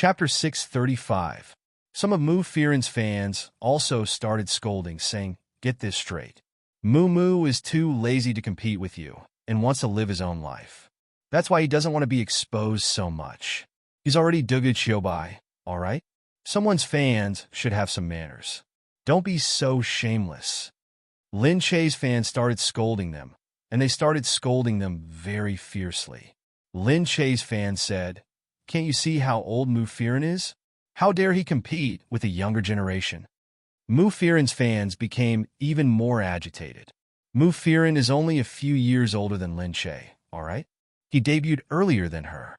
Chapter 635. Some of Moo Fearon's fans also started scolding, saying, "Get this straight. Moo Moo is too lazy to compete with you and wants to live his own life. That's why he doesn't want to be exposed so much. He's already Duga Chiobai, all right? Someone's fans should have some manners. Don't be so shameless." Lin Che's fans started scolding them, and they started scolding them very fiercely. Lin Che's fans said, "Can't you see how old Moo Fearon is? How dare he compete with the younger generation?" Moo Fearon's fans became even more agitated. Moo Fearon is only a few years older than Lin Che, all right? He debuted earlier than her.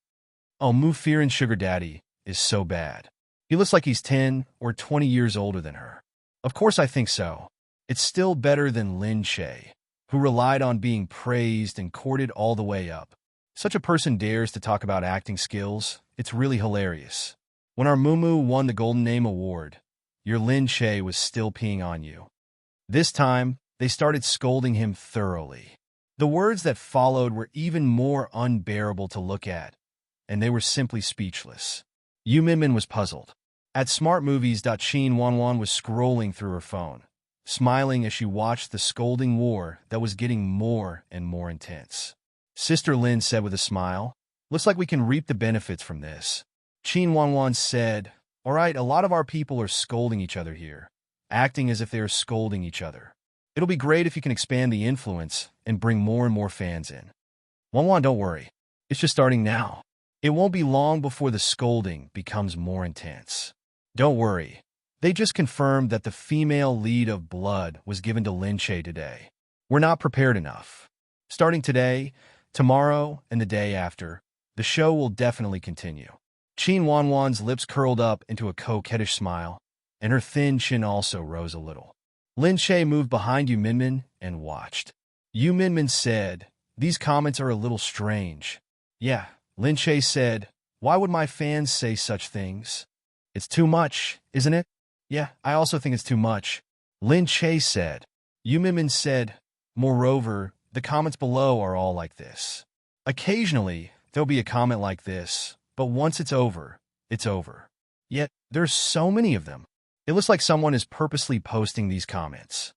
Oh, Moo Fearon's sugar daddy is so bad. He looks like he's 10 or 20 years older than her. Of course I think so. It's still better than Lin Che, who relied on being praised and courted all the way up. Such a person dares to talk about acting skills. It's really hilarious. When our Moo Moo won the Golden Name Award, your Lin Che was still peeing on you. This time, they started scolding him thoroughly. The words that followed were even more unbearable to look at, and they were simply speechless. Yu Minmin was puzzled. At smartmovies.Chin Wanwan was scrolling through her phone, smiling as she watched the scolding war that was getting more and more intense. Sister Lin said with a smile, "Looks like we can reap the benefits from this." Chin Wanwan said, "All right, a lot of our people are scolding each other here, acting as if they are scolding each other. It'll be great if you can expand the influence and bring more and more fans in." Wanwan, don't worry. It's just starting now. It won't be long before the scolding becomes more intense. Don't worry. They just confirmed that the female lead of Blood was given to Lin Che today. We're not prepared enough. Starting today, tomorrow, and the day after, the show will definitely continue. Chin Wanwan's lips curled up into a coquettish smile, and her thin chin also rose a little. Lin Che moved behind Yu Minmin and watched. Yu Minmin said, "These comments are a little strange." "Yeah," Lin Che said, "why would my fans say such things? It's too much, isn't it?" "Yeah, I also think it's too much," Lin Che said. Yu Minmin said, "Moreover, the comments below are all like this. Occasionally, there'll be a comment like this, but once it's over, it's over. Yet, there's so many of them. It looks like someone is purposely posting these comments."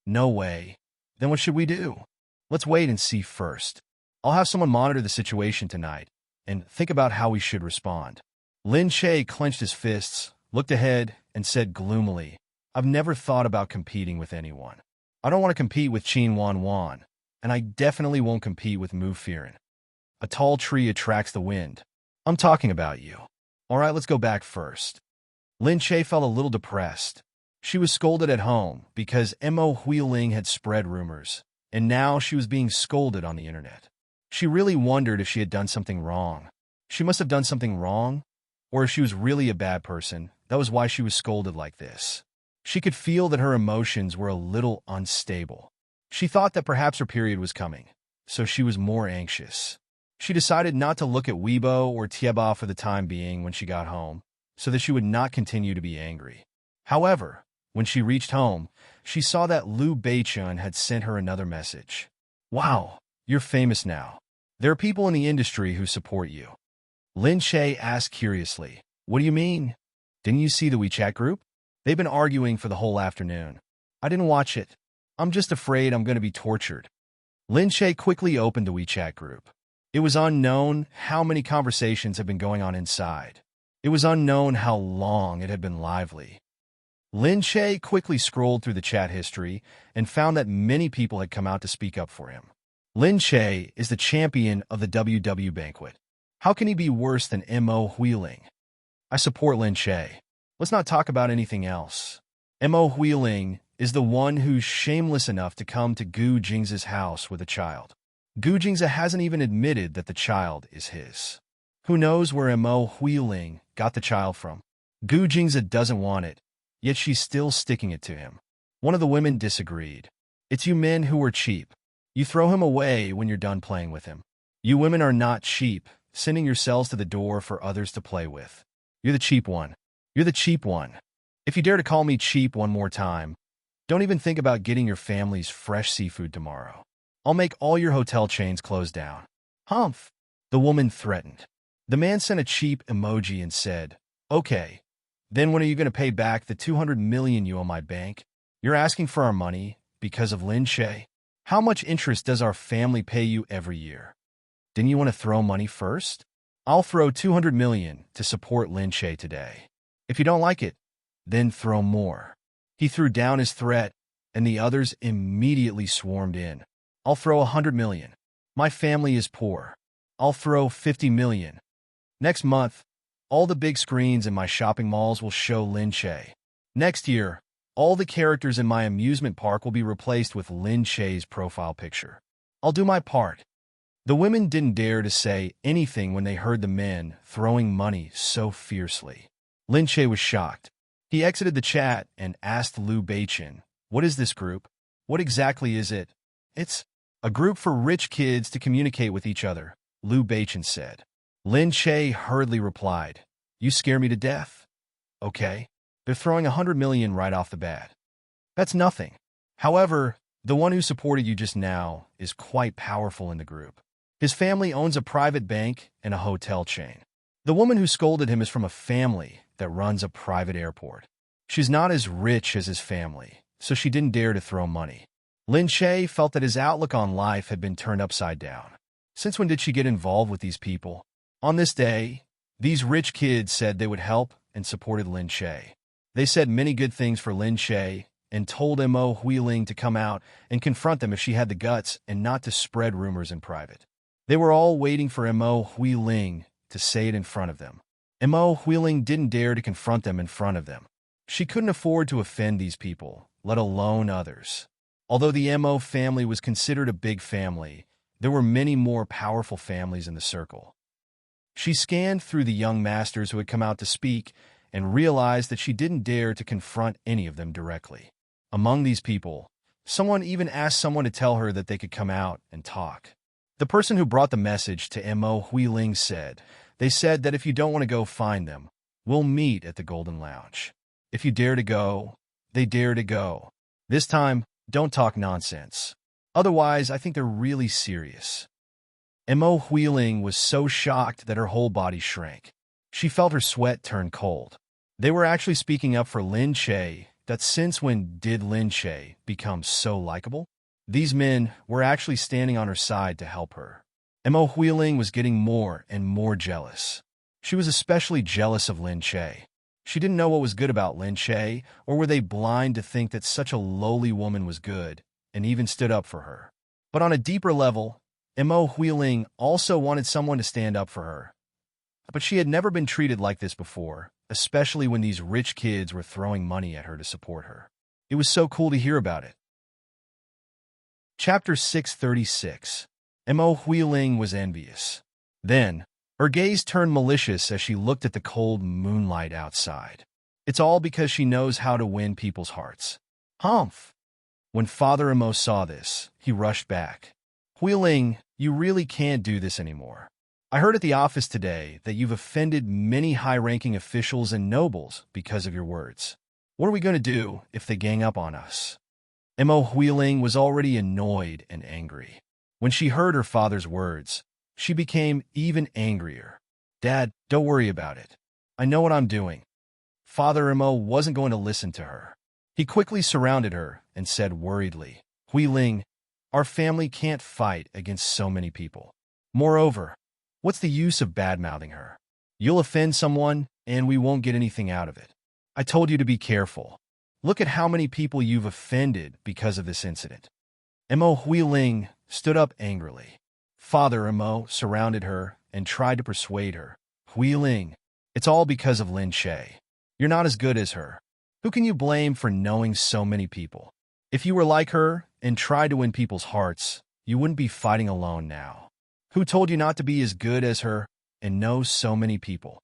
"No way. Then what should we do? Let's wait and see first. I'll have someone monitor the situation tonight and think about how we should respond." Lin Che clenched his fists, looked ahead, and said gloomily, "I've never thought about competing with anyone. I don't want to compete with Chin Wanwan, and I definitely won't compete with Moo Fearon. A tall tree attracts the wind. I'm talking about you. All right, let's go back first." Lin Che felt a little depressed. She was scolded at home because Mo Huiling had spread rumors, and now she was being scolded on the internet. She really wondered if she had done something wrong. She must have done something wrong, or if she was really a bad person, that was why she was scolded like this. She could feel that her emotions were a little unstable. She thought that perhaps her period was coming, so she was more anxious. She decided not to look at Weibo or Tieba for the time being when she got home, so that she would not continue to be angry. However, when she reached home, she saw that Liu Beichun had sent her another message. "Wow, you're famous now. There are people in the industry who support you." Lin Che asked curiously, "What do you mean? Didn't you see the WeChat group? They've been arguing for the whole afternoon." "I didn't watch it. I'm just afraid I'm going to be tortured." Lin Che quickly opened the WeChat group. It was unknown how many conversations had been going on inside. It was unknown how long it had been lively. Lin Che quickly scrolled through the chat history and found that many people had come out to speak up for him. Lin Che is the champion of the WW banquet. How can he be worse than Mo Huiling? I support Lin Che. Let's not talk about anything else. Mo Huiling is the one who's shameless enough to come to Gu Jingza's house with a child. Gu Jingza hasn't even admitted that the child is his. Who knows where Mo Huiling got the child from? Gu Jingza doesn't want it, yet she's still sticking it to him. One of the women disagreed. "It's you men who are cheap. You throw him away when you're done playing with him. You women are not cheap, sending yourselves to the door for others to play with. You're the cheap one. You're the cheap one. If you dare to call me cheap one more time, don't even think about getting your family's fresh seafood tomorrow. I'll make all your hotel chains close down." "Humph," the woman threatened. The man sent a cheap emoji and said, "Okay, then when are you going to pay back the 200 million you owe my bank? You're asking for our money because of Lin Shay? How much interest does our family pay you every year? Didn't you want to throw money first? I'll throw 200 million to support Lin Shay today. If you don't like it, then throw more." He threw down his threat, and the others immediately swarmed in. "I'll throw 100 million. My family is poor. I'll throw 50 million. Next month, all the big screens in my shopping malls will show Lin Shay. Next year, all the characters in my amusement park will be replaced with Lin Shay's profile picture. I'll do my part." The women didn't dare to say anything when they heard the men throwing money so fiercely. Lin Shay was shocked. He exited the chat and asked Liu Beichen, "What is this group? What exactly is it?" "It's a group for rich kids to communicate with each other," Liu Beichen said. Lin Shay hurriedly replied, "You scare me to death." "Okay, they're throwing 100 million right off the bat. That's nothing. However, the one who supported you just now is quite powerful in the group. His family owns a private bank and a hotel chain. The woman who scolded him is from a family that runs a private airport. She's not as rich as his family, so she didn't dare to throw money." Lin Shay felt that his outlook on life had been turned upside down. Since when did she get involved with these people? On this day, these rich kids said they would help and supported Lin Shay. They said many good things for Lin Shay and told Mo Huiling to come out and confront them if she had the guts and not to spread rumors in private. They were all waiting for Mo Huiling to say it in front of them. Mo Huiling didn't dare to confront them in front of them. She couldn't afford to offend these people, let alone others. Although the Mo family was considered a big family, there were many more powerful families in the circle. She scanned through the young masters who had come out to speak and realized that she didn't dare to confront any of them directly. Among these people, someone even asked someone to tell her that they could come out and talk. The person who brought the message to Mo Huiling said, "They said that if you don't want to go find them, we'll meet at the Golden Lounge. If you dare to go, they dare to go. This time, don't talk nonsense. Otherwise, I think they're really serious." Mo Huiling was so shocked that her whole body shrank. She felt her sweat turn cold. They were actually speaking up for Lin Shay. That since when did Lin Shay become so likable? These men were actually standing on her side to help her. Mo Huiling was getting more and more jealous. She was especially jealous of Lin Shay. She didn't know what was good about Lin Shay, or were they blind to think that such a lowly woman was good, and even stood up for her. But on a deeper level, Mo Huiling also wanted someone to stand up for her. But she had never been treated like this before, especially when these rich kids were throwing money at her to support her. It was so cool to hear about it. Chapter 636. Mo Huiling was envious. Then, her gaze turned malicious as she looked at the cold moonlight outside. It's all because she knows how to win people's hearts. Humph! When Father Mo saw this, he rushed back. "Huiling, you really can't do this anymore. I heard at the office today that you've offended many high-ranking officials and nobles because of your words. What are we going to do if they gang up on us?" Mo Huiling was already annoyed and angry. When she heard her father's words, she became even angrier. "Dad, don't worry about it. I know what I'm doing." Father Mo wasn't going to listen to her. He quickly surrounded her and said worriedly, "Huiling, our family can't fight against so many people. Moreover, what's the use of bad-mouthing her? You'll offend someone, and we won't get anything out of it. I told you to be careful. Look at how many people you've offended because of this incident." Mo Huiling stood up angrily. Father Mo surrounded her and tried to persuade her. "Huiling, it's all because of Lin Shay. You're not as good as her. Who can you blame for knowing so many people? If you were like her and tried to win people's hearts, you wouldn't be fighting alone now. Who told you not to be as good as her and know so many people?"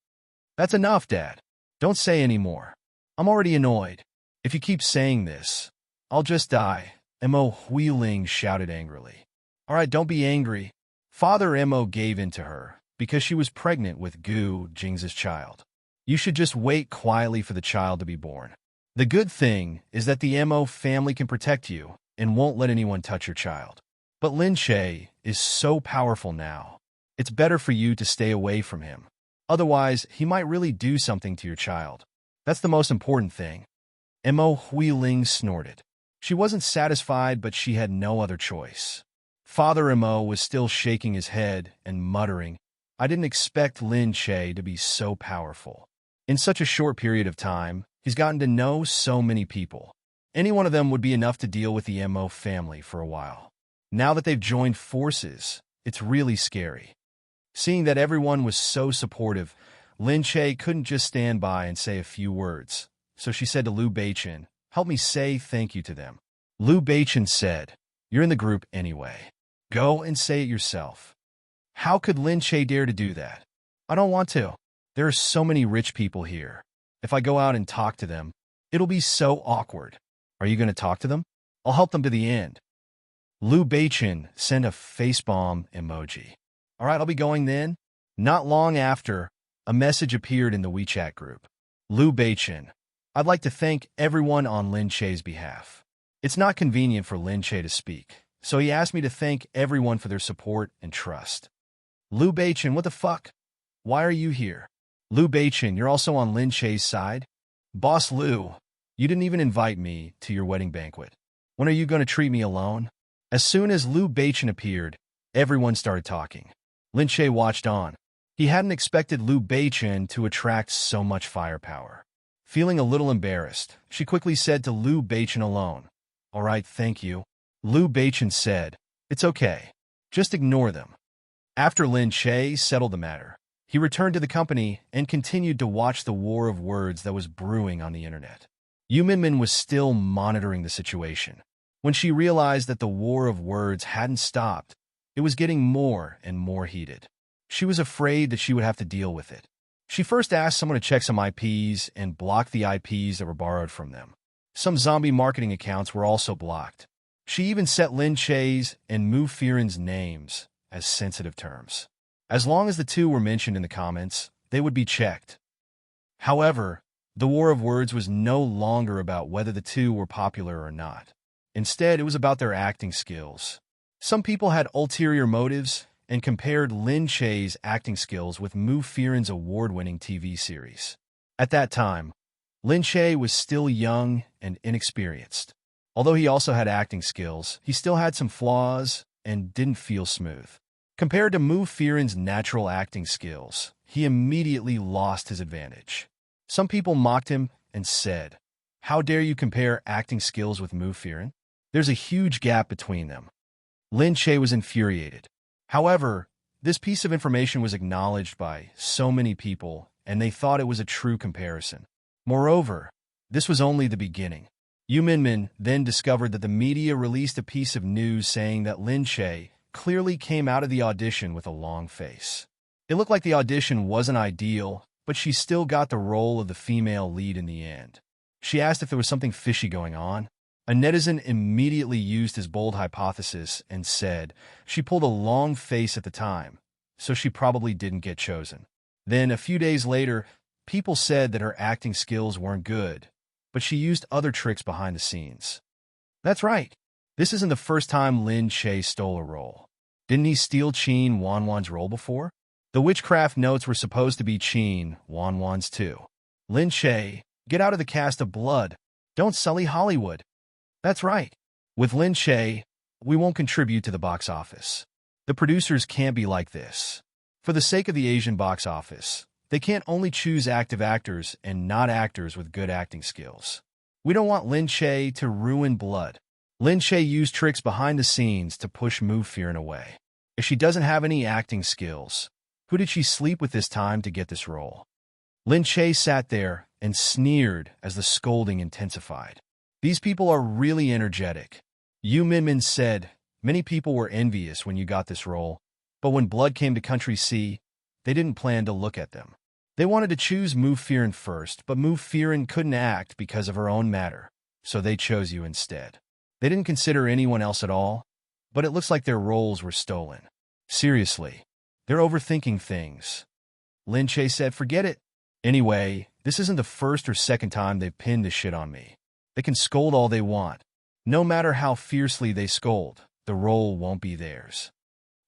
"That's enough, Dad. Don't say any more. I'm already annoyed. If you keep saying this, I'll just die," Mo Huiling shouted angrily. "All right, don't be angry." Father Mo gave in to her because she was pregnant with Gu Jing's child. "You should just wait quietly for the child to be born. The good thing is that the Mo family can protect you and won't let anyone touch your child. But Lin Shay is so powerful now. It's better for you to stay away from him. Otherwise, he might really do something to your child. That's the most important thing. Mo Huiling snorted. She wasn't satisfied, but she had no other choice. Father Mo was still shaking his head and muttering, I didn't expect Lin Che to be so powerful. In such a short period of time, he's gotten to know so many people. Any one of them would be enough to deal with the Mo family for a while. Now that they've joined forces, it's really scary. Seeing that everyone was so supportive, Lin Che couldn't just stand by and say a few words. So she said to Liu Beichen, help me say thank you to them. Liu Beichen said, you're in the group anyway. Go and say it yourself. How could Lin Che dare to do that? I don't want to. There are so many rich people here. If I go out and talk to them, it'll be so awkward. Are you going to talk to them? I'll help them to the end. Liu Beichen sent a facepalm emoji. All right, I'll be going then. Not long after, a message appeared in the WeChat group. Liu Beichen, I'd like to thank everyone on Lin Che's behalf. It's not convenient for Lin Che to speak, so he asked me to thank everyone for their support and trust. Liu Beichen, what the fuck? Why are you here? Liu Beichen, you're also on Lin Che's side? Boss Liu, you didn't even invite me to your wedding banquet. When are you going to treat me alone? As soon as Liu Beichen appeared, everyone started talking. Lin Che watched on. He hadn't expected Liu Beichen to attract so much firepower. Feeling a little embarrassed, she quickly said to Liu Beichen alone, all right, thank you. Liu Beichen said, it's okay. Just ignore them. After Lin Che settled the matter, he returned to the company and continued to watch the war of words that was brewing on the internet. Yu Minmin was still monitoring the situation. When she realized that the war of words hadn't stopped, it was getting more and more heated. She was afraid that she would have to deal with it. She first asked someone to check some IPs and block the IPs that were borrowed from them. Some zombie marketing accounts were also blocked. She even set Lin Che's and Mu Firen's names as sensitive terms. As long as the two were mentioned in the comments, they would be checked. However, the war of words was no longer about whether the two were popular or not. Instead, it was about their acting skills. Some people had ulterior motives and compared Lin Che's acting skills with Mu Firen's award-winning TV series. At that time, Lin Che was still young and inexperienced. Although he also had acting skills, he still had some flaws and didn't feel smooth. Compared to Mu Firen's natural acting skills, he immediately lost his advantage. Some people mocked him and said, how dare you compare acting skills with Mu Firen? There's a huge gap between them. Lin Che was infuriated. However, this piece of information was acknowledged by so many people, and they thought it was a true comparison. Moreover, this was only the beginning. Yu Minmin then discovered that the media released a piece of news saying that Lin Che clearly came out of the audition with a long face. It looked like the audition wasn't ideal, but she still got the role of the female lead in the end. She asked if there was something fishy going on. A netizen immediately used his bold hypothesis and said she pulled a long face at the time, so she probably didn't get chosen. Then, a few days later, people said that her acting skills weren't good, but she used other tricks behind the scenes. That's right. This isn't the first time Lin Che stole a role. Didn't he steal Qin Wanwan's role before? The witchcraft notes were supposed to be Qin Wanwan's too. Lin Che, get out of the cast of Blood. Don't sully Hollywood. That's right. With Lin Che, we won't contribute to the box office. The producers can't be like this. For the sake of the Asian box office, they can't only choose active actors and not actors with good acting skills. We don't want Lin Che to ruin Blood. Lin Che used tricks behind the scenes to push Mu Firen away. If she doesn't have any acting skills, who did she sleep with this time to get this role? Lin Che sat there and sneered as the scolding intensified. These people are really energetic. Yu Minmin said, many people were envious when you got this role, but when Blood came to Country C, they didn't plan to look at them. They wanted to choose Mu Firen first, but Mu Firen couldn't act because of her own matter, so they chose you instead. They didn't consider anyone else at all, but it looks like their roles were stolen. Seriously, they're overthinking things. Lin Che said, forget it. Anyway, this isn't the first or second time they've pinned this shit on me. They can scold all they want. No matter how fiercely they scold, the role won't be theirs.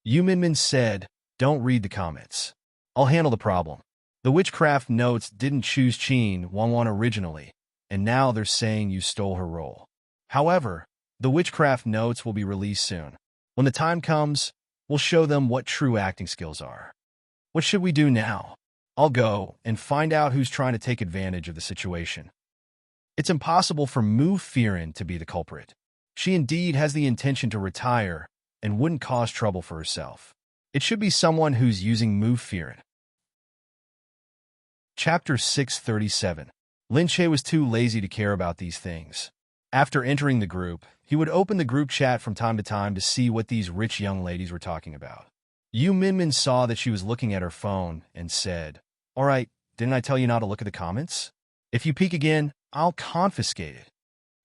Yu Minmin said, Don't read the comments. I'll handle the problem. The witchcraft notes didn't choose Qin Wanwan originally, and now they're saying you stole her role. However, the witchcraft notes will be released soon. When the time comes, we'll show them what true acting skills are. What should we do now? I'll go and find out who's trying to take advantage of the situation. It's impossible for Mu Firen to be the culprit. She indeed has the intention to retire and wouldn't cause trouble for herself. It should be someone who's using Mu Firen. Chapter 637. Lin Che was too lazy to care about these things. After entering the group, he would open the group chat from time to time to see what these rich young ladies were talking about. Yu Minmin saw that she was looking at her phone and said, "All right, didn't I tell you not to look at the comments? If you peek again, I'll confiscate it."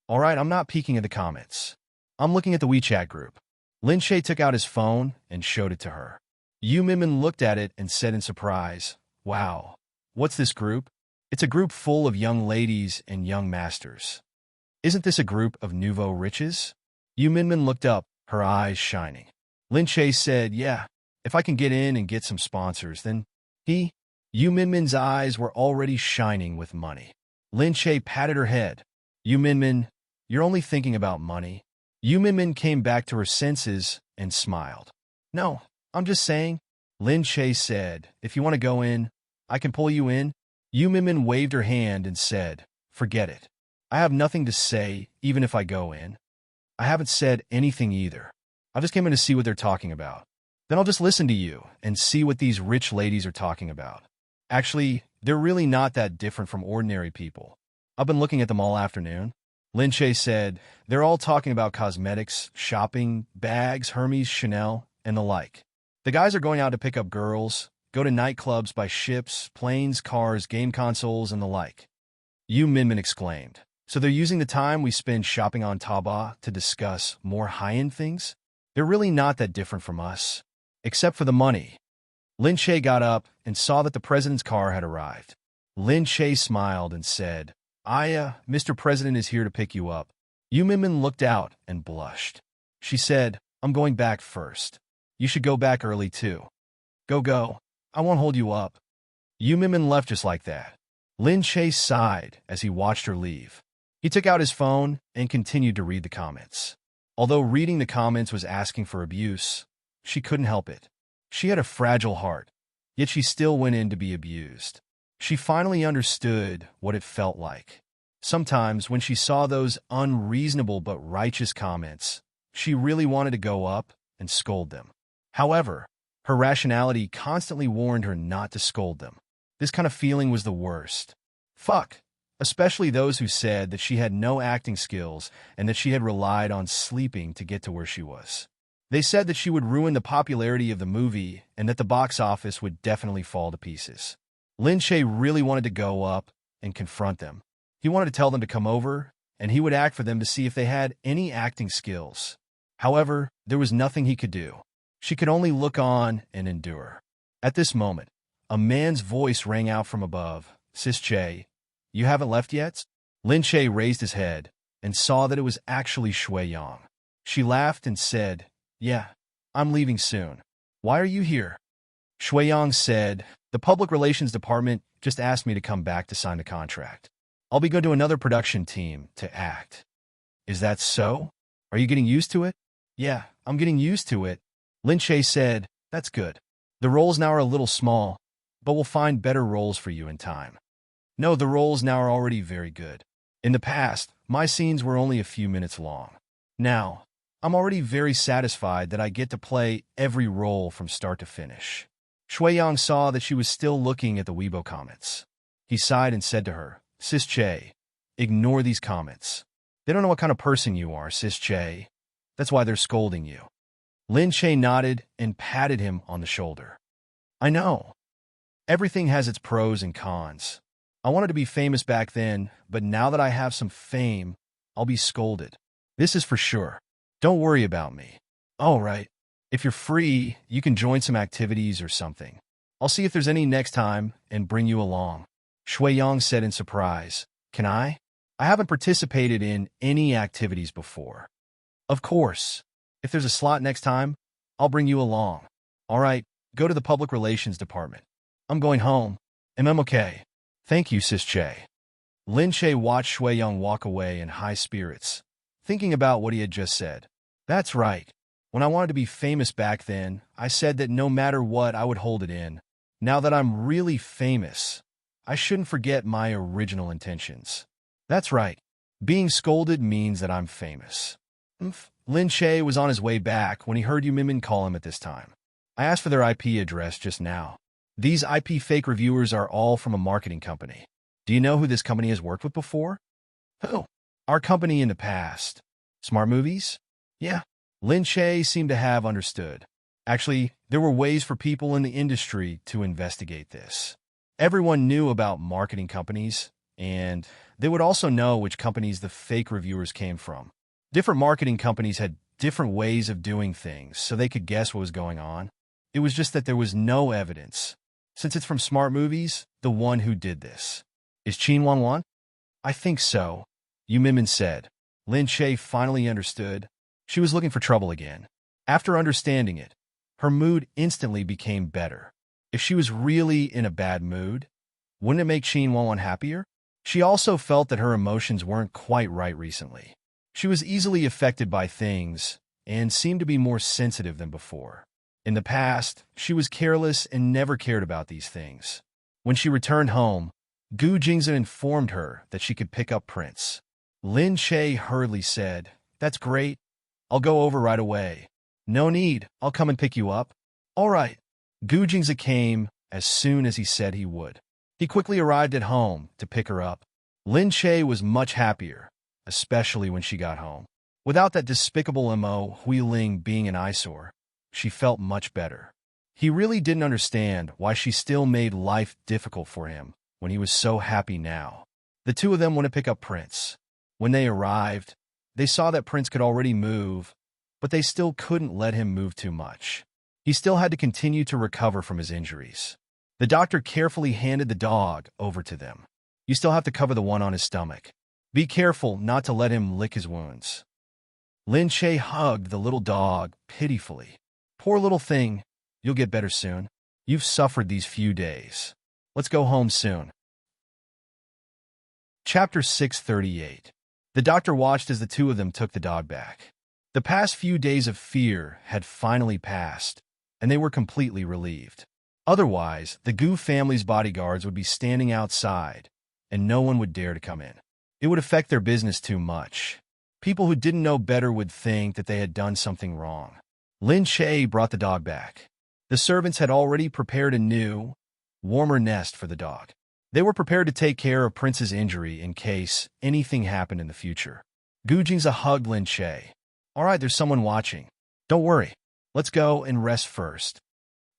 "All right, I'm not peeking at the comments. I'm looking at the WeChat group." Lin Che took out his phone and showed it to her. Yu Minmin looked at it and said in surprise, "Wow, what's this group? It's a group full of young ladies and young masters. Isn't this a group of nouveau riches?" Yu Minmin looked up, her eyes shining. Lin Che said, "Yeah, if I can get in and get some sponsors, then Yu Minmin's eyes were already shining with money. Lin Che patted her head. "Yu Minmin, you're only thinking about money." Yu Minmin came back to her senses and smiled. "No, I'm just saying." Lin Che said, "If you want to go in, I can pull you in." Yu Minmin waved her hand and said, "Forget it. I have nothing to say, even if I go in. I haven't said anything either. I just came in to see what they're talking about. Then I'll just listen to you and see what these rich ladies are talking about. Actually, they're really not that different from ordinary people. I've been looking at them all afternoon." Lin Che said, "They're all talking about cosmetics, shopping, bags, Hermes, Chanel, and the like. The guys are going out to pick up girls, go to nightclubs, buy ships, planes, cars, game consoles, and the like." Yu Minmin exclaimed, "So they're using the time we spend shopping on Taobao to discuss more high-end things? They're really not that different from us, except for the money." Lin Che got up and saw that the president's car had arrived. Lin Che smiled and said, Mr. President is here to pick you up." Yu Minmin looked out and blushed. She said, "I'm going back first. You should go back early too. Go. I won't hold you up." Yu Minmin left just like that. Lin Che sighed as he watched her leave. He took out his phone and continued to read the comments. Although reading the comments was asking for abuse, she couldn't help it. She had a fragile heart, yet she still went in to be abused. She finally understood what it felt like. Sometimes when she saw those unreasonable but righteous comments, she really wanted to go up and scold them. However, her rationality constantly warned her not to scold them. This kind of feeling was the worst. Fuck. Especially those who said that she had no acting skills and that she had relied on sleeping to get to where she was. They said that she would ruin the popularity of the movie and that the box office would definitely fall to pieces. Lin Che really wanted to go up and confront them. He wanted to tell them to come over, and he would act for them to see if they had any acting skills. However, there was nothing he could do. She could only look on and endure. At this moment, a man's voice rang out from above. "Sis Che, you haven't left yet?" Lin Che raised his head and saw that it was actually Shui Yang. She laughed and said, "Yeah, I'm leaving soon. Why are you here?" Shui Yang said, "The public relations department just asked me to come back to sign the contract. I'll be going to another production team to act." "Is that so? Are you getting used to it?" "Yeah, I'm getting used to it." Lin Che said, "That's good. The roles now are a little small, but we'll find better roles for you in time." "No, the roles now are already very good. In the past, my scenes were only a few minutes long. Now, I'm already very satisfied that I get to play every role from start to finish." Shui Yang saw that she was still looking at the Weibo comments. He sighed and said to her, "Sis Che, ignore these comments. They don't know what kind of person you are, Sis Che. That's why they're scolding you." Lin Che nodded and patted him on the shoulder. "I know. Everything has its pros and cons. I wanted to be famous back then, but now that I have some fame, I'll be scolded. This is for sure. Don't worry about me." "All right. If you're free, you can join some activities or something. I'll see if there's any next time and bring you along." Shui Yang said in surprise, "Can I? I haven't participated in any activities before." "Of course. If there's a slot next time, I'll bring you along." "All right, go to the public relations department. I'm going home, and I'm okay. Thank you, Sis Che. Lin Che watched Shui Young walk away in high spirits, thinking about what he had just said. That's right. When I wanted to be famous back then, I said that no matter what, I would hold it in. Now that I'm really famous, I shouldn't forget my original intentions. That's right. Being scolded means that I'm famous. Lin Che was on his way back when he heard Yu Minmin call him at this time. I asked for their IP address just now. These IP fake reviewers are all from a marketing company. Do you know who this company has worked with before? Who? Our company in the past. Smart Movies? Yeah. Lin Che seemed to have understood. Actually, there were ways for people in the industry to investigate this. Everyone knew about marketing companies, and they would also know which companies the fake reviewers came from. Different marketing companies had different ways of doing things, so they could guess what was going on. It was just that there was no evidence. Since it's from Smart Movies, the one who did this. Is Qin Wanwan? I think so, Yu Minmin said. Lin Che finally understood. She was looking for trouble again. After understanding it, her mood instantly became better. If she was really in a bad mood, wouldn't it make Qin Wanwan happier? She also felt that her emotions weren't quite right recently. She was easily affected by things and seemed to be more sensitive than before. In the past, she was careless and never cared about these things. When she returned home, Gu Jingze informed her that she could pick up Prince. Lin Che hurriedly said, "That's great. I'll go over right away." "No need. I'll come and pick you up." "All right." Gu Jingze came as soon as he said he would. He quickly arrived at home to pick her up. Lin Che was much happier, especially when she got home. Without that despicable Mo Huiling being an eyesore, she felt much better. He really didn't understand why she still made life difficult for him when he was so happy now. The two of them went to pick up Prince. When they arrived, they saw that Prince could already move, but they still couldn't let him move too much. He still had to continue to recover from his injuries. The doctor carefully handed the dog over to them. "You still have to cover the one on his stomach. Be careful not to let him lick his wounds." Lin Che hugged the little dog pitifully. "Poor little thing, you'll get better soon. You've suffered these few days. Let's go home soon." Chapter 638. The doctor watched as the two of them took the dog back. The past few days of fear had finally passed, and they were completely relieved. Otherwise, the Gu family's bodyguards would be standing outside, and no one would dare to come in. It would affect their business too much. People who didn't know better would think that they had done something wrong. Lin Che brought the dog back. The servants had already prepared a new, warmer nest for the dog. They were prepared to take care of Prince's injury in case anything happened in the future. Gu Jingze hugged Lin Che. "All right, there's someone watching. Don't worry. Let's go and rest first."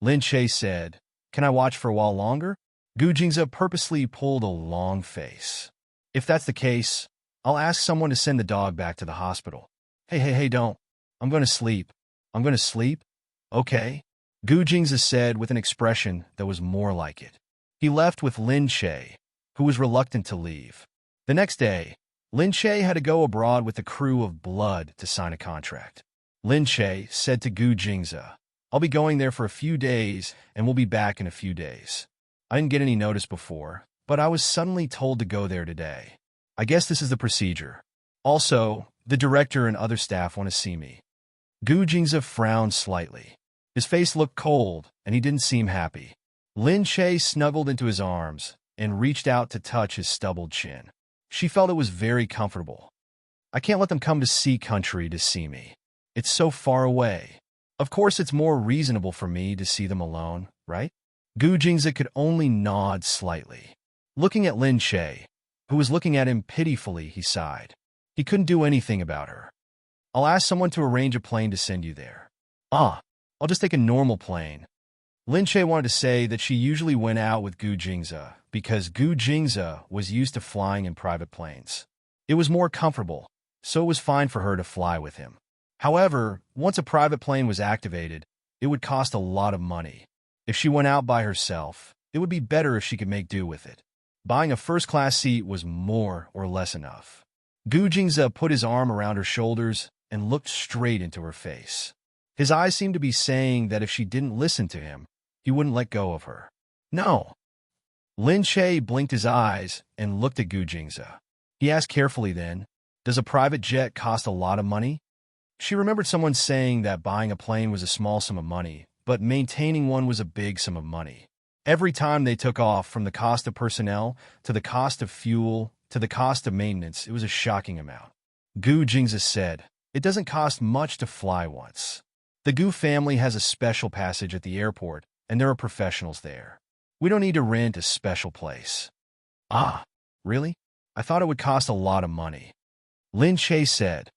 Lin Che said, "Can I watch for a while longer?" Gu Jingze purposely pulled a long face. "If that's the case, I'll ask someone to send the dog back to the hospital." Hey, don't. I'm going to sleep." "I'm going to sleep? Okay," Gu Jingze said with an expression that was more like it. He left with Lin Che, who was reluctant to leave. The next day, Lin Che had to go abroad with a crew of blood to sign a contract. Lin Che said to Gu Jingze, "I'll be going there for a few days, and we'll be back in a few days. I didn't get any notice before, but I was suddenly told to go there today. I guess this is the procedure. Also, the director and other staff want to see me." Gu Jingze frowned slightly. His face looked cold, and he didn't seem happy. Lin Che snuggled into his arms and reached out to touch his stubbled chin. She felt it was very comfortable. "I can't let them come to Sea Country to see me. It's so far away. Of course, it's more reasonable for me to see them alone, right?" Gu Jingze could only nod slightly. Looking at Lin Che, who was looking at him pitifully, he sighed. He couldn't do anything about her. "I'll ask someone to arrange a plane to send you there." I'll just take a normal plane." Lin Che wanted to say that she usually went out with Gu Jingze because Gu Jingze was used to flying in private planes. It was more comfortable, so it was fine for her to fly with him. However, once a private plane was activated, it would cost a lot of money. If she went out by herself, it would be better if she could make do with it. Buying a first-class seat was more or less enough. Gu Jingze put his arm around her shoulders and looked straight into her face. His eyes seemed to be saying that if she didn't listen to him, he wouldn't let go of her. No. Lin Che blinked his eyes and looked at Gu Jingze. He asked carefully then, does a private jet cost a lot of money? She remembered someone saying that buying a plane was a small sum of money, but maintaining one was a big sum of money. Every time they took off, from the cost of personnel to the cost of fuel to the cost of maintenance, it was a shocking amount. Gu Jingze said, it doesn't cost much to fly once. The Gu family has a special passage at the airport, and there are professionals there. We don't need to rent a special place. Ah, really? I thought it would cost a lot of money. Lin Che said,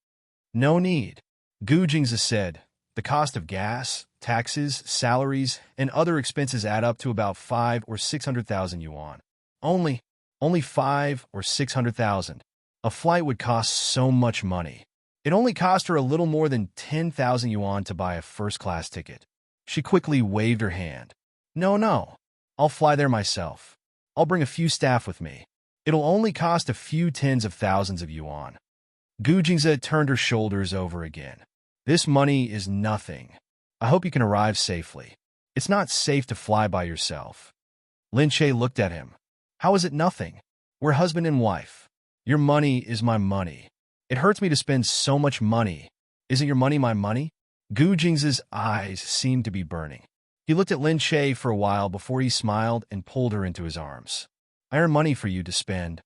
no need. Gu Jingze said, the cost of gas, taxes, salaries, and other expenses add up to about 5 or 600,000 yuan. Only 5 or 600,000. A flight would cost so much money. It only cost her a little more than 10,000 yuan to buy a first-class ticket. She quickly waved her hand. No. I'll fly there myself. I'll bring a few staff with me. It'll only cost a few tens of thousands of yuan. Gu Jingze turned her shoulders over again. This money is nothing. I hope you can arrive safely. It's not safe to fly by yourself. Lin Che looked at him. How is it nothing? We're husband and wife. Your money is my money. It hurts me to spend so much money. Isn't your money my money? Gu Jingze's eyes seemed to be burning. He looked at Lin Che for a while before he smiled and pulled her into his arms. I earn money for you to spend.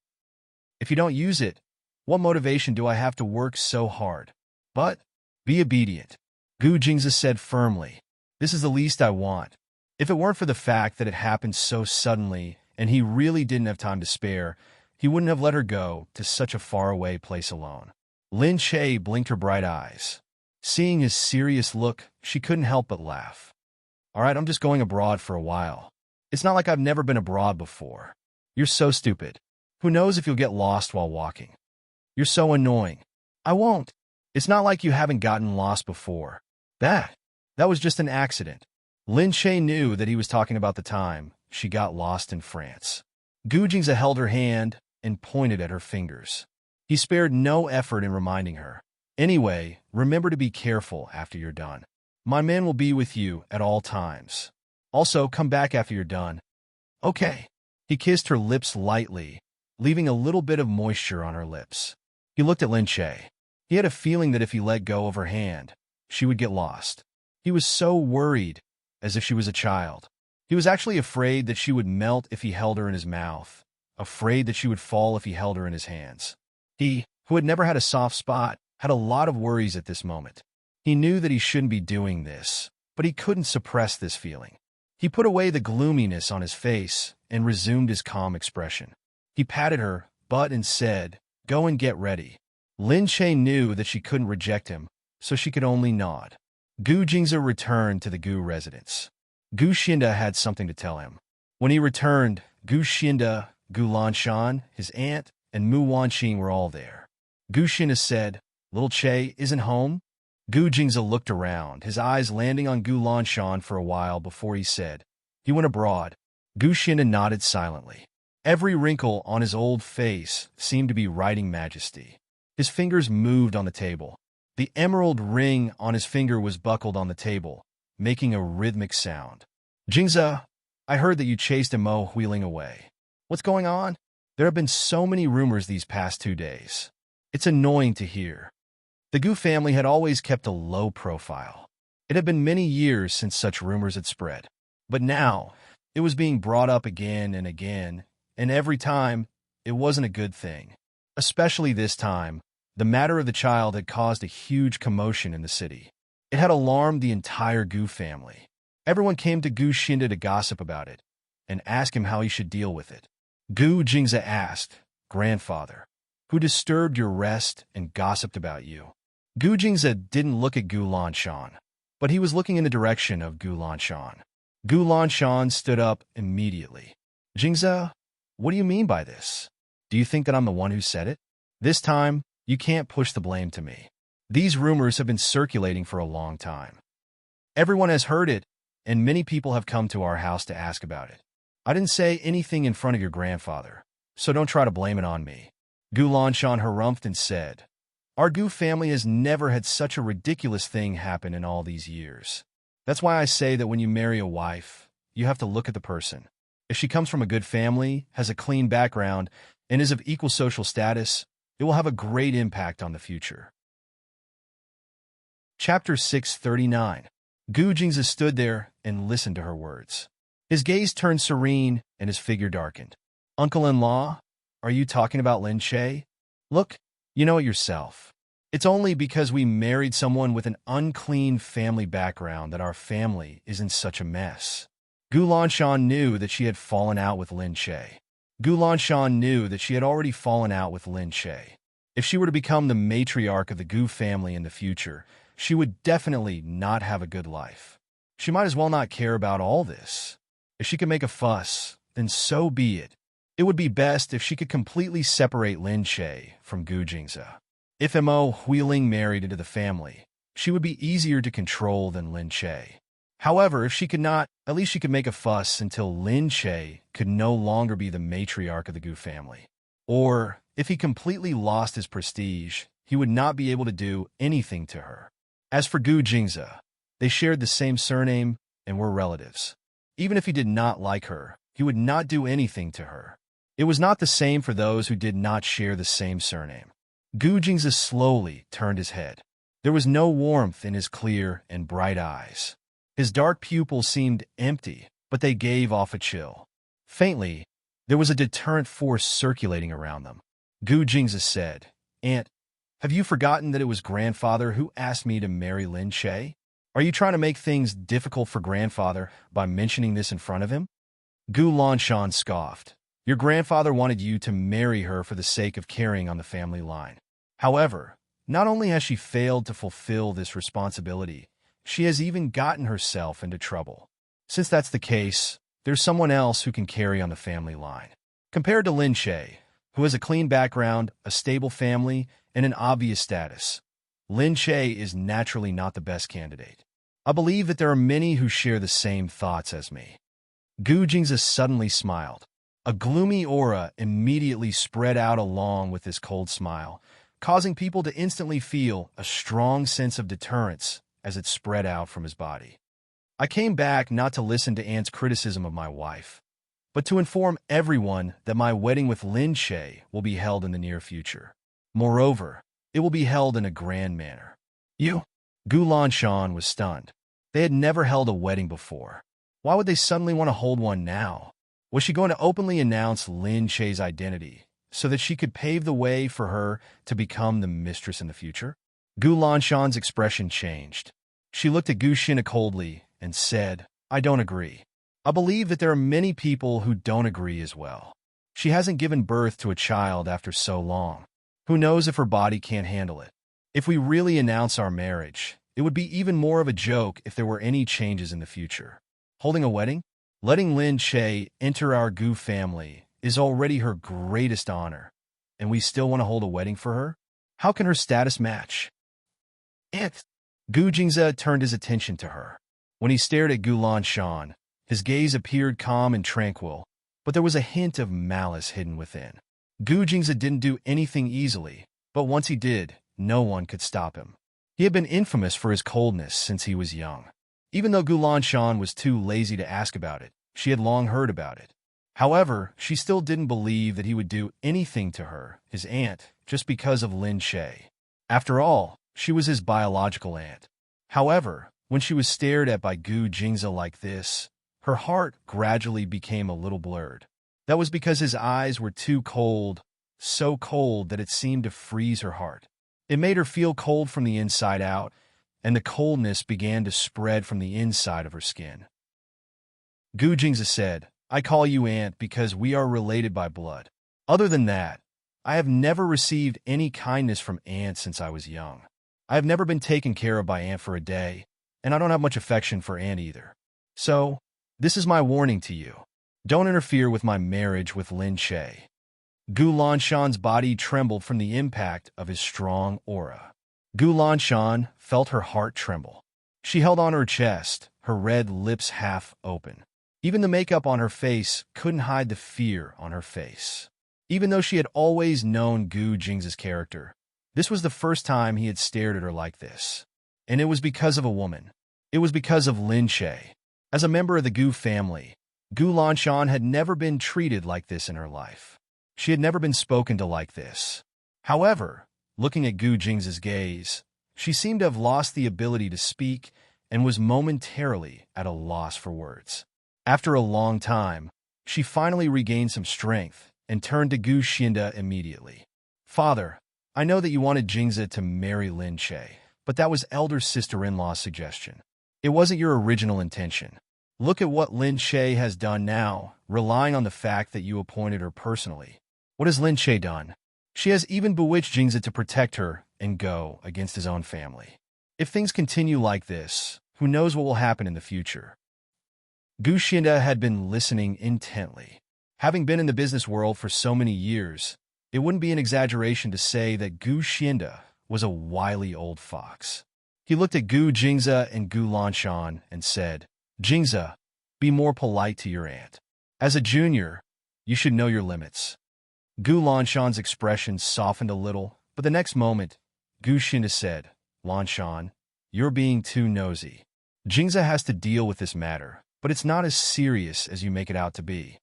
If you don't use it, what motivation do I have to work so hard? But be obedient. Gu Jingze said firmly. This is the least I want. If it weren't for the fact that it happened so suddenly and he really didn't have time to spare, he wouldn't have let her go to such a faraway place alone. Lin Che blinked her bright eyes. Seeing his serious look, she couldn't help but laugh. All right, I'm just going abroad for a while. It's not like I've never been abroad before. You're so stupid. Who knows if you'll get lost while walking? You're so annoying. I won't. It's not like you haven't gotten lost before. That was just an accident. Lin Che knew that he was talking about the time she got lost in France. Gu Jingze held her hand and pointed at her fingers. He spared no effort in reminding her. Anyway, remember to be careful after you're done. My men will be with you at all times. Also, come back after you're done. Okay. He kissed her lips lightly, leaving a little bit of moisture on her lips. He looked at Lin Che. He had a feeling that if he let go of her hand, she would get lost. He was so worried, as if she was a child. He was actually afraid that she would melt if he held her in his mouth, afraid that she would fall if he held her in his hands. He, who had never had a soft spot, had a lot of worries at this moment. He knew that he shouldn't be doing this, but he couldn't suppress this feeling. He put away the gloominess on his face and resumed his calm expression. He patted her butt and said, "Go and get ready." Lin Che knew that she couldn't reject him, so she could only nod. Gu Jingze returned to the Gu residence. Gu Xinda had something to tell him. When he returned, Gu Xinda, Gu Lanshan, his aunt, and Mu Wanqing were all there. Gu Xinda said, "Little Che isn't home?" Gu Jingze looked around, his eyes landing on Gu Lanshan for a while before he said, "He went abroad." Gu Xinda nodded silently. Every wrinkle on his old face seemed to be writing majesty. His fingers moved on the table. The emerald ring on his finger was buckled on the table, making a rhythmic sound. "Jingze, I heard that you chased a Mo wheeling away. What's going on? There have been so many rumors these past 2 days. It's annoying to hear." The Gu family had always kept a low profile. It had been many years since such rumors had spread. But now, it was being brought up again, and every time, it wasn't a good thing. Especially this time, the matter of the child had caused a huge commotion in the city. It had alarmed the entire Gu family. Everyone came to Gu Xinda to gossip about it, and ask him how he should deal with it. Gu Jingze asked, "Grandfather, who disturbed your rest and gossiped about you?" Gu Jingze didn't look at Gu Lanshan, but he was looking in the direction of Gu Lanshan. Gu Lanshan stood up immediately. "Jingze, what do you mean by this? Do you think that I'm the one who said it? This time, you can't push the blame to me. These rumors have been circulating for a long time. Everyone has heard it, and many people have come to our house to ask about it. I didn't say anything in front of your grandfather, so don't try to blame it on me." Gu Lanshan harumphed and said, "Our Gu family has never had such a ridiculous thing happen in all these years. That's why I say that when you marry a wife, you have to look at the person. If she comes from a good family, has a clean background, and is of equal social status, it will have a great impact on the future. Chapter 639. Gu Jingzi stood there and listened to her words. His gaze turned serene and his figure darkened. Uncle-in-law, are you talking about Lin Che? Look, you know it yourself. It's only because we married someone with an unclean family background that our family is in such a mess. Gu Lanshan knew that she had fallen out with Lin Che. Gu Lanshan knew that she had already fallen out with Lin Che. If she were to become the matriarch of the Gu family in the future, she would definitely not have a good life. She might as well not care about all this. If she could make a fuss, then so be it. It would be best if she could completely separate Lin Che from Gu Jingzi. If Mo Huiling married into the family, she would be easier to control than Lin Che. However, if she could not, at least she could make a fuss until Lin Che could no longer be the matriarch of the Gu family. Or, if he completely lost his prestige, he would not be able to do anything to her. As for Gu Jingzi, they shared the same surname and were relatives. Even if he did not like her, he would not do anything to her. It was not the same for those who did not share the same surname. Gu Jingzi slowly turned his head. There was no warmth in his clear and bright eyes. His dark pupils seemed empty, but they gave off a chill. Faintly, there was a deterrent force circulating around them. Gu Jingzi said, "Aunt, have you forgotten that it was grandfather who asked me to marry Lin Che? Are you trying to make things difficult for grandfather by mentioning this in front of him?" Gu Lanshan scoffed. "Your grandfather wanted you to marry her for the sake of carrying on the family line. However, not only has she failed to fulfill this responsibility, she has even gotten herself into trouble. Since that's the case, there's someone else who can carry on the family line. Compared to Lin Che, who has a clean background, a stable family, and an obvious status, Lin Che is naturally not the best candidate. I believe that there are many who share the same thoughts as me." Gu Jingzi suddenly smiled. A gloomy aura immediately spread out along with his cold smile, causing people to instantly feel a strong sense of deterrence as it spread out from his body. "I came back not to listen to Aunt's criticism of my wife, but to inform everyone that my wedding with Lin Che will be held in the near future. Moreover, it will be held in a grand manner." "You?" Gu Lanshan was stunned. They had never held a wedding before. Why would they suddenly want to hold one now? Was she going to openly announce Lin Che's identity so that she could pave the way for her to become the mistress in the future? Gu Lanshan's expression changed. She looked at Gu Xina coldly and said, "I don't agree. I believe that there are many people who don't agree as well. She hasn't given birth to a child after so long. Who knows if her body can't handle it? If we really announce our marriage, it would be even more of a joke if there were any changes in the future. Holding a wedding? Letting Lin Che enter our Gu family is already her greatest honor, and we still want to hold a wedding for her? How can her status match?" "Aunt." Gu Jingzi turned his attention to her. When he stared at Gu Lanshan, his gaze appeared calm and tranquil, but there was a hint of malice hidden within. Gu Jingzi didn't do anything easily, but once he did, no one could stop him. He had been infamous for his coldness since he was young. Even though Gu Lanshan was too lazy to ask about it, she had long heard about it. However, she still didn't believe that he would do anything to her, his aunt, just because of Lin Che. After all, she was his biological aunt. However, when she was stared at by Gu Jingzi like this, her heart gradually became a little blurred. That was because his eyes were too cold, so cold that it seemed to freeze her heart. It made her feel cold from the inside out, and the coldness began to spread from the inside of her skin. Gu Jingzi said, "I call you aunt because we are related by blood. Other than that, I have never received any kindness from aunt since I was young. I have never been taken care of by aunt for a day, and I don't have much affection for aunt either. So, this is my warning to you. Don't interfere with my marriage with Lin Che." Gu Lanshan's body trembled from the impact of his strong aura. Gu Lanshan felt her heart tremble. She held on her chest, her red lips half open. Even the makeup on her face couldn't hide the fear on her face. Even though she had always known Gu Jingzi's character, this was the first time he had stared at her like this. And it was because of a woman. It was because of Lin Che. As a member of the Gu family, Gu Lanshan had never been treated like this in her life. She had never been spoken to like this. However, looking at Gu Jing's gaze, she seemed to have lost the ability to speak and was momentarily at a loss for words. After a long time, she finally regained some strength and turned to Gu Xinda immediately. "Father, I know that you wanted Jingzi to marry Lin Che, but that was elder sister-in-law's suggestion. It wasn't your original intention. Look at what Lin Che has done now, relying on the fact that you appointed her personally. What has Lin Che done? She has even bewitched Jingzi to protect her and go against his own family. If things continue like this, who knows what will happen in the future?" Gu Xinda had been listening intently. Having been in the business world for so many years, it wouldn't be an exaggeration to say that Gu Xinda was a wily old fox. He looked at Gu Jingzi and Gu Lanshan and said, "Jingzi, be more polite to your aunt. As a junior, you should know your limits." Gu Lanshan's expression softened a little, but the next moment, Gu Xinda said, "Lanshan, you're being too nosy. Jingzi has to deal with this matter, but it's not as serious as you make it out to be."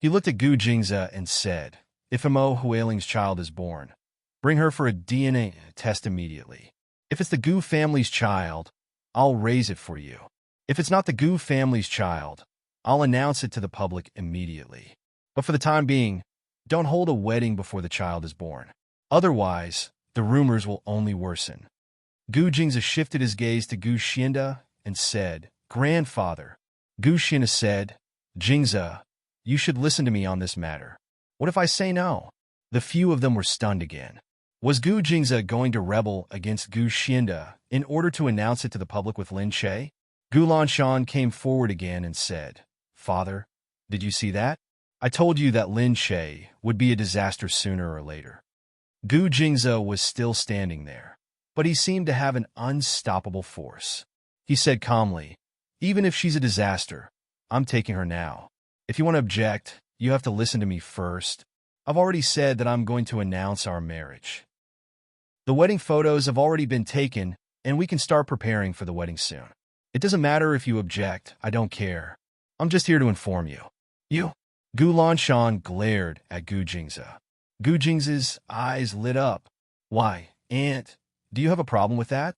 He looked at Gu Jingzi and said, "If Mo Huiling's child is born, bring her for a DNA test immediately. If it's the Gu family's child, I'll raise it for you. If it's not the Gu family's child, I'll announce it to the public immediately. But for the time being, don't hold a wedding before the child is born. Otherwise, the rumors will only worsen." Gu Jingzi shifted his gaze to Gu Xinda and said, "Grandfather." Gu Xinda said, "Jingzi, you should listen to me on this matter. What if I say no?" The few of them were stunned again. Was Gu Jingzi going to rebel against Gu Xinda in order to announce it to the public with Lin Che? Gu Lanshan came forward again and said, "Father, did you see that? I told you that Lin Che would be a disaster sooner or later." Gu Jingzi was still standing there, but he seemed to have an unstoppable force. He said calmly, "Even if she's a disaster, I'm taking her now. If you want to object, you have to listen to me first. I've already said that I'm going to announce our marriage. The wedding photos have already been taken, and we can start preparing for the wedding soon. It doesn't matter if you object, I don't care. I'm just here to inform you." "You?" Gu Lanshan glared at Gu Jingzi. Gu Jingzi's eyes lit up. "Why, Aunt, do you have a problem with that?"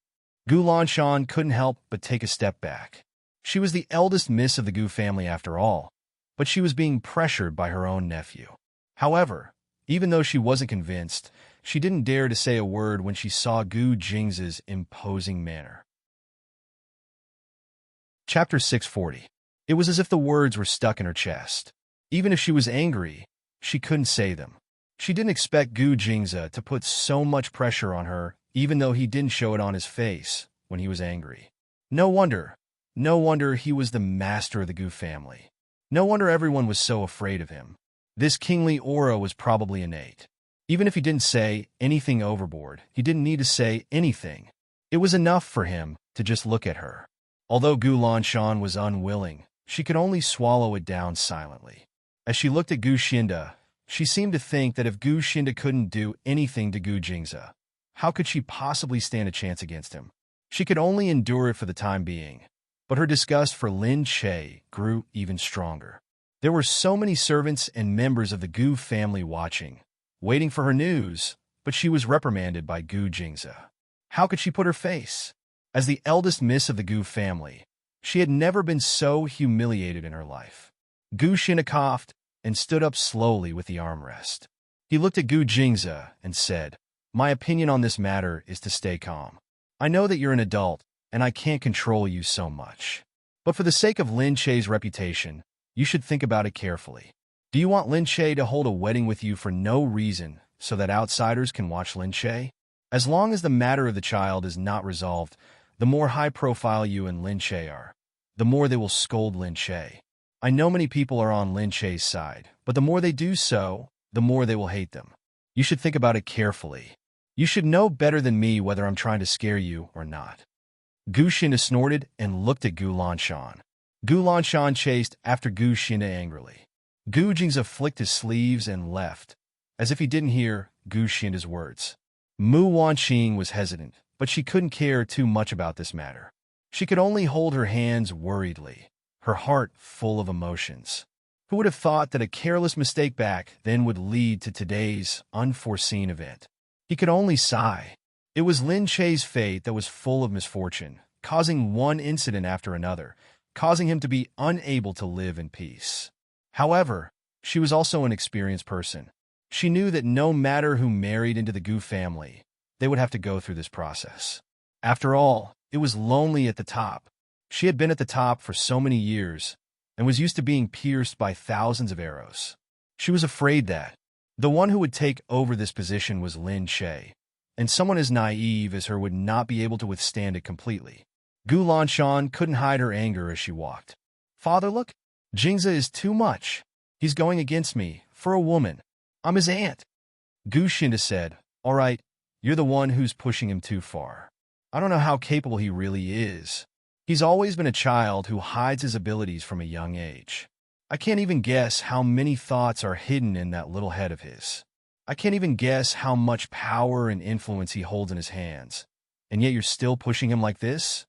Gu Lanshan couldn't help but take a step back. She was the eldest miss of the Gu family after all, but she was being pressured by her own nephew. However, even though she wasn't convinced, she didn't dare to say a word when she saw Gu Jingzi's imposing manner. Chapter 640. It was as if the words were stuck in her chest. Even if she was angry, she couldn't say them. She didn't expect Gu Jingzi to put so much pressure on her, even though he didn't show it on his face when he was angry. No wonder he was the master of the Gu family. No wonder everyone was so afraid of him. This kingly aura was probably innate. Even if he didn't say anything overboard, he didn't need to say anything. It was enough for him to just look at her. Although Gu Lanshan was unwilling, she could only swallow it down silently. As she looked at Gu Xinda, she seemed to think that if Gu Xinda couldn't do anything to Gu Jingzi, how could she possibly stand a chance against him? She could only endure it for the time being, but her disgust for Lin Che grew even stronger. There were so many servants and members of the Gu family watching, waiting for her news, but she was reprimanded by Gu Jingzi. How could she put her face? As the eldest miss of the Gu family, she had never been so humiliated in her life. Gu Xinda coughed and stood up slowly with the armrest. He looked at Gu Jingzi and said, "My opinion on this matter is to stay calm. I know that you're an adult, and I can't control you so much. But for the sake of Lin Che's reputation, you should think about it carefully. Do you want Lin Che to hold a wedding with you for no reason so that outsiders can watch Lin Che? As long as the matter of the child is not resolved, the more high-profile you and Lin Che are, the more they will scold Lin Che. I know many people are on Lin Che's side, but the more they do so, the more they will hate them. You should think about it carefully. You should know better than me whether I'm trying to scare you or not." Gu Xinda snorted and looked at Gu Lanshan. Gu Lanshan chased after Gu Xinda angrily. Gu Jingzi flicked his sleeves and left, as if he didn't hear Gu Xinda's words. Mu Wanqing was hesitant, but she couldn't care too much about this matter. She could only hold her hands worriedly. her heart full of emotions. Who would have thought that a careless mistake back then would lead to today's unforeseen event? He could only sigh. It was Lin Che's fate that was full of misfortune, causing one incident after another, causing him to be unable to live in peace. However, she was also an experienced person. She knew that no matter who married into the Gu family, they would have to go through this process. After all, it was lonely at the top. She had been at the top for so many years and was used to being pierced by thousands of arrows. She was afraid that the one who would take over this position was Lin Che, and someone as naive as her would not be able to withstand it completely. Gu Lanshan couldn't hide her anger as she walked. Father, look, Jingza is too much. He's going against me, for a woman. I'm his aunt. Gu Xinda said, all right, you're the one who's pushing him too far. I don't know how capable he really is. He's always been a child who hides his abilities from a young age. I can't even guess how many thoughts are hidden in that little head of his. I can't even guess how much power and influence he holds in his hands. And yet you're still pushing him like this?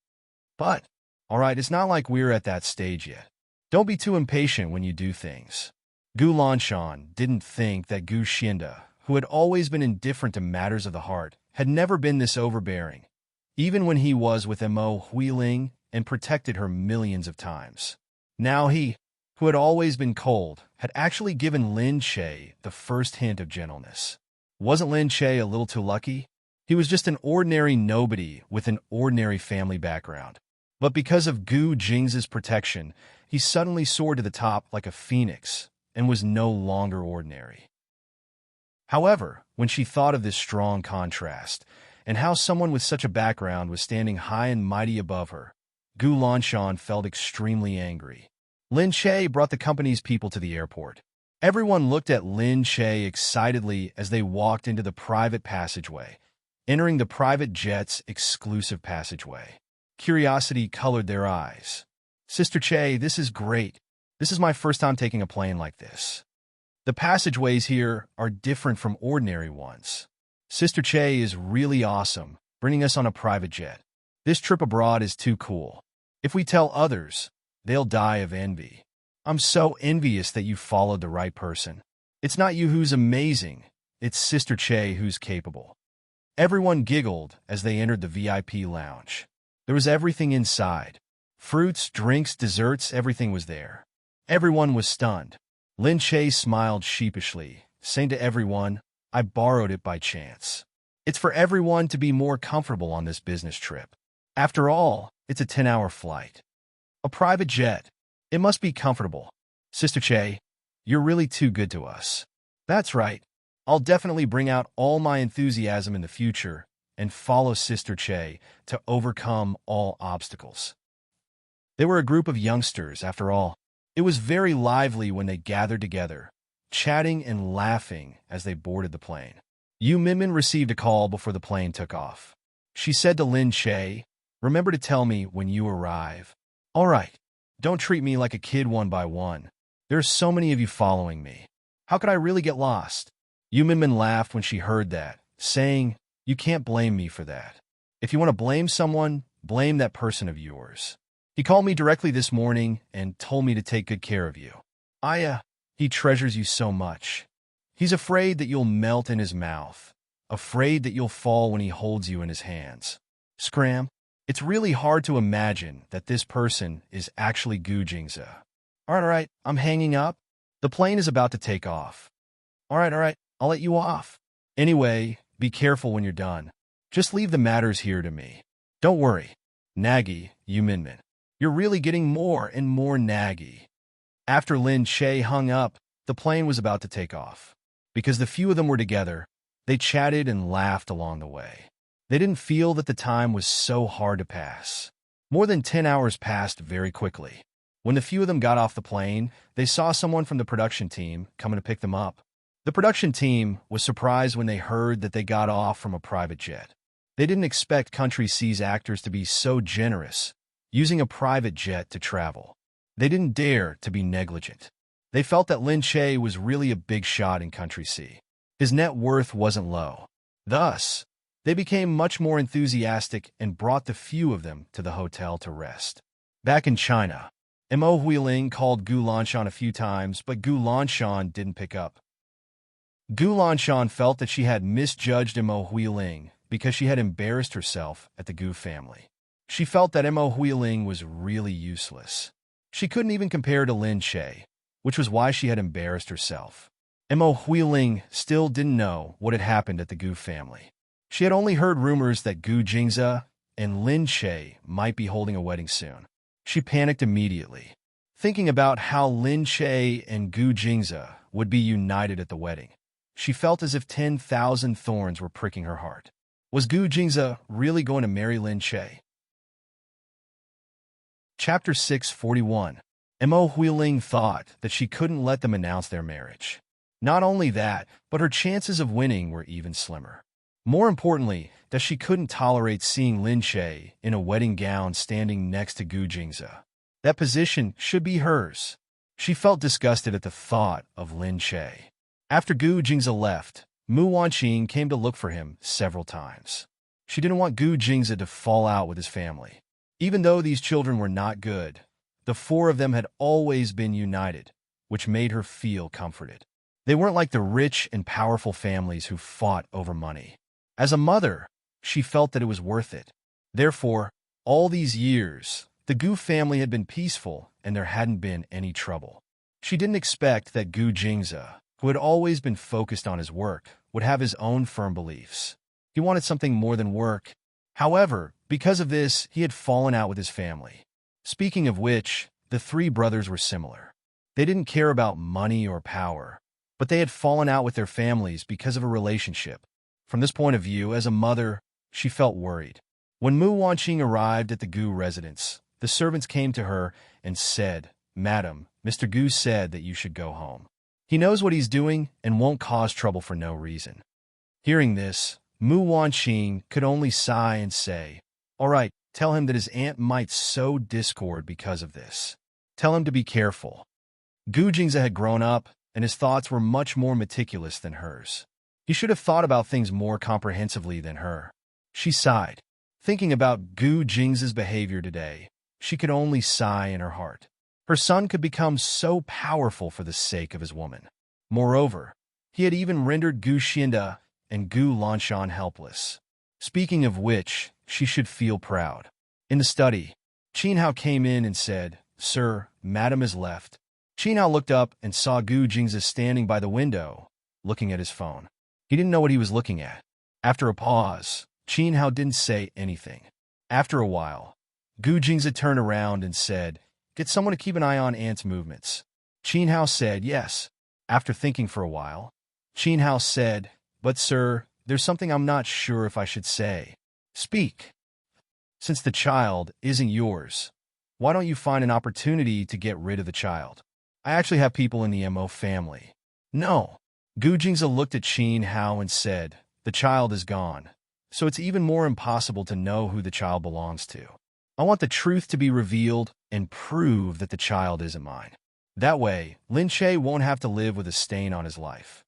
But, all right, it's not like we're at that stage yet. Don't be too impatient when you do things. Gu Lanshan didn't think that Gu Xinda, who had always been indifferent to matters of the heart, had never been this overbearing, even when he was with Mo Huiling and protected her millions of times. Now he, who had always been cold, had actually given Lin Che the first hint of gentleness. Wasn't Lin Che a little too lucky? He was just an ordinary nobody with an ordinary family background. But because of Gu Jing's protection, he suddenly soared to the top like a phoenix and was no longer ordinary. However, when she thought of this strong contrast, and how someone with such a background was standing high and mighty above her, Gu Lanshan felt extremely angry. Lin Che brought the company's people to the airport. Everyone looked at Lin Che excitedly as they walked into the private passageway, entering the private jet's exclusive passageway. Curiosity colored their eyes. Sister Che, this is great. This is my first time taking a plane like this. The passageways here are different from ordinary ones. Sister Che is really awesome, bringing us on a private jet. This trip abroad is too cool. If we tell others, they'll die of envy. I'm so envious that you followed the right person. It's not you who's amazing, it's Sister Che who's capable. Everyone giggled as they entered the VIP lounge. There was everything inside. Fruits, drinks, desserts, everything was there. Everyone was stunned. Lin Che smiled sheepishly, saying to everyone, I borrowed it by chance. It's for everyone to be more comfortable on this business trip. After all, it's a 10-hour flight. A private jet. It must be comfortable. Sister Che, you're really too good to us. That's right. I'll definitely bring out all my enthusiasm in the future and follow Sister Che to overcome all obstacles. They were a group of youngsters, after all. It was very lively when they gathered together, chatting and laughing as they boarded the plane. Yu Minmin received a call before the plane took off. She said to Lin Che, remember to tell me when you arrive. All right. Don't treat me like a kid one by one. There are so many of you following me. How could I really get lost? Yu Minmin laughed when she heard that, saying, you can't blame me for that. If you want to blame someone, blame that person of yours. He called me directly this morning and told me to take good care of you. He treasures you so much. He's afraid that you'll melt in his mouth, afraid that you'll fall when he holds you in his hands. Scram, it's really hard to imagine that this person is actually Gu Jingze. All right, I'm hanging up. The plane is about to take off. All right, I'll let you off. Anyway, be careful when you're done. Just leave the matters here to me. Don't worry. Naggy, Yu Minmin. You're really getting more and more naggy. After Lin Che hung up, the plane was about to take off. Because the few of them were together, they chatted and laughed along the way. They didn't feel that the time was so hard to pass. More than 10 hours passed very quickly. When the few of them got off the plane, they saw someone from the production team coming to pick them up. The production team was surprised when they heard that they got off from a private jet. They didn't expect Country C's actors to be so generous, using a private jet to travel. They didn't dare to be negligent. They felt that Lin Che was really a big shot in Country C. His net worth wasn't low. Thus, they became much more enthusiastic and brought the few of them to the hotel to rest. Back in China, Mo Huiling called Gu Lanshan a few times, but Gu Lanshan didn't pick up. Gu Lanshan felt that she had misjudged Mo Huiling because she had embarrassed herself at the Gu family. She felt that Mo Huiling was really useless. She couldn't even compare to Lin Che, which was why she had embarrassed herself. Mo Huiling still didn't know what had happened at the Gu family. She had only heard rumors that Gu Jingze and Lin Che might be holding a wedding soon. She panicked immediately, thinking about how Lin Che and Gu Jingze would be united at the wedding. She felt as if 10,000 thorns were pricking her heart. Was Gu Jingze really going to marry Lin Che? Chapter 641. Mo Huiling thought that she couldn't let them announce their marriage. Not only that, but her chances of winning were even slimmer. More importantly, that she couldn't tolerate seeing Lin Che in a wedding gown standing next to Gu Jingze. That position should be hers. She felt disgusted at the thought of Lin Che. After Gu Jingze left, Mu Wanqing came to look for him several times. She didn't want Gu Jingze to fall out with his family. Even though these children were not good, the four of them had always been united, which made her feel comforted. They weren't like the rich and powerful families who fought over money. As a mother, she felt that it was worth it. Therefore, all these years, the Gu family had been peaceful and there hadn't been any trouble. She didn't expect that Gu Jingze, who had always been focused on his work, would have his own firm beliefs. He wanted something more than work. However, because of this, he had fallen out with his family. Speaking of which, the three brothers were similar. They didn't care about money or power, but they had fallen out with their families because of a relationship. From this point of view, as a mother, she felt worried. When Mu Wanqing arrived at the Gu residence, the servants came to her and said, "Madam, Mr. Gu said that you should go home. He knows what he's doing and won't cause trouble for no reason." Hearing this, Mu Wanqing could only sigh and say, "All right, tell him that his aunt might sow discord because of this. Tell him to be careful." Gu Jingze had grown up, and his thoughts were much more meticulous than hers. He should have thought about things more comprehensively than her. She sighed. Thinking about Gu Jingze's behavior today, she could only sigh in her heart. Her son could become so powerful for the sake of his woman. Moreover, he had even rendered Gu Xiande and Gu Lanshan helpless. Speaking of which, she should feel proud. In the study, Qin Hao came in and said, "Sir, Madam has left." Qin Hao looked up and saw Gu Jingze standing by the window, looking at his phone. He didn't know what he was looking at. After a pause, Qin Hao didn't say anything. After a while, Gu Jingze turned around and said, "Get someone to keep an eye on Ant's movements." Qin Hao said, "Yes." After thinking for a while, Qin Hao said, "But sir, there's something I'm not sure if I should say." "Speak." "Since the child isn't yours, why don't you find an opportunity to get rid of the child? I actually have people in the Mo family." "No." Gu Jingze looked at Qin Hao and said, "The child is gone, so it's even more impossible to know who the child belongs to. I want the truth to be revealed and prove that the child isn't mine. That way, Lin Che won't have to live with a stain on his life.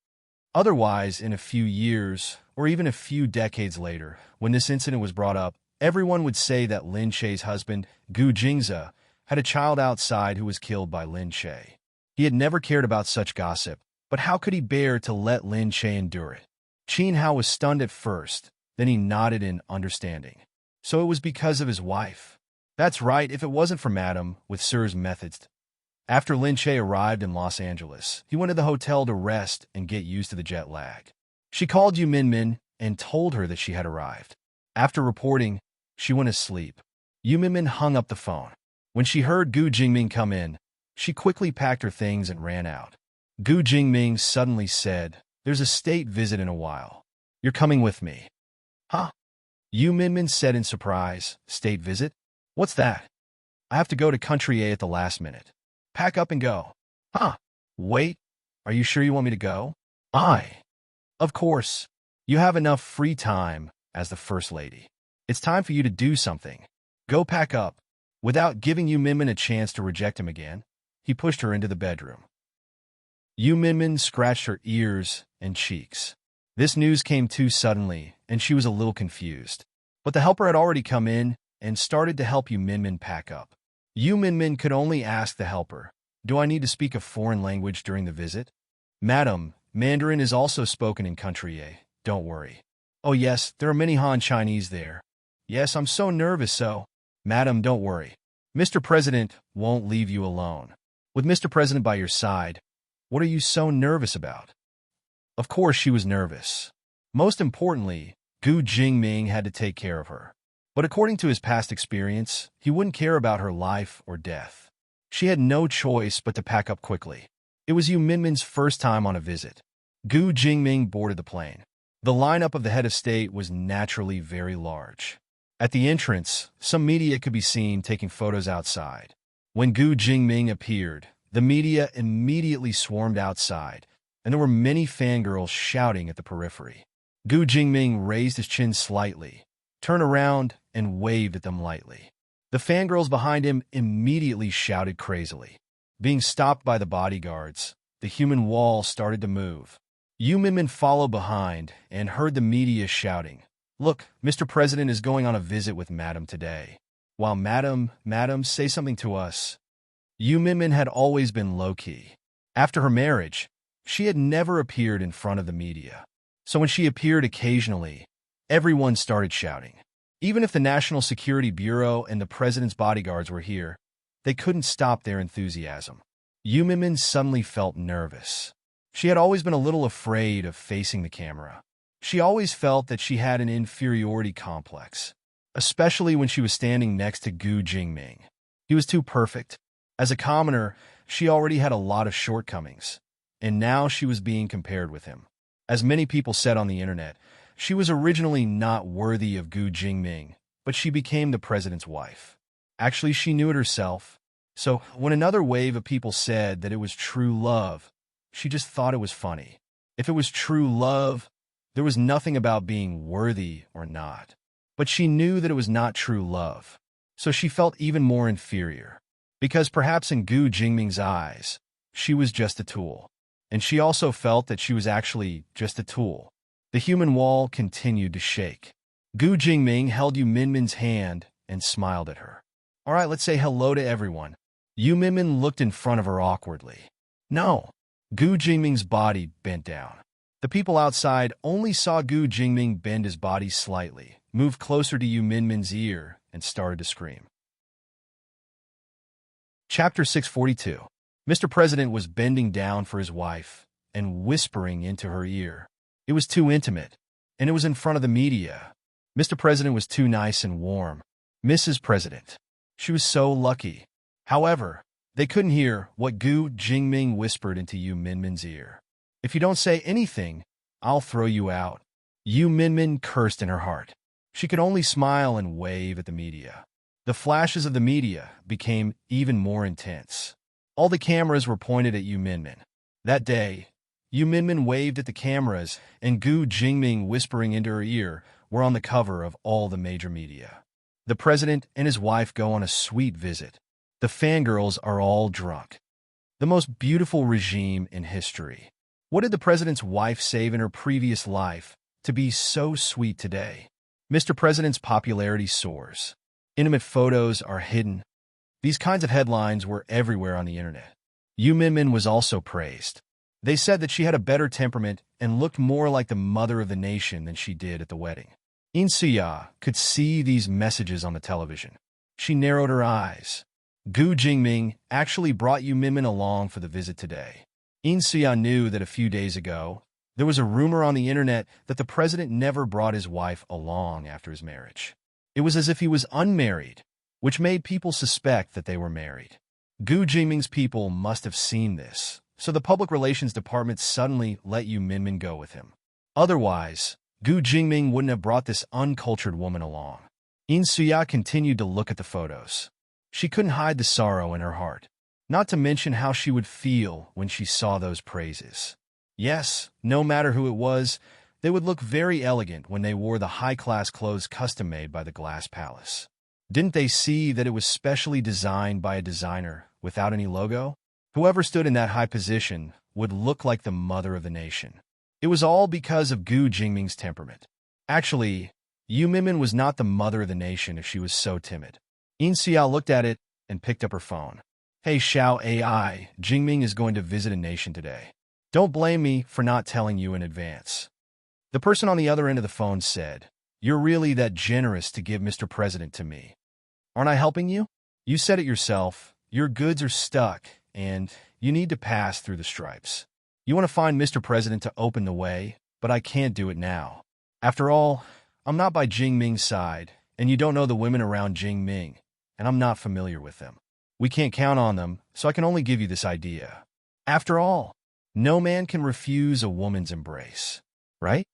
Otherwise, in a few years, or even a few decades later, when this incident was brought up, everyone would say that Lin Che's husband, Gu Jingze, had a child outside who was killed by Lin Che. He had never cared about such gossip, but how could he bear to let Lin Che endure it?" Qin Hao was stunned at first, then he nodded in understanding. So it was because of his wife. That's right, if it wasn't for Madam, with Sir's methods. After Lin Che arrived in Los Angeles, he went to the hotel to rest and get used to the jet lag. She called Yu Minmin and told her that she had arrived. After reporting, she went to sleep. Yu Minmin hung up the phone. When she heard Gu Jingming come in, she quickly packed her things and ran out. Gu Jingming suddenly said, "There's a state visit in a while. You're coming with me." "Huh?" Yu Minmin said in surprise. "State visit? What's that?" "I have to go to Country A at the last minute. Pack up and go." "Huh? Wait. Are you sure you want me to go?" Of course. You have enough free time as the First Lady. It's time for you to do something. Go pack up." Without giving Yu Minmin a chance to reject him again, he pushed her into the bedroom. Yu Minmin scratched her ears and cheeks. This news came too suddenly, and she was a little confused. But the helper had already come in and started to help Yu Minmin pack up. Yu Minmin could only ask the helper, "Do I need to speak a foreign language during the visit?" "Madam, Mandarin is also spoken in country A. Don't worry." "Oh yes, there are many Han Chinese there." "Yes, I'm so nervous so." "Madam, don't worry. Mr. President won't leave you alone." "With Mr. President by your side, what are you so nervous about?" Of course she was nervous. Most importantly, Gu Jingming had to take care of her. But according to his past experience, he wouldn't care about her life or death. She had no choice but to pack up quickly. It was Yu Minmin's first time on a visit. Gu Jingming boarded the plane. The lineup of the head of state was naturally very large. At the entrance, some media could be seen taking photos outside. When Gu Jingming appeared, the media immediately swarmed outside, and there were many fangirls shouting at the periphery. Gu Jingming raised his chin slightly, turned around, and waved at them lightly. The fangirls behind him immediately shouted crazily. Being stopped by the bodyguards, the human wall started to move. Yu Minmin followed behind and heard the media shouting, "Look, Mr. President is going on a visit with Madam today." While Madam, say something to us. Yu Minmin had always been low-key. After her marriage, she had never appeared in front of the media. So when she appeared occasionally, everyone started shouting. Even if the National Security Bureau and the president's bodyguards were here, they couldn't stop their enthusiasm. Yu Minmin suddenly felt nervous. She had always been a little afraid of facing the camera. She always felt that she had an inferiority complex, especially when she was standing next to Gu Jingming. He was too perfect. As a commoner, she already had a lot of shortcomings, and now she was being compared with him. As many people said on the internet, she was originally not worthy of Gu Jingming, but she became the president's wife. Actually, she knew it herself. So when another wave of people said that it was true love, she just thought it was funny. If it was true love, there was nothing about being worthy or not. But she knew that it was not true love, so she felt even more inferior. Because perhaps in Gu Jingming's eyes, she was just a tool. And she also felt that she was actually just a tool. The human wall continued to shake. Gu Jingming held Yu Minmin's hand and smiled at her. "All right, let's say hello to everyone." Yu Minmin looked in front of her awkwardly. "No." Gu Jingming's body bent down. The people outside only saw Gu Jingming bend his body slightly, move closer to Yu Minmin's ear, and started to scream. Chapter 642. Mr. President was bending down for his wife and whispering into her ear. It was too intimate, and it was in front of the media. Mr. President was too nice and warm. Mrs. President. She was so lucky. However, they couldn't hear what Gu Jingming whispered into Yu Minmin's ear. "If you don't say anything, I'll throw you out." Yu Minmin cursed in her heart. She could only smile and wave at the media. The flashes of the media became even more intense. All the cameras were pointed at Yu Minmin. That day, Yu Minmin waved at the cameras, and Gu Jingming whispering into her ear were on the cover of all the major media. The president and his wife go on a sweet visit. The fangirls are all drunk. The most beautiful regime in history. What did the president's wife save in her previous life to be so sweet today? Mr. President's popularity soars. Intimate photos are hidden. These kinds of headlines were everywhere on the internet. Yu Minmin was also praised. They said that she had a better temperament and looked more like the mother of the nation than she did at the wedding. In Suya could see these messages on the television. She narrowed her eyes. Gu Jingming actually brought Yu Minmin along for the visit today. In Suya knew that a few days ago, there was a rumor on the internet that the president never brought his wife along after his marriage. It was as if he was unmarried, which made people suspect that they were married. Gu Jingming's people must have seen this, so the public relations department suddenly let Yu Minmin go with him. Otherwise, Gu Jingming wouldn't have brought this uncultured woman along. In Suya continued to look at the photos. She couldn't hide the sorrow in her heart, not to mention how she would feel when she saw those praises. Yes, no matter who it was, they would look very elegant when they wore the high-class clothes custom-made by the Glass Palace. Didn't they see that it was specially designed by a designer without any logo? Whoever stood in that high position would look like the mother of the nation. It was all because of Gu Jingming's temperament. Actually, Yu Minmin was not the mother of the nation if she was so timid. In Xiao looked at it and picked up her phone. Hey Xiao AI, Jingming is going to visit a nation today. Don't blame me for not telling you in advance. The person on the other end of the phone said, You're really that generous to give Mr. President to me. Aren't I helping you? You said it yourself. Your goods are stuck, and you need to pass through the stripes. You want to find Mr. President to open the way, but I can't do it now. After all, I'm not by Jingming's side, and you don't know the women around Jingming, and I'm not familiar with them. We can't count on them, so I can only give you this idea. After all, no man can refuse a woman's embrace, right?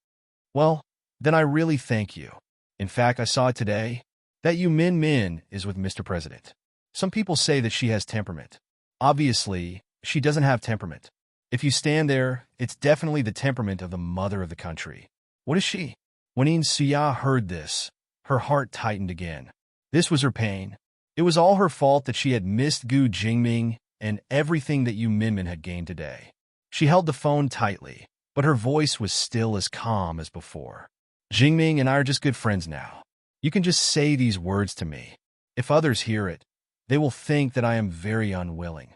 Well, then I really thank you. In fact, I saw it today, that you Min is with Mr. President. Some people say that she has temperament. Obviously, she doesn't have temperament. If you stand there, it's definitely the temperament of the mother of the country. What is she? When In Suya heard this, her heart tightened again. This was her pain. It was all her fault that she had missed Gu Jingming and everything that Yu Minmin had gained today. She held the phone tightly, but her voice was still as calm as before. Jingming and I are just good friends now. You can just say these words to me. If others hear it, they will think that I am very unwilling.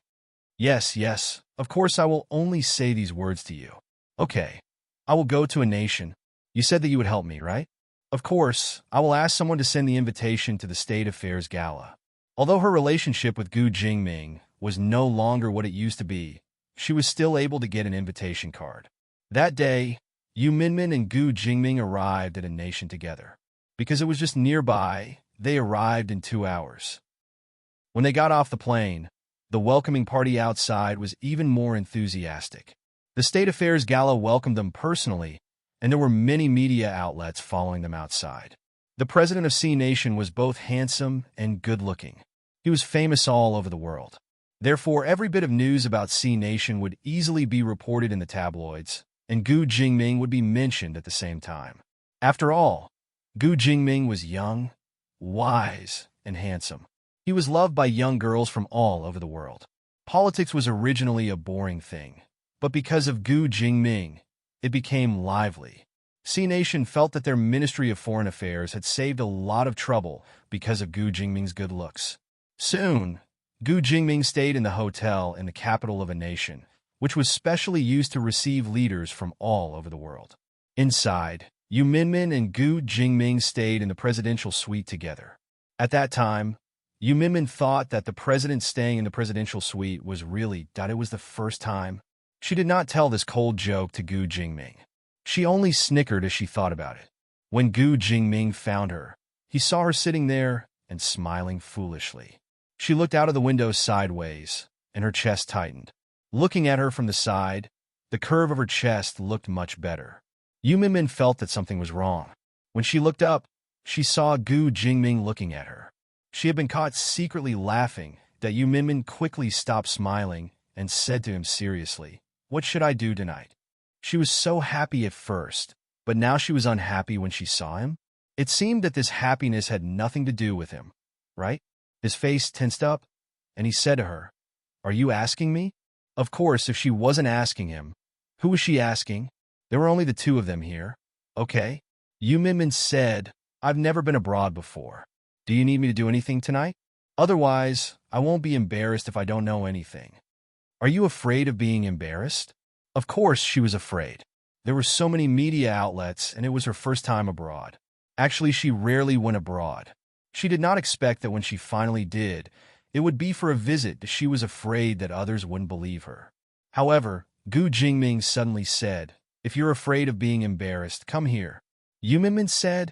Yes, of course I will only say these words to you. Okay, I will go to a nation. You said that you would help me, right? Of course, I will ask someone to send the invitation to the State Affairs Gala. Although her relationship with Gu Jingming was no longer what it used to be, she was still able to get an invitation card. That day, Yu Minmin and Gu Jingming arrived at a nation together. Because it was just nearby, they arrived in 2 hours. When they got off the plane, the welcoming party outside was even more enthusiastic. The State Affairs Gala welcomed them personally, and there were many media outlets following them outside. The president of C Nation was both handsome and good-looking. He was famous all over the world. Therefore, every bit of news about C Nation would easily be reported in the tabloids, and Gu Jingming would be mentioned at the same time. After all, Gu Jingming was young, wise, and handsome. He was loved by young girls from all over the world. Politics was originally a boring thing, but because of Gu Jingming, it became lively. C Nation felt that their Ministry of Foreign Affairs had saved a lot of trouble because of Gu Jingming's good looks. Soon, Gu Jingming stayed in the hotel in the capital of a nation, which was specially used to receive leaders from all over the world. Inside, Yu Minmin and Gu Jingming stayed in the presidential suite together. At that time, Yu Minmin thought that the president staying in the presidential suite was really that it was the first time. She did not tell this cold joke to Gu Jingming. She only snickered as she thought about it. When Gu Jingming found her, he saw her sitting there and smiling foolishly. She looked out of the window sideways, and her chest tightened. Looking at her from the side, the curve of her chest looked much better. Yu Minmin felt that something was wrong. When she looked up, she saw Gu Jingming looking at her. She had been caught secretly laughing that Yu Minmin quickly stopped smiling and said to him seriously, What should I do tonight? She was so happy at first, but now she was unhappy when she saw him. It seemed that this happiness had nothing to do with him, right? His face tensed up, and he said to her, Are you asking me? Of course, if she wasn't asking him, who was she asking? There were only the two of them here. Okay. Yu Minmin said, I've never been abroad before. Do you need me to do anything tonight? Otherwise, I won't be embarrassed if I don't know anything. Are you afraid of being embarrassed? Of course she was afraid. There were so many media outlets, and it was her first time abroad. Actually, she rarely went abroad. She did not expect that when she finally did, it would be for a visit. She was afraid that others wouldn't believe her. However, Gu Jingming suddenly said, If you're afraid of being embarrassed, come here. Yu Minmin said,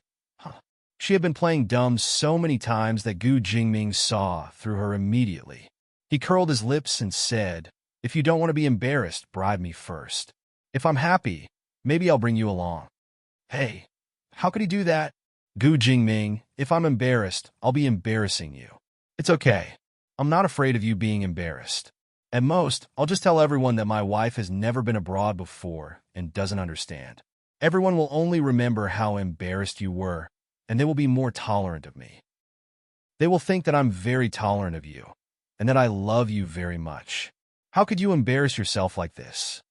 She had been playing dumb so many times that Gu Jingming saw through her immediately. He curled his lips and said, If you don't want to be embarrassed, bribe me first. If I'm happy, maybe I'll bring you along. Hey, how could he do that? Gu Jingming, if I'm embarrassed, I'll be embarrassing you. It's okay. I'm not afraid of you being embarrassed. At most, I'll just tell everyone that my wife has never been abroad before and doesn't understand. Everyone will only remember how embarrassed you were, and they will be more tolerant of me. They will think that I'm very tolerant of you, and that I love you very much. How could you embarrass yourself like this?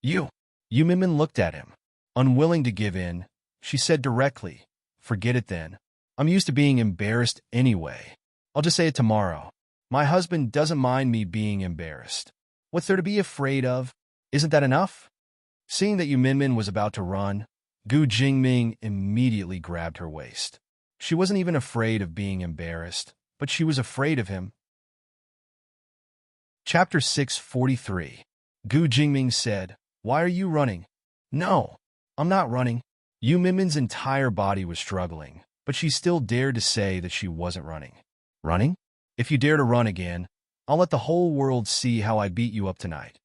Yu Minmin looked at him. Unwilling to give in, she said directly, Forget it then. I'm used to being embarrassed anyway. I'll just say it tomorrow. My husband doesn't mind me being embarrassed. What's there to be afraid of? Isn't that enough? Seeing that Yu Minmin was about to run, Gu Jingming immediately grabbed her waist. She wasn't even afraid of being embarrassed, but she was afraid of him. Chapter 643. Gu Jingming said, "Why are you running?" "No, I'm not running." Yu Minmin's entire body was struggling, but she still dared to say that she wasn't running. "Running? If you dare to run again, I'll let the whole world see how I beat you up tonight."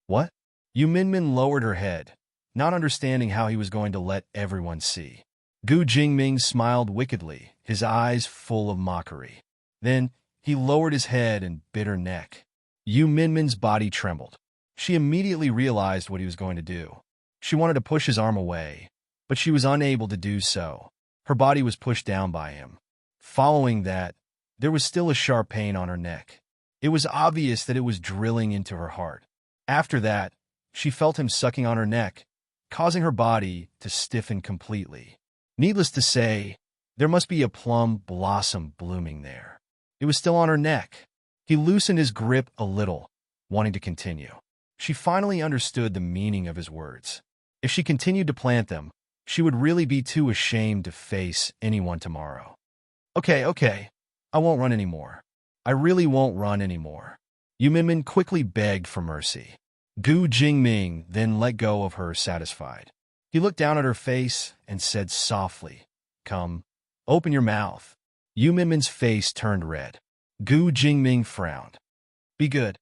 "What?" Yu Minmin lowered her head, not understanding how he was going to let everyone see. Gu Jingming smiled wickedly, his eyes full of mockery. Then he lowered his head and bit her neck. Yu Minmin's body trembled. She immediately realized what he was going to do. She wanted to push his arm away, but she was unable to do so. Her body was pushed down by him. Following that, there was still a sharp pain on her neck. It was obvious that it was drilling into her heart. After that, she felt him sucking on her neck, causing her body to stiffen completely. Needless to say, there must be a plum blossom blooming there. It was still on her neck. He loosened his grip a little, wanting to continue. She finally understood the meaning of his words. If she continued to plant them, she would really be too ashamed to face anyone tomorrow. Okay, I won't run anymore. I really won't run anymore." Yu Minmin quickly begged for mercy. Gu Jingming then let go of her, satisfied. He looked down at her face and said softly, "Come, open your mouth." Yu Minmin's face turned red. Gu Jingming frowned. Be good.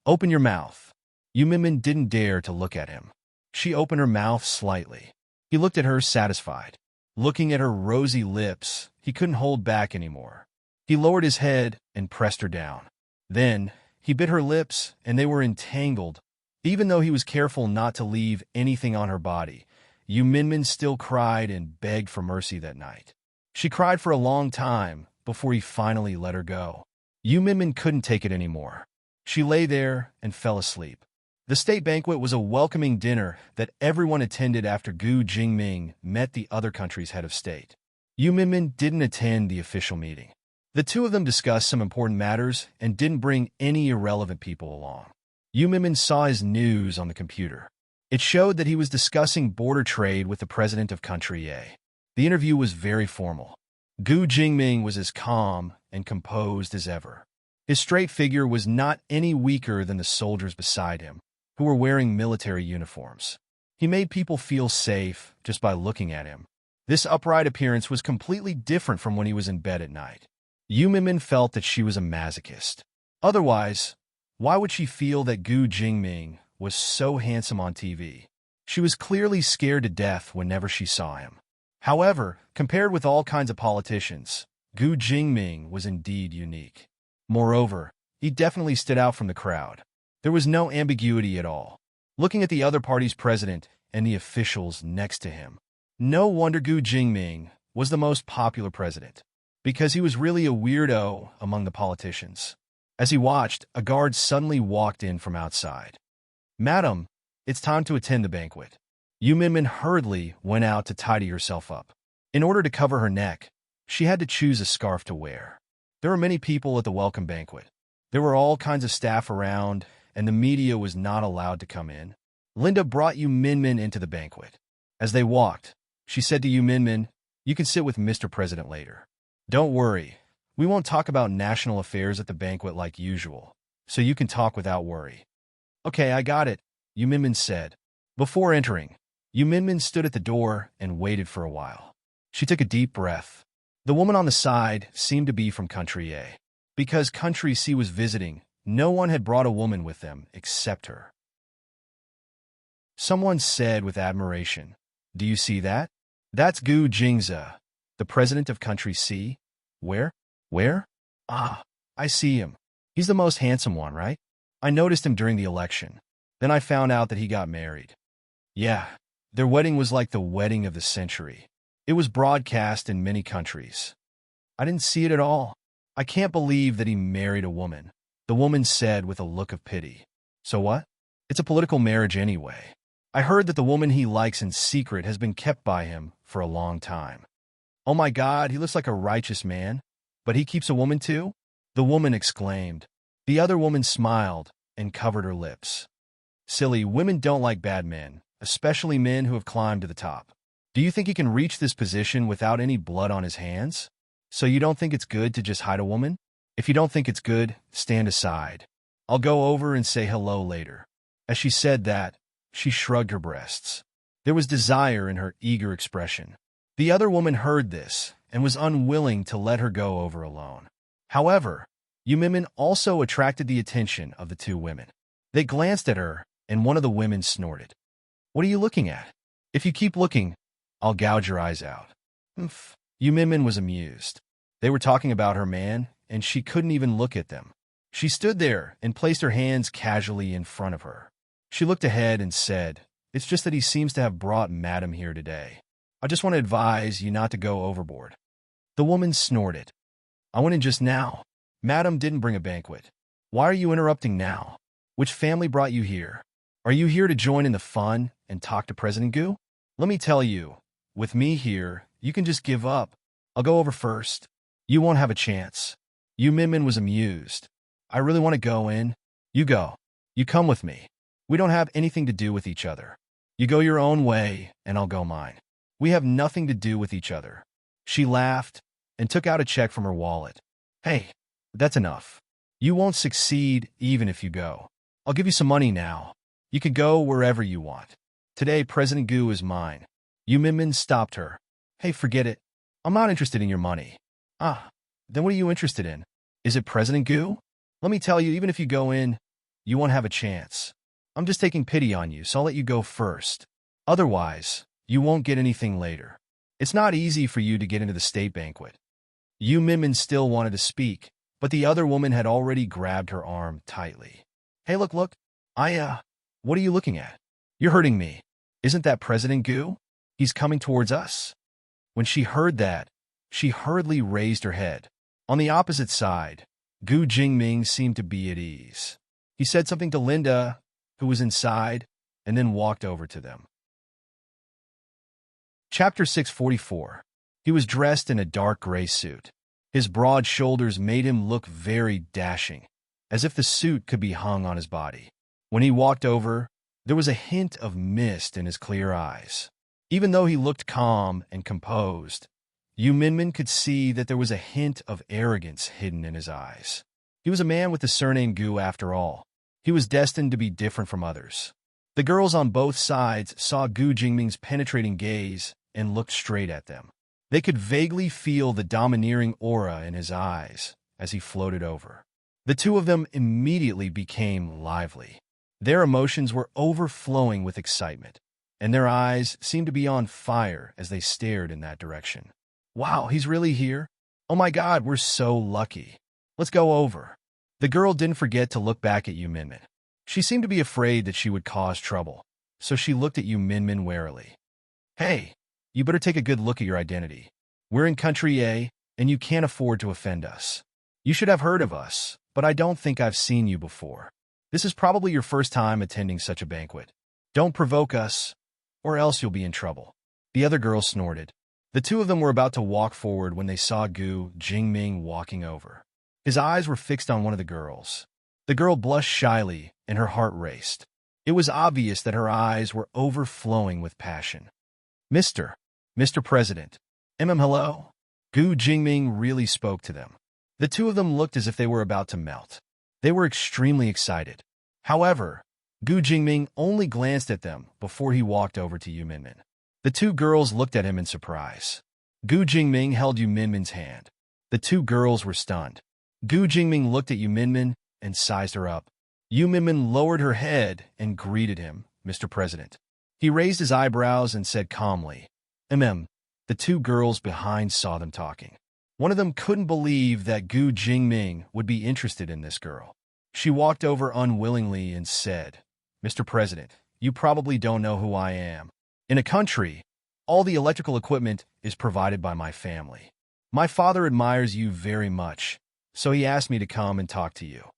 Open your mouth." Yu Minmin didn't dare to look at him. She opened her mouth slightly. He looked at her, satisfied. Looking at her rosy lips, he couldn't hold back anymore. He lowered his head and pressed her down. Then, he bit her lips, and they were entangled. Even though he was careful not to leave anything on her body, Yu Minmin still cried and begged for mercy that night. She cried for a long time before he finally let her go. Yu Minmin couldn't take it anymore. She lay there and fell asleep. The state banquet was a welcoming dinner that everyone attended after Gu Jingming met the other country's head of state. Yu Minmin didn't attend the official meeting. The two of them discussed some important matters and didn't bring any irrelevant people along. Yu Minmin saw his news on the computer. It showed that he was discussing border trade with the president of country A. The interview was very formal. Gu Jingming was as calm and composed as ever. His straight figure was not any weaker than the soldiers beside him, who were wearing military uniforms. He made people feel safe just by looking at him. This upright appearance was completely different from when he was in bed at night. Yu Minmin felt that she was a masochist. Otherwise, why would she feel that Gu Jingming was so handsome on TV? She was clearly scared to death whenever she saw him. However, compared with all kinds of politicians, Gu Jingming was indeed unique. Moreover, he definitely stood out from the crowd. There was no ambiguity at all. Looking at the other party's president and the officials next to him, no wonder Gu Jingming was the most popular president, because he was really a weirdo among the politicians. As he watched, a guard suddenly walked in from outside. "Madam, it's time to attend the banquet." Yu Minmin hurriedly went out to tidy herself up. In order to cover her neck, she had to choose a scarf to wear. There were many people at the welcome banquet. There were all kinds of staff around, and the media was not allowed to come in. Linda brought Yu Minmin into the banquet. As they walked, she said to Yu Minmin, "You can sit with Mr. President later. Don't worry, we won't talk about national affairs at the banquet like usual, so you can talk without worry." "Okay, I got it," Yu Minmin said. Before entering, Yu Minmin stood at the door and waited for a while. She took a deep breath. The woman on the side seemed to be from Country A. Because Country C was visiting, no one had brought a woman with them except her. Someone said with admiration, "Do you see that? That's Gu Jingze, the president of Country C. Where? Ah, I see him. He's the most handsome one, right? I noticed him during the election. Then I found out that he got married." Yeah, their wedding was like the wedding of the century. It was broadcast in many countries. "I didn't see it at all. I can't believe that he married a woman," the woman said with a look of pity. "So what? It's a political marriage anyway. I heard that the woman he likes in secret has been kept by him for a long time." "Oh my God, he looks like a righteous man. But he keeps a woman too?" the woman exclaimed. The other woman smiled and covered her lips. Silly, women don't like bad men, especially men who have climbed to the top. Do you think he can reach this position without any blood on his hands? So you don't think it's good to just hide a woman? If you don't think it's good, stand aside. I'll go over and say hello later. As she said that, she shrugged her breasts. There was desire in her eager expression. The other woman heard this and was unwilling to let her go over alone. However, Yumimin also attracted the attention of the two women. They glanced at her, and one of the women snorted. What are you looking at? If you keep looking, I'll gouge your eyes out. Yumimin was amused. They were talking about her man, and she couldn't even look at them. She stood there and placed her hands casually in front of her. She looked ahead and said, It's just that he seems to have brought Madam here today. I just want to advise you not to go overboard. The woman snorted. I went in just now. Madam didn't bring a banquet. Why are you interrupting now? Which family brought you here? Are you here to join in the fun and talk to President Gu? Let me tell you, with me here, you can just give up. I'll go over first. You won't have a chance. Yu Minmin was amused. I really want to go in. You go. You come with me. We don't have anything to do with each other. You go your own way, and I'll go mine. We have nothing to do with each other. She laughed and took out a check from her wallet. Hey, that's enough. You won't succeed even if you go. I'll give you some money now. You can go wherever you want. Today, President Gu is mine. Yu Minmin stopped her. Hey, forget it. I'm not interested in your money. Then what are you interested in? Is it President Gu? Let me tell you, even if you go in, you won't have a chance. I'm just taking pity on you, so I'll let you go first. Otherwise, you won't get anything later. It's not easy for you to get into the state banquet. Yu Minmin still wanted to speak, but the other woman had already grabbed her arm tightly. Hey, look. What are you looking at? You're hurting me. Isn't that President Gu? He's coming towards us. When she heard that, she hurriedly raised her head. On the opposite side, Gu Jingming seemed to be at ease. He said something to Linda, who was inside, and then walked over to them. Chapter 644. He was dressed in a dark gray suit. His broad shoulders made him look very dashing, as if the suit could be hung on his body. When he walked over, there was a hint of mist in his clear eyes. Even though he looked calm and composed, Yu Minmin could see that there was a hint of arrogance hidden in his eyes. He was a man with the surname Gu after all. He was destined to be different from others. The girls on both sides saw Gu Jingming's penetrating gaze and looked straight at them. They could vaguely feel the domineering aura in his eyes as he floated over. The two of them immediately became lively. Their emotions were overflowing with excitement, and their eyes seemed to be on fire as they stared in that direction. Wow, he's really here? Oh my God, we're so lucky. Let's go over. The girl didn't forget to look back at Yu Minmin. She seemed to be afraid that she would cause trouble, so she looked at Yu Minmin warily. Hey, you better take a good look at your identity. We're in Country A, and you can't afford to offend us. You should have heard of us, but I don't think I've seen you before. This is probably your first time attending such a banquet. Don't provoke us, or else you'll be in trouble. The other girl snorted. The two of them were about to walk forward when they saw Gu Jingming walking over. His eyes were fixed on one of the girls. The girl blushed shyly, and her heart raced. It was obvious that her eyes were overflowing with passion. Mr. President. Hello? Gu Jingming really spoke to them. The two of them looked as if they were about to melt. They were extremely excited. However, Gu Jingming only glanced at them before he walked over to Yu Minmin. The two girls looked at him in surprise. Gu Jingming held Yu Minmin's hand. The two girls were stunned. Gu Jingming looked at Yu Minmin and sized her up. Yu Minmin lowered her head and greeted him, Mr. President. He raised his eyebrows and said calmly, The two girls behind saw them talking. One of them couldn't believe that Gu Jingming would be interested in this girl. She walked over unwillingly and said, Mr. President, you probably don't know who I am. In a country, all the electrical equipment is provided by my family. My father admires you very much, so he asked me to come and talk to you.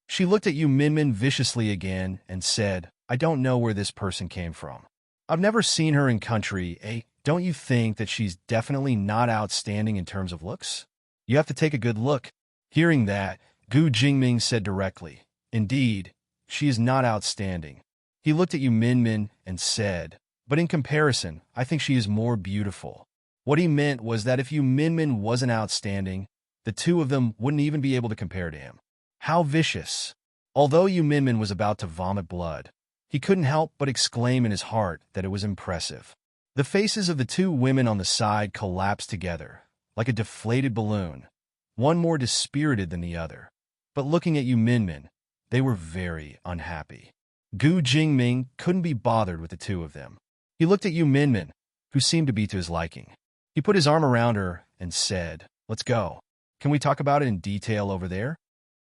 She looked at Yu Minmin viciously again and said, I don't know where this person came from. I've never seen her in Country A. Don't you think that she's definitely not outstanding in terms of looks? You have to take a good look. Hearing that, Gu Jingming said directly, "Indeed, she is not outstanding." He looked at Yu Minmin and said, "But in comparison, I think she is more beautiful." What he meant was that if Yu Minmin wasn't outstanding, the two of them wouldn't even be able to compare to him. How vicious! Although Yu Minmin was about to vomit blood, he couldn't help but exclaim in his heart that it was impressive. The faces of the two women on the side collapsed together, like a deflated balloon, one more dispirited than the other. But looking at Yu Minmin, they were very unhappy. Gu Jingming couldn't be bothered with the two of them. He looked at Yu Minmin, who seemed to be to his liking. He put his arm around her and said, "Let's go. Can we talk about it in detail over there?"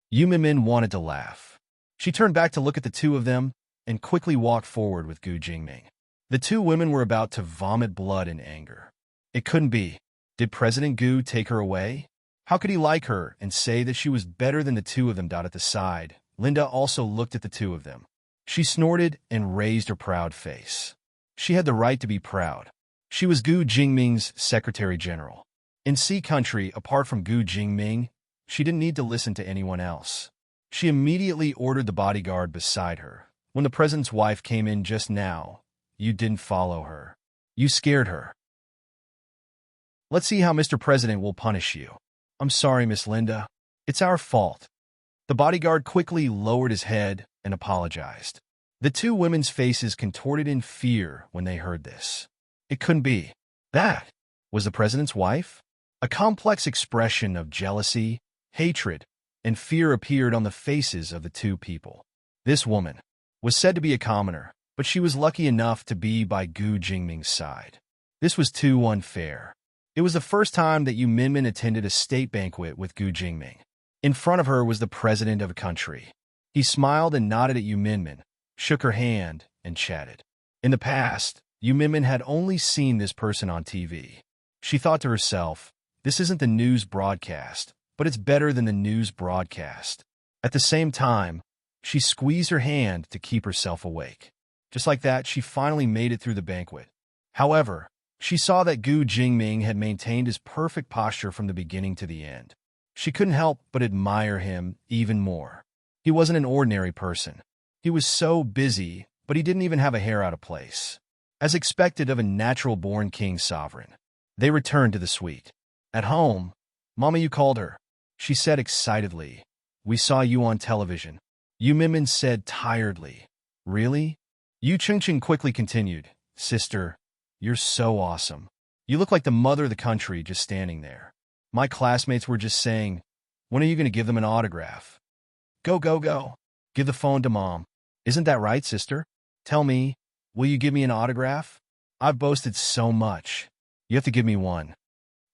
Yu Minmin wanted to laugh. She turned back to look at the two of them and quickly walked forward with Gu Jingming. The two women were about to vomit blood in anger. It couldn't be. Did President Gu take her away? How could he like her and say that she was better than the two of them? At the side, Linda also looked at the two of them. She snorted and raised her proud face. She had the right to be proud. She was Gu Jingming's Secretary General. In Sea Country, apart from Gu Jingming, she didn't need to listen to anyone else. She immediately ordered the bodyguard beside her. When the president's wife came in just now, you didn't follow her. You scared her. Let's see how Mr. President will punish you. I'm sorry, Miss Linda. It's our fault. The bodyguard quickly lowered his head and apologized. The two women's faces contorted in fear when they heard this. It couldn't be. That was the president's wife? A complex expression of jealousy, hatred, and fear appeared on the faces of the two people. This woman was said to be a commoner, but she was lucky enough to be by Gu Jingming's side. This was too unfair. It was the first time that Yu Minmin attended a state banquet with Gu Jingming. In front of her was the president of a country. He smiled and nodded at Yu Minmin, shook her hand, and chatted. In the past, Yu Minmin had only seen this person on TV. She thought to herself, this isn't the news broadcast, but it's better than the news broadcast. At the same time, she squeezed her hand to keep herself awake. Just like that, she finally made it through the banquet. However, she saw that Gu Jingming had maintained his perfect posture from the beginning to the end. She couldn't help but admire him even more. He wasn't an ordinary person. He was so busy, but he didn't even have a hair out of place. As expected of a natural-born king sovereign, they returned to the suite. At home, "Mama, you called her," she said excitedly. "We saw you on television." Yu Minmin said tiredly. "Really?" Yu Chengqing quickly continued, "Sister, you're so awesome. You look like the mother of the country just standing there. My classmates were just saying, when are you going to give them an autograph? Go, go, go. Give the phone to Mom. Isn't that right, sister? Tell me, will you give me an autograph? I've boasted so much. You have to give me one."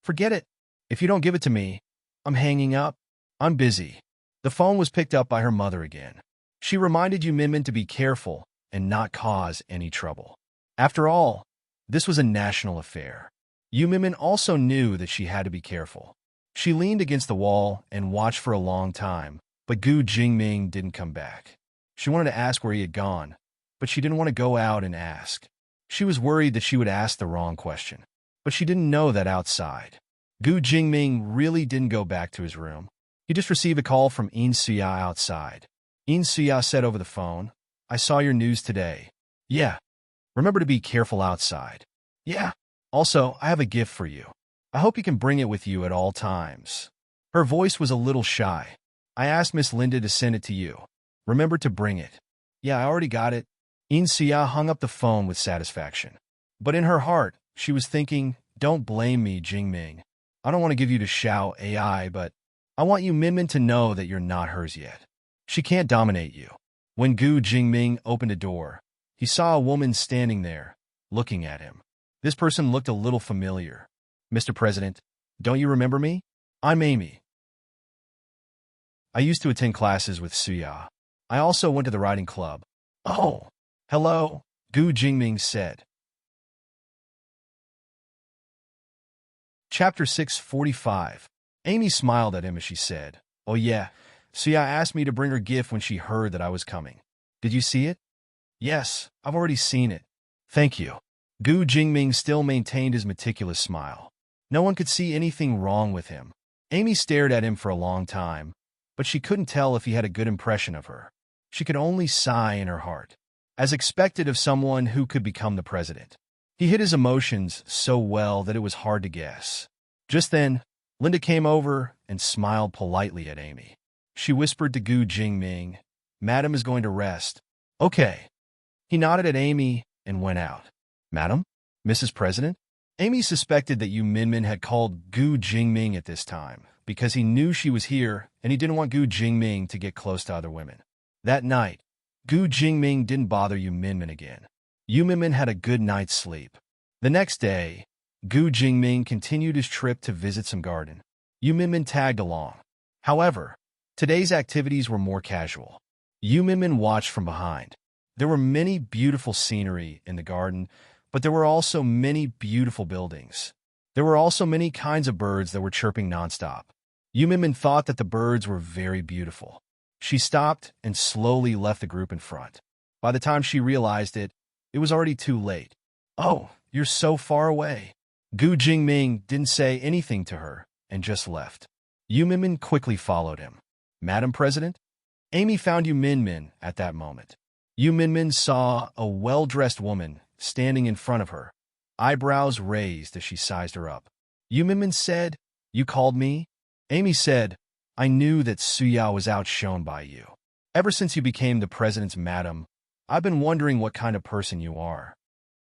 "Forget it. If you don't give it to me, I'm hanging up. I'm busy." The phone was picked up by her mother again. She reminded Yu Minmin to be careful and not cause any trouble. After all, this was a national affair. Yu Minmin also knew that she had to be careful. She leaned against the wall and watched for a long time, but Gu Jingming didn't come back. She wanted to ask where he had gone, but she didn't want to go out and ask. She was worried that she would ask the wrong question, but she didn't know that outside. Gu Jingming really didn't go back to his room. He just received a call from In Suya outside. In Suya said over the phone, "I saw your news today." "Yeah. Remember to be careful outside." "Yeah. Also, I have a gift for you. I hope you can bring it with you at all times." Her voice was a little shy. "I asked Miss Linda to send it to you. Remember to bring it." "Yeah, I already got it." In Suya hung up the phone with satisfaction. But in her heart, she was thinking, "Don't blame me, Jingming. I don't want to give you to Xiao AI, but I want you Minmin to know that you're not hers yet. She can't dominate you." When Gu Jingming opened a door, he saw a woman standing there, looking at him. This person looked a little familiar. "Mr. President, don't you remember me? I'm Amy. I used to attend classes with Suya. I also went to the riding club." "Oh, hello," Gu Jingming said. Chapter 645. Amy smiled at him as she said, "Oh yeah, Suya asked me to bring her gift when she heard that I was coming. Did you see it?" "Yes, I've already seen it. Thank you." Gu Jingming still maintained his meticulous smile. No one could see anything wrong with him. Amy stared at him for a long time, but she couldn't tell if he had a good impression of her. She could only sigh in her heart, as expected of someone who could become the president. He hid his emotions so well that it was hard to guess. Just then, Linda came over and smiled politely at Amy. She whispered to Gu Jingming, "Madam is going to rest." "Okay." He nodded at Amy and went out. "Madam? Mrs. President?" Amy suspected that Yu Minmin had called Gu Jingming at this time because he knew she was here and he didn't want Gu Jingming to get close to other women. That night, Gu Jingming didn't bother Yu Minmin again. Yu Minmin had a good night's sleep. The next day, Gu Jingming continued his trip to visit some garden. Yu Minmin tagged along. However, today's activities were more casual. Yu Minmin watched from behind. There were many beautiful scenery in the garden, but there were also many beautiful buildings. There were also many kinds of birds that were chirping nonstop. Yu Minmin thought that the birds were very beautiful. She stopped and slowly left the group in front. By the time she realized it, it was already too late. "Oh, you're so far away." Gu Jingming didn't say anything to her and just left. Yu Minmin quickly followed him. "Madam President?" Amy found Yu Minmin at that moment. Yu Minmin saw a well-dressed woman standing in front of her, eyebrows raised as she sized her up. Yu Minmin said, "You called me?" Amy said, "I knew that Suya was outshone by you. Ever since you became the president's madam, I've been wondering what kind of person you are."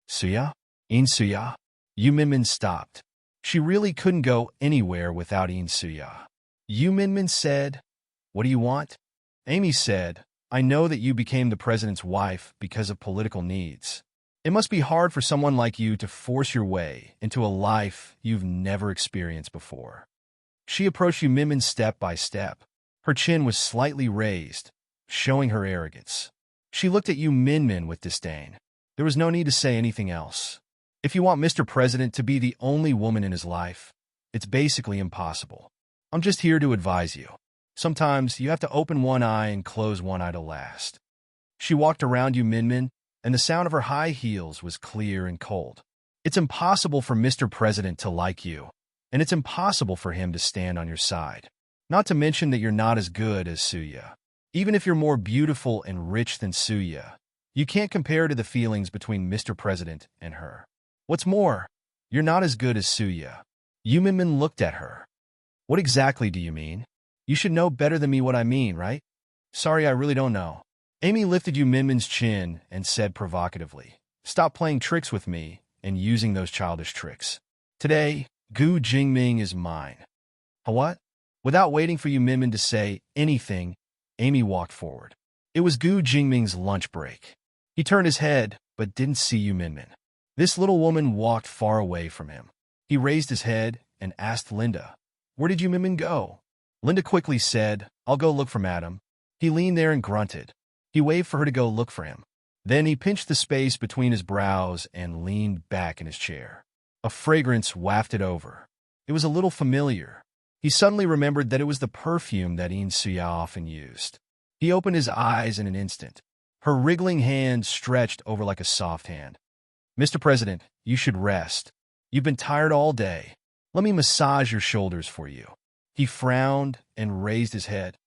"Suya? In Suya?" Yu Minmin stopped. She really couldn't go anywhere without In Suya. Yu Minmin said, "What do you want?" Amy said, "I know that you became the president's wife because of political needs. It must be hard for someone like you to force your way into a life you've never experienced before." She approached Yu Minmin step by step. Her chin was slightly raised, showing her arrogance. She looked at Yu Minmin with disdain. There was no need to say anything else. If you want Mr. President to be the only woman in his life, it's basically impossible. I'm just here to advise you. Sometimes you have to open one eye and close one eye to last. She walked around Yu Minmin, and the sound of her high heels was clear and cold. It's impossible for Mr. President to like you, and it's impossible for him to stand on your side. Not to mention that you're not as good as Suya. Even if you're more beautiful and rich than Suya, you can't compare to the feelings between Mr. President and her. What's more, you're not as good as Suya. Yu Minmin looked at her. "What exactly do you mean? You should know better than me what I mean, right?" "Sorry, I really don't know." Amy lifted Yu Minmin's chin and said provocatively, "Stop playing tricks with me and using those childish tricks. Today, Gu Jingming is mine." "A what?" Without waiting for Yu Minmin to say anything, Amy walked forward. It was Gu Jingming's lunch break. He turned his head, but didn't see Yu Minmin. This little woman walked far away from him. He raised his head and asked Linda, "Where did Yu Minmin go?" Linda quickly said, "I'll go look for Madam." He leaned there and grunted. He waved for her to go look for him. Then he pinched the space between his brows and leaned back in his chair. A fragrance wafted over. It was a little familiar. He suddenly remembered that it was the perfume that In Suya often used. He opened his eyes in an instant. Her wriggling hand stretched over like a soft hand. "Mr. President, you should rest. You've been tired all day. Let me massage your shoulders for you." He frowned and raised his head.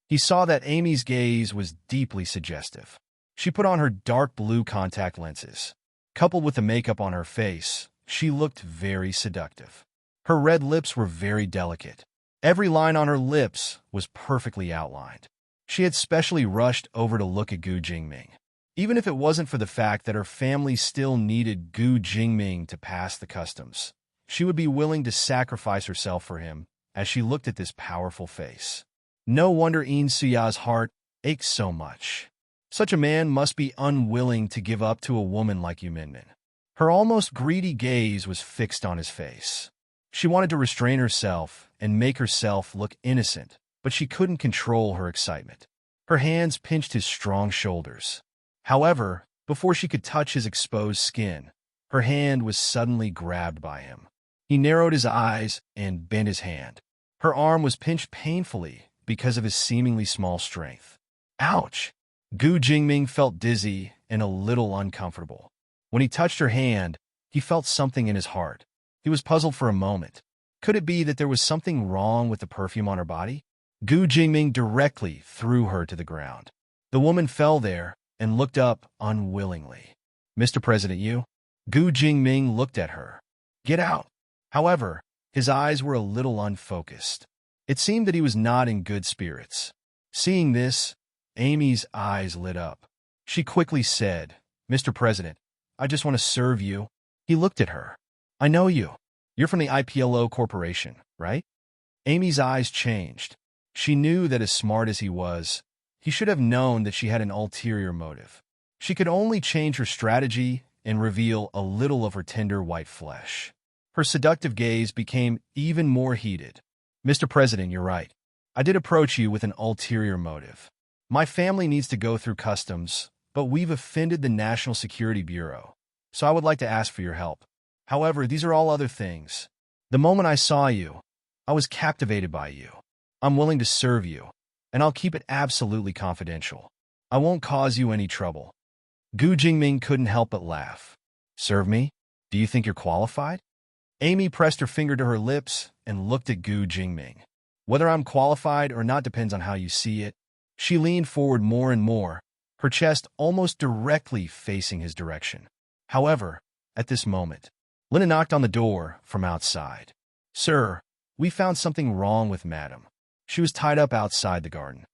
He saw that Amy's gaze was deeply suggestive. She put on her dark blue contact lenses. Coupled with the makeup on her face, she looked very seductive. Her red lips were very delicate. Every line on her lips was perfectly outlined. She had specially rushed over to look at Gu Jingming. Even if it wasn't for the fact that her family still needed Gu Jingming to pass the customs, she would be willing to sacrifice herself for him as she looked at this powerful face. No wonder In Suya's heart ached so much. Such a man must be unwilling to give up to a woman like Yu Minmin. Her almost greedy gaze was fixed on his face. She wanted to restrain herself and make herself look innocent, but she couldn't control her excitement. Her hands pinched his strong shoulders. However, before she could touch his exposed skin, her hand was suddenly grabbed by him. He narrowed his eyes and bent his hand. Her arm was pinched painfully because of his seemingly small strength. Ouch! Gu Jingming felt dizzy and a little uncomfortable. When he touched her hand, he felt something in his heart. He was puzzled for a moment. Could it be that there was something wrong with the perfume on her body? Gu Jingming directly threw her to the ground. The woman fell there and looked up unwillingly. Mr. President, you? Gu Jingming looked at her. Get out. However, his eyes were a little unfocused. It seemed that he was not in good spirits. Seeing this, Amy's eyes lit up. She quickly said, Mr. President, I just want to serve you. He looked at her. I know you. You're from the IPLO Corporation, right? Amy's eyes changed. She knew that as smart as he was, he should have known that she had an ulterior motive. She could only change her strategy and reveal a little of her tender white flesh. Her seductive gaze became even more heated. Mr. President, you're right. I did approach you with an ulterior motive. My family needs to go through customs, but we've offended the National Security Bureau, so I would like to ask for your help. However, these are all other things. The moment I saw you, I was captivated by you. I'm willing to serve you, and I'll keep it absolutely confidential. I won't cause you any trouble. Gu Jingming couldn't help but laugh. Serve me? Do you think you're qualified? Amy pressed her finger to her lips and looked at Gu Jingming. Whether I'm qualified or not depends on how you see it. She leaned forward more and more, her chest almost directly facing his direction. However, at this moment, Linda knocked on the door from outside. Sir, we found something wrong with Madam. She was tied up outside the garden.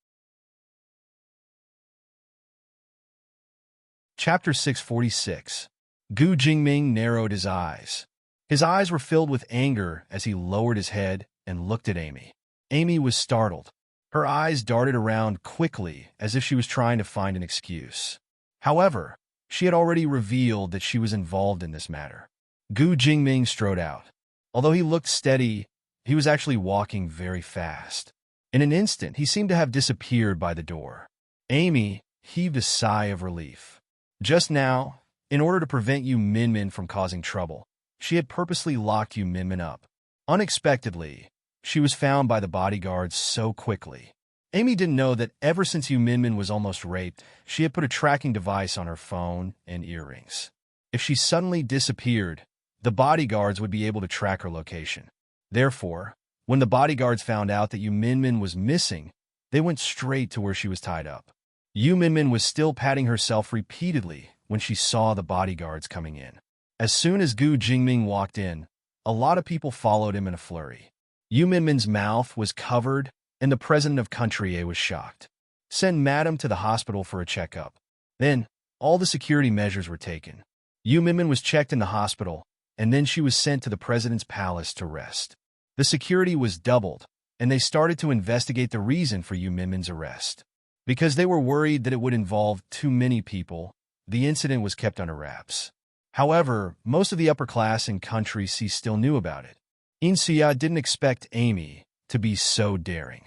Chapter 646. Gu Jingming narrowed his eyes. His eyes were filled with anger as he lowered his head and looked at Amy. Amy was startled. Her eyes darted around quickly as if she was trying to find an excuse. However, she had already revealed that she was involved in this matter. Gu Jingming strode out. Although he looked steady, he was actually walking very fast. In an instant, he seemed to have disappeared by the door. Amy heaved a sigh of relief. Just now, in order to prevent Yu Minmin from causing trouble, she had purposely locked Yu Minmin up. Unexpectedly, she was found by the bodyguards so quickly. Amy didn't know that ever since Yu Minmin was almost raped, she had put a tracking device on her phone and earrings. If she suddenly disappeared, the bodyguards would be able to track her location. Therefore, when the bodyguards found out that Yu Minmin was missing, they went straight to where she was tied up. Yu Minmin was still patting herself repeatedly when she saw the bodyguards coming in. As soon as Gu Jingming walked in, a lot of people followed him in a flurry. Yu Minmin's mouth was covered, and the president of Country A was shocked. Send Madam to the hospital for a checkup. Then, all the security measures were taken. Yu Minmin was checked in the hospital, and then she was sent to the president's palace to rest. The security was doubled, and they started to investigate the reason for Yu Minmin's arrest. Because they were worried that it would involve too many people, the incident was kept under wraps. However, most of the upper class in Country C still knew about it. Insuya didn't expect Amy to be so daring.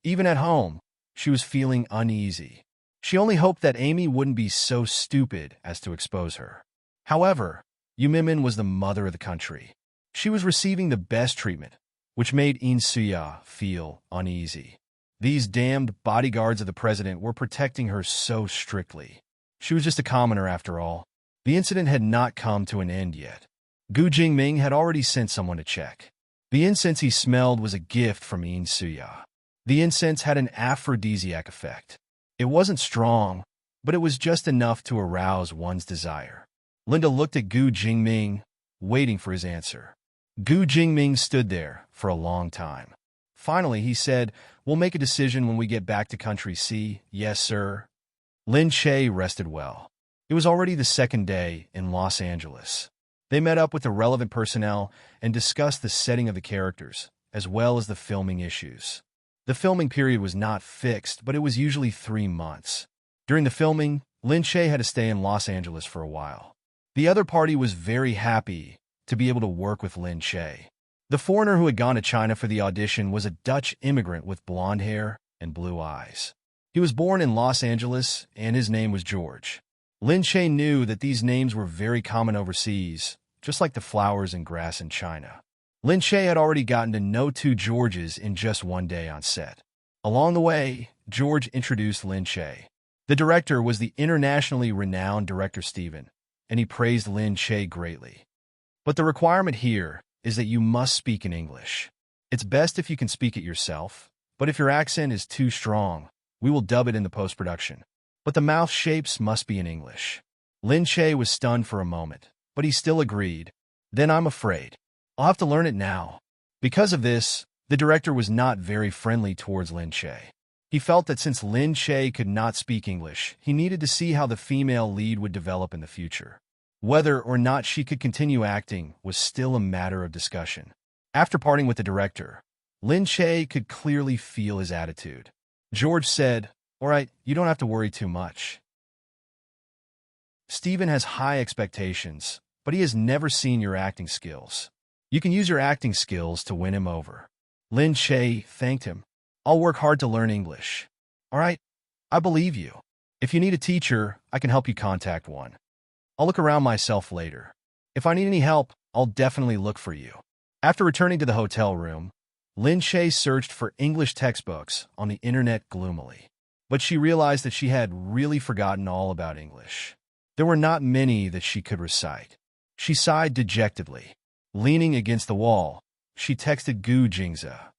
Even at home, she was feeling uneasy. She only hoped that Amy wouldn't be so stupid as to expose her. However, Yu Minmin was the mother of the country. She was receiving the best treatment, which made Insuya feel uneasy. These damned bodyguards of the president were protecting her so strictly. She was just a commoner after all. The incident had not come to an end yet. Gu Jingming had already sent someone to check. The incense he smelled was a gift from Insuya. The incense had an aphrodisiac effect. It wasn't strong, but it was just enough to arouse one's desire. Linda looked at Gu Jingming, waiting for his answer. Gu Jingming stood there for a long time. Finally, he said, "We'll make a decision when we get back to Country C." "Yes, sir." Lin Che rested well. It was already the second day in Los Angeles. They met up with the relevant personnel and discussed the setting of the characters, as well as the filming issues. The filming period was not fixed, but it was usually 3 months. During the filming, Lin Che had to stay in Los Angeles for a while. The other party was very happy to be able to work with Lin Che. The foreigner who had gone to China for the audition was a Dutch immigrant with blonde hair and blue eyes. He was born in Los Angeles, and his name was George. Lin Che knew that these names were very common overseas, just like the flowers and grass in China. Lin Che had already gotten to know 2 Georges in just 1 day on set. Along the way, George introduced Lin Che. The director was the internationally renowned director Steven, and he praised Lin Che greatly. But the requirement here is that you must speak in English. It's best if you can speak it yourself, but if your accent is too strong, we will dub it in the post-production. But the mouth shapes must be in English. Lin Che was stunned for a moment, but he still agreed. Then I'm afraid I'll have to learn it now. Because of this, the director was not very friendly towards Lin Che. He felt that since Lin Che could not speak English, he needed to see how the female lead would develop in the future. Whether or not she could continue acting was still a matter of discussion. After parting with the director, Lin Che could clearly feel his attitude. George said, "All right, you don't have to worry too much. Steven has high expectations, but he has never seen your acting skills. You can use your acting skills to win him over." Lin Che thanked him. "I'll work hard to learn English." "All right, I believe you. If you need a teacher, I can help you contact one. I'll look around myself later. If I need any help, I'll definitely look for you." After returning to the hotel room, Lin Che searched for English textbooks on the internet gloomily. But she realized that she had really forgotten all about English. There were not many that she could recite. She sighed dejectedly. Leaning against the wall, she texted Gu Jingze.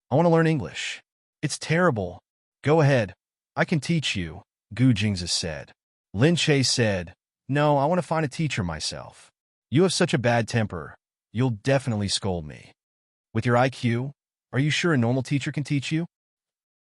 "I want to learn English." "It's terrible." "Go ahead. I can teach you," Gu Jingze said. Lin Che said, "No, I want to find a teacher myself. You have such a bad temper. You'll definitely scold me. With your IQ, are you sure a normal teacher can teach you?"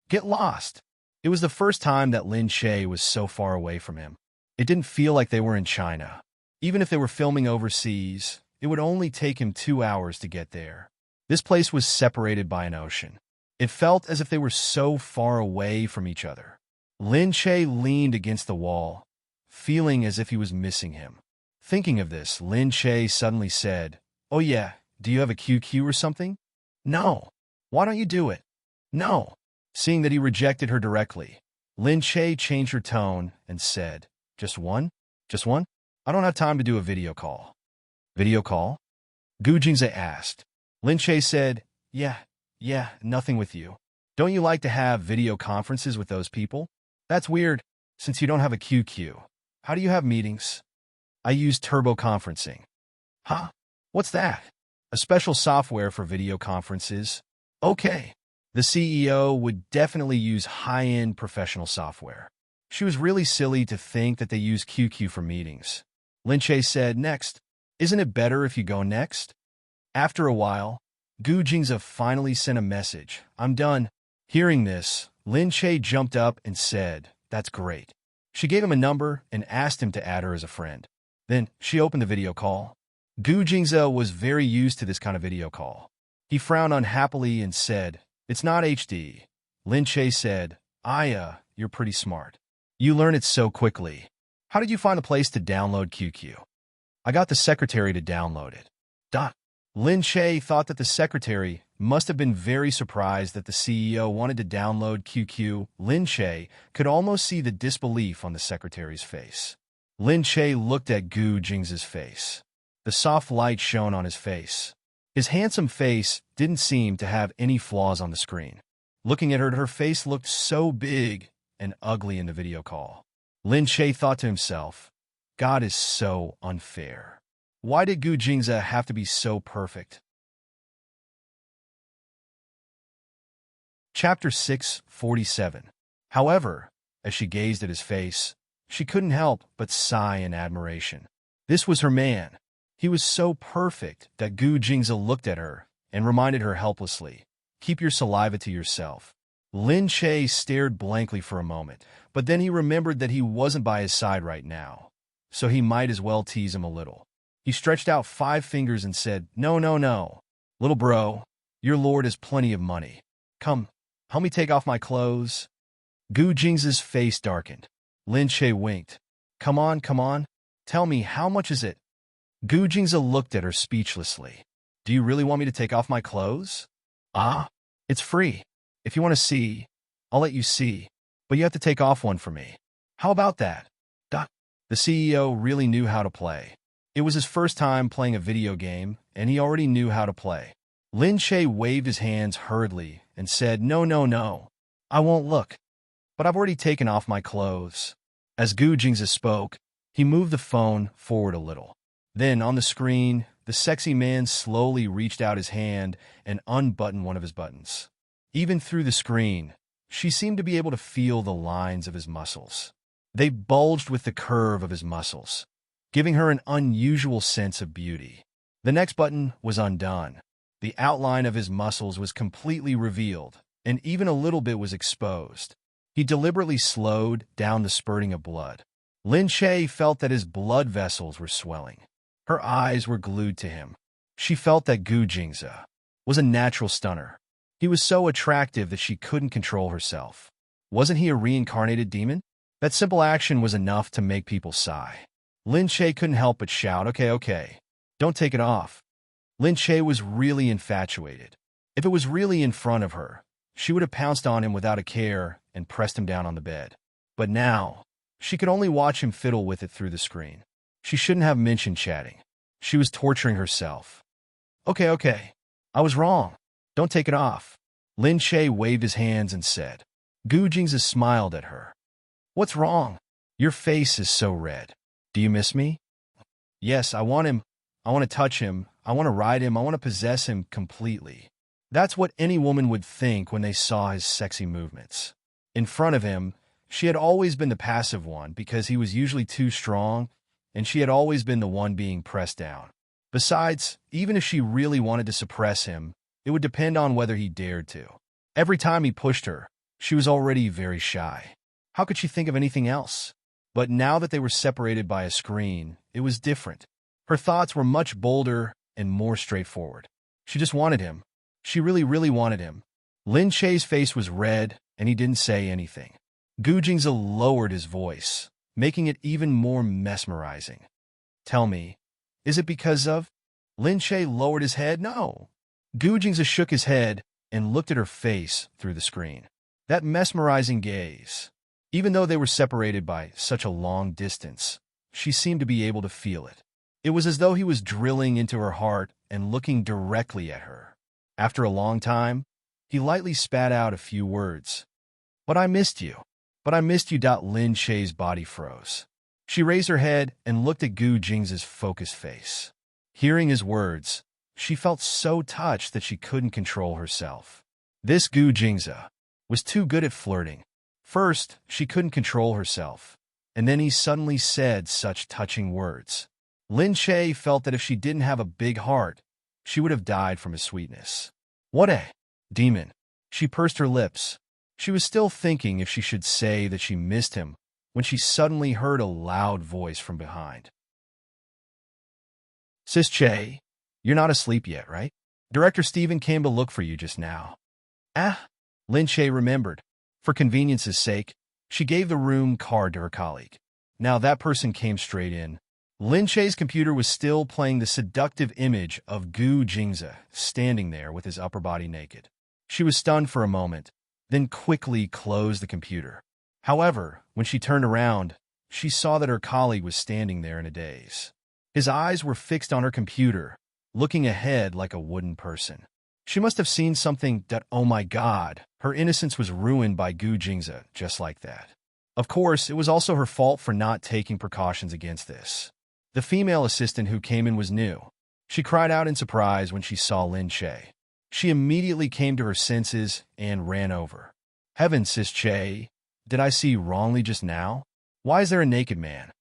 "Get lost." It was the first time that Lin Che was so far away from him. It didn't feel like they were in China. Even if they were filming overseas, it would only take him 2 hours to get there. This place was separated by an ocean. It felt as if they were so far away from each other. Lin Che leaned against the wall, feeling as if he was missing him. Thinking of this, Lin Che suddenly said, "Oh yeah, do you have a QQ or something?" "No." "Why don't you do it?" "No." Seeing that he rejected her directly, Lin Che changed her tone and said, "Just one? Just one? I don't have time to do a video call." "Video call?" Gu Jingze asked. Lin Che said, Yeah, nothing with you. Don't you like to have video conferences with those people?" "That's weird, since you don't have a QQ. How do you have meetings?" "I use turbo conferencing." "Huh? What's that?" "A special software for video conferences." "Okay." The CEO would definitely use high-end professional software. She was really silly to think that they use QQ for meetings. Lin Che said, "Next. Isn't it better if you go next?" After a while, Gu Jingze finally sent a message. "I'm done." Hearing this, Lin Che jumped up and said, "That's great." She gave him a number and asked him to add her as a friend. Then she opened the video call. Gu Jingze was very used to this kind of video call. He frowned unhappily and said, "It's not HD." Lin Che said, You're pretty smart. You learn it so quickly. How did you find a place to download QQ?" "I got the secretary to download it." Lin Che thought that the secretary must have been very surprised that the CEO wanted to download QQ. Lin Che could almost see the disbelief on the secretary's face. Lin Che looked at Gu Jingze's face. The soft light shone on his face. His handsome face didn't seem to have any flaws on the screen. Looking at her, her face looked so big and ugly in the video call. Lin Che thought to himself, God is so unfair. Why did Gu Jingze have to be so perfect? Chapter 647. However, as she gazed at his face, she couldn't help but sigh in admiration. This was her man. He was so perfect that Gu Jingze looked at her and reminded her helplessly, "Keep your saliva to yourself." Lin Che stared blankly for a moment, but then he remembered that he wasn't by his side right now, so he might as well tease him a little. He stretched out 5 fingers and said, No. Little bro, your lord has plenty of money. Come, help me take off my clothes." Gu Jingze's face darkened. Lin Che winked. Come on. Tell me, how much is it?" Gu Jingze looked at her speechlessly. "Do you really want me to take off my clothes?" It's free. If you want to see, I'll let you see, but you have to take off one for me. How about that?" The CEO really knew how to play. It was his first time playing a video game, and he already knew how to play. Lin Che waved his hands hurriedly and said, No. I won't look. But I've already taken off my clothes. As Gu Jingze spoke, he moved the phone forward a little. Then, on the screen, The sexy man slowly reached out his hand and unbuttoned one of his buttons. Even through the screen, she seemed to be able to feel the lines of his muscles. They bulged with the curve of his muscles, giving her an unusual sense of beauty. The next button was undone. The outline of his muscles was completely revealed, and even a little bit was exposed. He deliberately slowed down the spurting of blood. Lin Che felt that his blood vessels were swelling. Her eyes were glued to him. She felt that Gu Jingze was a natural stunner. He was so attractive that she couldn't control herself. Wasn't he a reincarnated demon? That simple action was enough to make people sigh. Lin Che couldn't help but shout, "Okay, okay. Don't take it off." Lin Che was really infatuated. If it was really in front of her, she would have pounced on him without a care and pressed him down on the bed. But now, she could only watch him fiddle with it through the screen. She shouldn't have mentioned chatting. She was torturing herself. "Okay, okay. I was wrong. Don't take it off." Lin Che waved his hands and said. Gu Jingze smiled at her. "What's wrong? Your face is so red. Do you miss me?" "Yes, I want him. I want to touch him. I want to ride him. I want to possess him completely." That's what any woman would think when they saw his sexy movements. In front of him, she had always been the passive one because he was usually too strong, and she had always been the one being pressed down. Besides, even if she really wanted to suppress him, it would depend on whether he dared to. Every time he pushed her, she was already very shy. How could she think of anything else? But now that they were separated by a screen, it was different. Her thoughts were much bolder and more straightforward. She just wanted him. She really, really wanted him. Lin Che's face was red, and he didn't say anything. Gu Jingze lowered his voice, making it even more mesmerizing. "Tell me, is it because of—" Lin Che lowered his head. "No." Gu Jingze shook his head and looked at her face through the screen. That mesmerizing gaze. Even though they were separated by such a long distance, she seemed to be able to feel it. It was as though he was drilling into her heart and looking directly at her. After a long time, he lightly spat out a few words. "But I missed you. But I missed you." Lin Che's body froze. She raised her head and looked at Gu Jingze's focused face. Hearing his words, she felt so touched that she couldn't control herself. This Gu Jingze was too good at flirting. First, she couldn't control herself, and then he suddenly said such touching words. Lin Che felt that if she didn't have a big heart, she would have died from his sweetness. What a demon! She pursed her lips. She was still thinking if she should say that she missed him when she suddenly heard a loud voice from behind. "Sis Che, you're not asleep yet, right? Director Steven came to look for you just now." "Ah," Lin Che remembered. For convenience's sake, she gave the room card to her colleague. Now that person came straight in. Lin Che's computer was still playing the seductive image of Gu Jingze standing there with his upper body naked. She was stunned for a moment, then quickly closed the computer. However, when she turned around, she saw that her colleague was standing there in a daze. His eyes were fixed on her computer, looking ahead like a wooden person. She must have seen something that, oh my God, her innocence was ruined by Gu Jingze just like that. Of course, it was also her fault for not taking precautions against this. The female assistant who came in was new. She cried out in surprise when she saw Lin Che. She immediately came to her senses and ran over. "Heavens, Sis Che, did I see wrongly just now? Why is there a naked man?"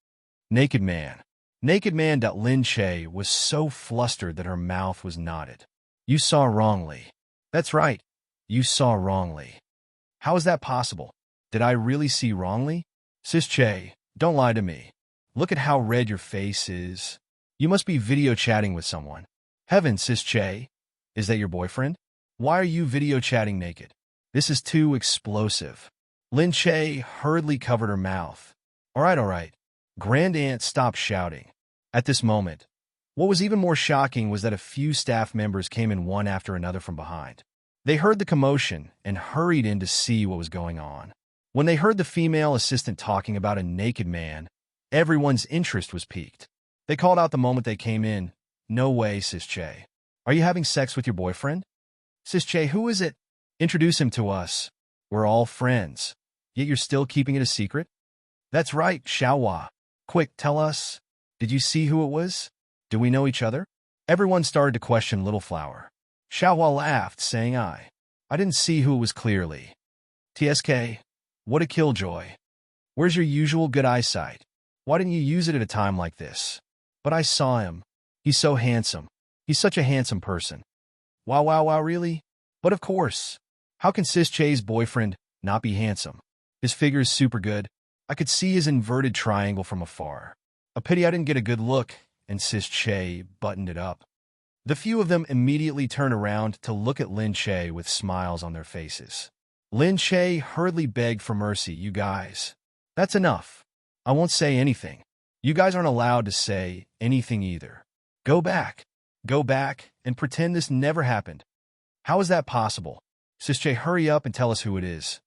"Naked man. Naked man." Lin Che was so flustered that her mouth was knotted. "You saw wrongly." "That's right. You saw wrongly." "How is that possible? Did I really see wrongly?" "Sis Che, don't lie to me. Look at how red your face is. You must be video chatting with someone." "Heavens, Sis Che, is that your boyfriend? Why are you video chatting naked? This is too explosive." Lin Che hurriedly covered her mouth. All right. Grand Aunt stopped shouting. At this moment, what was even more shocking was that a few staff members came in one after another from behind. They heard the commotion and hurried in to see what was going on. When they heard the female assistant talking about a naked man, everyone's interest was piqued. They called out the moment they came in, "No way, Sis Che. Are you having sex with your boyfriend?" "Sis Che, who is it? Introduce him to us. We're all friends. Yet you're still keeping it a secret?" "That's right, Xiaohua. Quick, tell us. Did you see who it was? Do we know each other?" Everyone started to question Little Flower. Xiaohua laughed, saying, I didn't see who it was clearly. TSK, what a killjoy. Where's your usual good eyesight? Why didn't you use it at a time like this? But I saw him. He's so handsome. He's such a handsome person. Wow, really? But of course. How can Sis Che's boyfriend not be handsome? His figure is super good. I could see his inverted triangle from afar. A pity I didn't get a good look, and Sis Che buttoned it up. The few of them immediately turned around to look at Lin Che with smiles on their faces. Lin Che hurriedly begged for mercy. You guys. That's enough. I won't say anything. You guys aren't allowed to say anything either. Go back. Go back and pretend this never happened. How is that possible? Sis Che, hurry up and tell us who it is.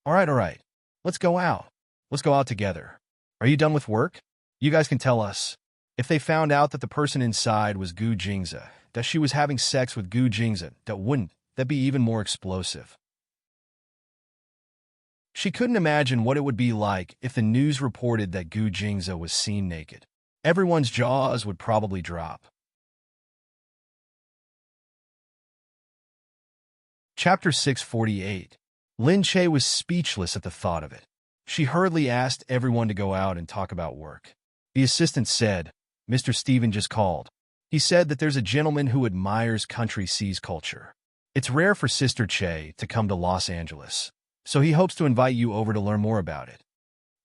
All right. Let's go out. Let's go out together. Are you done with work? You guys can tell us. If they found out that the person inside was Gu Jingze, that she was having sex with Gu Jingze, wouldn't that be even more explosive? She couldn't imagine what it would be like if the news reported that Gu Jingze was seen naked. Everyone's jaws would probably drop. Chapter 648. Lin Che was speechless at the thought of it. She hurriedly asked everyone to go out and talk about work. The assistant said, Mr. Steven just called. He said that there's a gentleman who admires Country C's culture. It's rare for Sister Che to come to Los Angeles, so he hopes to invite you over to learn more about it.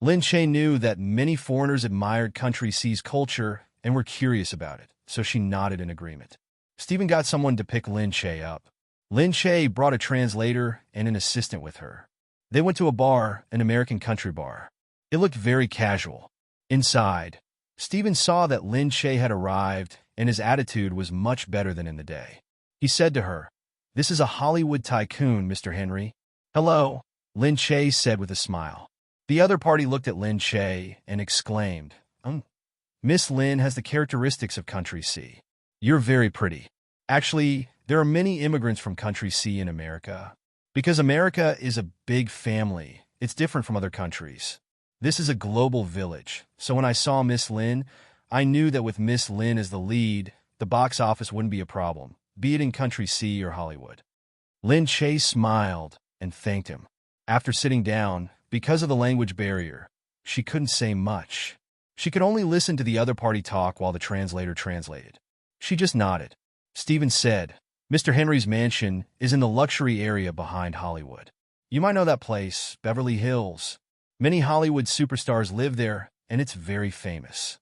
Lin Che knew that many foreigners admired Country C's culture and were curious about it, so she nodded in agreement. Steven got someone to pick Lin Che up. Lin Che brought a translator and an assistant with her. They went to a bar, an American country bar. It looked very casual. Inside, Steven saw that Lin Che had arrived, and his attitude was much better than in the day. He said to her, This is a Hollywood tycoon, Mr. Henry. Hello, Lin Che said with a smile. The other party looked at Lin Che and exclaimed, Miss Lin has the characteristics of Country C. You're very pretty. Actually, there are many immigrants from Country C in America. Because America is a big family, it's different from other countries. This is a global village, so when I saw Miss Lin, I knew that with Miss Lin as the lead, the box office wouldn't be a problem, be it in Country C or Hollywood. Lin Che smiled and thanked him. After sitting down, because of the language barrier, she couldn't say much. She could only listen to the other party talk while the translator translated. She just nodded. Steven said, Mr. Henry's mansion is in the luxury area behind Hollywood. You might know that place, Beverly Hills. Many Hollywood superstars live there, and it's very famous.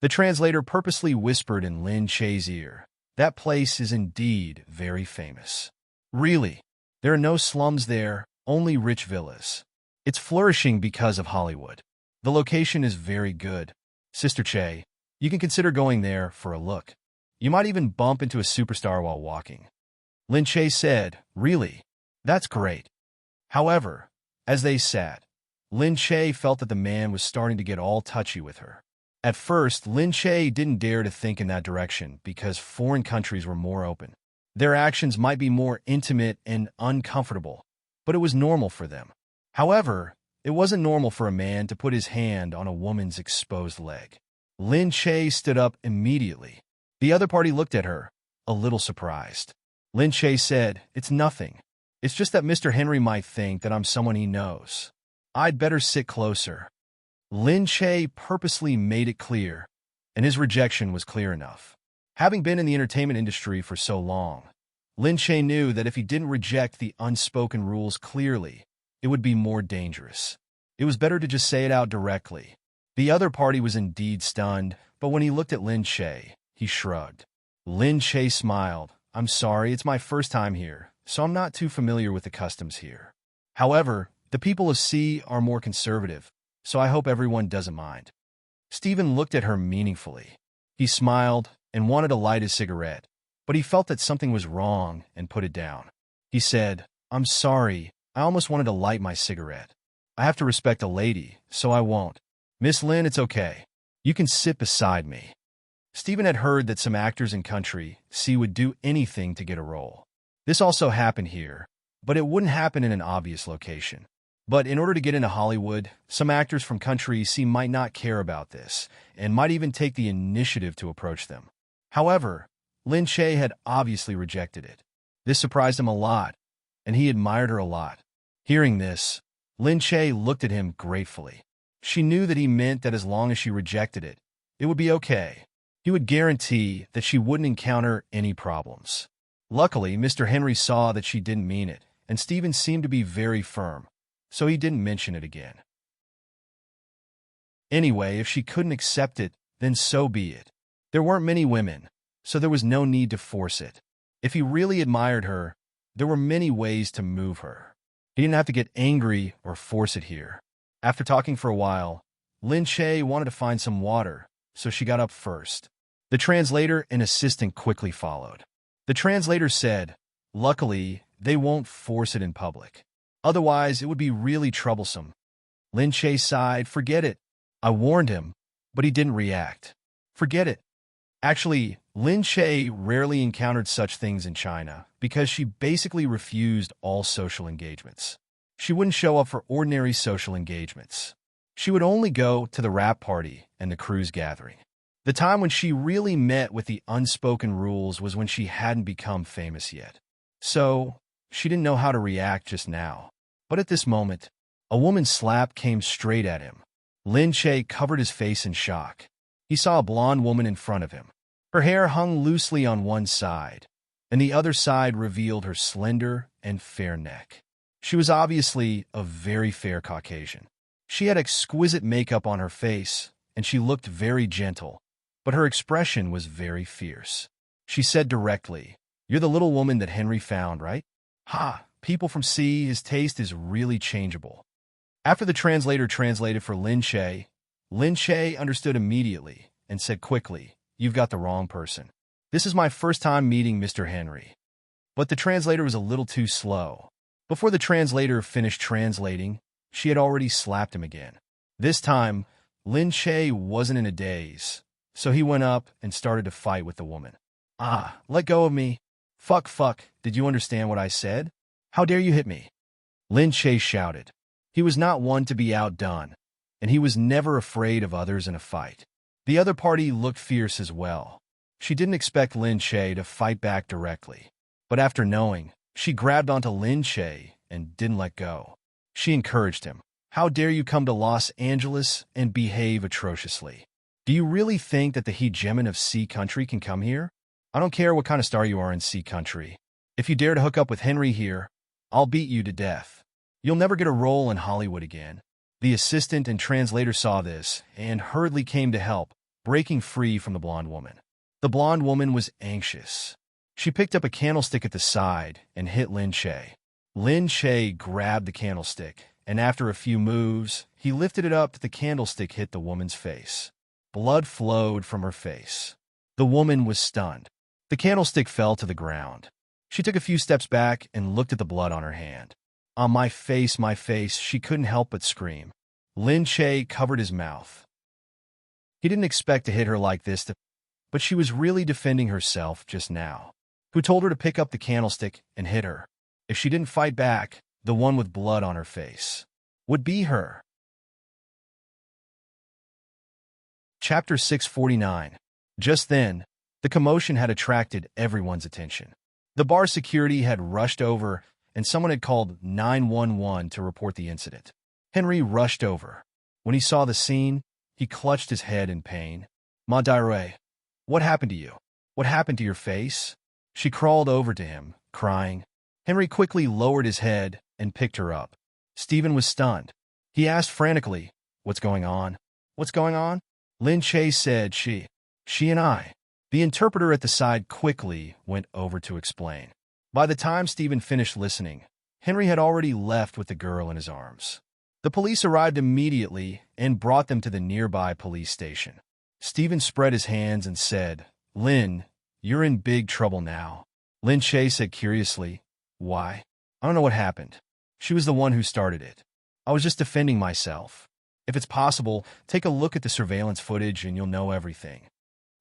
The translator purposely whispered in Lin Che's ear, That place is indeed very famous. Really, there are no slums there, only rich villas. It's flourishing because of Hollywood. The location is very good. Sister Che, you can consider going there for a look. You might even bump into a superstar while walking. Lin Che said, Really? That's great. However, as they sat, Lin Che felt that the man was starting to get all touchy with her. At first, Lin Che didn't dare to think in that direction because foreign countries were more open. Their actions might be more intimate and uncomfortable, but it was normal for them. However, it wasn't normal for a man to put his hand on a woman's exposed leg. Lin Che stood up immediately. The other party looked at her, a little surprised. Lin Che said, It's nothing. It's just that Mr. Henry might think that I'm someone he knows. I'd better sit closer. Lin Che purposely made it clear, and his rejection was clear enough. Having been in the entertainment industry for so long, Lin Che knew that if he didn't reject the unspoken rules clearly, it would be more dangerous. It was better to just say it out directly. The other party was indeed stunned, but when he looked at Lin Che, he shrugged. Lin Che smiled. I'm sorry, it's my first time here, so I'm not too familiar with the customs here. However, the people of C are more conservative, so I hope everyone doesn't mind. Steven looked at her meaningfully. He smiled and wanted to light his cigarette, but he felt that something was wrong and put it down. He said, I'm sorry, I almost wanted to light my cigarette. I have to respect a lady, so I won't. Miss Lin, it's okay. You can sit beside me. Steven had heard that some actors in Country C would do anything to get a role. This also happened here, but it wouldn't happen in an obvious location. But in order to get into Hollywood, some actors from Country C might not care about this, and might even take the initiative to approach them. However, Lin Che had obviously rejected it. This surprised him a lot, and he admired her a lot. Hearing this, Lin Che looked at him gratefully. She knew that he meant that as long as she rejected it, it would be okay. He would guarantee that she wouldn't encounter any problems. Luckily, Mr. Henry saw that she didn't mean it, and Stephen seemed to be very firm, so he didn't mention it again. Anyway, if she couldn't accept it, then so be it. There weren't many women, so there was no need to force it. If he really admired her, there were many ways to move her. He didn't have to get angry or force it here. After talking for a while, Lin Che wanted to find some water, so she got up first. The translator and assistant quickly followed. The translator said, "Luckily, they won't force it in public. Otherwise, it would be really troublesome." Lin Che sighed, "Forget it. I warned him, but he didn't react." Forget it. Actually, Lin Che rarely encountered such things in China because she basically refused all social engagements. She wouldn't show up for ordinary social engagements. She would only go to the wrap party and the cruise gathering. The time when she really met with the unspoken rules was when she hadn't become famous yet. So, she didn't know how to react just now. But at this moment, a woman's slap came straight at him. Lin Che covered his face in shock. He saw a blonde woman in front of him. Her hair hung loosely on one side, and the other side revealed her slender and fair neck. She was obviously a very fair Caucasian. She had exquisite makeup on her face, and she looked very gentle, but her expression was very fierce. She said directly, "You're the little woman that Henry found, right? Ha, people from sea, his taste is really changeable." After the translator translated for Lin Che understood immediately and said quickly, "You've got the wrong person. This is my first time meeting Mr. Henry." But the translator was a little too slow. Before the translator finished translating, she had already slapped him again. This time, Lin Che wasn't in a daze, so he went up and started to fight with the woman. "Ah, let go of me. Fuck, did you understand what I said? How dare you hit me?" Lin Che shouted. He was not one to be outdone, and he was never afraid of others in a fight. The other party looked fierce as well. She didn't expect Lin Che to fight back directly, but after knowing, she grabbed onto Lin Che and didn't let go. She encouraged him. "How dare you come to Los Angeles and behave atrociously? Do you really think that the hegemon of Sea Country can come here? I don't care what kind of star you are in Sea Country. If you dare to hook up with Henry here, I'll beat you to death. You'll never get a role in Hollywood again." The assistant and translator saw this and hurriedly came to help, breaking free from the blonde woman. The blonde woman was anxious. She picked up a candlestick at the side and hit Lin Che. Lin Che grabbed the candlestick, and after a few moves, he lifted it up that the candlestick hit the woman's face. Blood flowed from her face. The woman was stunned. The candlestick fell to the ground. She took a few steps back and looked at the blood on her hand. "On my face, she couldn't help but scream." Lin Che covered his mouth. He didn't expect to hit her like this, but she was really defending herself just now. Who told her to pick up the candlestick and hit her? If she didn't fight back, the one with blood on her face would be her. Chapter 649. Just then, the commotion had attracted everyone's attention. The bar security had rushed over, and someone had called 911 to report the incident. Henry rushed over. When he saw the scene, he clutched his head in pain. "Ma Dairui, what happened to you? What happened to your face?" She crawled over to him, crying. Henry quickly lowered his head and picked her up. Stephen was stunned. He asked frantically, "What's going on? What's going on?" Lin Che said, She and I." The interpreter at the side quickly went over to explain. By the time Stephen finished listening, Henry had already left with the girl in his arms. The police arrived immediately and brought them to the nearby police station. Stephen spread his hands and said, "Lin, you're in big trouble now." Lin Che said curiously, "Why?" "I don't know what happened. She was the one who started it. I was just defending myself. If it's possible, take a look at the surveillance footage and you'll know everything."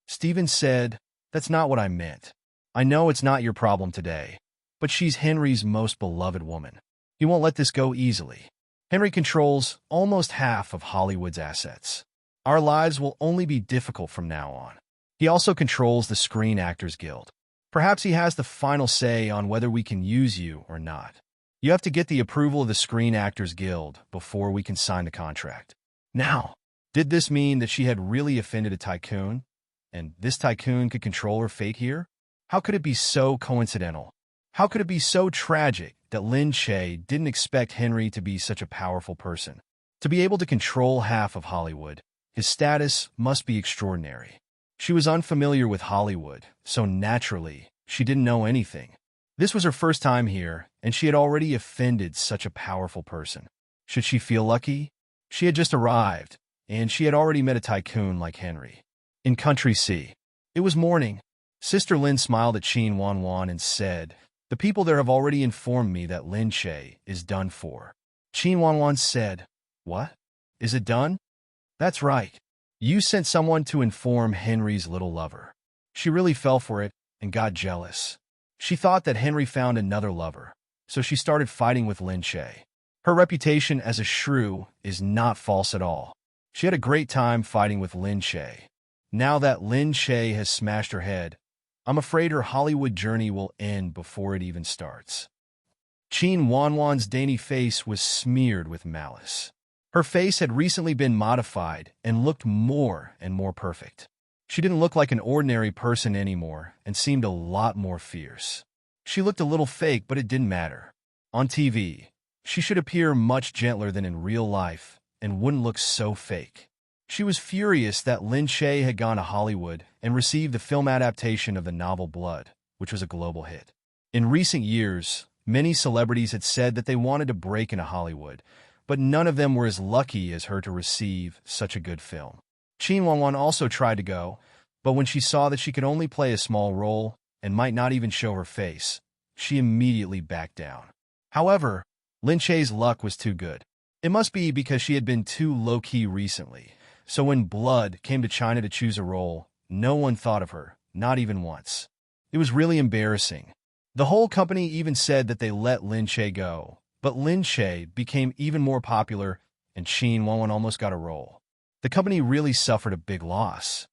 Stephen said, "That's not what I meant. I know it's not your problem today, but she's Henry's most beloved woman. He won't let this go easily. Henry controls almost half of Hollywood's assets. Our lives will only be difficult from now on. He also controls the Screen Actors Guild. Perhaps he has the final say on whether we can use you or not. You have to get the approval of the Screen Actors Guild before we can sign the contract. Now, did this mean that she had really offended a tycoon? And this tycoon could control her fate here? How could it be so coincidental? How could it be so tragic that Lin Che didn't expect Henry to be such a powerful person? To be able to control half of Hollywood, his status must be extraordinary. She was unfamiliar with Hollywood, so naturally, she didn't know anything. This was her first time here, and she had already offended such a powerful person. Should she feel lucky? She had just arrived, and she had already met a tycoon like Henry. In Country C. It was morning. Sister Lin smiled at Qin Wanwan and said, "The people there have already informed me that Lin Che is done for." Qin Wanwan said, "What? Is it done?" "That's right. You sent someone to inform Henry's little lover." She really fell for it and got jealous. She thought that Henry found another lover, so she started fighting with Lin Che. Her reputation as a shrew is not false at all. She had a great time fighting with Lin Che. Now that Lin Che has smashed her head, I'm afraid her Hollywood journey will end before it even starts. Qin Wanwan's dainty face was smeared with malice. Her face had recently been modified and looked more and more perfect. She didn't look like an ordinary person anymore and seemed a lot more fierce. She looked a little fake, but it didn't matter. On TV, she should appear much gentler than in real life and wouldn't look so fake. She was furious that Lin Che had gone to Hollywood and received the film adaptation of the novel Blood, which was a global hit. In recent years, many celebrities had said that they wanted to break into Hollywood, but none of them were as lucky as her to receive such a good film. Qin Wanwan also tried to go, but when she saw that she could only play a small role and might not even show her face, she immediately backed down. However, Lin Che's luck was too good. It must be because she had been too low-key recently, so when Blood came to China to choose a role, no one thought of her, not even once. It was really embarrassing. The whole company even said that they let Lin Che go, but Lin Che became even more popular and Qin Wanwan almost got a role. The company really suffered a big loss.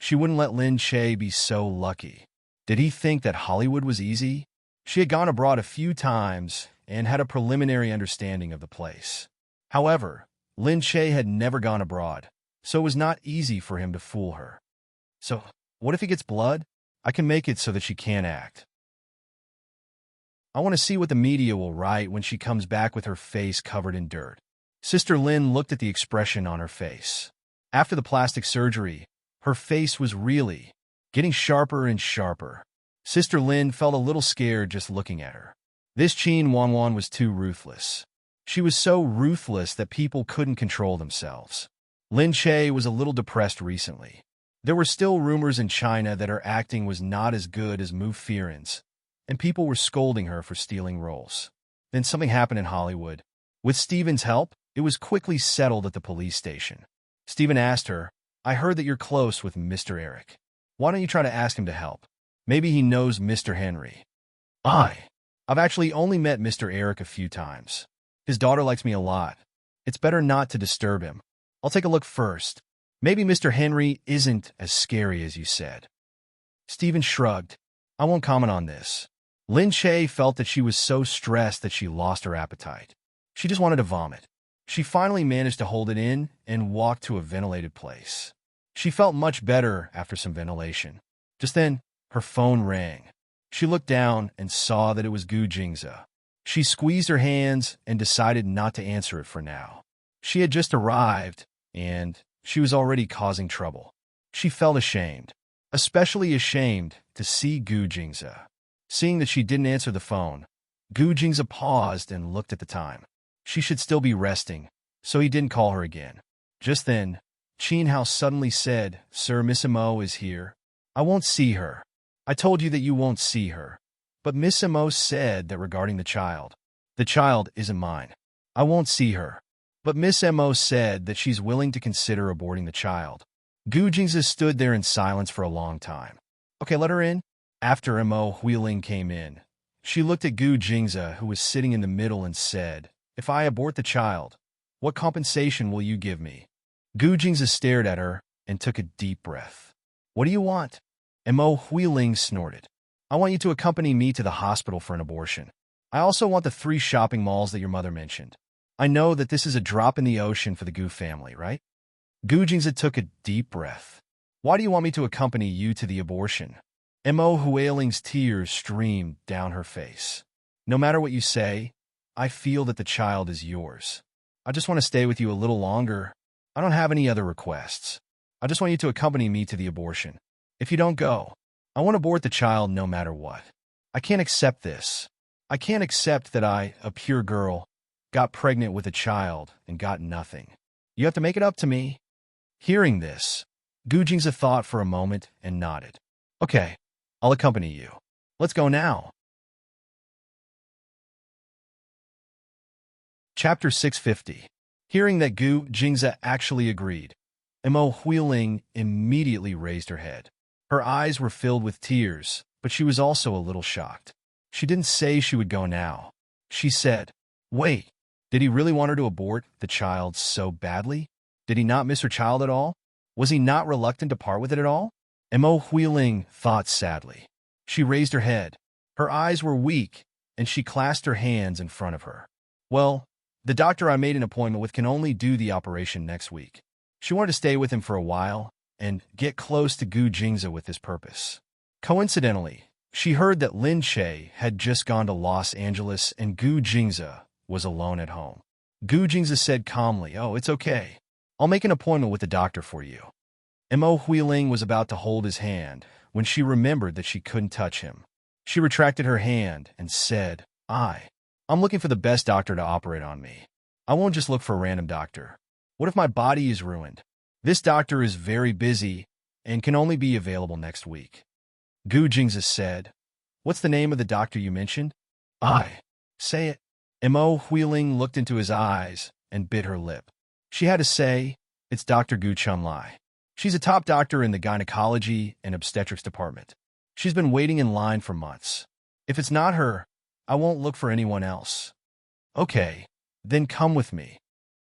She wouldn't let Lin Che be so lucky. Did he think that Hollywood was easy? She had gone abroad a few times and had a preliminary understanding of the place. However, Lin Che had never gone abroad, so it was not easy for him to fool her. So, what if he gets blood? I can make it so that she can't act. I want to see what the media will write when she comes back with her face covered in dirt. Sister Lin looked at the expression on her face. After the plastic surgery, her face was really getting sharper and sharper. Sister Lin felt a little scared just looking at her. This Qin Wanwan was too ruthless. She was so ruthless that people couldn't control themselves. Lin Che was a little depressed recently. There were still rumors in China that her acting was not as good as Mu Firen's, and people were scolding her for stealing roles. Then something happened in Hollywood. With Steven's help, it was quickly settled at the police station. Steven asked her, "I heard that you're close with Mr. Eric. Why don't you try to ask him to help? Maybe he knows Mr. Henry." I've actually only met Mr. Eric a few times. His daughter likes me a lot. It's better not to disturb him. I'll take a look first. Maybe Mr. Henry isn't as scary as you said. Steven shrugged. I won't comment on this. Lin Che felt that she was so stressed that she lost her appetite. She just wanted to vomit. She finally managed to hold it in and walked to a ventilated place. She felt much better after some ventilation. Just then, her phone rang. She looked down and saw that it was Gu Jingze. She squeezed her hands and decided not to answer it for now. She had just arrived, and she was already causing trouble. She felt ashamed, especially ashamed to see Gu Jingze. Seeing that she didn't answer the phone, Gu Jingze paused and looked at the time. She should still be resting, so he didn't call her again. Just then, Qin Hao suddenly said, "Sir, Miss Mo is here." "I won't see her." "I told you that you won't see her." "But Miss Mo said that regarding the child." "The child isn't mine." "I won't see her." "But Miss Mo said that she's willing to consider aborting the child." Gu Jingze stood there in silence for a long time. "Okay, let her in." After Mo Huiling came in, she looked at Gu Jingze, who was sitting in the middle, and said, "If I abort the child, what compensation will you give me?" Gu Jingze stared at her and took a deep breath. What do you want? Mo Huiling snorted. I want you to accompany me to the hospital for an abortion. I also want the 3 shopping malls that your mother mentioned. I know that this is a drop in the ocean for the Gu family, right? Gu Jingzi took a deep breath. Why do you want me to accompany you to the abortion? Mo Huiling's tears streamed down her face. No matter what you say, I feel that the child is yours. I just want to stay with you a little longer. I don't have any other requests. I just want you to accompany me to the abortion. If you don't go, I won't abort the child no matter what. I can't accept this. I can't accept that I, a pure girl, got pregnant with a child and got nothing. You have to make it up to me. Hearing this, Gu Jingzi thought for a moment and nodded. Okay, I'll accompany you. Let's go now. Chapter 650. Hearing that Gu Jingzi actually agreed, Mo Huiling immediately raised her head. Her eyes were filled with tears, but she was also a little shocked. She didn't say she would go now. She said, wait, did he really want her to abort the child so badly? Did he not miss her child at all? Was he not reluctant to part with it at all? Mo Huiling thought sadly. She raised her head. Her eyes were weak, and she clasped her hands in front of her. Well, the doctor I made an appointment with can only do the operation next week. She wanted to stay with him for a while and get close to Gu Jingzi with this purpose. Coincidentally, she heard that Lin Che had just gone to Los Angeles and Gu Jingzi was alone at home. Gu Jingzi said calmly, oh, it's okay. I'll make an appointment with the doctor for you. Mo Huiling was about to hold his hand when she remembered that she couldn't touch him. She retracted her hand and said, I'm looking for the best doctor to operate on me. I won't just look for a random doctor. What if my body is ruined? This doctor is very busy and can only be available next week. Gu Jingzi said, what's the name of the doctor you mentioned? Say it. Mo Huiling looked into his eyes and bit her lip. She had to say, it's Dr. Gu Chunlai. She's a top doctor in the gynecology and obstetrics department. She's been waiting in line for months. If it's not her, I won't look for anyone else. Okay, then come with me.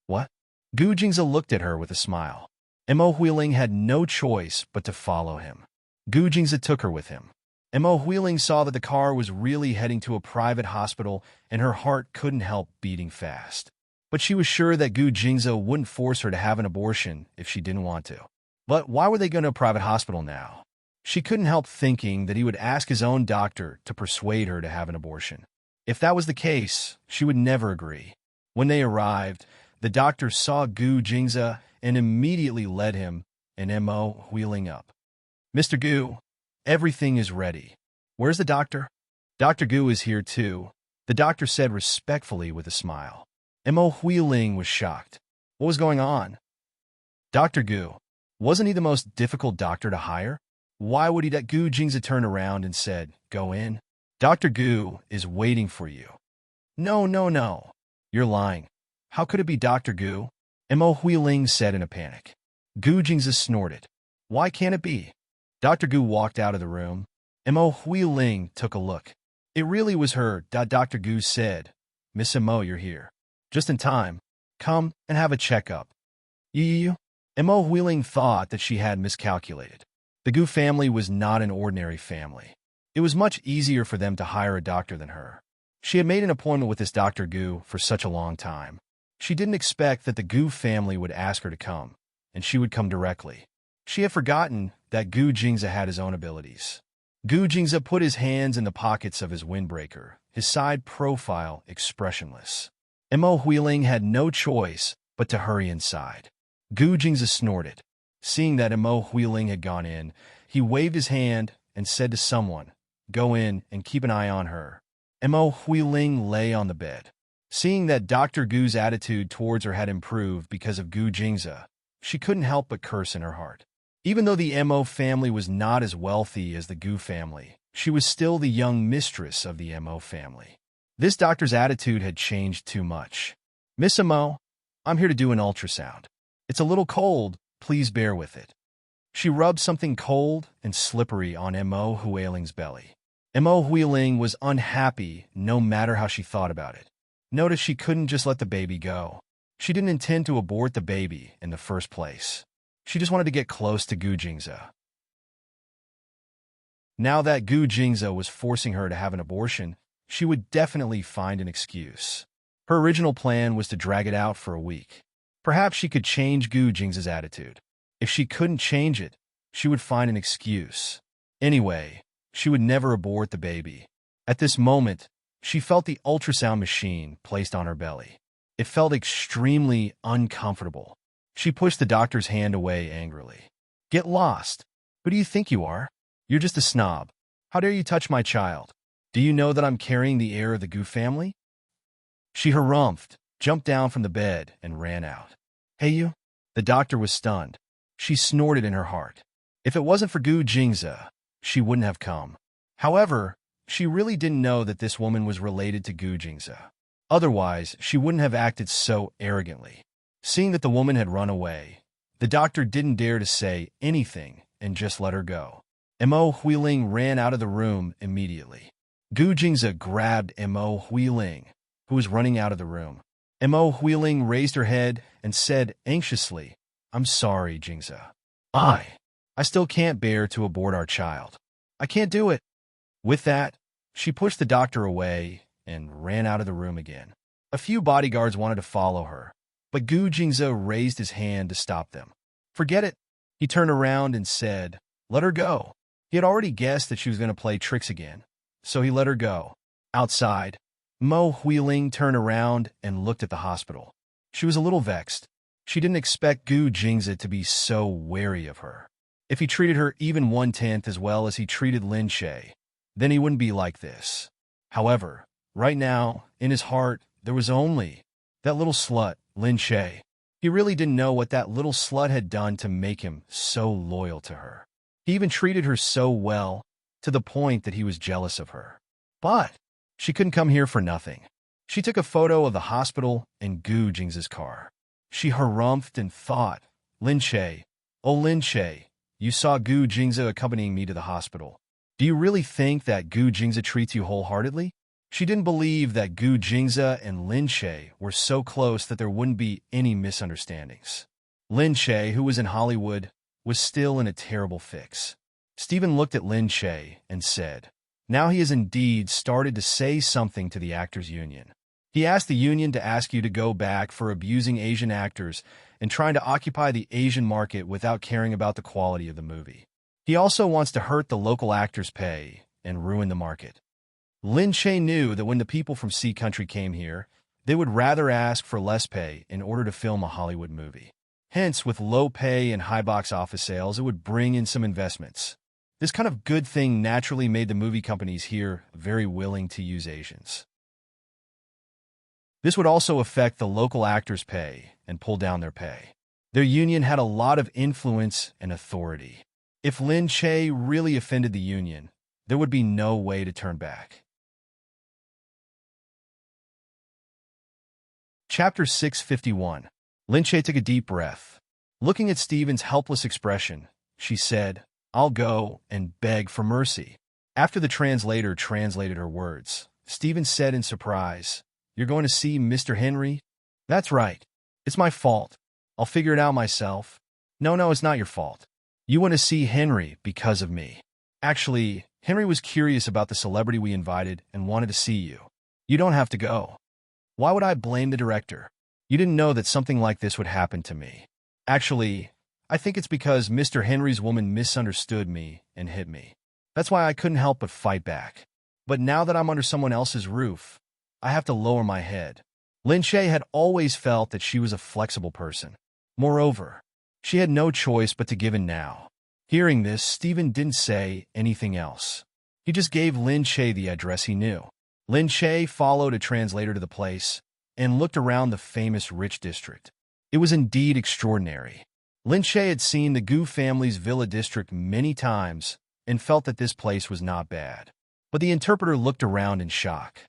What? Gu Jingzi looked at her with a smile. Mo Huiling had no choice but to follow him. Gu Jingzi took her with him. Mo Huiling saw that the car was really heading to a private hospital and her heart couldn't help beating fast. But she was sure that Gu Jingzi wouldn't force her to have an abortion if she didn't want to. But why were they going to a private hospital now? She couldn't help thinking that he would ask his own doctor to persuade her to have an abortion. If that was the case, she would never agree. When they arrived, the doctor saw Gu Jingzi and immediately led him and Mo Huiling up. Mr. Gu, everything is ready. Where's the doctor? Dr. Gu is here too, the doctor said respectfully with a smile. Mo Huiling was shocked. What was going on? Dr. Gu, wasn't he the most difficult doctor to hire? Why would he let Gu Jingzi turn around and said, go in? Dr. Gu is waiting for you. No. You're lying. How could it be Dr. Gu? Mo Huiling said in a panic. Gu Jingzi snorted. Why can't it be? Dr. Gu walked out of the room. Mo Huiling took a look. It really was her. Dr. Gu said, Miss Mo, you're here. Just in time. Come and have a checkup. You? Mo Huiling thought that she had miscalculated. The Gu family was not an ordinary family. It was much easier for them to hire a doctor than her. She had made an appointment with this Dr. Gu for such a long time. She didn't expect that the Gu family would ask her to come, and she would come directly. She had forgotten that Gu Jingzi had his own abilities. Gu Jingzi put his hands in the pockets of his windbreaker, his side profile expressionless. Mo Huiling had no choice but to hurry inside. Gu Jingzi snorted. Seeing that Mo Huiling had gone in, he waved his hand and said to someone, go in and keep an eye on her. Mo Huiling lay on the bed. Seeing that Dr. Gu's attitude towards her had improved because of Gu Jingzi, she couldn't help but curse in her heart. Even though the Mo family was not as wealthy as the Gu family, she was still the young mistress of the Mo family. This doctor's attitude had changed too much. Miss Mo, I'm here to do an ultrasound. It's a little cold, please bear with it. She rubbed something cold and slippery on Mo Huiling's belly. Mo Huiling was unhappy no matter how she thought about it. Notice she couldn't just let the baby go. She didn't intend to abort the baby in the first place. She just wanted to get close to Gu Jingzi. Now that Gu Jingze was forcing her to have an abortion, she would definitely find an excuse. Her original plan was to drag it out for a week. Perhaps she could change Gu Jingze's attitude. If she couldn't change it, she would find an excuse. Anyway, she would never abort the baby. At this moment, she felt the ultrasound machine placed on her belly. It felt extremely uncomfortable. She pushed the doctor's hand away angrily. "Get lost. Who do you think you are? You're just a snob. How dare you touch my child? Do you know that I'm carrying the heir of the Gu family?" She harumphed, jumped down from the bed, and ran out. "Hey you?" The doctor was stunned. She snorted in her heart. If it wasn't for Gu Jingze, she wouldn't have come. However, she really didn't know that this woman was related to Gu Jingze. Otherwise, she wouldn't have acted so arrogantly. Seeing that the woman had run away, the doctor didn't dare to say anything and just let her go. Mo Huiling ran out of the room immediately. Gu Jingze grabbed Mo Huiling, who was running out of the room. Mo Huiling raised her head and said anxiously, "I'm sorry, Jingze. I still can't bear to abort our child. I can't do it." With that, she pushed the doctor away and ran out of the room again. A few bodyguards wanted to follow her, but Gu Jingze raised his hand to stop them. "Forget it." He turned around and said, "Let her go." He had already guessed that she was going to play tricks again, so he let her go. Outside, Mo Huiling turned around and looked at the hospital. She was a little vexed. She didn't expect Gu Jingze to be so wary of her. If he treated her even 1/10 as well as he treated Lin Shay, then he wouldn't be like this. However, right now, in his heart, there was only that little slut, Lin Shay. He really didn't know what that little slut had done to make him so loyal to her. He even treated her so well, to the point that he was jealous of her. But she couldn't come here for nothing. She took a photo of the hospital and Gu Jingze's car. She harumphed and thought, "Lin Shay, oh Lin Shay, you saw Gu Jingze accompanying me to the hospital. Do you really think that Gu Jingze treats you wholeheartedly?" She didn't believe that Gu Jingze and Lin Shay were so close that there wouldn't be any misunderstandings. Lin Shay, who was in Hollywood, was still in a terrible fix. Stephen looked at Lin Shay and said, "Now he has indeed started to say something to the Actors Union. He asked the union to ask you to go back for abusing Asian actors and trying to occupy the Asian market without caring about the quality of the movie. He also wants to hurt the local actors' pay and ruin the market." Lin Shay knew that when the people from Sea Country came here, they would rather ask for less pay in order to film a Hollywood movie. Hence, with low pay and high box office sales, it would bring in some investments. This kind of good thing naturally made the movie companies here very willing to use Asians. This would also affect the local actors' pay and pull down their pay. Their union had a lot of influence and authority. If Lin Shay really offended the union, there would be no way to turn back. Chapter 651. Lin Shay took a deep breath. Looking at Stephen's helpless expression, she said, "I'll go and beg for mercy." After the translator translated her words, Stephen said in surprise, "You're going to see Mr. Henry?" "That's right. It's my fault. I'll figure it out myself." No, it's not your fault. You want to see Henry because of me. Actually, Henry was curious about the celebrity we invited and wanted to see you. You don't have to go. Why would I blame the director? You didn't know that something like this would happen to me. Actually, I think it's because Mr. Henry's woman misunderstood me and hit me. That's why I couldn't help but fight back. But now that I'm under someone else's roof, I have to lower my head. Lin Shay had always felt that she was a flexible person. Moreover, she had no choice but to give in now. Hearing this, Stephen didn't say anything else. He just gave Lin Shay the address he knew. Lin Shay followed a translator to the place and looked around the famous rich district. It was indeed extraordinary. Lin Shay had seen the Gu family's villa district many times and felt that this place was not bad. But the interpreter looked around in shock.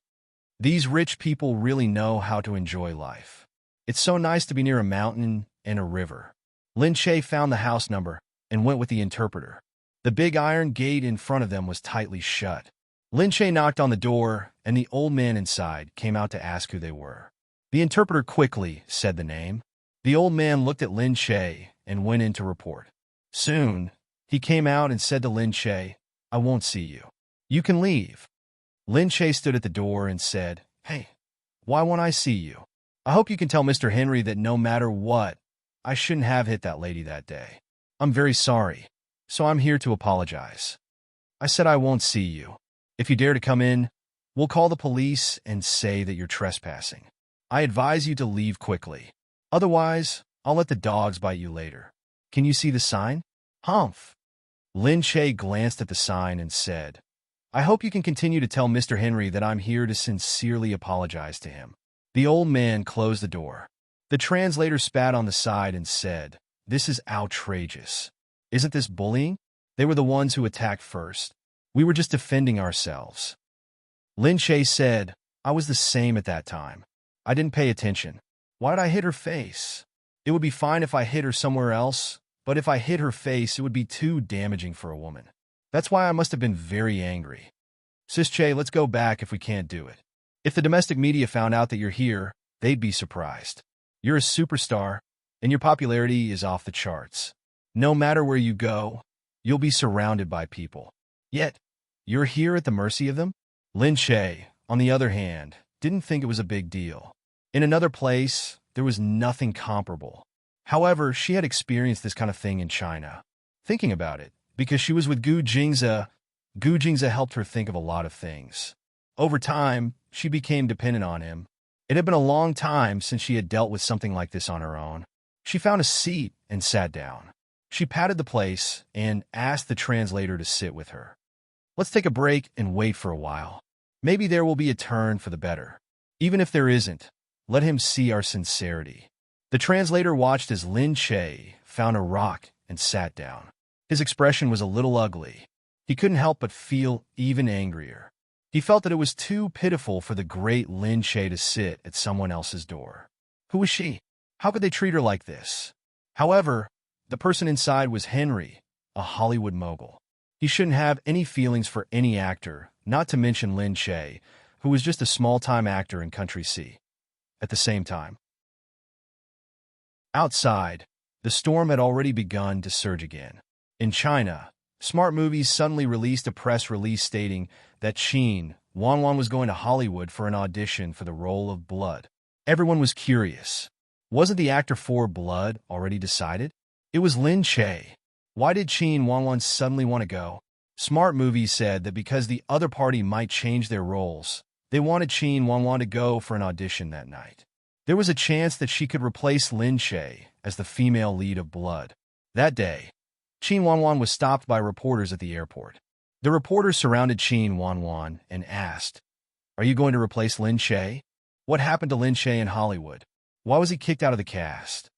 These rich people really know how to enjoy life. It's so nice to be near a mountain and a river. Lin Shay found the house number and went with the interpreter. The big iron gate in front of them was tightly shut. Lin Shay knocked on the door, and the old man inside came out to ask who they were. The interpreter quickly said the name. The old man looked at Lin Shay and went in to report. Soon, he came out and said to Lin Shay, I won't see you. You can leave. Lin Che stood at the door and said, Hey, why won't I see you? I hope you can tell Mr. Henry that no matter what, I shouldn't have hit that lady that day. I'm very sorry, so I'm here to apologize. I said I won't see you. If you dare to come in, we'll call the police and say that you're trespassing. I advise you to leave quickly. Otherwise, I'll let the dogs bite you later. Can you see the sign? Humph. Lin Che glanced at the sign and said, I hope you can continue to tell Mr. Henry that I'm here to sincerely apologize to him. The old man closed the door. The translator spat on the side and said, This is outrageous. Isn't this bullying? They were the ones who attacked first. We were just defending ourselves. Lin Che said, I was the same at that time. I didn't pay attention. Why did I hit her face? It would be fine if I hit her somewhere else, but if I hit her face, it would be too damaging for a woman. That's why I must have been very angry. Sis Che, let's go back if we can't do it. If the domestic media found out that you're here, they'd be surprised. You're a superstar, and your popularity is off the charts. No matter where you go, you'll be surrounded by people. Yet, you're here at the mercy of them? Lin Che, on the other hand, didn't think it was a big deal. In another place, there was nothing comparable. However, she had experienced this kind of thing in China. Thinking about it, because she was with Gu Jingze helped her think of a lot of things. Over time, she became dependent on him. It had been a long time since she had dealt with something like this on her own. She found a seat and sat down. She patted the place and asked the translator to sit with her. Let's take a break and wait for a while. Maybe there will be a turn for the better. Even if there isn't, let him see our sincerity. The translator watched as Lin Che found a rock and sat down. His expression was a little ugly. He couldn't help but feel even angrier. He felt that it was too pitiful for the great Lin Che to sit at someone else's door. Who was she? How could they treat her like this? However, the person inside was Henry, a Hollywood mogul. He shouldn't have any feelings for any actor, not to mention Lin Che, who was just a small-time actor in Country C. At the same time, outside, the storm had already begun to surge again. In China, Smart Movies suddenly released a press release stating that Qin Wanwan was going to Hollywood for an audition for the role of Blood. Everyone was curious. Wasn't the actor for Blood already decided? It was Lin Che. Why did Qin Wanwan suddenly want to go? Smart Movies said that because the other party might change their roles, they wanted Qin Wanwan to go for an audition that night. There was a chance that she could replace Lin Che as the female lead of Blood. That day, Qin Wanwan was stopped by reporters at the airport. The reporters surrounded Qin Wanwan and asked, Are you going to replace Lin Che? What happened to Lin Che in Hollywood? Why was he kicked out of the cast?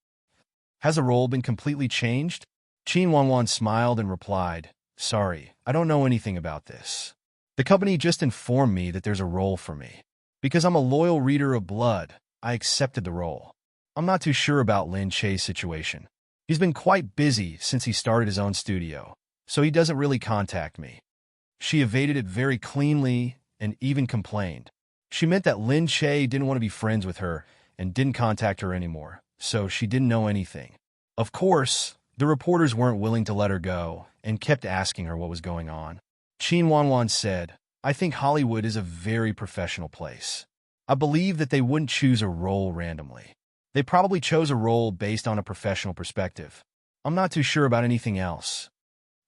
Has the role been completely changed? Qin Wanwan smiled and replied, Sorry, I don't know anything about this. The company just informed me that there's a role for me. Because I'm a loyal reader of Blood, I accepted the role. I'm not too sure about Lin Che's situation. He's been quite busy since he started his own studio, so he doesn't really contact me. She evaded it very cleanly and even complained. She meant that Lin Che didn't want to be friends with her and didn't contact her anymore, so she didn't know anything. Of course, the reporters weren't willing to let her go and kept asking her what was going on. Qin Wanwan said, I think Hollywood is a very professional place. I believe that they wouldn't choose a role randomly. They probably chose a role based on a professional perspective. I'm not too sure about anything else.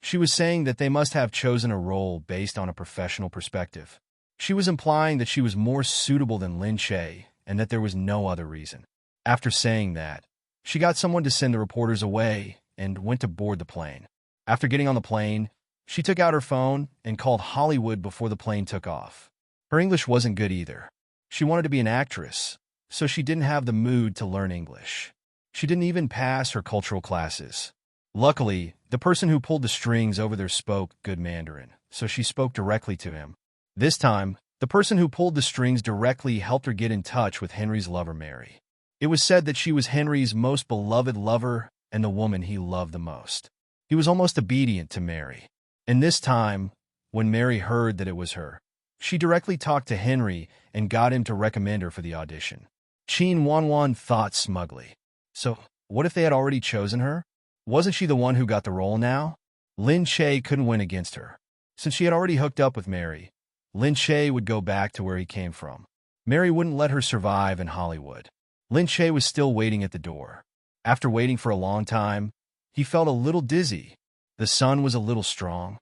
She was saying that they must have chosen a role based on a professional perspective. She was implying that she was more suitable than Lin Che and that there was no other reason. After saying that, she got someone to send the reporters away and went to board the plane. After getting on the plane, she took out her phone and called Hollywood before the plane took off. Her English wasn't good either. She wanted to be an actress, so she didn't have the mood to learn English. She didn't even pass her cultural classes. Luckily, the person who pulled the strings over there spoke good Mandarin, so she spoke directly to him. This time, the person who pulled the strings directly helped her get in touch with Henry's lover, Mary. It was said that she was Henry's most beloved lover and the woman he loved the most. He was almost obedient to Mary. And this time, when Mary heard that it was her, she directly talked to Henry and got him to recommend her for the audition. Qin Wanwan thought smugly. So, what if they had already chosen her? Wasn't she the one who got the role now? Lin Che couldn't win against her. Since she had already hooked up with Mary, Lin Che would go back to where he came from. Mary wouldn't let her survive in Hollywood. Lin Che was still waiting at the door. After waiting for a long time, he felt a little dizzy. The sun was a little strong.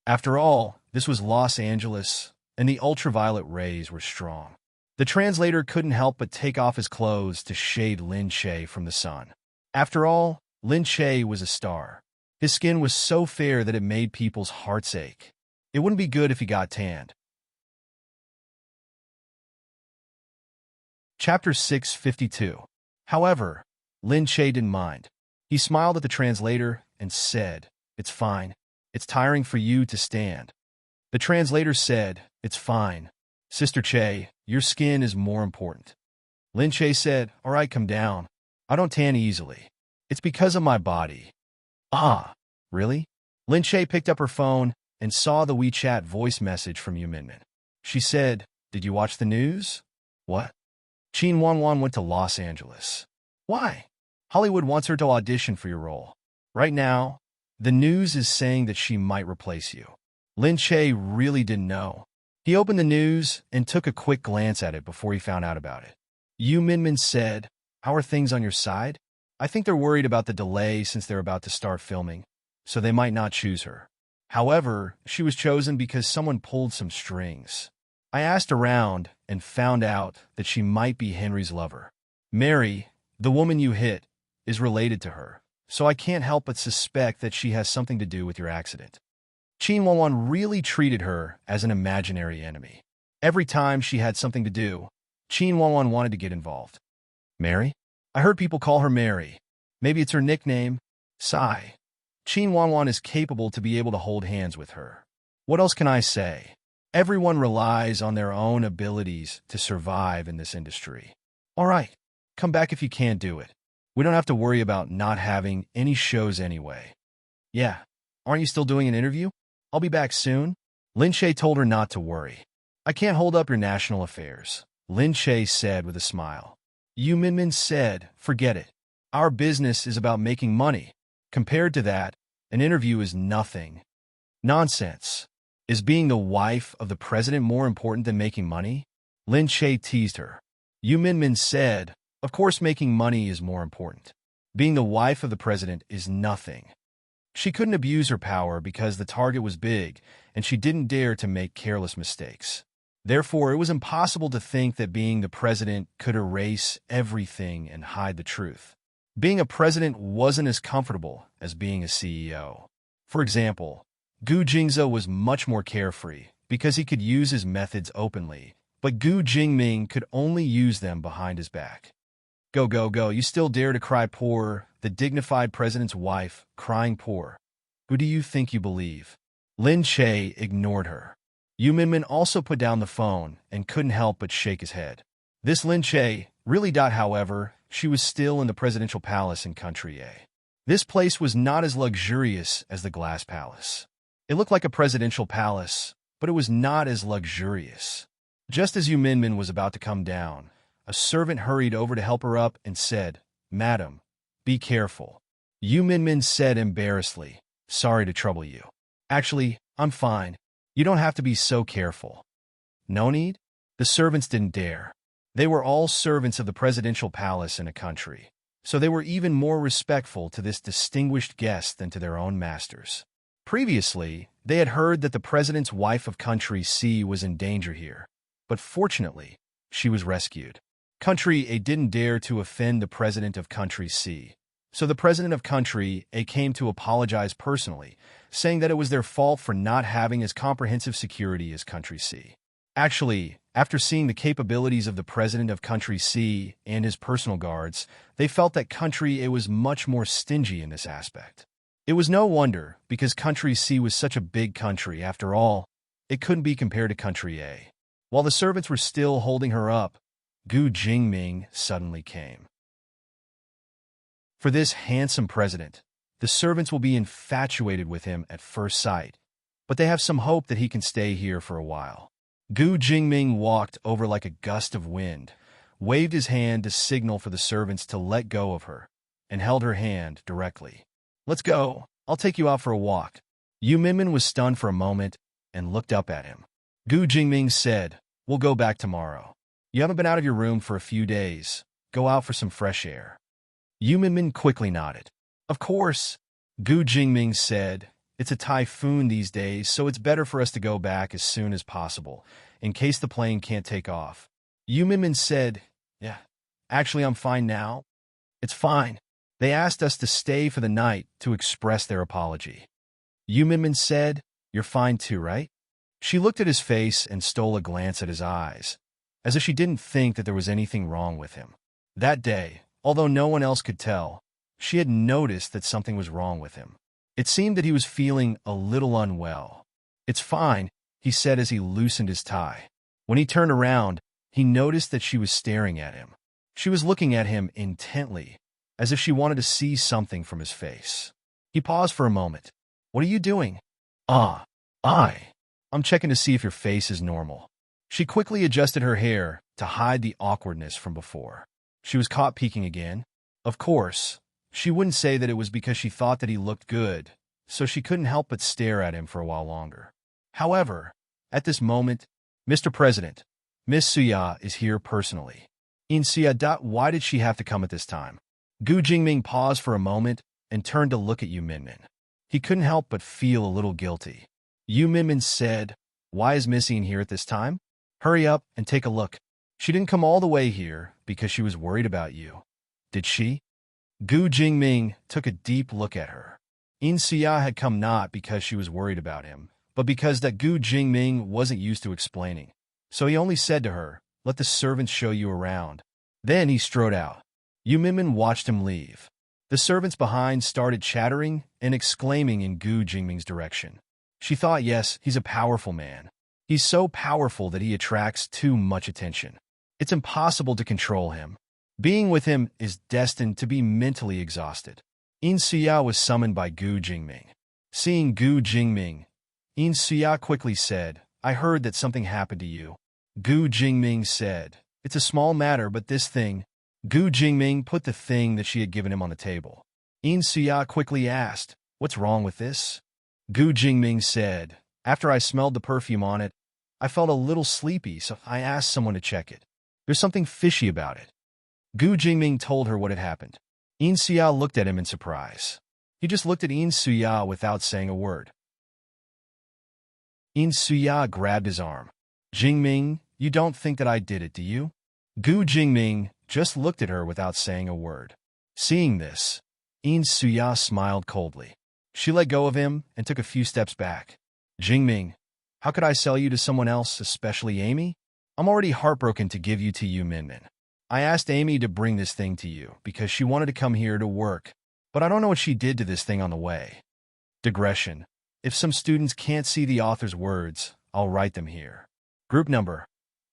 After all, this was Los Angeles, and the ultraviolet rays were strong. The translator couldn't help but take off his clothes to shade Lin Che from the sun. After all, Lin Che was a star. His skin was so fair that it made people's hearts ache. It wouldn't be good if he got tanned. Chapter 652. However, Lin Che didn't mind. He smiled at the translator and said, "It's fine. It's tiring for you to stand." The translator said, "It's fine. Sister Che, your skin is more important." Lin Che said, "All right, come down. I don't tan easily. It's because of my body." "Ah, really?" Lin Che picked up her phone and saw the WeChat voice message from Yu Minmin. She said, "Did you watch the news?" "What?" "Qin Wanwan went to Los Angeles." "Why?" "Hollywood wants her to audition for your role. Right now, the news is saying that she might replace you." Lin Che really didn't know. He opened the news and took a quick glance at it before he found out about it. Yu Minmin said, "How are things on your side?" "I think they're worried about the delay since they're about to start filming, so they might not choose her. However, she was chosen because someone pulled some strings. I asked around and found out that she might be Henry's lover. Mary, the woman you hit, is related to her, so I can't help but suspect that she has something to do with your accident." Qin Wanwan really treated her as an imaginary enemy. Every time she had something to do, Qin Wanwan wanted to get involved. "Mary? I heard people call her Mary. Maybe it's her nickname." Sigh. Qin Wanwan is capable to be able to hold hands with her. What else can I say? Everyone relies on their own abilities to survive in this industry. All right, come back if you can't do it. We don't have to worry about not having any shows anyway. Yeah, aren't you still doing an interview? I'll be back soon. Lin Che told her not to worry. I can't hold up your national affairs, Lin Che said with a smile. Yu Minmin said, forget it. Our business is about making money. Compared to that, an interview is nothing. Nonsense. Is being the wife of the president more important than making money? Lin Che teased her. Yu Minmin said, of course making money is more important. Being the wife of the president is nothing. She couldn't abuse her power because the target was big, and she didn't dare to make careless mistakes. Therefore, it was impossible to think that being the president could erase everything and hide the truth. Being a president wasn't as comfortable as being a CEO. For example, Gu Jingzhou was much more carefree because he could use his methods openly, but Gu Jingming could only use them behind his back. Go, go, go, you still dare to cry poor, the dignified president's wife, crying poor. Who do you think you believe? Lin Che ignored her. Yu Minmin also put down the phone and couldn't help but shake his head. This Lin Che really dot, however, she was still in the presidential palace in Country A. This place was not as luxurious as the Glass Palace. It looked like a presidential palace, but it was not as luxurious. Just as Yu Minmin was about to come down, a servant hurried over to help her up and said, Madam, be careful. Yu Minmin said embarrassedly, sorry to trouble you. Actually, I'm fine. You don't have to be so careful. No need? The servants didn't dare. They were all servants of the presidential palace in a country, so they were even more respectful to this distinguished guest than to their own masters. Previously, they had heard that the president's wife of Country C was in danger here, but fortunately, she was rescued. Country A didn't dare to offend the president of Country C, so the president of Country A came to apologize personally, saying that it was their fault for not having as comprehensive security as Country C. Actually, after seeing the capabilities of the president of Country C and his personal guards, they felt that Country A was much more stingy in this aspect. It was no wonder, because Country C was such a big country. After all, it couldn't be compared to Country A. While the servants were still holding her up, Gu Jingming suddenly came. For this handsome president, the servants will be infatuated with him at first sight, but they have some hope that he can stay here for a while. Gu Jingming walked over like a gust of wind, waved his hand to signal for the servants to let go of her, and held her hand directly. Let's go. I'll take you out for a walk. Yu Minmin was stunned for a moment and looked up at him. Gu Jingming said, "We'll go back tomorrow. You haven't been out of your room for a few days. Go out for some fresh air." Yu Minmin quickly nodded. "Of course," Gu Jingming said. "It's a typhoon these days, so it's better for us to go back as soon as possible, in case the plane can't take off." Yu Minmin said, "Yeah, actually I'm fine now." "It's fine. They asked us to stay for the night to express their apology." Yu Minmin said, "You're fine too, right?" She looked at his face and stole a glance at his eyes, as if she didn't think that there was anything wrong with him. That day, although no one else could tell, she had noticed that something was wrong with him. It seemed that he was feeling a little unwell. "It's fine," he said as he loosened his tie. When he turned around, he noticed that she was staring at him. She was looking at him intently, as if she wanted to see something from his face. He paused for a moment. "What are you doing?" I'm checking to see if your face is normal." She quickly adjusted her hair to hide the awkwardness from before. She was caught peeking again. Of course, she wouldn't say that it was because she thought that he looked good, so she couldn't help but stare at him for a while longer. However, at this moment, "Mr. President, Miss Suya is here personally." "In Suya, why did she have to come at this time?" Gu Jingming paused for a moment and turned to look at Yu Minmin. He couldn't help but feel a little guilty. Yu Minmin said, "Why is Miss Yin here at this time? Hurry up and take a look. She didn't come all the way here because she was worried about you. Did she?" Gu Jingming took a deep look at her. In Suya had come not because she was worried about him, but because that Gu Jingming wasn't used to explaining. So he only said to her, "Let the servants show you around." Then he strode out. Yu Minmin watched him leave. The servants behind started chattering and exclaiming in Gu Jingming's direction. She thought, yes, he's a powerful man. He's so powerful that he attracts too much attention. It's impossible to control him. Being with him is destined to be mentally exhausted. In Suya was summoned by Gu Jingming. Seeing Gu Jingming, In Suya quickly said, "I heard that something happened to you." Gu Jingming said, "It's a small matter, but this thing." Gu Jingming put the thing that she had given him on the table. In Suya quickly asked, "What's wrong with this?" Gu Jingming said, "After I smelled the perfume on it, I felt a little sleepy, so I asked someone to check it. There's something fishy about it." Gu Jingming told her what had happened. In Suya looked at him in surprise. He just looked at In Suya without saying a word. In Suya grabbed his arm. "Jingming, you don't think that I did it, do you?" Gu Jingming just looked at her without saying a word. Seeing this, In Suya smiled coldly. She let go of him and took a few steps back. "Jingming, how could I sell you to someone else, especially Amy? I'm already heartbroken to give you to Yu Minmin. I asked Amy to bring this thing to you because she wanted to come here to work, but I don't know what she did to this thing on the way." Digression. If some students can't see the author's words, I'll write them here. Group number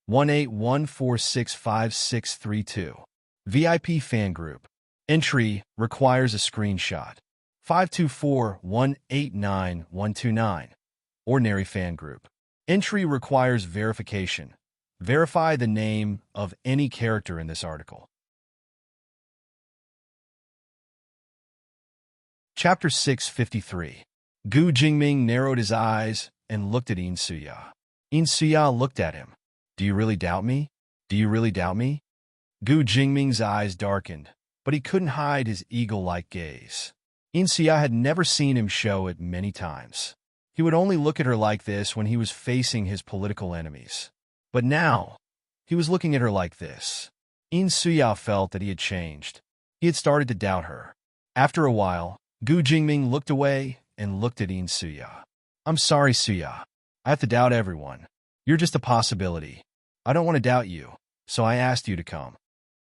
181465632. VIP fan group. Entry requires a screenshot. 524189129. Ordinary fan group. Entry requires verification. Verify the name of any character in this article. Chapter 653. Gu Jingming narrowed his eyes and looked at In Suya. In Suya looked at him. "Do you really doubt me? Do you really doubt me?" Gu Jingming's eyes darkened, but he couldn't hide his eagle-like gaze. In Suya had never seen him show it many times. He would only look at her like this when he was facing his political enemies. But now, he was looking at her like this. In Suya felt that he had changed. He had started to doubt her. After a while, Gu Jingming looked away and looked at In Suya. "I'm sorry, Suya. I have to doubt everyone. You're just a possibility. I don't want to doubt you, so I asked you to come."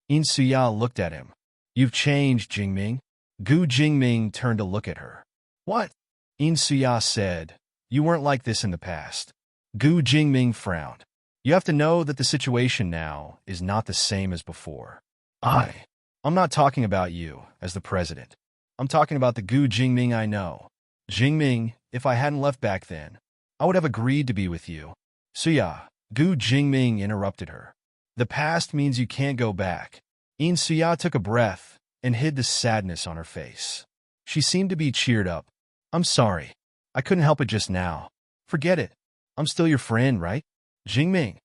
In Suya looked at him. "You've changed, Jingming." Gu Jingming turned to look at her. "What?" In Suya said, "You weren't like this in the past." Gu Jingming frowned. "You have to know that the situation now is not the same as before. I'm not talking about you as the president. I'm talking about the Gu Jingming I know. Jingming, if I hadn't left back then, I would have agreed to be with you." "Suya," Gu Jingming interrupted her. "The past means you can't go back." In Suya took a breath and hid the sadness on her face. She seemed to be cheered up. "I'm sorry. I couldn't help it just now. Forget it. I'm still your friend, right? Jingming.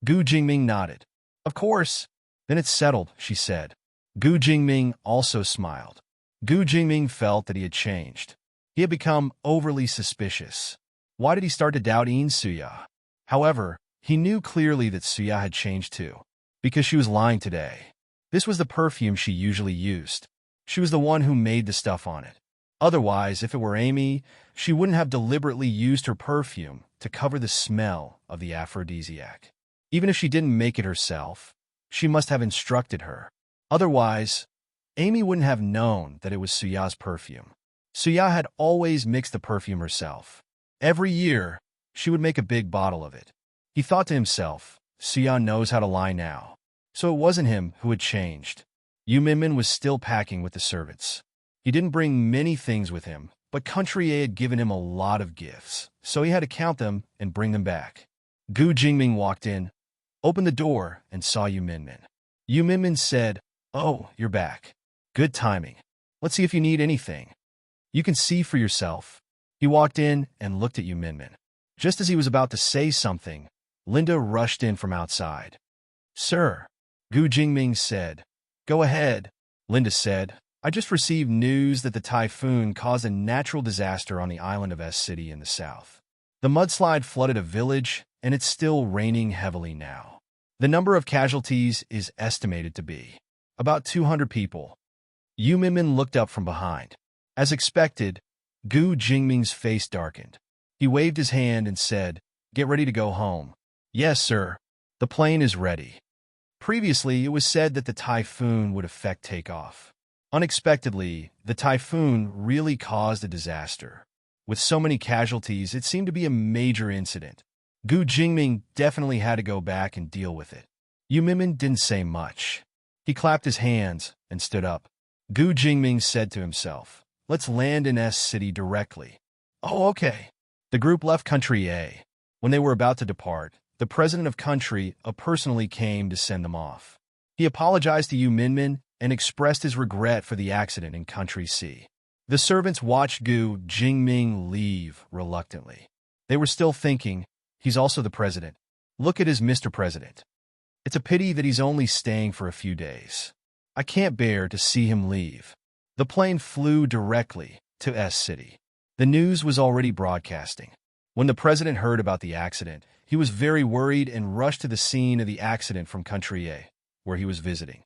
Gu Jingming nodded. Of course. Then it's settled, she said. Gu Jingming also smiled. Gu Jingming felt that he had changed. He had become overly suspicious. Why did he start to doubt Suya? However, he knew clearly that Suya had changed too, because she was lying today. This was the perfume she usually used. She was the one who made the stuff on it. Otherwise, if it were Amy, she wouldn't have deliberately used her perfume to cover the smell of the aphrodisiac. Even if she didn't make it herself, she must have instructed her. Otherwise, Amy wouldn't have known that it was Suya's perfume. Suya had always mixed the perfume herself. Every year, she would make a big bottle of it. He thought to himself, Suya knows how to lie now. So it wasn't him who had changed. Yu Minmin was still packing with the servants. He didn't bring many things with him, but Country A had given him a lot of gifts, so he had to count them and bring them back. Gu Jingming walked in, opened the door, and saw Yu Minmin. Yu Minmin said, "Oh, you're back. Good timing. Let's see if you need anything. You can see for yourself." He walked in and looked at Yu Minmin. Just as he was about to say something, Linda rushed in from outside. "Sir," Gu Jingming said. "Go ahead," Linda said. "I just received news that the typhoon caused a natural disaster on the island of S City in the south. The mudslide flooded a village, and it's still raining heavily now. The number of casualties is estimated to be about 200 people." Yu Minmin looked up from behind. As expected, Gu Jingming's face darkened. He waved his hand and said, "Get ready to go home." "Yes, sir. The plane is ready." Previously, it was said that the typhoon would affect takeoff. Unexpectedly, the typhoon really caused a disaster. With so many casualties, it seemed to be a major incident. Gu Jingming definitely had to go back and deal with it. Yu Minmin didn't say much. He clapped his hands and stood up. Gu Jingming said to himself, "Let's land in S City directly." "Oh, okay." The group left Country A. When they were about to depart, the president of Country A personally came to send them off. He apologized to Yu Minmin and expressed his regret for the accident in Country C. The servants watched Gu Jingming leave reluctantly. They were still thinking, he's also the president. Look at his Mr. President. It's a pity that he's only staying for a few days. I can't bear to see him leave. The plane flew directly to S City. The news was already broadcasting. When the president heard about the accident, he was very worried and rushed to the scene of the accident from Country A, where he was visiting.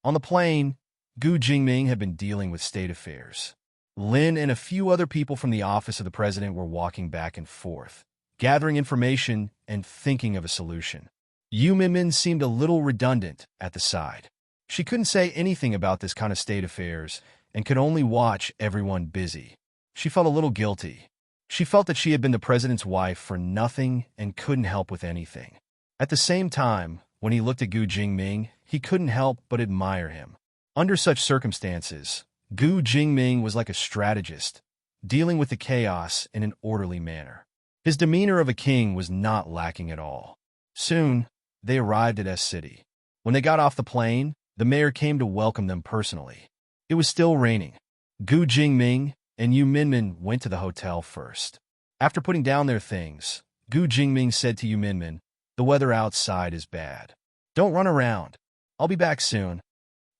On the plane, Gu Jingming had been dealing with state affairs. Lin and a few other people from the office of the president were walking back and forth, gathering information and thinking of a solution. Yu Minmin seemed a little redundant at the side. She couldn't say anything about this kind of state affairs and could only watch everyone busy. She felt a little guilty. She felt that she had been the president's wife for nothing and couldn't help with anything. At the same time, when he looked at Gu Jingming, he couldn't help but admire him. Under such circumstances, Gu Jingming was like a strategist, dealing with the chaos in an orderly manner. His demeanor of a king was not lacking at all. Soon, they arrived at S City. When they got off the plane, the mayor came to welcome them personally. It was still raining. Gu Jingming and Yu Minmin went to the hotel first. After putting down their things, Gu Jingming said to Yu Minmin, "The weather outside is bad. Don't run around. I'll be back soon."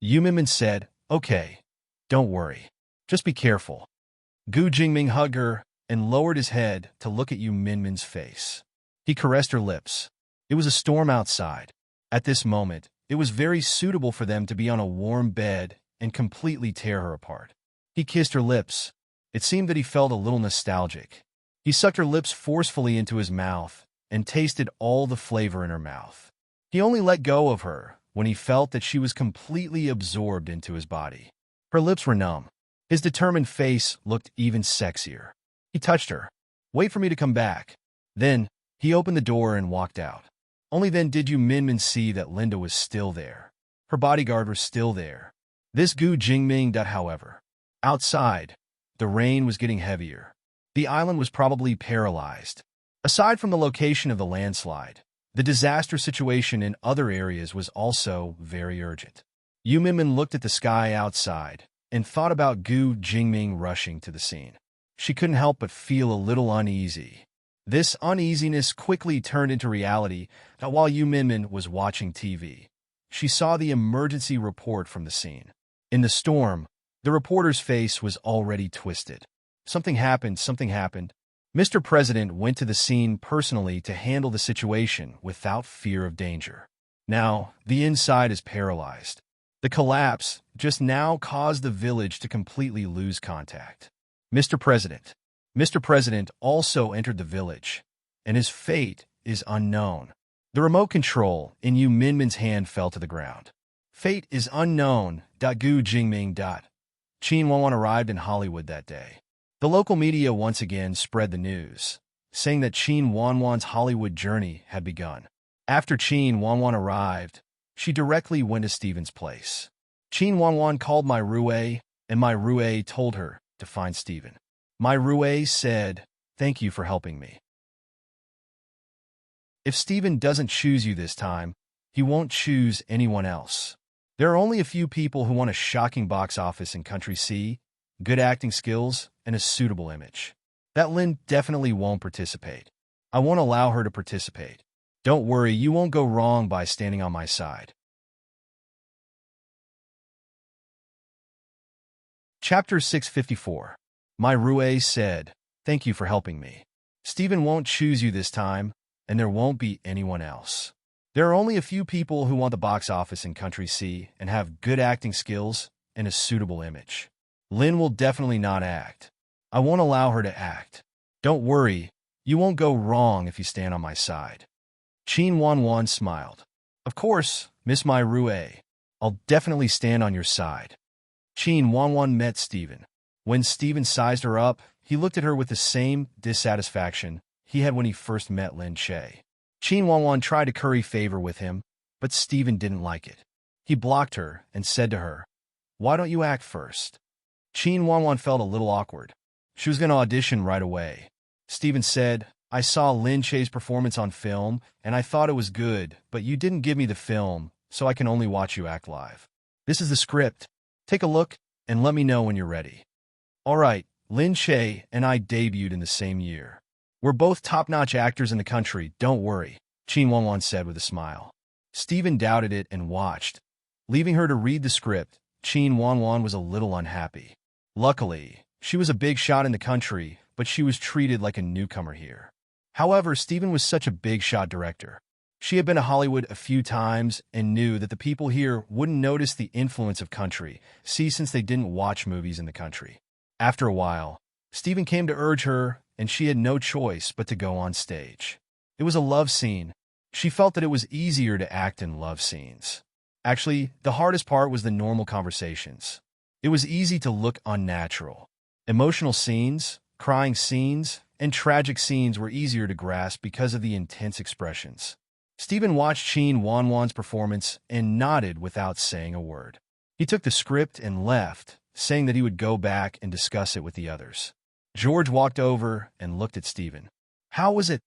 Yu Minmin said, "Okay, don't worry. Just be careful." Gu Jingming hugged her and lowered his head to look at Yu Minmin's face. He caressed her lips. It was a storm outside. At this moment, it was very suitable for them to be on a warm bed and completely tear her apart. He kissed her lips. It seemed that he felt a little nostalgic. He sucked her lips forcefully into his mouth and tasted all the flavor in her mouth. He only let go of her when he felt that she was completely absorbed into his body. Her lips were numb. His determined face looked even sexier. He touched her. "Wait for me to come back." Then, he opened the door and walked out. Only then did Yu Minmin see that Linda was still there. Her bodyguard was still there. This Gu Jingming, however. Outside, the rain was getting heavier. The island was probably paralyzed. Aside from the location of the landslide, the disaster situation in other areas was also very urgent. Yu Minmin looked at the sky outside and thought about Gu Jingming rushing to the scene. She couldn't help but feel a little uneasy. This uneasiness quickly turned into reality while Yu Minmin was watching TV. She saw the emergency report from the scene. In the storm, the reporter's face was already twisted. Something happened. Mr. President went to the scene personally to handle the situation without fear of danger. Now, the inside is paralyzed. The collapse just now caused the village to completely lose contact. Mr. President also entered the village, and his fate is unknown. The remote control in Yu Minmin's hand fell to the ground. Fate is unknown. Gu Jingming. Qin Wanwan arrived in Hollywood that day. The local media once again spread the news, saying that Qin Wanwan's Hollywood journey had begun. After Qin Wanwan arrived, she directly went to Steven's place. Qin Wanwan called Mai Rue, and Mai Rue told her to find Steven. Mai Rue said, "Thank you for helping me. If Steven doesn't choose you this time, he won't choose anyone else. There are only a few people who want a shocking box office in Country C, good acting skills, and a suitable image. That Lin definitely won't participate. I won't allow her to participate. Don't worry, you won't go wrong by standing on my side." Chapter 654. Mai Rue said, "Thank you for helping me. Steven won't choose you this time, and there won't be anyone else. There are only a few people who want the box office in Country C and have good acting skills and a suitable image. Lin will definitely not act. I won't allow her to act. Don't worry, you won't go wrong if you stand on my side." Qin Wanwan smiled. "Of course, Miss Mai Rue. I'll definitely stand on your side." Qin Wanwan met Steven. When Steven sized her up, he looked at her with the same dissatisfaction he had when he first met Lin Che. Qin Wanwan tried to curry favor with him, but Steven didn't like it. He blocked her and said to her, "Why don't you act first?" Qin Wanwan felt a little awkward. She was going to audition right away. Steven said, "I saw Lin Che's performance on film, and I thought it was good, but you didn't give me the film, so I can only watch you act live. This is the script. Take a look and let me know when you're ready." "All right, Lin Che and I debuted in the same year. We're both top-notch actors in the country, don't worry," Qin Wanwan said with a smile. Steven doubted it and watched. Leaving her to read the script, Qin Wanwan was a little unhappy. Luckily, she was a big shot in the country, but she was treated like a newcomer here. However, Steven was such a big-shot director. She had been to Hollywood a few times and knew that the people here wouldn't notice the influence of Country C since they didn't watch movies in the country. After a while, Steven came to urge her, and she had no choice but to go on stage. It was a love scene. She felt that it was easier to act in love scenes. Actually, the hardest part was the normal conversations. It was easy to look unnatural. Emotional scenes, crying scenes, and tragic scenes were easier to grasp because of the intense expressions. Steven watched Qin Wanwan's performance and nodded without saying a word. He took the script and left, saying that he would go back and discuss it with the others. George walked over and looked at Steven. "How was it?"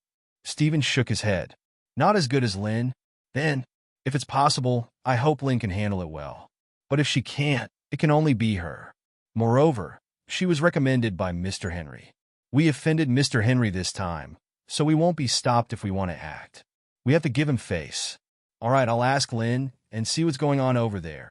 Steven shook his head. "Not as good as Lin. Then, if it's possible, I hope Lin can handle it well. But if she can't, it can only be her. Moreover, she was recommended by Mr. Henry. We offended Mr. Henry this time, so we won't be stopped if we want to act. We have to give him face. All right, I'll ask Lin and see what's going on over there."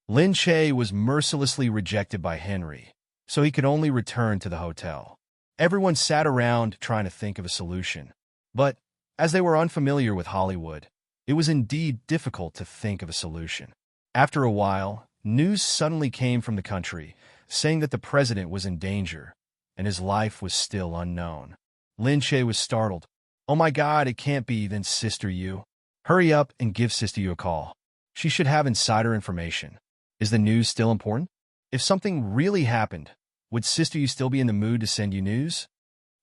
Lin Che was mercilessly rejected by Henry, so he could only return to the hotel. Everyone sat around trying to think of a solution. But, as they were unfamiliar with Hollywood, it was indeed difficult to think of a solution. After a while, news suddenly came from the country, saying that the president was in danger, and his life was still unknown. Lin Che was startled. "Oh my God, it can't be, then Sister Yu. Hurry up and give Sister Yu a call. She should have insider information. Is the news still important? If something really happened, would Sister Yu still be in the mood to send you news?"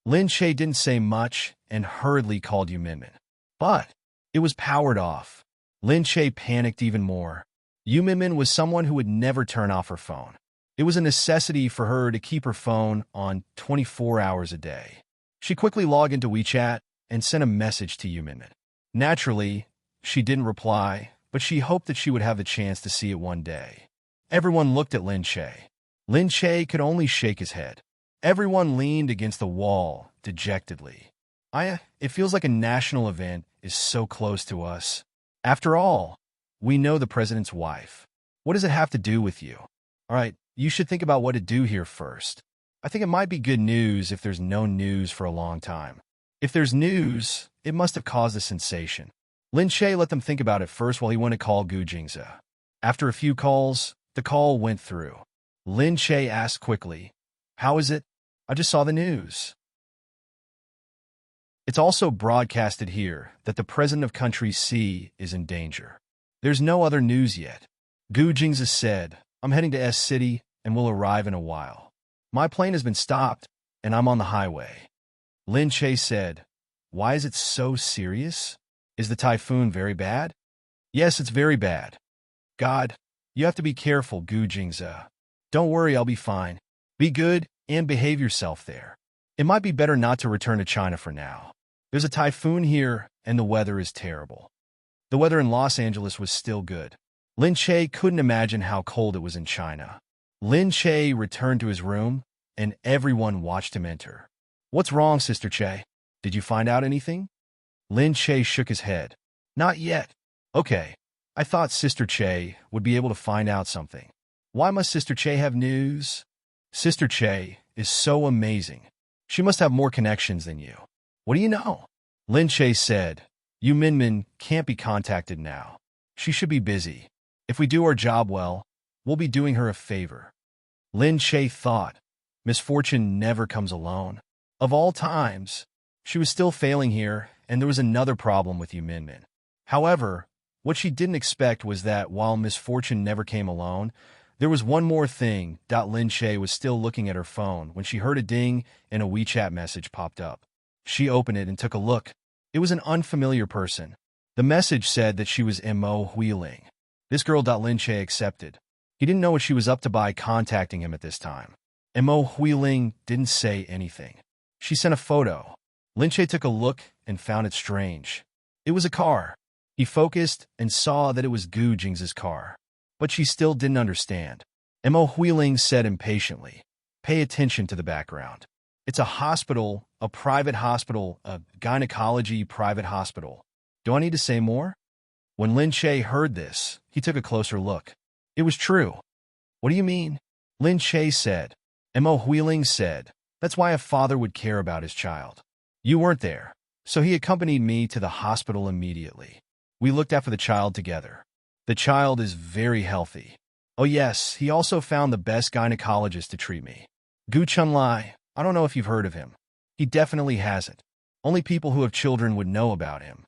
Lin Che didn't say much and hurriedly called Yu Minmin. But it was powered off. Lin Che panicked even more. Yu Minmin was someone who would never turn off her phone. It was a necessity for her to keep her phone on 24 hours a day. She quickly logged into WeChat and sent a message to Yu Minmin. Naturally, she didn't reply, but she hoped that she would have the chance to see it one day. Everyone looked at Lin Che. Lin Che could only shake his head. Everyone leaned against the wall, dejectedly. It feels like a national event is so close to us. After all, we know the president's wife. What does it have to do with you? All right, you should think about what to do here first. I think it might be good news if there's no news for a long time. If there's news, it must have caused a sensation. Lin Che let them think about it first while he went to call Gu Jingze. After a few calls, the call went through. Lin Che asked quickly, "How is it? I just saw the news." It's also broadcasted here that the president of country C is in danger. There's no other news yet. Gu Jingze said, "I'm heading to S City and will arrive in a while. My plane has been stopped and I'm on the highway." Lin Che said, "Why is it so serious? Is the typhoon very bad?" "Yes, it's very bad." "God, you have to be careful, Gu Jingze. Don't worry, I'll be fine. Be good and behave yourself there. It might be better not to return to China for now. There's a typhoon here and the weather is terrible." The weather in Los Angeles was still good. Lin Che couldn't imagine how cold it was in China. Lin Che returned to his room, and everyone watched him enter. "What's wrong, Sister Che? Did you find out anything?" Lin Che shook his head. "Not yet." "Okay, I thought Sister Che would be able to find out something. Why must Sister Che have news?" "Sister Che is so amazing. She must have more connections than you." "What do you know?" Lin Che said, "Yu Minmin can't be contacted now. She should be busy. If we do our job well, we'll be doing her a favor." Lin Che thought, misfortune never comes alone. Of all times, she was still failing here, and there was another problem with Yu Minmin. However, what she didn't expect was that while misfortune never came alone, there was one more thing. Lin Che was still looking at her phone when she heard a ding and a WeChat message popped up. She opened it and took a look. It was an unfamiliar person. The message said that she was Mo Huiling. This girl Lin Che accepted. He didn't know what she was up to by contacting him at this time. Mo Huiling didn't say anything. She sent a photo. Lin Che took a look and found it strange. It was a car. He focused and saw that it was Gu Jingze's car. But she still didn't understand. Mo Huiling said impatiently, "Pay attention to the background. It's a hospital, a private hospital, a gynecology private hospital. Do I need to say more?" When Lin Che heard this, he took a closer look. It was true. "What do you mean?" Lin Che said. Mo Huiling said, "That's why a father would care about his child. You weren't there, so he accompanied me to the hospital immediately. We looked after the child together. The child is very healthy. Oh yes, he also found the best gynecologist to treat me. Gu Chunlai, I don't know if you've heard of him. He definitely hasn't. Only people who have children would know about him."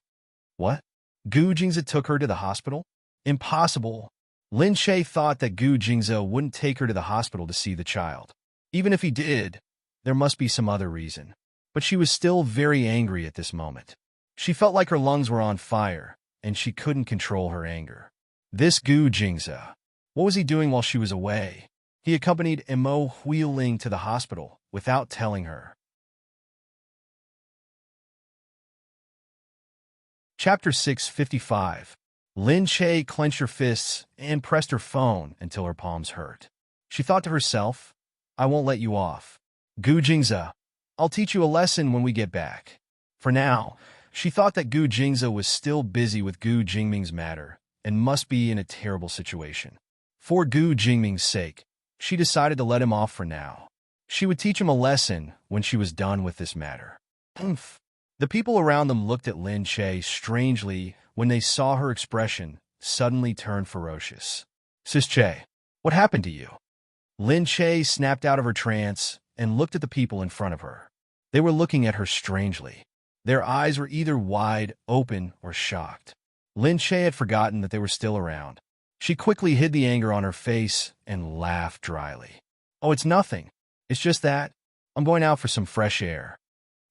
"What? Gu Jingze took her to the hospital?" "Impossible." Lin Che thought that Gu Jingze wouldn't take her to the hospital to see the child. Even if he did, there must be some other reason. But she was still very angry at this moment. She felt like her lungs were on fire, and she couldn't control her anger. This Gu Jingze, what was he doing while she was away? He accompanied Mo Huiling to the hospital without telling her. Chapter 655. Lin Che clenched her fists and pressed her phone until her palms hurt. She thought to herself, "I won't let you off. Gu Jingze, I'll teach you a lesson when we get back." For now, she thought that Gu Jingze was still busy with Gu Jingming's matter and must be in a terrible situation. For Gu Jingming's sake, she decided to let him off for now. She would teach him a lesson when she was done with this matter. Humph. The people around them looked at Lin Che strangely when they saw her expression suddenly turn ferocious. "Sis Che, what happened to you?" Lin Che snapped out of her trance and looked at the people in front of her. They were looking at her strangely. Their eyes were either wide open or shocked. Lin Che had forgotten that they were still around. She quickly hid the anger on her face and laughed dryly. "Oh, it's nothing. It's just that I'm going out for some fresh air."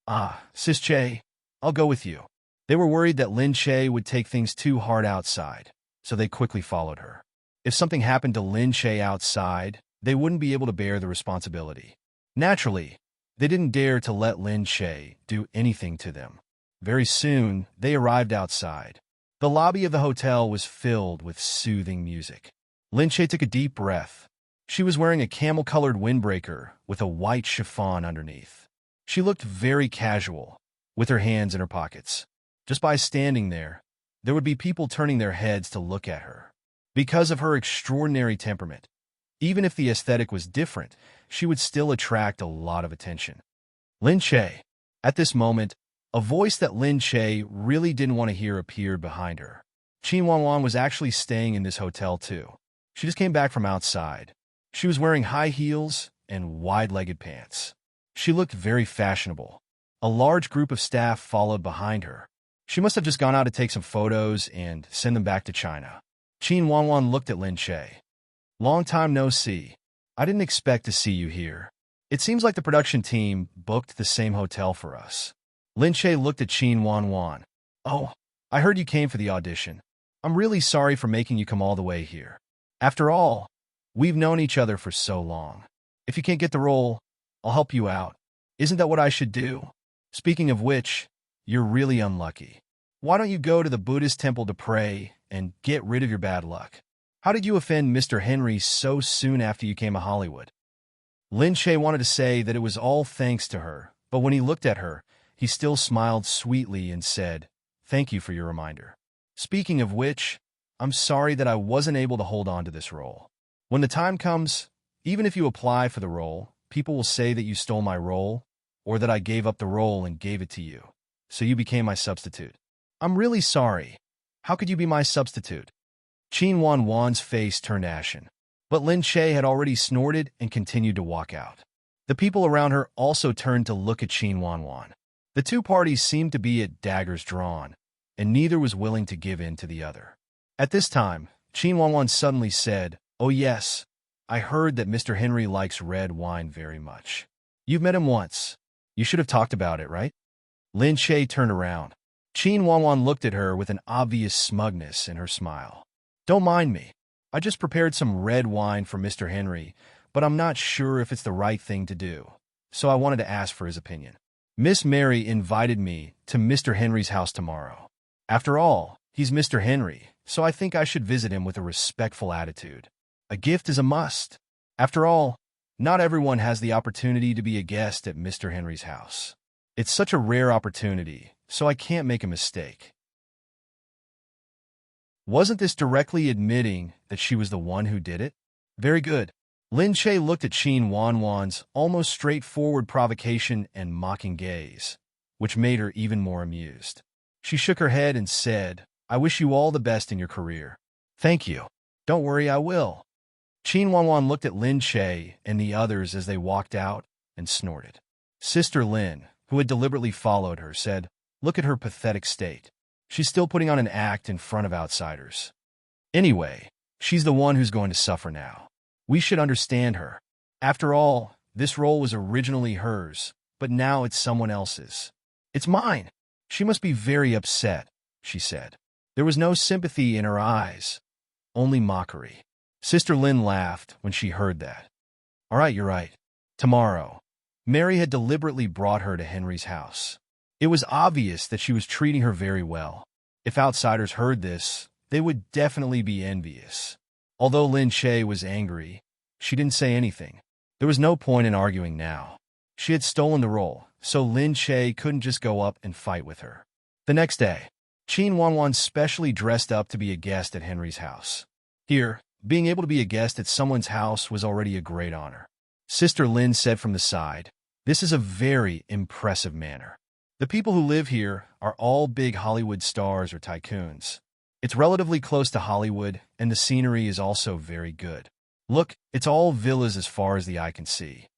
"Ah, Sis Che, I'll go with you." They were worried that Lin Che would take things too hard outside, so they quickly followed her. If something happened to Lin Che outside, they wouldn't be able to bear the responsibility. Naturally, they didn't dare to let Lin Che do anything to them. Very soon, they arrived outside. The lobby of the hotel was filled with soothing music. Lin Che took a deep breath. She was wearing a camel-colored windbreaker with a white chiffon underneath. She looked very casual, with her hands in her pockets. Just by standing there would be people turning their heads to look at her. Because of her extraordinary temperament, even if the aesthetic was different, she would still attract a lot of attention. Lin Che. At this moment, a voice that Lin Che really didn't want to hear appeared behind her. Qin Wanwan was actually staying in this hotel too. She just came back from outside. She was wearing high heels and wide-legged pants. She looked very fashionable. A large group of staff followed behind her. She must have just gone out to take some photos and send them back to China. Qin Wanwan looked at Lin Che. Long time no see. I didn't expect to see you here. It seems like the production team booked the same hotel for us. Lin Che looked at Qin Wanwan. Oh, I heard you came for the audition. I'm really sorry for making you come all the way here. After all, we've known each other for so long. If you can't get the role, I'll help you out. Isn't that what I should do? Speaking of which, you're really unlucky. Why don't you go to the Buddhist temple to pray and get rid of your bad luck? How did you offend Mr. Henry so soon after you came to Hollywood? Lin Che wanted to say that it was all thanks to her, but when he looked at her, he still smiled sweetly and said, "Thank you for your reminder. Speaking of which, I'm sorry that I wasn't able to hold on to this role. When the time comes, even if you apply for the role, people will say that you stole my role, or that I gave up the role and gave it to you, so you became my substitute. I'm really sorry. How could you be my substitute?" Qin Wanwan's face turned ashen, but Lin Che had already snorted and continued to walk out. The people around her also turned to look at Qin Wanwan. The two parties seemed to be at daggers drawn, and neither was willing to give in to the other. At this time, Qin Wanwan suddenly said, "Oh yes, I heard that Mr. Henry likes red wine very much. You've met him once. You should have talked about it, right?" Lin Che turned around. Qin Wanwan looked at her with an obvious smugness in her smile. "Don't mind me. I just prepared some red wine for Mr. Henry, but I'm not sure if it's the right thing to do, so I wanted to ask for his opinion. Miss Mary invited me to Mr. Henry's house tomorrow. After all, he's Mr. Henry, so I think I should visit him with a respectful attitude. A gift is a must. After all, not everyone has the opportunity to be a guest at Mr. Henry's house. It's such a rare opportunity, so I can't make a mistake." Wasn't this directly admitting that she was the one who did it? Very good. Lin Che looked at Qin Wanwan's almost straightforward provocation and mocking gaze, which made her even more amused. She shook her head and said, "I wish you all the best in your career." "Thank you. Don't worry, I will." Qin Wanwan looked at Lin Che and the others as they walked out and snorted. Sister Lin, who had deliberately followed her, said, "Look at her pathetic state. She's still putting on an act in front of outsiders. Anyway, she's the one who's going to suffer now. We should understand her. After all, this role was originally hers, but now it's someone else's. It's mine. She must be very upset," she said. There was no sympathy in her eyes, only mockery. Sister Lin laughed when she heard that. "All right, you're right. Tomorrow." Mary had deliberately brought her to Henry's house. It was obvious that she was treating her very well. If outsiders heard this, they would definitely be envious. Although Lin Che was angry, she didn't say anything. There was no point in arguing now. She had stolen the role, so Lin Che couldn't just go up and fight with her. The next day, Qin Wanwan specially dressed up to be a guest at Henry's house. Here, being able to be a guest at someone's house was already a great honor. Sister Lin said from the side, "This is a very impressive manor. The people who live here are all big Hollywood stars or tycoons. It's relatively close to Hollywood, and the scenery is also very good. Look, it's all villas as far as the eye can see."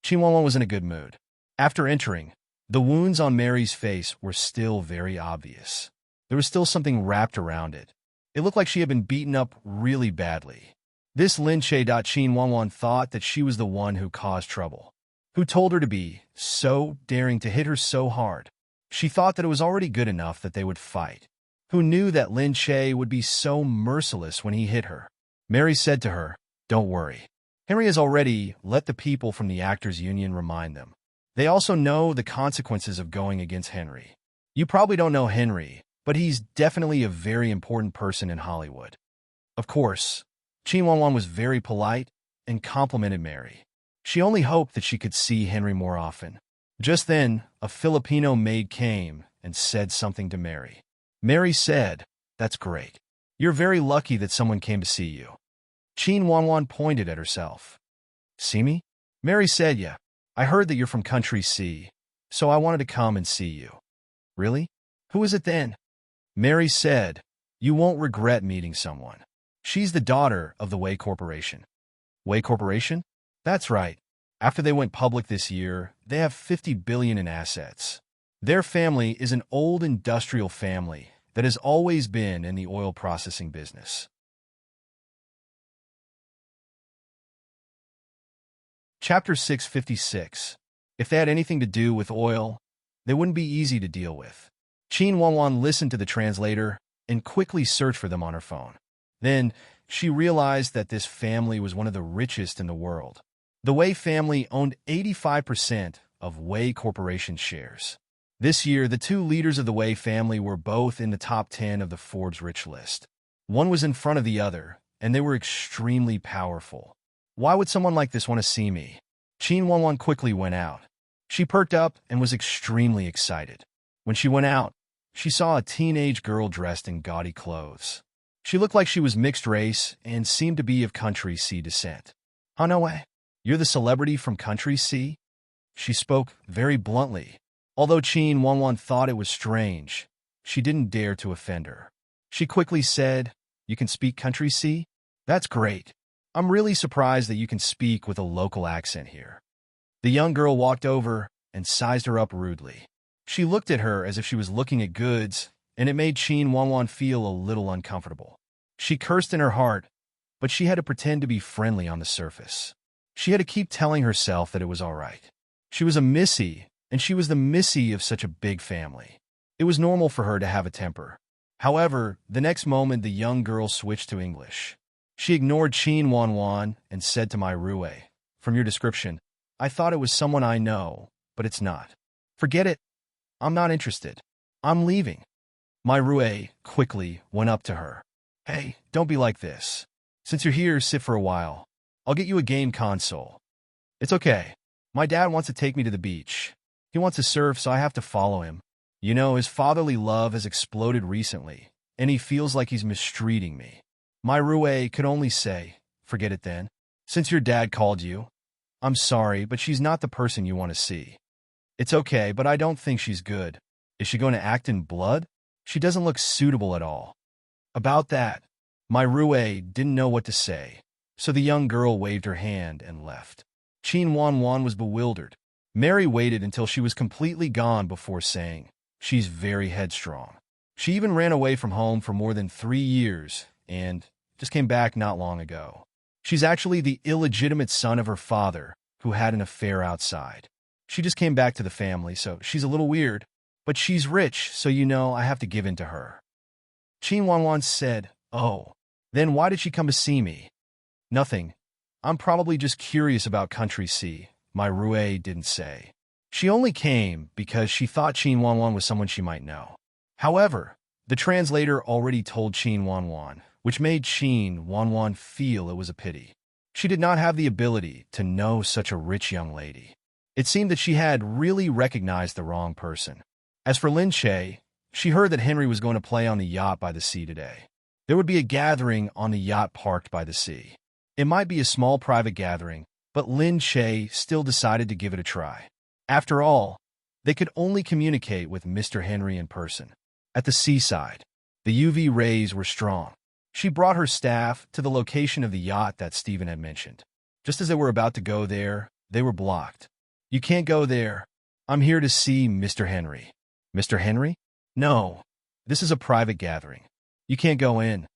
Qin Wanwan was in a good mood. After entering, the wounds on Mary's face were still very obvious. There was still something wrapped around it. It looked like she had been beaten up really badly. This Lin Che. Qin Wanwan thought that she was the one who caused trouble, who told her to be so daring to hit her so hard. She thought that it was already good enough that they would fight. Who knew that Lin Che would be so merciless when he hit her? Mary said to her, "Don't worry. Henry has already let the people from the Actors Union remind them. They also know the consequences of going against Henry. You probably don't know Henry, but he's definitely a very important person in Hollywood." Of course, Qin Wanwan was very polite and complimented Mary. She only hoped that she could see Henry more often. Just then, a Filipino maid came and said something to Mary. Mary said, "That's great. You're very lucky that someone came to see you." Chin Wanwan pointed at herself. "See me?" Mary said, "Yeah. I heard that you're from Country C, so I wanted to come and see you." "Really? Who is it then?" Mary said, "You won't regret meeting someone. She's the daughter of the Way Corporation." Way Corporation? That's right. After they went public this year, they have $50 billion in assets. Their family is an old industrial family that has always been in the oil processing business. Chapter 656. If they had anything to do with oil, they wouldn't be easy to deal with. Chin Wanwan listened to the translator and quickly searched for them on her phone. Then, she realized that this family was one of the richest in the world. The Way family owned 85% of Way Corporation shares. This year, the two leaders of the Way family were both in the top 10 of the Forbes Rich list. One was in front of the other, and they were extremely powerful. Why would someone like this want to see me? Chin Wanwan quickly went out. She perked up and was extremely excited. When she went out, she saw a teenage girl dressed in gaudy clothes. She looked like she was mixed race and seemed to be of Country C descent. "Oh, no way. You're the celebrity from Country C?" She spoke very bluntly. Although Chin Wanwan thought it was strange, she didn't dare to offend her. She quickly said, "You can speak Country C? That's great. I'm really surprised that you can speak with a local accent here." The young girl walked over and sized her up rudely. She looked at her as if she was looking at goods, and it made Chin Wanwan feel a little uncomfortable. She cursed in her heart, but she had to pretend to be friendly on the surface. She had to keep telling herself that it was all right. She was a Missy, and she was the Missy of such a big family. It was normal for her to have a temper. However, the next moment the young girl switched to English. She ignored Chin Wanwan and said to my Rue, "From your description, I thought it was someone I know, but it's not. Forget it. I'm not interested. I'm leaving." My Rue quickly went up to her. "Hey, don't be like this. Since you're here, sit for a while. I'll get you a game console." "It's okay. My dad wants to take me to the beach. He wants to surf, so I have to follow him. You know, his fatherly love has exploded recently, and he feels like he's mistreating me." My Rue could only say, "Forget it then. Since your dad called you, I'm sorry, but she's not the person you want to see." "It's okay, but I don't think she's good. Is she going to act in blood? She doesn't look suitable at all." About that, my Rue didn't know what to say, so the young girl waved her hand and left. Chin Wanwan was bewildered. Mary waited until she was completely gone before saying, "She's very headstrong. She even ran away from home for more than 3 years and just came back not long ago. She's actually the illegitimate son of her father, who had an affair outside. She just came back to the family, so she's a little weird, but she's rich, so you know I have to give in to her." Chin Wanwan said, "Oh, then why did she come to see me?" "Nothing. I'm probably just curious about Country C," my Rue didn't say. She only came because she thought Chin Wanwan was someone she might know. However, the translator already told Chin Wanwan, which made Chin Wanwan feel it was a pity. She did not have the ability to know such a rich young lady. It seemed that she had really recognized the wrong person. As for Lin Che, she heard that Henry was going to play on the yacht by the sea today. There would be a gathering on the yacht parked by the sea. It might be a small private gathering, but Lin Che still decided to give it a try. After all, they could only communicate with Mr. Henry in person. At the seaside, the UV rays were strong. She brought her staff to the location of the yacht that Stephen had mentioned. Just as they were about to go there, they were blocked. "You can't go there. I'm here to see Mr. Henry." "Mr. Henry?" "No. This is a private gathering. You can't go in."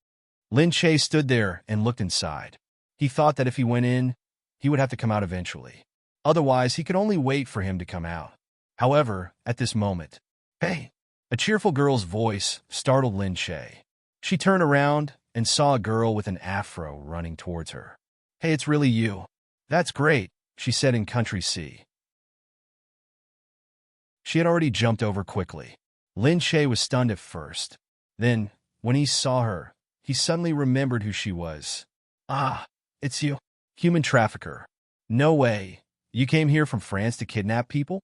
Lin Che stood there and looked inside. He thought that if he went in, he would have to come out eventually. Otherwise, he could only wait for him to come out. However, at this moment, "Hey!" A cheerful girl's voice startled Lin Che. She turned around and saw a girl with an afro running towards her. "Hey, it's really you. That's great," she said in Country C. She had already jumped over quickly. Lin Che was stunned at first. Then, when he saw her, he suddenly remembered who she was. "Ah, it's you." Human trafficker. No way. You came here from France to kidnap people?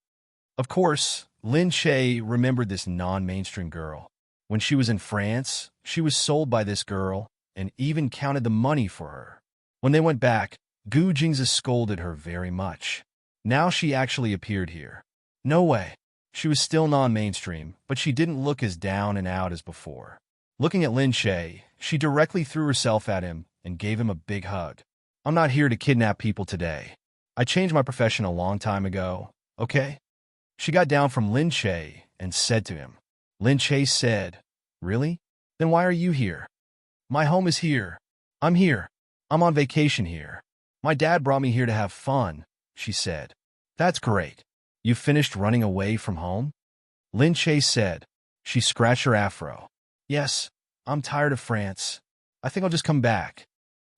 Of course, Lin Che remembered this non-mainstream girl. When she was in France, she was sold by this girl and even counted the money for her. When they went back, Gu Jingzi scolded her very much. Now she actually appeared here. No way. She was still non-mainstream, but she didn't look as down and out as before. Looking at Lin Che, she directly threw herself at him and gave him a big hug. I'm not here to kidnap people today. I changed my profession a long time ago, okay? She got down from Lin Che and said to him. Lin Che said, Really? Then why are you here? My home is here. I'm here. I'm on vacation here. My dad brought me here to have fun, she said. That's great. You finished running away from home? Lin Che said. She scratched her afro. Yes, I'm tired of France. I think I'll just come back.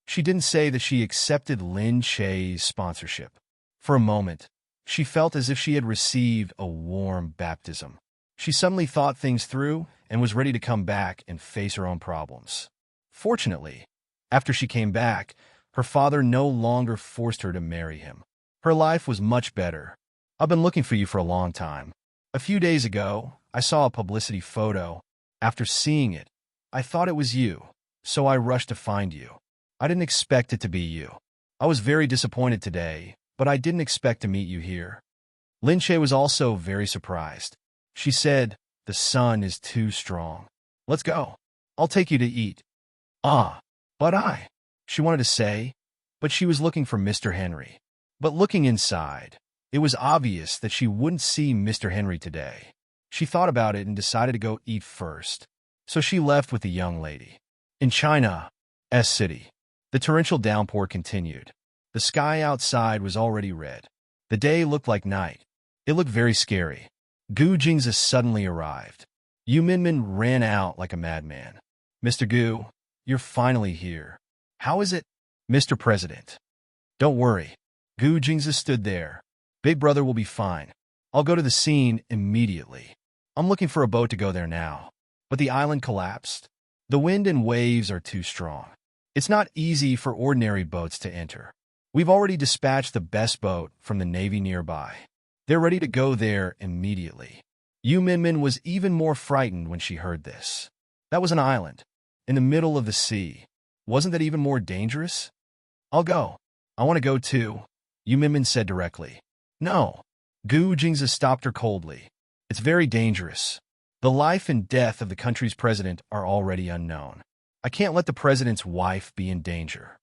She didn't say that she accepted Lin Che's sponsorship. For a moment, she felt as if she had received a warm baptism. She suddenly thought things through and was ready to come back and face her own problems. Fortunately, after she came back, her father no longer forced her to marry him. Her life was much better. I've been looking for you for a long time. A few days ago, I saw a publicity photo. After seeing it, I thought it was you, so I rushed to find you. I didn't expect it to be you. I was very disappointed today, but I didn't expect to meet you here. Lin Che was also very surprised. She said, The sun is too strong. Let's go. I'll take you to eat. She wanted to say, but she was looking for Mr. Henry. But looking inside, it was obvious that she wouldn't see Mr. Henry today. She thought about it and decided to go eat first. So she left with the young lady. In China's city, the torrential downpour continued. The sky outside was already red. The day looked like night. It looked very scary. Gu Jingzi suddenly arrived. Yu Minmin ran out like a madman. Mr. Gu, you're finally here. How is it, Mr. President? Don't worry. Gu Jingzi stood there. Big brother will be fine. I'll go to the scene immediately. I'm looking for a boat to go there now. But the island collapsed. The wind and waves are too strong. It's not easy for ordinary boats to enter. We've already dispatched the best boat from the Navy nearby. They're ready to go there immediately. Yu Minmin was even more frightened when she heard this. That was an island, in the middle of the sea. Wasn't that even more dangerous? I'll go. I want to go too, Yu Minmin said directly. No. Gu Jingzi stopped her coldly. It's very dangerous. The life and death of the country's president are already unknown. I can't let the president's wife be in danger.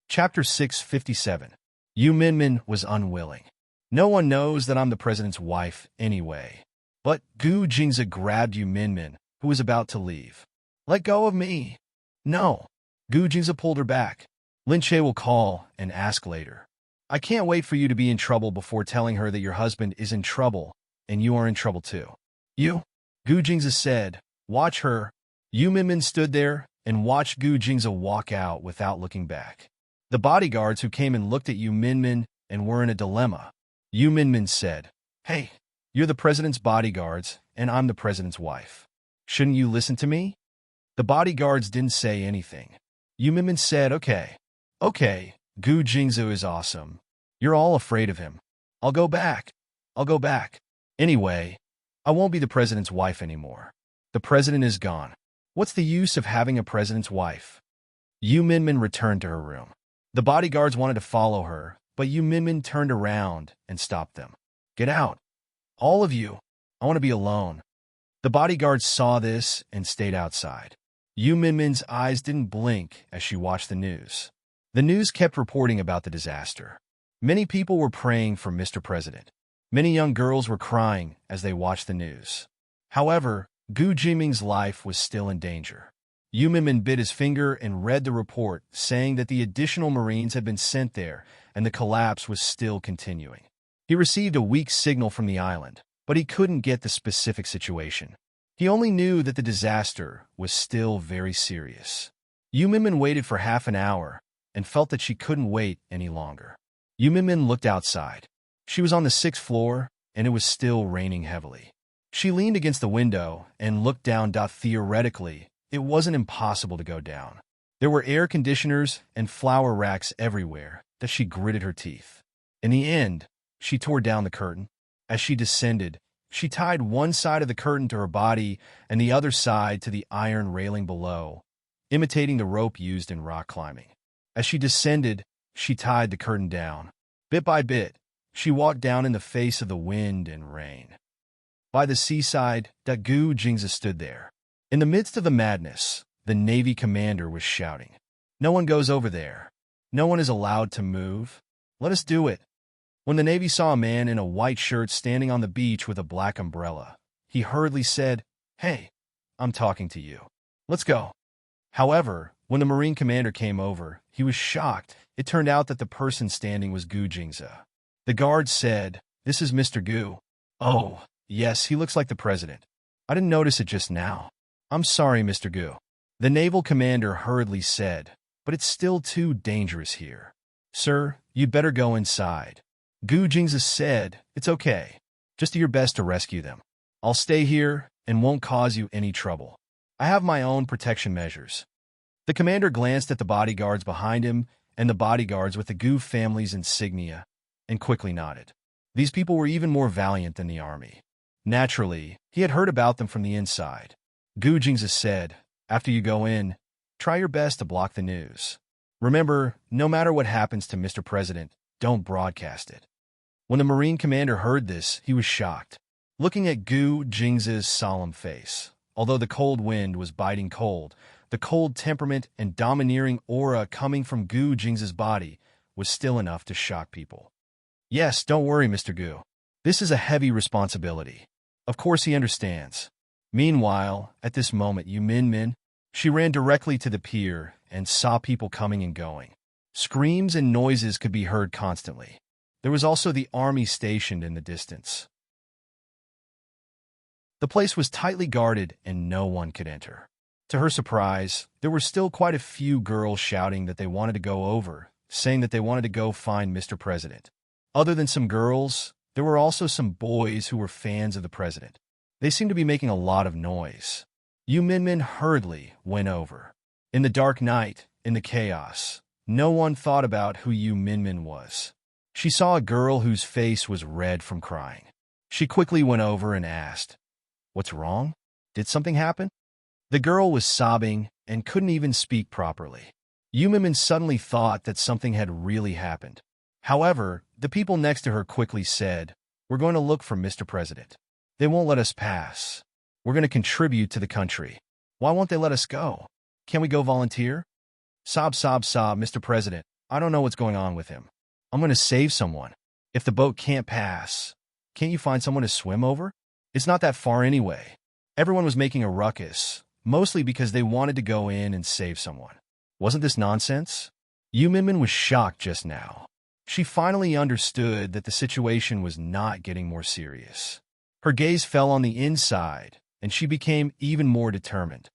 Chapter 657. Yu Minmin was unwilling. No one knows that I'm the president's wife anyway. But Gu Jingzi grabbed Yu Minmin, who was about to leave. Let go of me. No. Gu Jingzi pulled her back. Lin Che will call and ask later. I can't wait for you to be in trouble before telling her that your husband is in trouble, and you are in trouble too. You? Gu Jingzi said, watch her. Yu Minmin stood there and watched Gu Jingzi walk out without looking back. The bodyguards who came and looked at Yu Minmin and were in a dilemma. Yu Minmin said, Hey, you're the president's bodyguards, and I'm the president's wife. Shouldn't you listen to me? The bodyguards didn't say anything. Yu Minmin said, Okay, Gu Jingzi is awesome. You're all afraid of him. I'll go back. Anyway, I won't be the president's wife anymore. The president is gone. What's the use of having a president's wife? Yu Minmin returned to her room. The bodyguards wanted to follow her, but Yu Minmin turned around and stopped them. Get out. All of you. I want to be alone. The bodyguards saw this and stayed outside. Yu Minmin's eyes didn't blink as she watched the news. The news kept reporting about the disaster. Many people were praying for Mr. President. Many young girls were crying as they watched the news. However, Gu Jingming's life was still in danger. Yu Minmin bit his finger and read the report saying that the additional Marines had been sent there and the collapse was still continuing. He received a weak signal from the island, but he couldn't get the specific situation. He only knew that the disaster was still very serious. Yu Minmin waited for half an hour and felt that she couldn't wait any longer. Yu Minmin looked outside. She was on the 6th floor, and it was still raining heavily. She leaned against the window and looked down. Theoretically, It wasn't impossible to go down. There were air conditioners and flower racks everywhere that she gritted her teeth. In the end, she tore down the curtain. As she descended, she tied one side of the curtain to her body and the other side to the iron railing below, imitating the rope used in rock climbing. As she descended, she tied the curtain down. Bit by bit, she walked down in the face of the wind and rain. By the seaside, Gu Jingzi stood there. In the midst of the madness, the Navy commander was shouting, "No one goes over there. No one is allowed to move. Let us do it." When the Navy saw a man in a white shirt standing on the beach with a black umbrella, he hurriedly said, "Hey, I'm talking to you. Let's go." However, when the Marine commander came over, he was shocked. It turned out that the person standing was Gu Jingzi. The guard said, "This is Mr. Gu." "Oh, yes, he looks like the president. I didn't notice it just now." "I'm sorry, Mr. Gu." The naval commander hurriedly said, "But it's still too dangerous here. Sir, you'd better go inside." Gu Jingzi said, "It's okay. Just do your best to rescue them. I'll stay here and won't cause you any trouble. I have my own protection measures." The commander glanced at the bodyguards behind him and the bodyguards with the Gu family's insignia and quickly nodded. These people were even more valiant than the army. Naturally, he had heard about them from the inside. Gu Jingzi said, "After you go in, try your best to block the news. Remember, no matter what happens to Mr. President, don't broadcast it." When the Marine commander heard this, he was shocked. Looking at Gu Jingzi's solemn face, although the cold wind was biting cold, the cold temperament and domineering aura coming from Gu Jingzi's body was still enough to shock people. "Yes, don't worry, Mr. Gu. This is a heavy responsibility." Of course he understands. Meanwhile, at this moment, Yu Minmin, she ran directly to the pier and saw people coming and going. Screams and noises could be heard constantly. There was also the army stationed in the distance. The place was tightly guarded and no one could enter. To her surprise, there were still quite a few girls shouting that they wanted to go over, saying that they wanted to go find Mr. President. Other than some girls, there were also some boys who were fans of the president. They seemed to be making a lot of noise. Yu Minmin hurriedly went over. In the dark night, in the chaos, no one thought about who Yu Minmin was. She saw a girl whose face was red from crying. She quickly went over and asked, "What's wrong? Did something happen?" The girl was sobbing and couldn't even speak properly. Yu Minmin suddenly thought that something had really happened. However, the people next to her quickly said, "We're going to look for Mr. President. They won't let us pass. We're going to contribute to the country. Why won't they let us go? Can we go volunteer?" "Sob, sob, sob, Mr. President. I don't know what's going on with him. I'm going to save someone. If the boat can't pass, can't you find someone to swim over? It's not that far anyway." Everyone was making a ruckus, mostly because they wanted to go in and save someone. Wasn't this nonsense? Yu Minmin was shocked just now. She finally understood that the situation was not getting more serious. Her gaze fell on the inside, and she became even more determined.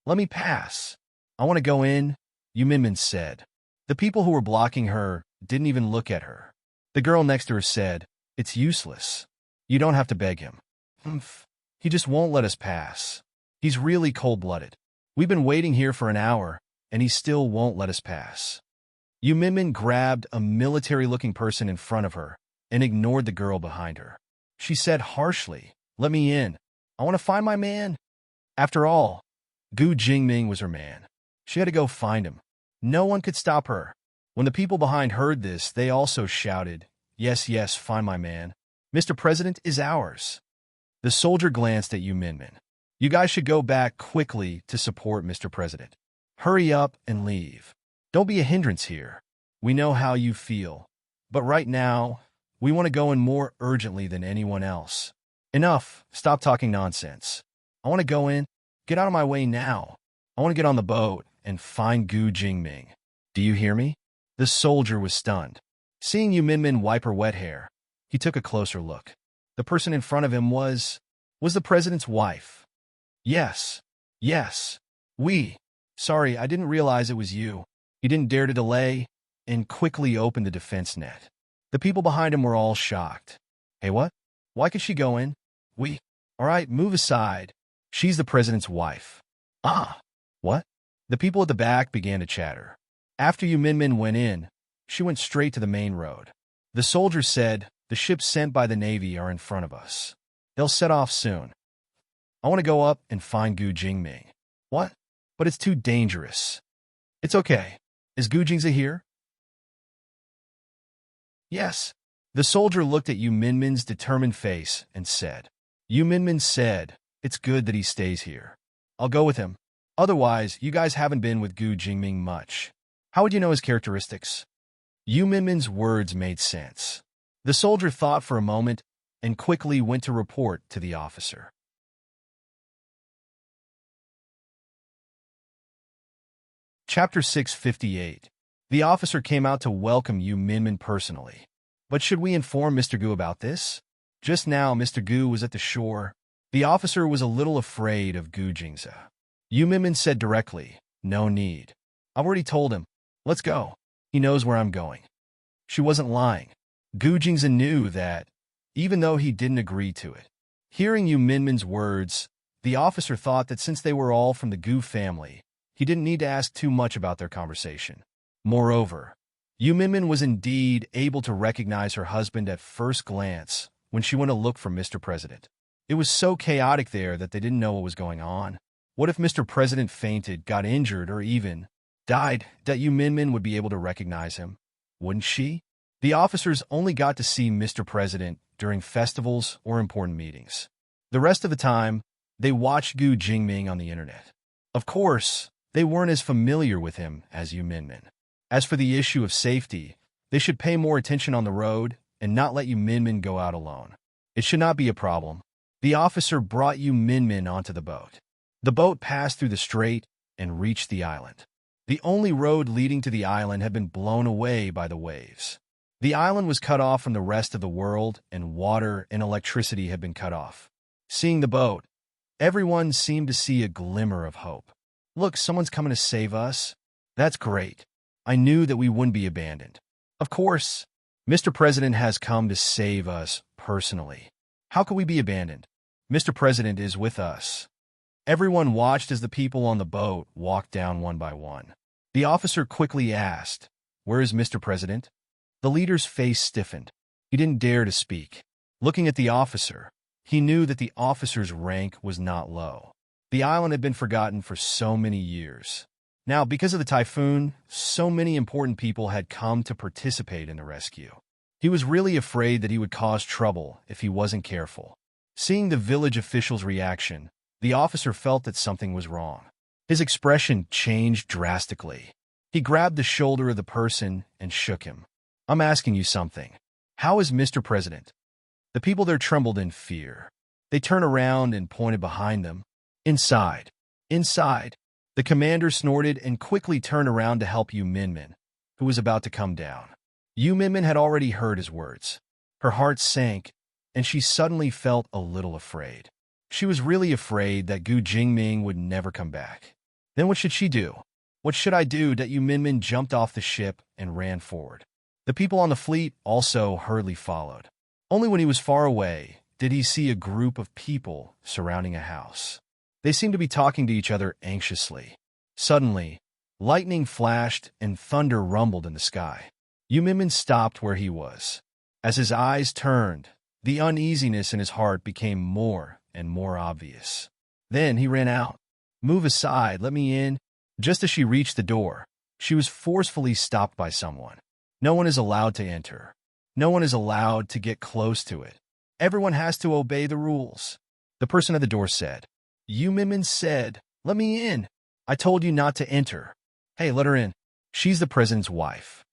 "Let me pass. I want to go in," Yu Minmin said. The people who were blocking her didn't even look at her. The girl next to her said, "It's useless. You don't have to beg him. Humph. He just won't let us pass. He's really cold-blooded. We've been waiting here for an hour, and he still won't let us pass." Yu Minmin grabbed a military-looking person in front of her and ignored the girl behind her. She said harshly, "Let me in. I want to find my man." After all, Gu Jingming was her man. She had to go find him. No one could stop her. When the people behind heard this, they also shouted, "Yes, yes, find my man. Mr. President is ours." The soldier glanced at Yu Minmin. "You guys should go back quickly to support Mr. President. Hurry up and leave. Don't be a hindrance here. We know how you feel. But right now, we want to go in more urgently than anyone else. Enough. Stop talking nonsense. I want to go in. Get out of my way now. I want to get on the boat and find Gu Jingming. Do you hear me?" The soldier was stunned. Seeing Yu Minmin wipe her wet hair, he took a closer look. The person in front of him was the president's wife. Yes. Sorry, I didn't realize it was you." He didn't dare to delay and quickly opened the defense net. The people behind him were all shocked. "Hey, what? Why could she go in? All right, move aside. She's the president's wife." "Ah." The people at the back began to chatter. After Yu Minmin went in, she went straight to the main road. The soldier said, "The ships sent by the Navy are in front of us. They'll set off soon. I want to go up and find Gu Jingming." "What? But it's too dangerous." "It's okay. Is Gu Jingza here?" "Yes." The soldier looked at Yu Minmin's determined face and said. Yu Minmin said, "It's good that he stays here. I'll go with him. Otherwise, you guys haven't been with Gu Jingming much. How would you know his characteristics?" Yu Minmin's words made sense. The soldier thought for a moment and quickly went to report to the officer. Chapter 658. The officer came out to welcome Yu Minmin personally. "But should we inform Mr. Gu about this?" Just now, Mr. Gu was at the shore. The officer was a little afraid of Gu Jingza. Yu Minmin said directly, "No need. I've already told him. Let's go. He knows where I'm going." She wasn't lying. Gu Jingza knew that, even though he didn't agree to it. Hearing Yu Minmin's words, the officer thought that since they were all from the Gu family, he didn't need to ask too much about their conversation. Moreover, Yu Minmin was indeed able to recognize her husband at first glance when she went to look for Mr. President. It was so chaotic there that they didn't know what was going on. What if Mr. President fainted, got injured, or even died, that Yu Minmin would be able to recognize him? Wouldn't she? The officers only got to see Mr. President during festivals or important meetings. The rest of the time, they watched Gu Jingming on the internet. Of course, they weren't as familiar with him as Yu Minmin. As for the issue of safety, they should pay more attention on the road and not let Yu Minmin go out alone. It should not be a problem. The officer brought Yu Minmin onto the boat. The boat passed through the strait and reached the island. The only road leading to the island had been blown away by the waves. The island was cut off from the rest of the world, and water and electricity had been cut off. Seeing the boat, everyone seemed to see a glimmer of hope. "Look, someone's coming to save us. That's great. I knew that we wouldn't be abandoned. Of course, Mr. President has come to save us personally. How could we be abandoned? Mr. President is with us." Everyone watched as the people on the boat walked down one by one. The officer quickly asked, "Where is Mr. President?" The leader's face stiffened. He didn't dare to speak. Looking at the officer, he knew that the officer's rank was not low. The island had been forgotten for so many years. Now, because of the typhoon, so many important people had come to participate in the rescue. He was really afraid that he would cause trouble if he wasn't careful. Seeing the village official's reaction, the officer felt that something was wrong. His expression changed drastically. He grabbed the shoulder of the person and shook him. "I'm asking you something. How is Mr. President?" The people there trembled in fear. They turned around and pointed behind them. "Inside. Inside." The commander snorted and quickly turned around to help Yu Minmin, who was about to come down. Yu Minmin had already heard his words. Her heart sank, and she suddenly felt a little afraid. She was really afraid that Gu Jingming would never come back. Then what should she do? "What should I do?" That Yu Minmin jumped off the ship and ran forward. The people on the fleet also hurriedly followed. Only when he was far away did he see a group of people surrounding a house. They seemed to be talking to each other anxiously. Suddenly, lightning flashed and thunder rumbled in the sky. Yu Minmin stopped where he was. As his eyes turned, the uneasiness in his heart became more and more obvious. Then he ran out. "Move aside, let me in." Just as she reached the door, she was forcefully stopped by someone. No one is allowed to enter. No one is allowed to get close to it. Everyone has to obey the rules. The person at the door said. Yu Minmin said, "Let me in. I told you not to enter." "Hey, let her in. She's the president's wife."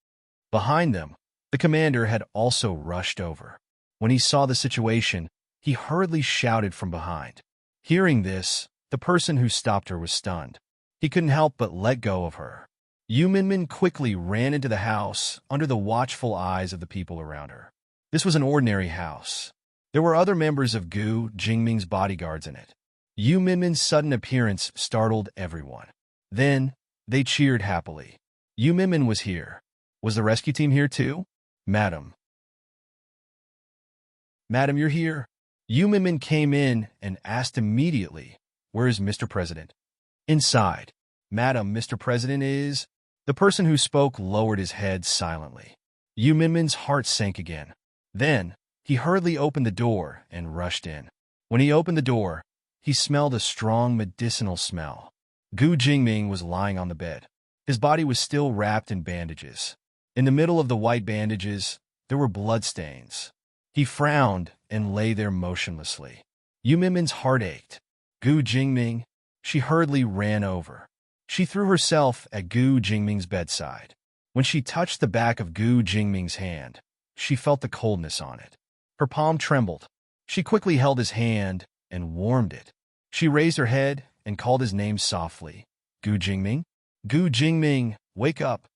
Behind them, the commander had also rushed over. When he saw the situation, he hurriedly shouted from behind. Hearing this, the person who stopped her was stunned. He couldn't help but let go of her. Yu Minmin quickly ran into the house under the watchful eyes of the people around her. This was an ordinary house. There were other members of Gu Jingming's bodyguards in it. Yu Minmin's sudden appearance startled everyone. Then, they cheered happily. Yu Minmin was here. Was the rescue team here too? Madam, you're here." Yu Minmin came in and asked immediately, "Where is Mr. President?" "Inside." Madam, Mr. President is... The person who spoke lowered his head silently. Yu Minmin's heart sank again. Then, he hurriedly opened the door and rushed in. When he opened the door, he smelled a strong medicinal smell. Gu Jingming was lying on the bed. His body was still wrapped in bandages. In the middle of the white bandages, there were bloodstains. He frowned and lay there motionlessly. Yu Minmin's heart ached. Gu Jingming, she hurriedly ran over. She threw herself at Gu Jingming's bedside. When she touched the back of Gu Jingming's hand, she felt the coldness on it. Her palm trembled. She quickly held his hand and warmed it. She raised her head and called his name softly. Gu Jingming? Gu Jingming, wake up.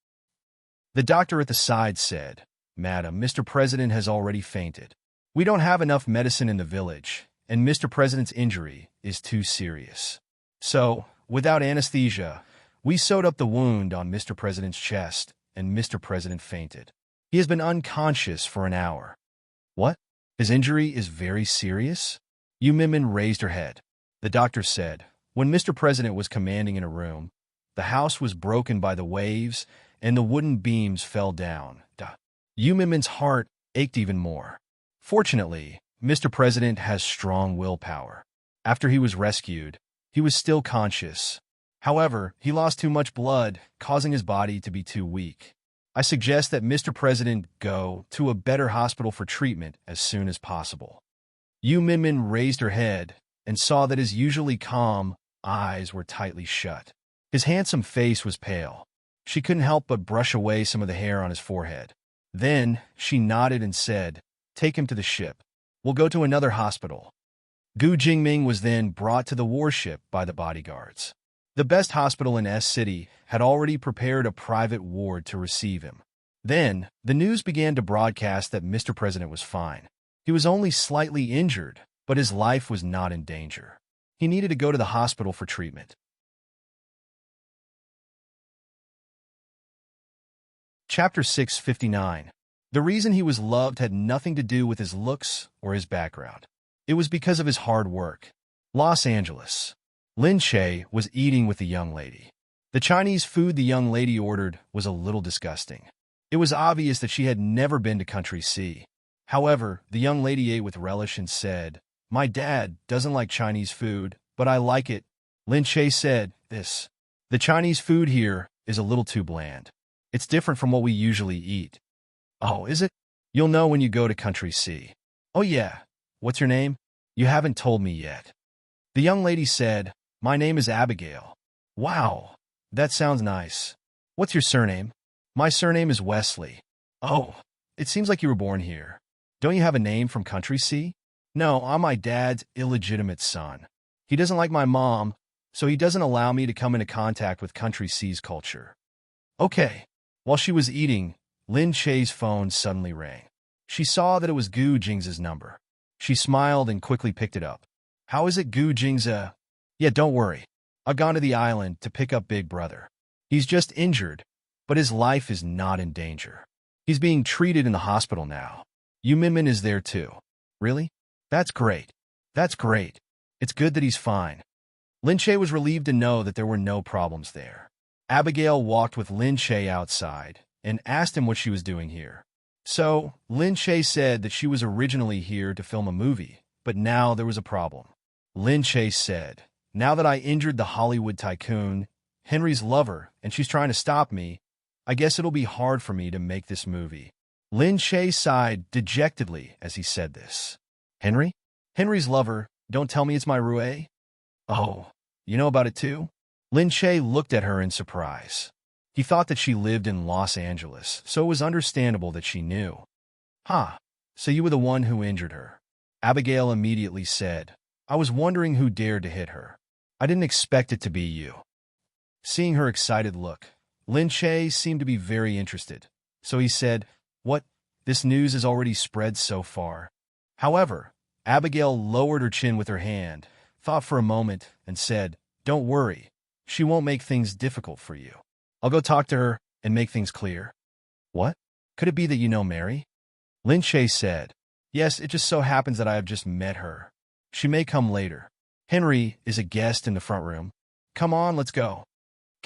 The doctor at the side said, Madam, Mr. President has already fainted. We don't have enough medicine in the village, and Mr. President's injury is too serious. So, without anesthesia, we sewed up the wound on Mr. President's chest, and Mr. President fainted. He has been unconscious for an hour. What? His injury is very serious? Yu Minmin raised her head. The doctor said, when Mr. President was commanding in a room, the house was broken by the waves, and the wooden beams fell down. Yu Minmin's heart ached even more. Fortunately, Mr. President has strong willpower. After he was rescued, he was still conscious. However, he lost too much blood, causing his body to be too weak. I suggest that Mr. President go to a better hospital for treatment as soon as possible. Yu Minmin raised her head and saw that his usually calm eyes were tightly shut. His handsome face was pale. She couldn't help but brush away some of the hair on his forehead. Then she nodded and said, take him to the ship. We'll go to another hospital. Gu Jingming was then brought to the warship by the bodyguards. The best hospital in S City had already prepared a private ward to receive him. Then, the news began to broadcast that Mr. President was fine. He was only slightly injured, but his life was not in danger. He needed to go to the hospital for treatment. Chapter 659. The reason he was loved had nothing to do with his looks or his background. It was because of his hard work. Los Angeles. Lin Che was eating with the young lady. The Chinese food the young lady ordered was a little disgusting. It was obvious that she had never been to Country C. However, the young lady ate with relish and said, my dad doesn't like Chinese food, but I like it. Lin Che said, the Chinese food here is a little too bland. It's different from what we usually eat. Oh, is it? You'll know when you go to Country C. Oh yeah. What's your name? You haven't told me yet. The young lady said, my name is Abigail. Wow, that sounds nice. What's your surname? My surname is Wesley. Oh, it seems like you were born here. Don't you have a name from Country C? No, I'm my dad's illegitimate son. He doesn't like my mom, so he doesn't allow me to come into contact with Country C's culture. Okay. While she was eating, Lin Che's phone suddenly rang. She saw that it was Gu Jing's number. She smiled and quickly picked it up. How is it, Gu Jing's? Yeah, don't worry. I've gone to the island to pick up Big Brother. He's just injured, but his life is not in danger. He's being treated in the hospital now. Yu Minmin is there too. Really? That's great. That's great. It's good that he's fine. Lin Che was relieved to know that there were no problems there. Abigail walked with Lin Che outside and asked him what she was doing here. So, Lin Che said that she was originally here to film a movie, but now there was a problem. Lin Che said, now that I injured the Hollywood tycoon, Henry's lover, and she's trying to stop me, I guess it'll be hard for me to make this movie. Lin Che sighed dejectedly as he said this. Henry? Henry's lover, don't tell me it's my Rue? Oh, you know about it too? Lin Che looked at her in surprise. He thought that she lived in Los Angeles, so it was understandable that she knew. Huh, so you were the one who injured her. Abigail immediately said, I was wondering who dared to hit her. I didn't expect it to be you. Seeing her excited look, Lin Che seemed to be very interested, so he said, what? This news has already spread so far. However, Abigail lowered her chin with her hand, thought for a moment, and said, don't worry. She won't make things difficult for you. I'll go talk to her and make things clear. What? Could it be that you know Mary? Lin Che said, yes, it just so happens that I have just met her. She may come later. Henry is a guest in the front room. Come on, let's go.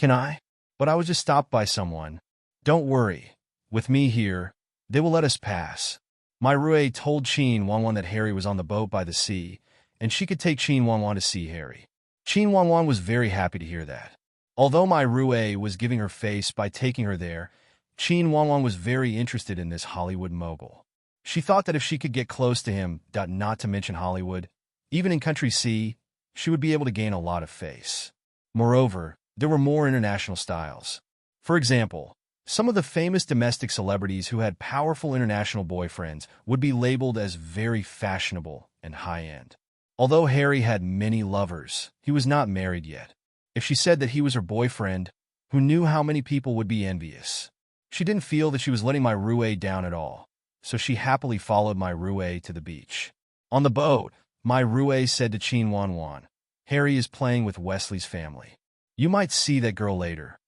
Can I? But I was just stopped by someone. Don't worry. With me here, they will let us pass. My roue told Qin Wanwan that Harry was on the boat by the sea, and she could take Qin Wanwan to see Harry. Qin Wanwan was very happy to hear that. Although my roue was giving her face by taking her there, Qin Wanwan was very interested in this Hollywood mogul. She thought that if she could get close to him, not to mention Hollywood, even in country C, she would be able to gain a lot of face. Moreover, there were more international styles. For example, some of the famous domestic celebrities who had powerful international boyfriends would be labeled as very fashionable and high-end. Although Harry had many lovers, he was not married yet. If she said that he was her boyfriend, who knew how many people would be envious? She didn't feel that she was letting my roue down at all, so she happily followed my roue to the beach. On the boat, my roue said to Qin Wanwan, Harry is playing with Wesley's family. You might see that girl later.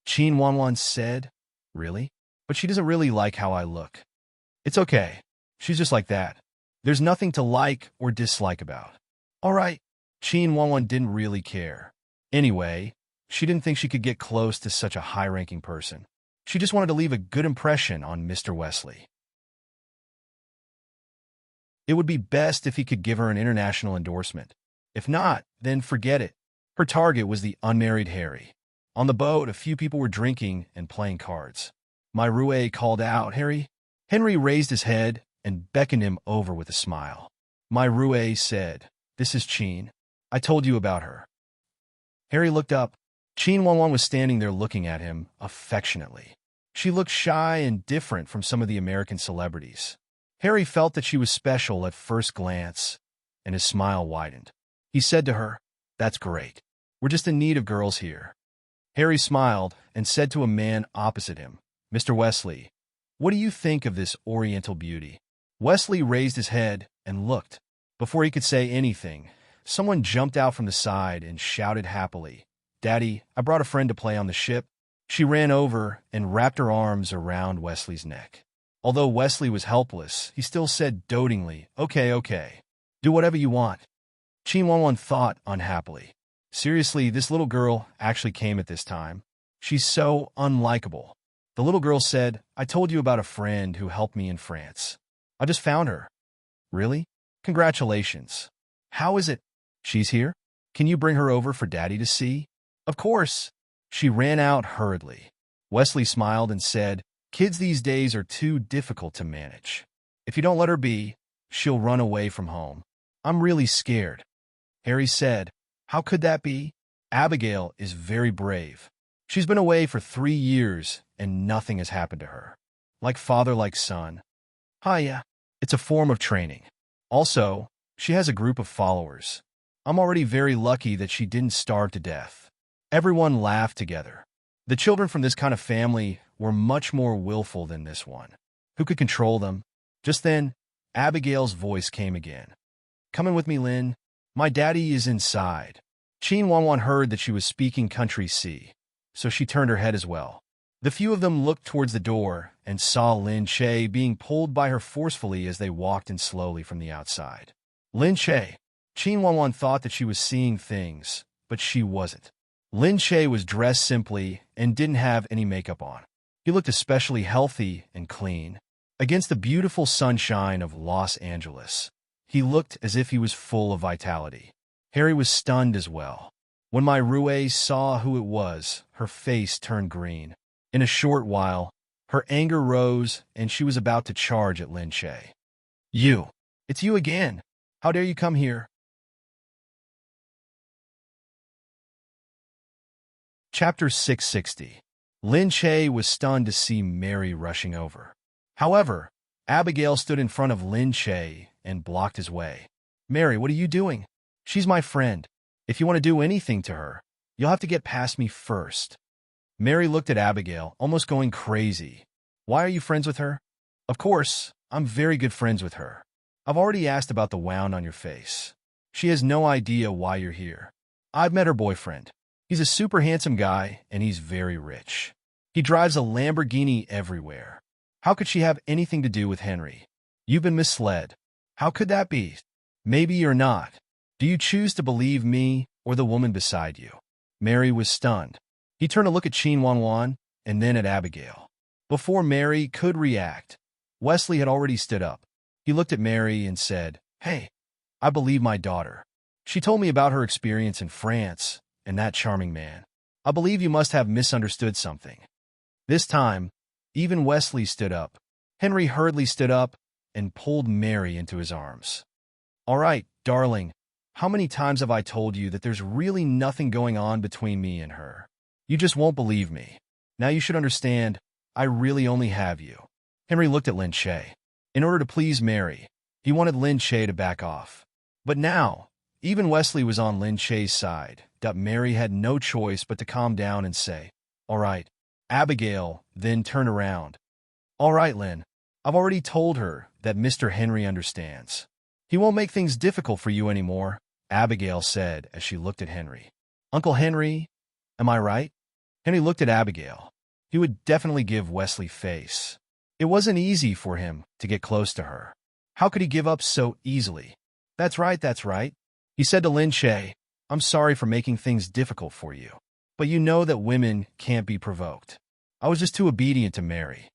Qin Wanwan said, Really? But she doesn't really like how I look. It's okay. She's just like that. There's nothing to like or dislike about. All right. Qin Wanwan didn't really care. Anyway, she didn't think she could get close to such a high-ranking person. She just wanted to leave a good impression on Mr. Wesley. It would be best if he could give her an international endorsement. If not, then forget it. Her target was the unmarried Harry. On the boat, a few people were drinking and playing cards. My roue called out, Harry. Henry raised his head and beckoned him over with a smile. My roue said, This is Qin. I told you about her. Harry looked up. Qin Wanwan was standing there looking at him affectionately. She looked shy and different from some of the American celebrities. Harry felt that she was special at first glance, and his smile widened. He said to her, That's great. We're just in need of girls here. Harry smiled and said to a man opposite him, Mr. Wesley, what do you think of this Oriental beauty? Wesley raised his head and looked. Before he could say anything, someone jumped out from the side and shouted happily, Daddy, I brought a friend to play on the ship. She ran over and wrapped her arms around Wesley's neck. Although Wesley was helpless, he still said dotingly, Okay. Do whatever you want. Qin Wanwan thought unhappily. Seriously, this little girl actually came at this time. She's so unlikable. The little girl said, I told you about a friend who helped me in France. I just found her. Really? Congratulations. How is it? She's here? Can you bring her over for Daddy to see? Of course. She ran out hurriedly. Wesley smiled and said, Kids these days are too difficult to manage. If you don't let her be, she'll run away from home. I'm really scared. Harry said, How could that be? Abigail is very brave. She's been away for 3 years and nothing has happened to her. Like father, like son. Yeah. It's a form of training. Also, she has a group of followers. I'm already very lucky that she didn't starve to death. Everyone laughed together. The children from this kind of family were much more willful than this one. Who could control them? Just then, Abigail's voice came again. Come in with me, Lin. My daddy is inside. Qin Wanwan heard that she was speaking country C, so she turned her head as well. The few of them looked towards the door and saw Lin Che being pulled by her forcefully as they walked in slowly from the outside. Lin Che. Qin Wanwan thought that she was seeing things, but she wasn't. Lin Che was dressed simply and didn't have any makeup on. He looked especially healthy and clean. Against the beautiful sunshine of Los Angeles, he looked as if he was full of vitality. Harry was stunned as well. When my roue saw who it was, her face turned green. In a short while, her anger rose and she was about to charge at Lin Che. You! It's you again! How dare you come here? Chapter 660. Lin Che was stunned to see Mary rushing over. However, Abigail stood in front of Lin Che and blocked his way. Mary, what are you doing? She's my friend. If you want to do anything to her, you'll have to get past me first. Mary looked at Abigail, almost going crazy. Why are you friends with her? Of course, I'm very good friends with her. I've already asked about the wound on your face. She has no idea why you're here. I've met her boyfriend. He's a super handsome guy, and he's very rich. He drives a Lamborghini everywhere. How could she have anything to do with Henry? You've been misled. How could that be? Maybe you're not. Do you choose to believe me or the woman beside you? Mary was stunned. He turned to look at Qin Wanwan and then at Abigail. Before Mary could react, Wesley had already stood up. He looked at Mary and said, "Hey, I believe my daughter. She told me about her experience in France and that charming man. I believe you must have misunderstood something." This time, even Wesley stood up. Henry hurriedly stood up and pulled Mary into his arms. "All right, darling, how many times have I told you that there's really nothing going on between me and her? You just won't believe me. Now you should understand, I really only have you." Henry looked at Lin Che. In order to please Mary, he wanted Lin Che to back off. But now, even Wesley was on Lin Che's side. Mary had no choice but to calm down and say, "All right." Abigail then turned around. "All right, Lin. I've already told her that Mr. Henry understands. He won't make things difficult for you anymore," Abigail said as she looked at Henry. "Uncle Henry, am I right?" Henry looked at Abigail. He would definitely give Wesley face. It wasn't easy for him to get close to her. How could he give up so easily? That's right. He said to Lin Che, "I'm sorry for making things difficult for you. But you know that women can't be provoked. I was just too obedient to Mary."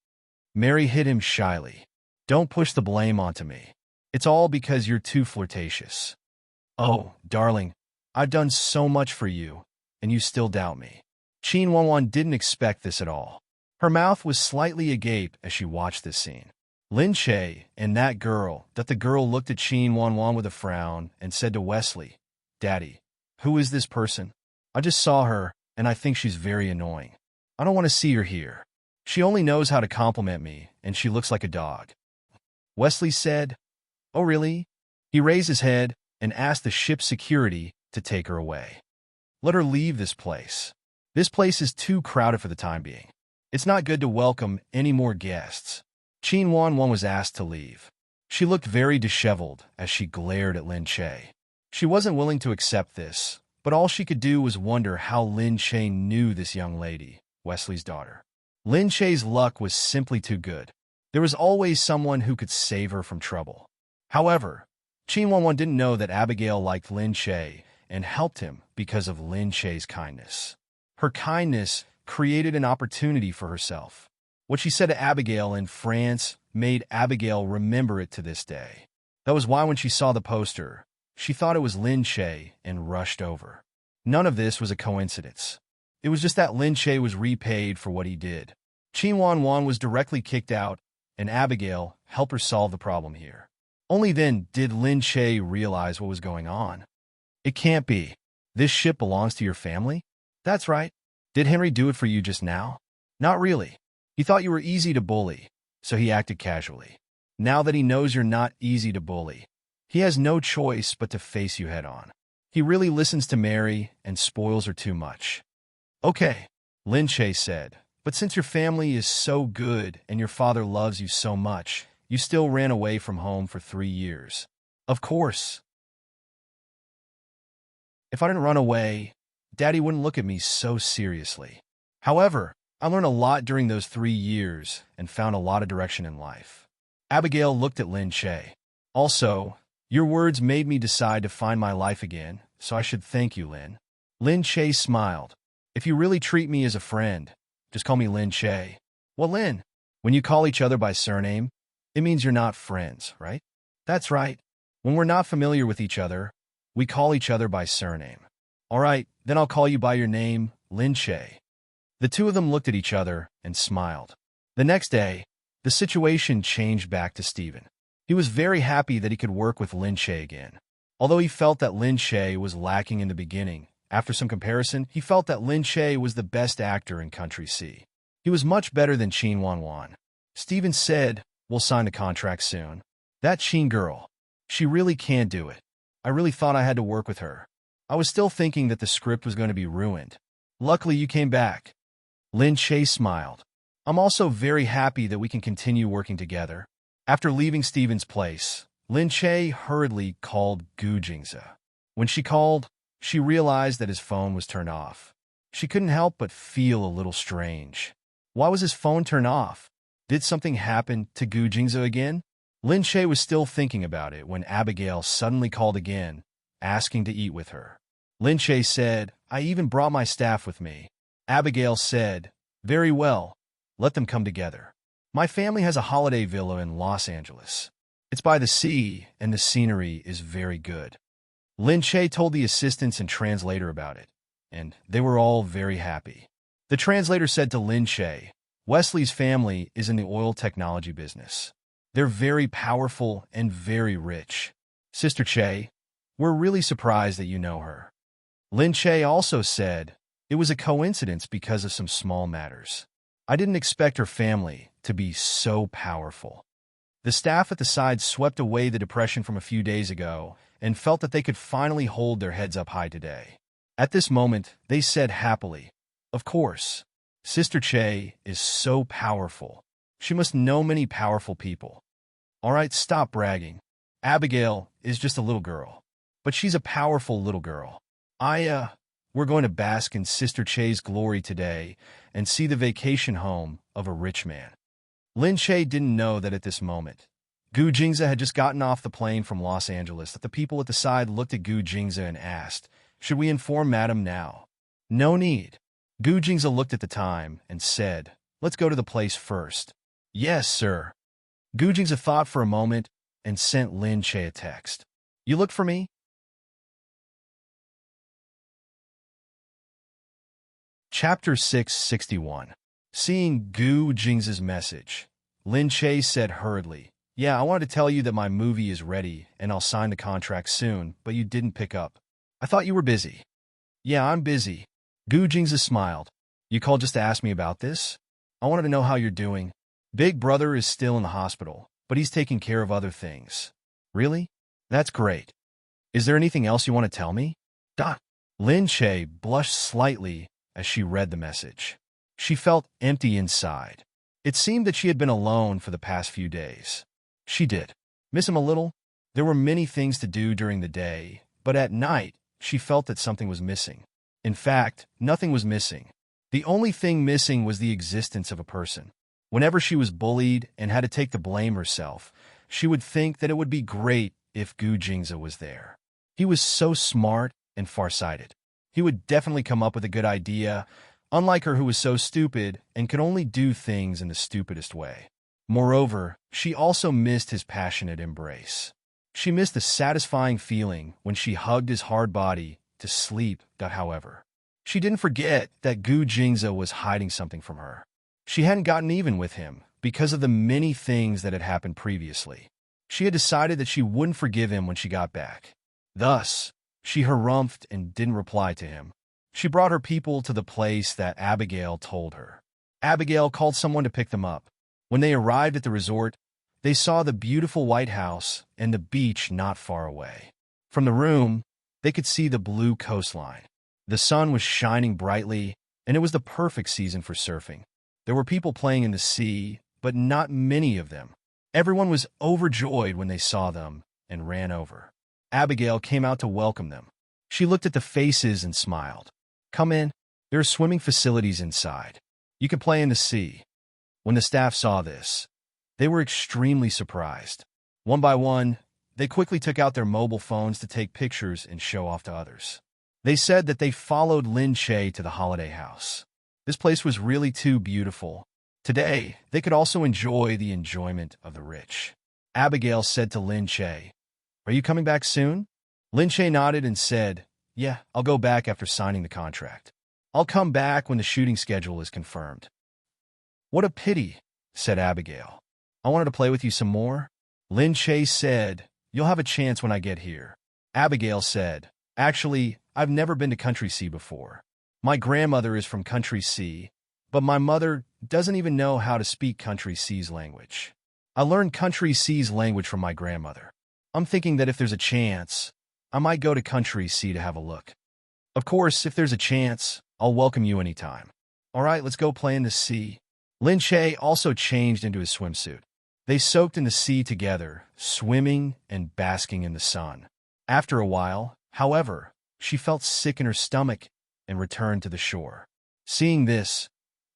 Mary hit him shyly. "Don't push the blame onto me. It's all because you're too flirtatious." "Oh, darling, I've done so much for you, and you still doubt me." Qin Wanwan didn't expect this at all. Her mouth was slightly agape as she watched this scene. Lin Che and that girl, the girl looked at Qin Wanwan with a frown and said to Wesley, "Daddy, who is this person? I just saw her, and I think she's very annoying. I don't want to see her here. She only knows how to compliment me, and she looks like a dog." Wesley said, "Oh, really?" He raised his head and asked the ship's security to take her away. "Let her leave this place. This place is too crowded for the time being. It's not good to welcome any more guests." Qin Wanwan was asked to leave. She looked very disheveled as she glared at Lin Che. She wasn't willing to accept this, but all she could do was wonder how Lin Che knew this young lady, Wesley's daughter. Lin Che's luck was simply too good. There was always someone who could save her from trouble. However, Qin Wanwan didn't know that Abigail liked Lin Che and helped him because of Lin Che's kindness. Her kindness created an opportunity for herself. What she said to Abigail in France made Abigail remember it to this day. That was why when she saw the poster, she thought it was Lin Che and rushed over. None of this was a coincidence. It was just that Lin Che was repaid for what he did. Qin Wanwan was directly kicked out, and Abigail helped her solve the problem here. Only then did Lin Che realize what was going on. "It can't be. This ship belongs to your family?" "That's right. Did Henry do it for you just now?" "Not really. He thought you were easy to bully, so he acted casually. Now that he knows you're not easy to bully, he has no choice but to face you head on. He really listens to Mary and spoils her too much." "Okay," Lin Che said, "but since your family is so good and your father loves you so much, you still ran away from home for 3 years." "Of course. If I didn't run away, Daddy wouldn't look at me so seriously. However, I learned a lot during those 3 years and found a lot of direction in life." Abigail looked at Lin Che. "Also, your words made me decide to find my life again, so I should thank you, Lin." Lin Che smiled. "If you really treat me as a friend, just call me Lin Che." "Well, Lin, when you call each other by surname, it means you're not friends, right?" "That's right. When we're not familiar with each other, we call each other by surname." "All right, then I'll call you by your name, Lin Che." The two of them looked at each other and smiled. The next day, the situation changed back to Stephen. He was very happy that he could work with Lin Che again. Although he felt that Lin Che was lacking in the beginning, after some comparison, he felt that Lin Che was the best actor in Country C. He was much better than Qin Wanwan. Stephen said, "We'll sign the contract soon." "That Qin girl, she really can do it. I really thought I had to work with her. I was still thinking that the script was going to be ruined. Luckily, you came back." Lin Che smiled. "I'm also very happy that we can continue working together." After leaving Stephen's place, Lin Che hurriedly called Gu Jingze. When she called, she realized that his phone was turned off. She couldn't help but feel a little strange. Why was his phone turned off? Did something happen to Gu Jingze again? Lin Che was still thinking about it when Abigail suddenly called again, asking to eat with her. Lin Che said, "I even brought my staff with me. Abigail said, "Very well. Let them come together. My family has a holiday villa in Los Angeles. It's by the sea, and the scenery is very good." Lin Che told the assistants and translator about it, and they were all very happy. The translator said to Lin Che, "Wesley's family is in the oil technology business. They're very powerful and very rich. Sister Che, we're really surprised that you know her." Lin Che also said, "It was a coincidence because of some small matters. I didn't expect her family to be so powerful." The staff at the side swept away the depression from a few days ago and felt that they could finally hold their heads up high today. At this moment, they said happily, "Of course, Sister Che is so powerful. She must know many powerful people. All right, stop bragging. Abigail is just a little girl, but she's a powerful little girl. We're going to bask in Sister Che's glory today and see the vacation home of a rich man." Lin Che didn't know that at this moment, Gu Jingza had just gotten off the plane from Los Angeles, that the people at the side looked at Gu Jingza and asked, "Should we inform Madam now?" "No need." Gu Jingza looked at the time and said, "Let's go to the place first." "Yes, sir." Gu Jingza thought for a moment and sent Lin Che a text. "You look for me?" Chapter 661. Seeing Gu Jingza's message, Lin Che said hurriedly, "Yeah, I wanted to tell you that my movie is ready and I'll sign the contract soon, but you didn't pick up. I thought you were busy." "Yeah, I'm busy." Gu Jingza smiled. "You called just to ask me about this? I wanted to know how you're doing. Big brother is still in the hospital, but he's taking care of other things." "Really? That's great. Is there anything else you want to tell me?" Lin Che blushed slightly as she read the message. She felt empty inside. It seemed that she had been alone for the past few days. She did miss him a little. There were many things to do during the day, but at night, she felt that something was missing. In fact, nothing was missing. The only thing missing was the existence of a person. Whenever she was bullied and had to take the blame herself, she would think that it would be great if Gu Jingza was there. He was so smart and farsighted. He would definitely come up with a good idea, unlike her who was so stupid and could only do things in the stupidest way. Moreover, she also missed his passionate embrace. She missed the satisfying feeling when she hugged his hard body to sleep. However, she didn't forget that Gu Jingza was hiding something from her. She hadn't gotten even with him because of the many things that had happened previously. She had decided that she wouldn't forgive him when she got back. Thus, she harumphed and didn't reply to him. She brought her people to the place that Abigail told her. Abigail called someone to pick them up. When they arrived at the resort, they saw the beautiful White House and the beach not far away. From the room, they could see the blue coastline. The sun was shining brightly, and it was the perfect season for surfing. There were people playing in the sea, but not many of them. Everyone was overjoyed when they saw them and ran over. Abigail came out to welcome them. She looked at the faces and smiled. "Come in. There are swimming facilities inside. You can play in the sea." When the staff saw this, they were extremely surprised. One by one, they quickly took out their mobile phones to take pictures and show off to others. They said that they followed Lin Che to the holiday house. This place was really too beautiful. Today, they could also enjoy the enjoyment of the rich. Abigail said to Lin Che, "Are you coming back soon?" Lin Che nodded and said, "Yeah, I'll go back after signing the contract. I'll come back when the shooting schedule is confirmed." "What a pity," said Abigail. "I wanted to play with you some more." Lin Che said, "You'll have a chance when I get here." Abigail said, "Actually, I've never been to Country Sea before. My grandmother is from Country Sea, but my mother doesn't even know how to speak Country Sea's language. I learned Country Sea's language from my grandmother. I'm thinking that if there's a chance, I might go to Country Sea to have a look. Of course, if there's a chance, I'll welcome you anytime. All right, let's go play in the sea." Lin Che also changed into his swimsuit. They soaked in the sea together, swimming and basking in the sun. After a while, however, she felt sick in her stomach and returned to the shore. Seeing this,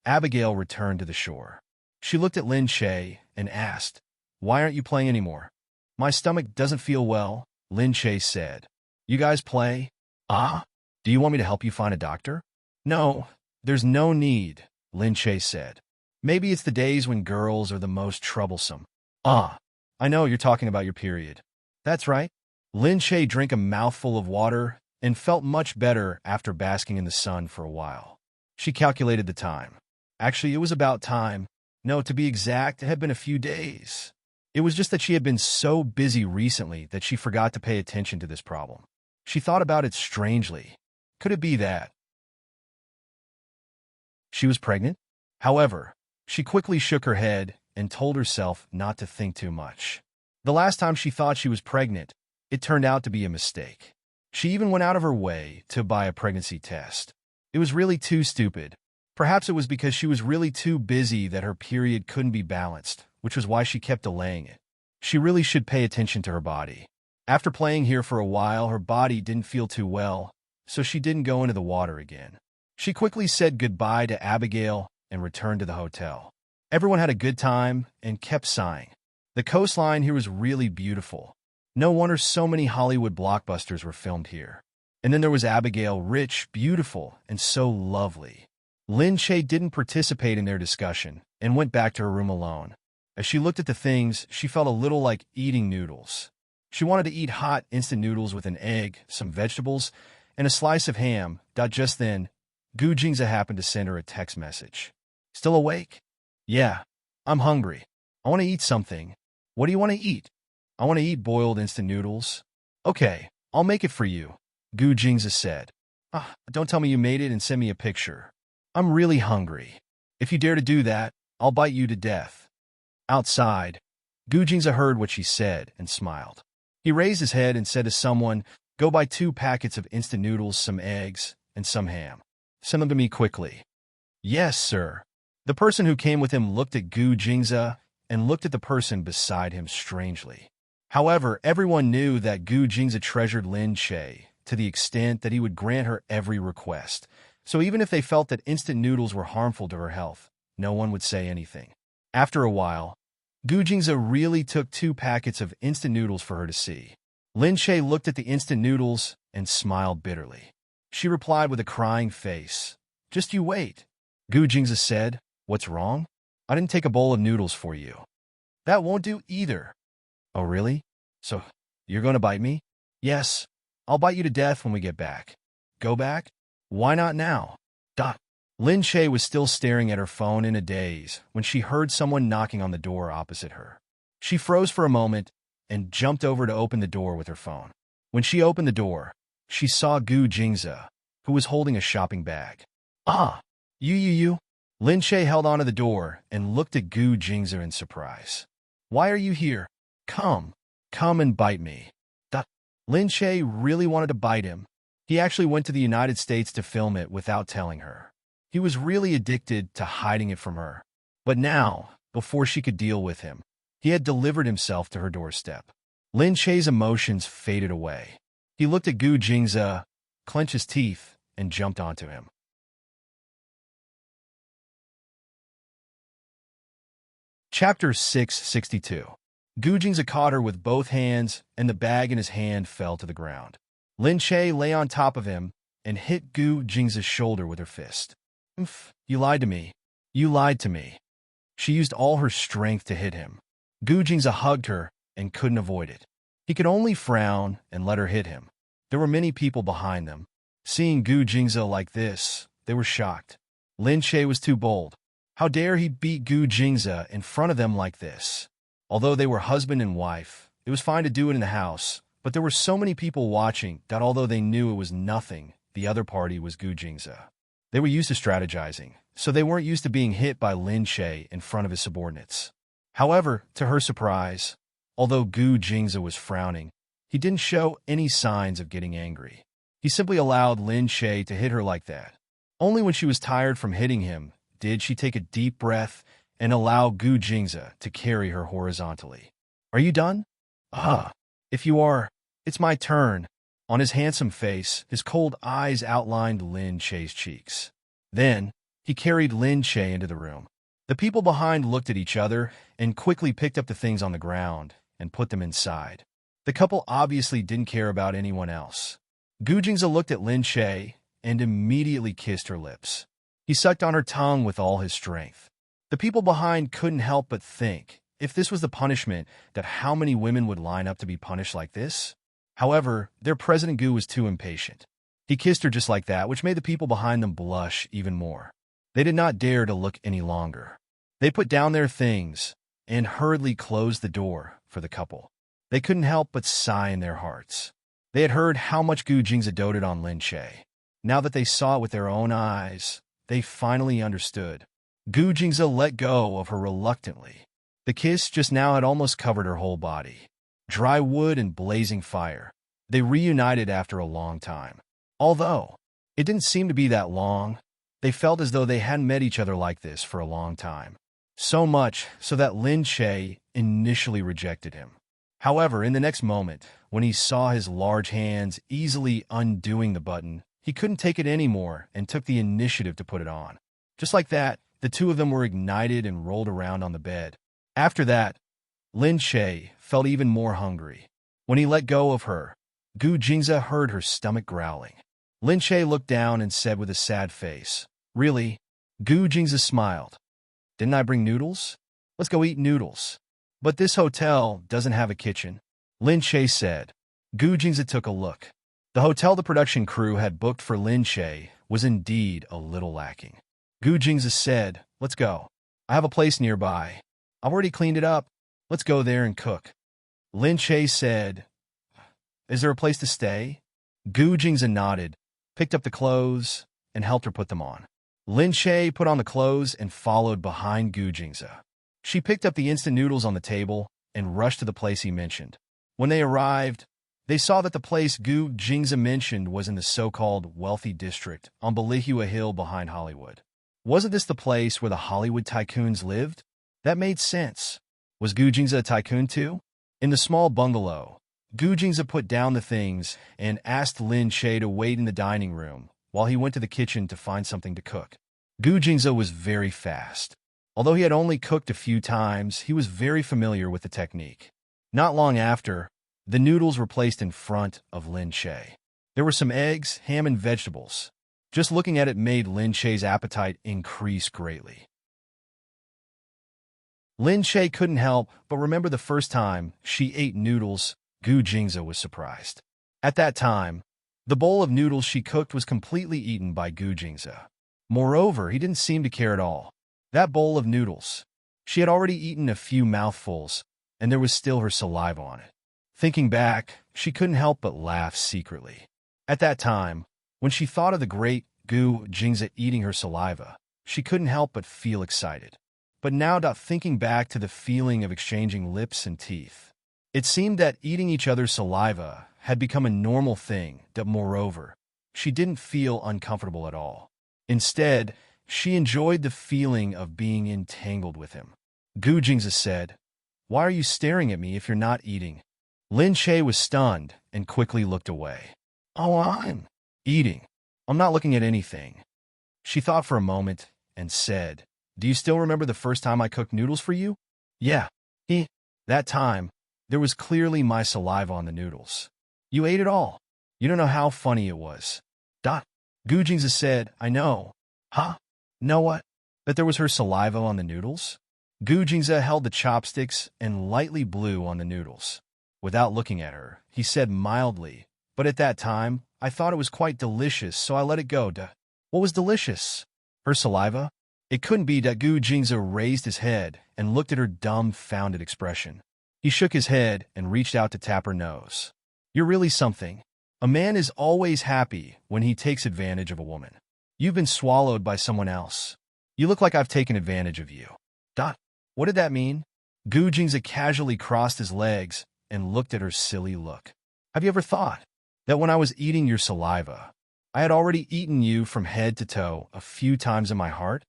Abigail returned to the shore. She looked at Lin Che and asked, "Why aren't you playing anymore?" "My stomach doesn't feel well," Lin Che said. "You guys play?" "Ah? Do you want me to help you find a doctor?" "No, There's no need, Lin Che said. Maybe it's the days when girls are the most troublesome. Ah, I know you're talking about your period. That's right. Lin Che drank a mouthful of water and felt much better after basking in the sun for a while. She calculated the time. Actually, it was about time. No, to be exact, it had been a few days. It was just that she had been so busy recently that she forgot to pay attention to this problem. She thought about it strangely. Could it be that she was pregnant? However, she quickly shook her head and told herself not to think too much. The last time she thought she was pregnant, it turned out to be a mistake. She even went out of her way to buy a pregnancy test. It was really too stupid. Perhaps it was because she was really too busy that her period couldn't be balanced, which was why she kept delaying it. She really should pay attention to her body. After playing here for a while, her body didn't feel too well, so she didn't go into the water again. She quickly said goodbye to Abigail and returned to the hotel. Everyone had a good time and kept sighing. The coastline here was really beautiful. No wonder so many Hollywood blockbusters were filmed here. And then there was Abigail, rich, beautiful, and so lovely. Lin Che didn't participate in their discussion and went back to her room alone. As she looked at the things, she felt a little like eating noodles. She wanted to eat hot instant noodles with an egg, some vegetables, and a slice of ham. Just then, Gu Jingza happened to send her a text message. Still awake? Yeah, I'm hungry. I want to eat something. What do you want to eat? I want to eat boiled instant noodles. Okay, I'll make it for you, Gu Jingza said. Don't tell me you made it and send me a picture. I'm really hungry. If you dare to do that, I'll bite you to death. Outside, Gu Jingza heard what she said and smiled. He raised his head and said to someone, go buy 2 packets of instant noodles, some eggs, and some ham. Send them to me quickly. Yes, sir. The person who came with him looked at Gu Jingza and looked at the person beside him strangely. However, everyone knew that Gu Jingza treasured Lin Che to the extent that he would grant her every request. So even if they felt that instant noodles were harmful to her health, no one would say anything. After a while, Gu Jingza really took 2 packets of instant noodles for her to see. Lin Che looked at the instant noodles and smiled bitterly. She replied with a crying face, just you wait. Gu Jingza said, what's wrong? I didn't take a bowl of noodles for you. That won't do either. Oh, really? So, you're going to bite me? Yes, I'll bite you to death when we get back. Go back? Why not now? Lin Che was still staring at her phone in a daze when she heard someone knocking on the door opposite her. She froze for a moment and jumped over to open the door with her phone. When she opened the door, she saw Gu Jingza, who was holding a shopping bag. You. Lin Che held onto the door and looked at Gu Jingza in surprise. Why are you here? Come and bite me. Lin Che really wanted to bite him. He actually went to the United States to film it without telling her. He was really addicted to hiding it from her. But now, before she could deal with him, he had delivered himself to her doorstep. Lin Che's emotions faded away. He looked at Gu Jingza, clenched his teeth, and jumped onto him. Chapter 662. Gu Jingza caught her with both hands, and the bag in his hand fell to the ground. Lin Che lay on top of him and hit Gu Jingza's shoulder with her fist. You lied to me. You lied to me. She used all her strength to hit him. Gu Jingza hugged her and couldn't avoid it. He could only frown and let her hit him. There were many people behind them. Seeing Gu Jingza like this, they were shocked. Lin Che was too bold. How dare he beat Gu Jingza in front of them like this? Although they were husband and wife, it was fine to do it in the house, but there were so many people watching that although they knew it was nothing, the other party was Gu Jingza. They were used to strategizing, so they weren't used to being hit by Lin Che in front of his subordinates. However, to her surprise, although Gu Jingza was frowning, he didn't show any signs of getting angry. He simply allowed Lin Che to hit her like that. Only when she was tired from hitting him did she take a deep breath and allow Gu Jingza to carry her horizontally. Are you done? If you are, it's my turn. On his handsome face, his cold eyes outlined Lin Che's cheeks. Then, he carried Lin Che into the room. The people behind looked at each other and quickly picked up the things on the ground and put them inside. The couple obviously didn't care about anyone else. Gu Jingza looked at Lin Che and immediately kissed her lips. He sucked on her tongue with all his strength. The people behind couldn't help but think, if this was the punishment, that how many women would line up to be punished like this? However, their President Gu was too impatient. He kissed her just like that, which made the people behind them blush even more. They did not dare to look any longer. They put down their things and hurriedly closed the door for the couple. They couldn't help but sigh in their hearts. They had heard how much Gu Jingza doted on Lin Che. Now that they saw it with their own eyes, they finally understood. Gu Jingza let go of her reluctantly. The kiss just now had almost covered her whole body. Dry wood and blazing fire. They reunited after a long time. Although it didn't seem to be that long, they felt as though they hadn't met each other like this for a long time. So much so that Lin Che initially rejected him. However, in the next moment, when he saw his large hands easily undoing the button, he couldn't take it anymore and took the initiative to put it on. Just like that, the two of them were ignited and rolled around on the bed. After that, Lin Che felt even more hungry. When he let go of her, Gu Jingza heard her stomach growling. Lin Che looked down and said with a sad face, "Really?" Gu Jingza smiled. "Didn't I bring noodles? Let's go eat noodles." "But this hotel doesn't have a kitchen," Lin Che said. Gu Jingza took a look. The hotel the production crew had booked for Lin Che was indeed a little lacking. Gu Jingza said, "Let's go. I have a place nearby. I've already cleaned it up. Let's go there and cook." Lin Che said, "Is there a place to stay?" Gu Jingza nodded, picked up the clothes, and helped her put them on. Lin Che put on the clothes and followed behind Gu Jingza. She picked up the instant noodles on the table and rushed to the place he mentioned. When they arrived, they saw that the place Gu Jingza mentioned was in the so-called wealthy district on Balihua Hill behind Hollywood. Wasn't this the place where the Hollywood tycoons lived? That made sense. Was Gu Jingza a tycoon too? In the small bungalow, Gu Jingza put down the things and asked Lin Che to wait in the dining room while he went to the kitchen to find something to cook. Gu Jingza was very fast. Although he had only cooked a few times, he was very familiar with the technique. Not long after, the noodles were placed in front of Lin Che. There were some eggs, ham, and vegetables. Just looking at it made Lin Che's appetite increase greatly. Lin Che couldn't help but remember the first time she ate noodles. Gu Jingza was surprised. At that time, the bowl of noodles she cooked was completely eaten by Gu Jingza. Moreover, he didn't seem to care at all. That bowl of noodles. She had already eaten a few mouthfuls, and there was still her saliva on it. Thinking back, she couldn't help but laugh secretly. At that time, when she thought of the great Gu Jingza eating her saliva, she couldn't help but feel excited. But now, thinking back to the feeling of exchanging lips and teeth, it seemed that eating each other's saliva had become a normal thing that, moreover, she didn't feel uncomfortable at all. Instead, she enjoyed the feeling of being entangled with him. Gu Jingza said, "Why are you staring at me if you're not eating?" Lin Che was stunned and quickly looked away. "Oh, I'm eating. I'm not looking at anything." She thought for a moment and said, "Do you still remember the first time I cooked noodles for you?" "Yeah." That time, there was clearly my saliva on the noodles. "You ate it all. You don't know how funny it was." Gu Jingza said, "I know." "Huh? Know what?" "That there was her saliva on the noodles?" Gu Jingza held the chopsticks and lightly blew on the noodles. Without looking at her, he said mildly, "But at that time, I thought it was quite delicious, so I let it go." "What was delicious? Her saliva?" It couldn't be. Gu Jingza raised his head and looked at her dumbfounded expression. He shook his head and reached out to tap her nose. "You're really something. A man is always happy when he takes advantage of a woman. You've been swallowed by someone else. You look like I've taken advantage of you." What did that mean? Gu Jingza casually crossed his legs and looked at her silly look. "Have you ever thought that when I was eating your saliva, I had already eaten you from head to toe a few times in my heart?"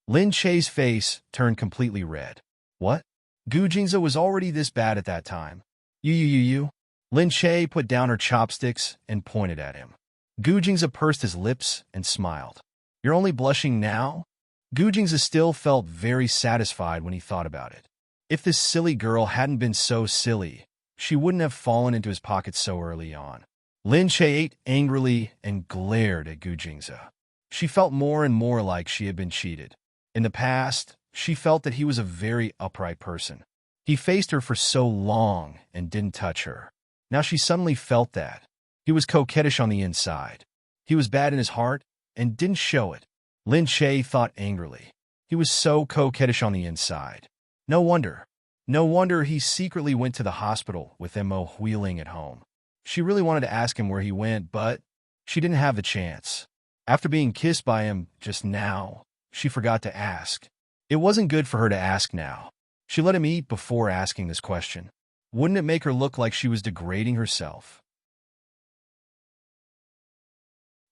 Lin Che's face turned completely red. "What?" Gu Jingza was already this bad at that time. You. Lin Che put down her chopsticks and pointed at him. Gu Jingza pursed his lips and smiled. "You're only blushing now?" Gu Jingza still felt very satisfied when he thought about it. If this silly girl hadn't been so silly, she wouldn't have fallen into his pocket so early on. Lin Che ate angrily and glared at Gu Jingza. She felt more and more like she had been cheated. In the past, she felt that he was a very upright person. He faced her for so long and didn't touch her. Now she suddenly felt that. He was coquettish on the inside. He was bad in his heart and didn't show it. Lin Che thought angrily. He was so coquettish on the inside. No wonder. No wonder he secretly went to the hospital with Mo wheeling at home. She really wanted to ask him where he went, but she didn't have the chance. After being kissed by him just now, she forgot to ask. It wasn't good for her to ask now. She let him eat before asking this question. Wouldn't it make her look like she was degrading herself?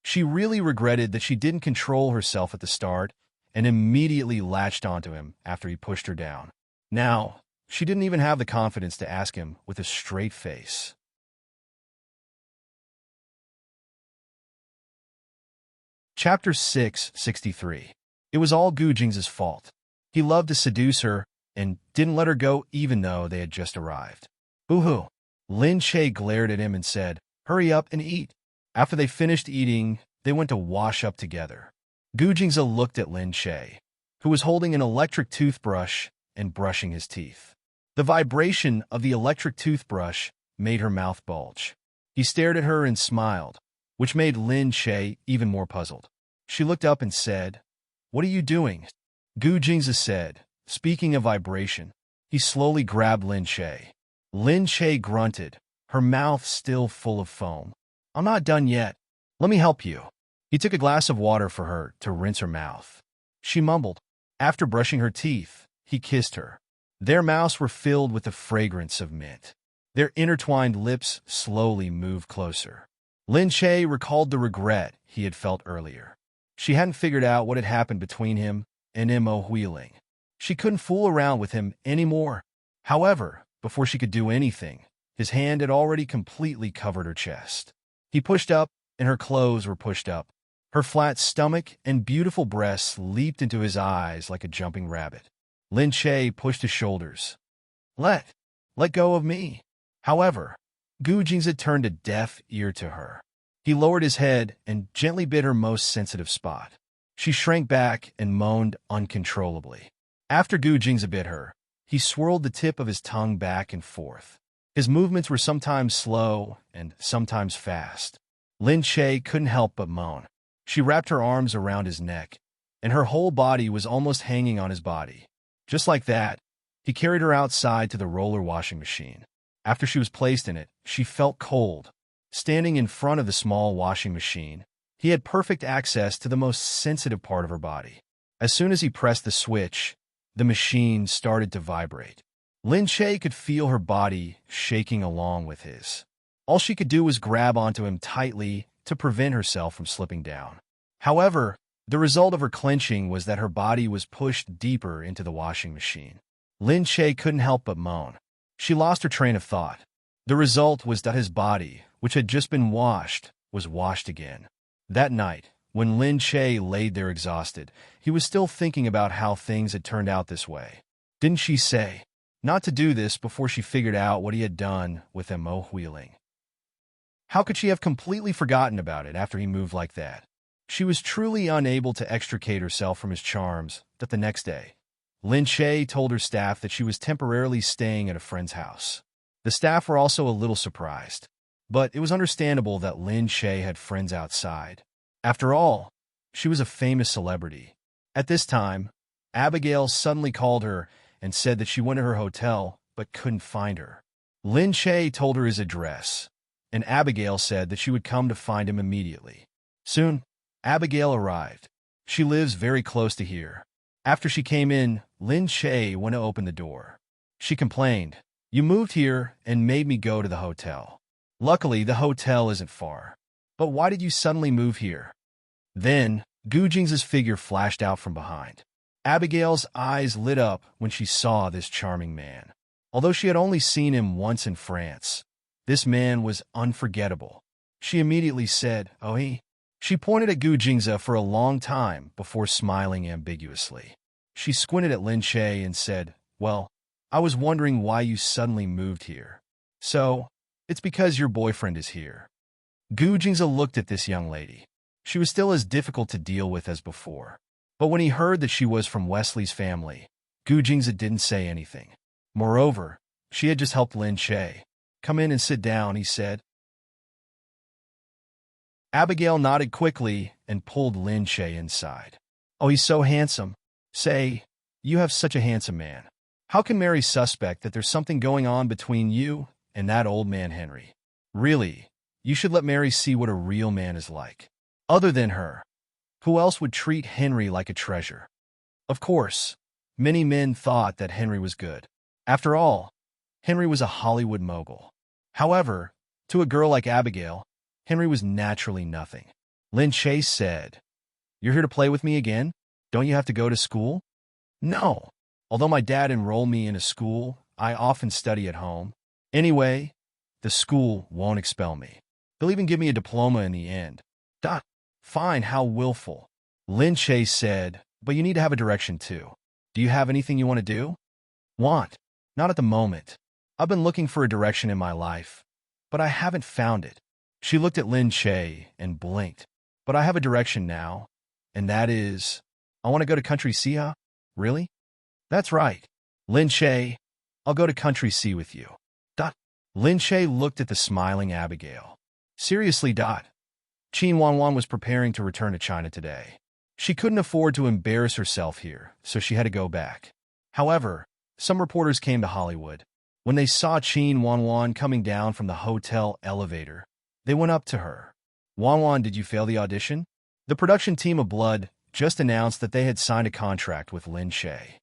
She really regretted that she didn't control herself at the start and immediately latched onto him after he pushed her down. Now, she didn't even have the confidence to ask him with a straight face. Chapter 663. It was all Gu Jing's fault. He loved to seduce her and didn't let her go even though they had just arrived. Boo-hoo. Lin Che glared at him and said, "Hurry up and eat." After they finished eating, they went to wash up together. Gu Jingza looked at Lin Che, who was holding an electric toothbrush and brushing his teeth. The vibration of the electric toothbrush made her mouth bulge. He stared at her and smiled, which made Lin Che even more puzzled. She looked up and said, "What are you doing?" Gu Jingza said, "Speaking of vibration." He slowly grabbed Lin Che. Lin Che grunted, her mouth still full of foam. "I'm not done yet. Let me help you." He took a glass of water for her to rinse her mouth. She mumbled. After brushing her teeth, he kissed her. Their mouths were filled with the fragrance of mint. Their intertwined lips slowly moved closer. Lin Che recalled the regret he had felt earlier. She hadn't figured out what had happened between him and Mo wheeling. She couldn't fool around with him anymore. However, before she could do anything, his hand had already completely covered her chest. He pushed up, and her clothes were pushed up. Her flat stomach and beautiful breasts leaped into his eyes like a jumping rabbit. Lin Che pushed his shoulders. Let go of me." However, Gu Jingza turned a deaf ear to her. He lowered his head and gently bit her most sensitive spot. She shrank back and moaned uncontrollably. After Gu Jingza bit her, he swirled the tip of his tongue back and forth. His movements were sometimes slow and sometimes fast. Lin Che couldn't help but moan. She wrapped her arms around his neck, and her whole body was almost hanging on his body. Just like that, he carried her outside to the roller washing machine. After she was placed in it, she felt cold. Standing in front of the small washing machine, he had perfect access to the most sensitive part of her body. As soon as he pressed the switch, the machine started to vibrate. Lin Che could feel her body shaking along with his. All she could do was grab onto him tightly to prevent herself from slipping down. However, the result of her clenching was that her body was pushed deeper into the washing machine. Lin Che couldn't help but moan. She lost her train of thought. The result was that his body, which had just been washed, was washed again. That night, when Lin Che laid there exhausted, he was still thinking about how things had turned out this way. Didn't she say not to do this before she figured out what he had done with Mo wheeling? How could she have completely forgotten about it after he moved like that? She was truly unable to extricate herself from his charms that the next day, Lin Che told her staff that she was temporarily staying at a friend's house. The staff were also a little surprised, but it was understandable that Lin Che had friends outside. After all, she was a famous celebrity. At this time, Abigail suddenly called her and said that she went to her hotel but couldn't find her. Lin Che told her his address, and Abigail said that she would come to find him immediately. Soon, Abigail arrived. She lives very close to here. After she came in, Lin Che went to open the door. She complained, "You moved here and made me go to the hotel. Luckily, the hotel isn't far. But why did you suddenly move here?" Then, Gu Jing's figure flashed out from behind. Abigail's eyes lit up when she saw this charming man. Although she had only seen him once in France, this man was unforgettable. She immediately said, "Oh, he." She pointed at Gu Jingza for a long time before smiling ambiguously. She squinted at Lin Che and said, "Well, I was wondering why you suddenly moved here. So, it's because your boyfriend is here." Gu Jingza looked at this young lady. She was still as difficult to deal with as before. But when he heard that she was from Wesley's family, Gu Jingzi didn't say anything. Moreover, she had just helped Lin Che. "Come in and sit down," he said. Abigail nodded quickly and pulled Lin Che inside. "Oh, he's so handsome. Say, you have such a handsome man. How can Mary suspect that there's something going on between you and that old man Henry? Really, you should let Mary see what a real man is like. Other than her, who else would treat Henry like a treasure?" Of course, many men thought that Henry was good. After all, Henry was a Hollywood mogul. However, to a girl like Abigail, Henry was naturally nothing. Lin Che said, "You're here to play with me again? Don't you have to go to school?" "No. Although my dad enrolled me in a school, I often study at home. Anyway, the school won't expel me. They'll even give me a diploma in the end." "Fine, how willful." Lin Che said, "But you need to have a direction too. Do you have anything you want to do?" "Want? Not at the moment. I've been looking for a direction in my life, but I haven't found it." She looked at Lin Che and blinked. "But I have a direction now, and that is, I want to go to Country Sea." "Really?" "That's right. Lin Che, I'll go to Country Sea with you." Lin Che looked at the smiling Abigail. "Seriously, Qin Wanwan was preparing to return to China today. She couldn't afford to embarrass herself here, so she had to go back. However, some reporters came to Hollywood. When they saw Qin Wanwan coming down from the hotel elevator, they went up to her. "Wanwan, did you fail the audition?" The production team of Blood just announced that they had signed a contract with Lin Che.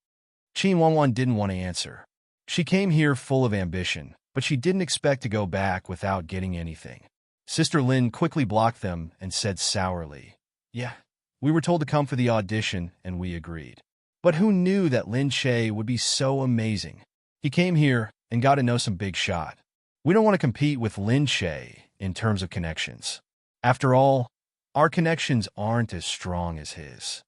Qin Wanwan didn't want to answer. She came here full of ambition, but she didn't expect to go back without getting anything. Sister Lin quickly blocked them and said sourly, "Yeah, we were told to come for the audition and we agreed. But who knew that Lin Che would be so amazing? He came here and got to know some big shot. We don't want to compete with Lin Che in terms of connections. After all, our connections aren't as strong as his."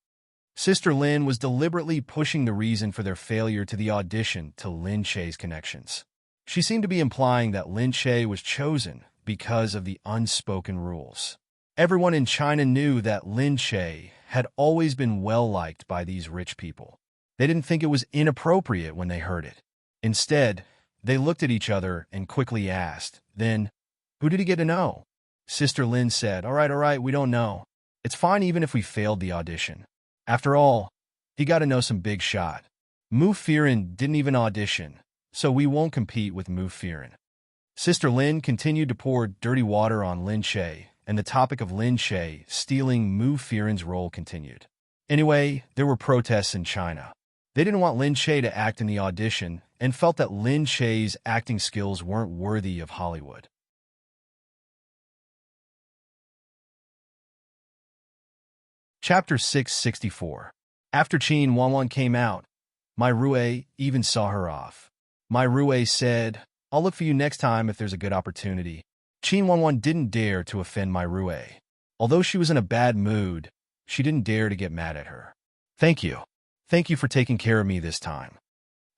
Sister Lin was deliberately pushing the reason for their failure to the audition to Lin Che's connections. She seemed to be implying that Lin Che was chosen because of the unspoken rules. Everyone in China knew that Lin Che had always been well-liked by these rich people. They didn't think it was inappropriate when they heard it. Instead, they looked at each other and quickly asked, "Then, who did he get to know?" Sister Lin said, all right, we don't know. It's fine even if we failed the audition. After all, he got to know some big shot. Mu Firen didn't even audition, so we won't compete with Mu Firen." Sister Lin continued to pour dirty water on Lin Che, and the topic of Lin Che stealing Mu Firen's role continued. Anyway, there were protests in China. They didn't want Lin Che to act in the audition and felt that Lin Che's acting skills weren't worthy of Hollywood. Chapter 664. After Qin Wanwan came out, Mai Rui even saw her off. Mai Rui said, "I'll look for you next time if there's a good opportunity." Qin Wanwan didn't dare to offend Mai Rui. Although she was in a bad mood, she didn't dare to get mad at her. Thank you for taking care of me this time."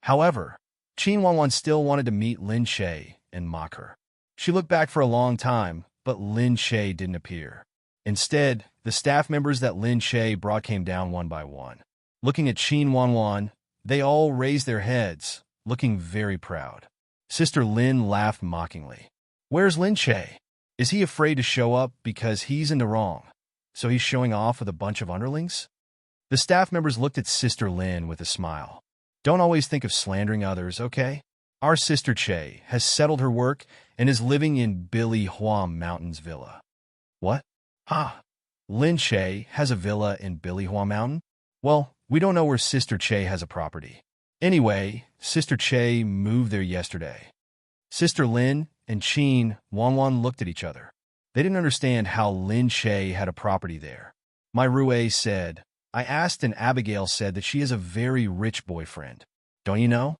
However, Qin Wanwan still wanted to meet Lin Che and mock her. She looked back for a long time, but Lin Che didn't appear. Instead, the staff members that Lin Che brought came down one by one. Looking at Qin Wanwan, they all raised their heads, looking very proud. Sister Lin laughed mockingly. "Where's Lin Che? Is he afraid to show up because he's in the wrong, so he's showing off with a bunch of underlings?" The staff members looked at Sister Lin with a smile. "Don't always think of slandering others, okay? Our Sister Che has settled her work and is living in Billy Huam Mountain's villa." "What? Lin Che has a villa in Billy Huam Mountain? Well, we don't know where Sister Che has a property. Anyway, Sister Che moved there yesterday." Sister Lin and Qin Wanwan looked at each other. They didn't understand how Lin Che had a property there. Mai Rui said, "I asked and Abigail said that she has a very rich boyfriend. Don't you know?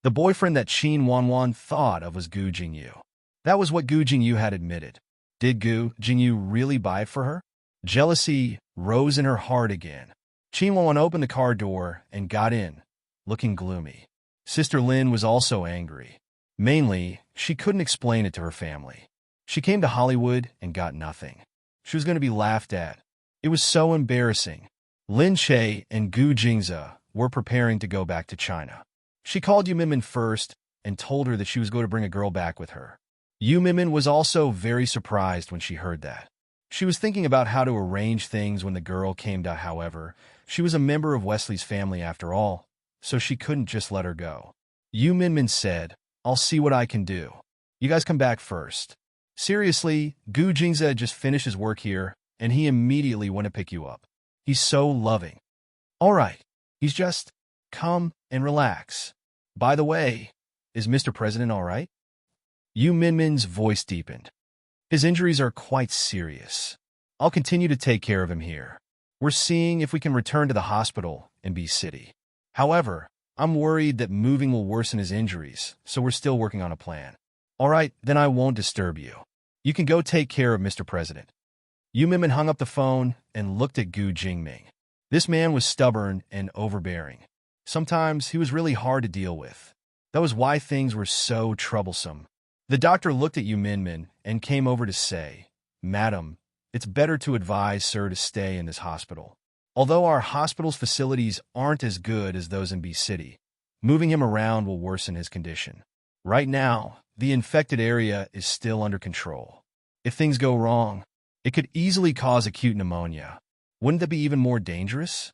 The boyfriend that Qin Wanwan thought of was Gu Jingyu. That was what Gu Jingyu had admitted. Did Gu Jingyu really buy it for her?" Jealousy rose in her heart again. Qin Wanwan opened the car door and got in, looking gloomy. Sister Lin was also angry. Mainly, she couldn't explain it to her family. She came to Hollywood and got nothing. She was going to be laughed at, It was so embarrassing. Lin Che and Gu Jingze were preparing to go back to China. She called Yu Minmin first and told her that she was going to bring a girl back with her. Yu Minmin was also very surprised when she heard that. She was thinking about how to arrange things when the girl came to, however, she was a member of Wesley's family after all, so she couldn't just let her go. Yu Minmin said, "I'll see what I can do. You guys come back first." Seriously, Gu Jingze just finished his work here, and he immediately went to pick you up. He's so loving. All right, he's just come and relax. By the way, is Mr. President all right? Yu Minmin's voice deepened. His injuries are quite serious. I'll continue to take care of him here. We're seeing if we can return to the hospital in B City. However, I'm worried that moving will worsen his injuries, so we're still working on a plan. All right, then I won't disturb you. You can go take care of Mr. President. Yu Minmin hung up the phone and looked at Gu Jingming. This man was stubborn and overbearing. Sometimes he was really hard to deal with. That was why things were so troublesome. The doctor looked at Yu Minmin and came over to say, "Madam, it's better to advise sir to stay in this hospital. Although our hospital's facilities aren't as good as those in B City, moving him around will worsen his condition. Right now, the infected area is still under control. If things go wrong, it could easily cause acute pneumonia. Wouldn't that be even more dangerous?"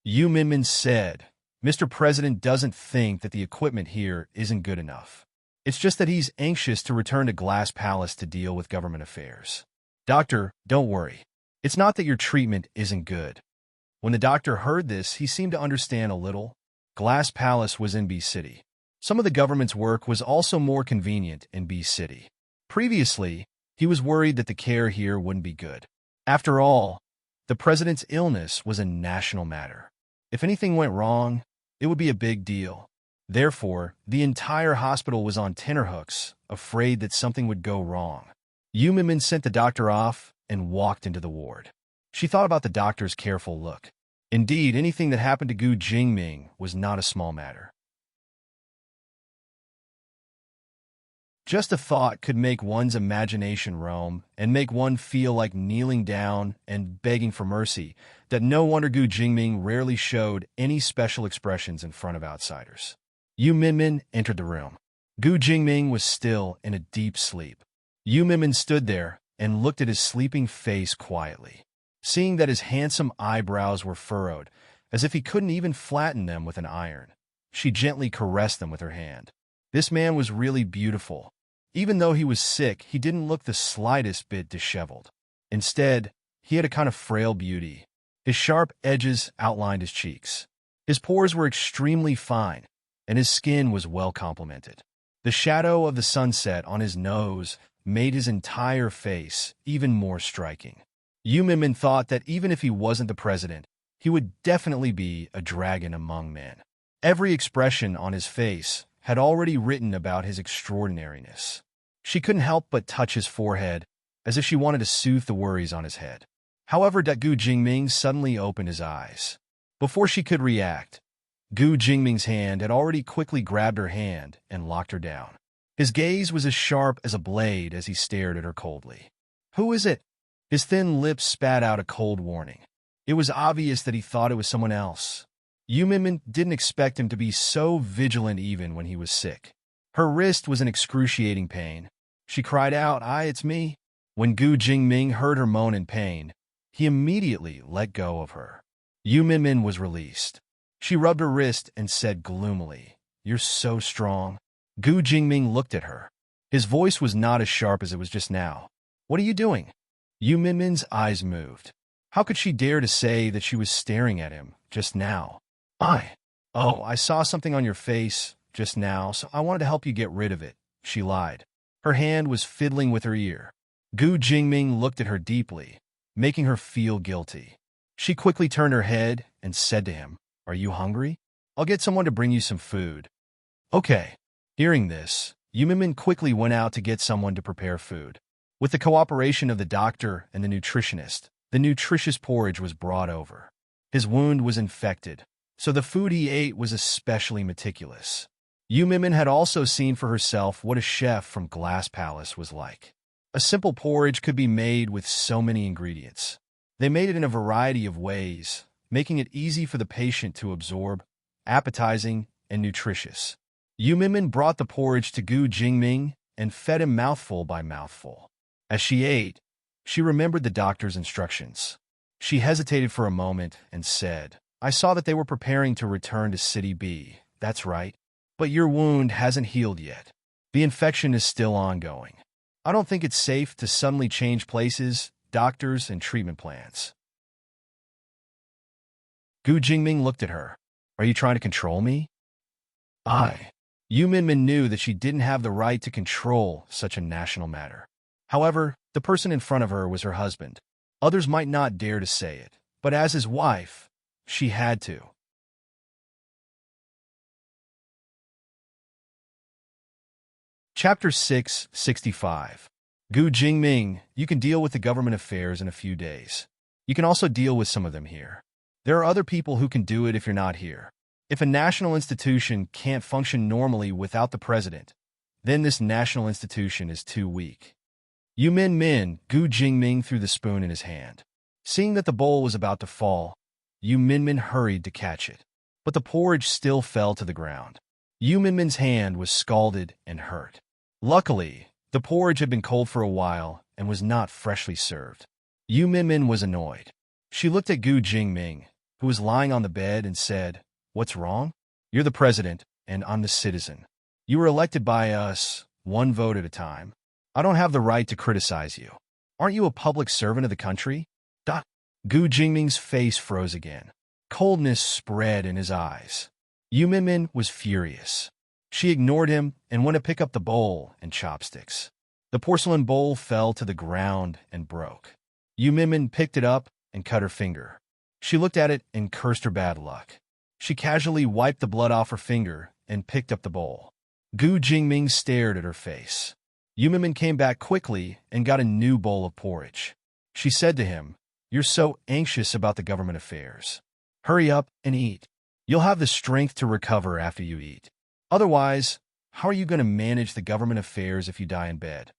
Yu Minmin said, "Mr. President doesn't think that the equipment here isn't good enough. It's just that he's anxious to return to Glass Palace to deal with government affairs. Doctor, don't worry. It's not that your treatment isn't good." When the doctor heard this, he seemed to understand a little. Glass Palace was in B City. Some of the government's work was also more convenient in B City. Previously, he was worried that the care here wouldn't be good. After all, the president's illness was a national matter. If anything went wrong, it would be a big deal. Therefore, the entire hospital was on tenterhooks, afraid that something would go wrong. Yu Minmin sent the doctor off and walked into the ward. She thought about the doctor's careful look. Indeed, anything that happened to Gu Jingming was not a small matter. Just a thought could make one's imagination roam and make one feel like kneeling down and begging for mercy, that no wonder Gu Jingming rarely showed any special expressions in front of outsiders. Yu Minmin entered the room. Gu Jingming was still in a deep sleep. Yu Minmin stood there and looked at his sleeping face quietly. Seeing that his handsome eyebrows were furrowed, as if he couldn't even flatten them with an iron, she gently caressed them with her hand. This man was really beautiful. Even though he was sick, he didn't look the slightest bit disheveled. Instead, he had a kind of frail beauty. His sharp edges outlined his cheeks. His pores were extremely fine, and his skin was well complemented. The shadow of the sunset on his nose made his entire face even more striking. Yu Minmin thought that even if he wasn't the president, he would definitely be a dragon among men. Every expression on his face had already written about his extraordinariness. She couldn't help but touch his forehead, as if she wanted to soothe the worries on his head. However, Gu Jingming suddenly opened his eyes. Before she could react, Gu Jingming's hand had already quickly grabbed her hand and locked her down. His gaze was as sharp as a blade as he stared at her coldly. "Who is it?" His thin lips spat out a cold warning. It was obvious that he thought it was someone else. Yu Minmin didn't expect him to be so vigilant even when he was sick. Her wrist was in excruciating pain. She cried out, It's me." When Gu Jingming heard her moan in pain, he immediately let go of her. Yu Minmin was released. She rubbed her wrist and said gloomily, "You're so strong." Gu Jingming looked at her. His voice was not as sharp as it was just now. "What are you doing?" Yu Minmin's eyes moved. How could she dare to say that she was staring at him just now? I saw something on your face just now, so I wanted to help you get rid of it," she lied. Her hand was fiddling with her ear. Gu Jingming looked at her deeply, making her feel guilty. She quickly turned her head and said to him, "Are you hungry? I'll get someone to bring you some food." "Okay." Hearing this, Yu Minmin quickly went out to get someone to prepare food. With the cooperation of the doctor and the nutritionist, the nutritious porridge was brought over. His wound was infected, so the food he ate was especially meticulous. Yu Minmin had also seen for herself what a chef from Glass Palace was like. A simple porridge could be made with so many ingredients. They made it in a variety of ways, making it easy for the patient to absorb, appetizing, and nutritious. Yu Minmin brought the porridge to Gu Jingming and fed him mouthful by mouthful. As she ate, she remembered the doctor's instructions. She hesitated for a moment and said, I saw that they were preparing to return to City B. That's right. But your wound hasn't healed yet. The infection is still ongoing. I don't think it's safe to suddenly change places, doctors, and treatment plans. Gu Jingming looked at her. Are you trying to control me? Yu Minmin knew that she didn't have the right to control such a national matter. However, the person in front of her was her husband. Others might not dare to say it, but as his wife, she had to. Chapter 665. Gu Jingming, you can deal with the government affairs in a few days. You can also deal with some of them here. There are other people who can do it if you're not here. If a national institution can't function normally without the president, then this national institution is too weak. Yu Minmin, Gu Jingming threw the spoon in his hand. Seeing that the bowl was about to fall, Yu Minmin hurried to catch it. But the porridge still fell to the ground. Yu Minmin's hand was scalded and hurt. Luckily, the porridge had been cold for a while and was not freshly served. Yu Minmin was annoyed. She looked at Gu Jingming, who was lying on the bed, and said, What's wrong? You're the president, and I'm the citizen. You were elected by us, one vote at a time. I don't have the right to criticize you. Aren't you a public servant of the country? Gu Jingming's face froze again. Coldness spread in his eyes. Yu Minmin was furious. She ignored him and went to pick up the bowl and chopsticks. The porcelain bowl fell to the ground and broke. Yu Minmin picked it up and cut her finger. She looked at it and cursed her bad luck. She casually wiped the blood off her finger and picked up the bowl. Gu Jingming stared at her face. Yu Minmin came back quickly and got a new bowl of porridge. She said to him, You're so anxious about the government affairs. Hurry up and eat. You'll have the strength to recover after you eat. Otherwise, how are you going to manage the government affairs if you die in bed?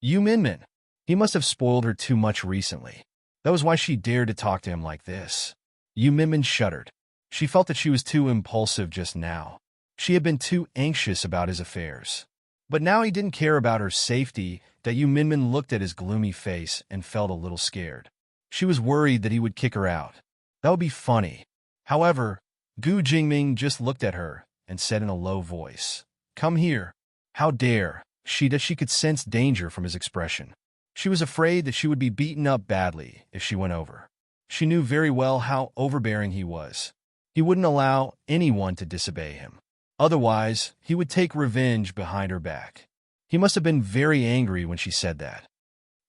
Yu Minmin. He must have spoiled her too much recently. That was why she dared to talk to him like this. Yu Minmin shuddered. She felt that she was too impulsive just now. She had been too anxious about his affairs. But now he didn't care about her safety, that Yu Minmin looked at his gloomy face and felt a little scared. She was worried that he would kick her out. That would be funny. However, Gu Jingming just looked at her and said in a low voice, Come here. How dare she that she could sense danger from his expression. She was afraid that she would be beaten up badly if she went over. She knew very well how overbearing he was. He wouldn't allow anyone to disobey him. Otherwise, he would take revenge behind her back. He must have been very angry when she said that.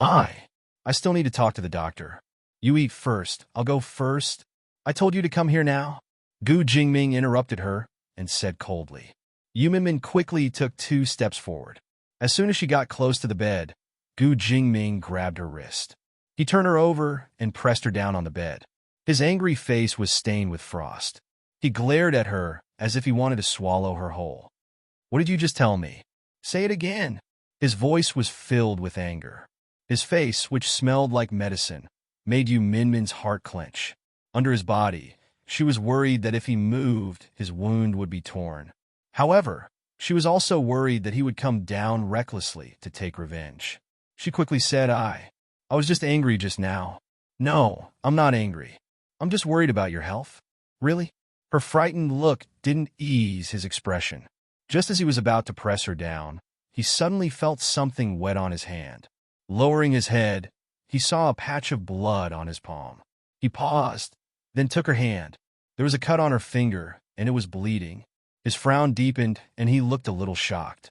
I still need to talk to the doctor. You eat first. I'll go first. I told you to come here now. Gu Jingming interrupted her and said coldly. Yu Minmin quickly took 2 steps forward. As soon as she got close to the bed, Gu Jingming grabbed her wrist. He turned her over and pressed her down on the bed. His angry face was stained with frost. He glared at her as if he wanted to swallow her whole. What did you just tell me? Say it again. His voice was filled with anger. His face, which smelled like medicine, made Yu Minmin's heart clench. Under his body, she was worried that if he moved, his wound would be torn. However, she was also worried that he would come down recklessly to take revenge. She quickly said, I was just angry just now. No, I'm not angry. I'm just worried about your health. Really? Her frightened look didn't ease his expression. Just as he was about to press her down, he suddenly felt something wet on his hand. Lowering his head, he saw a patch of blood on his palm. He paused, then took her hand. There was a cut on her finger, and it was bleeding. His frown deepened, and he looked a little shocked.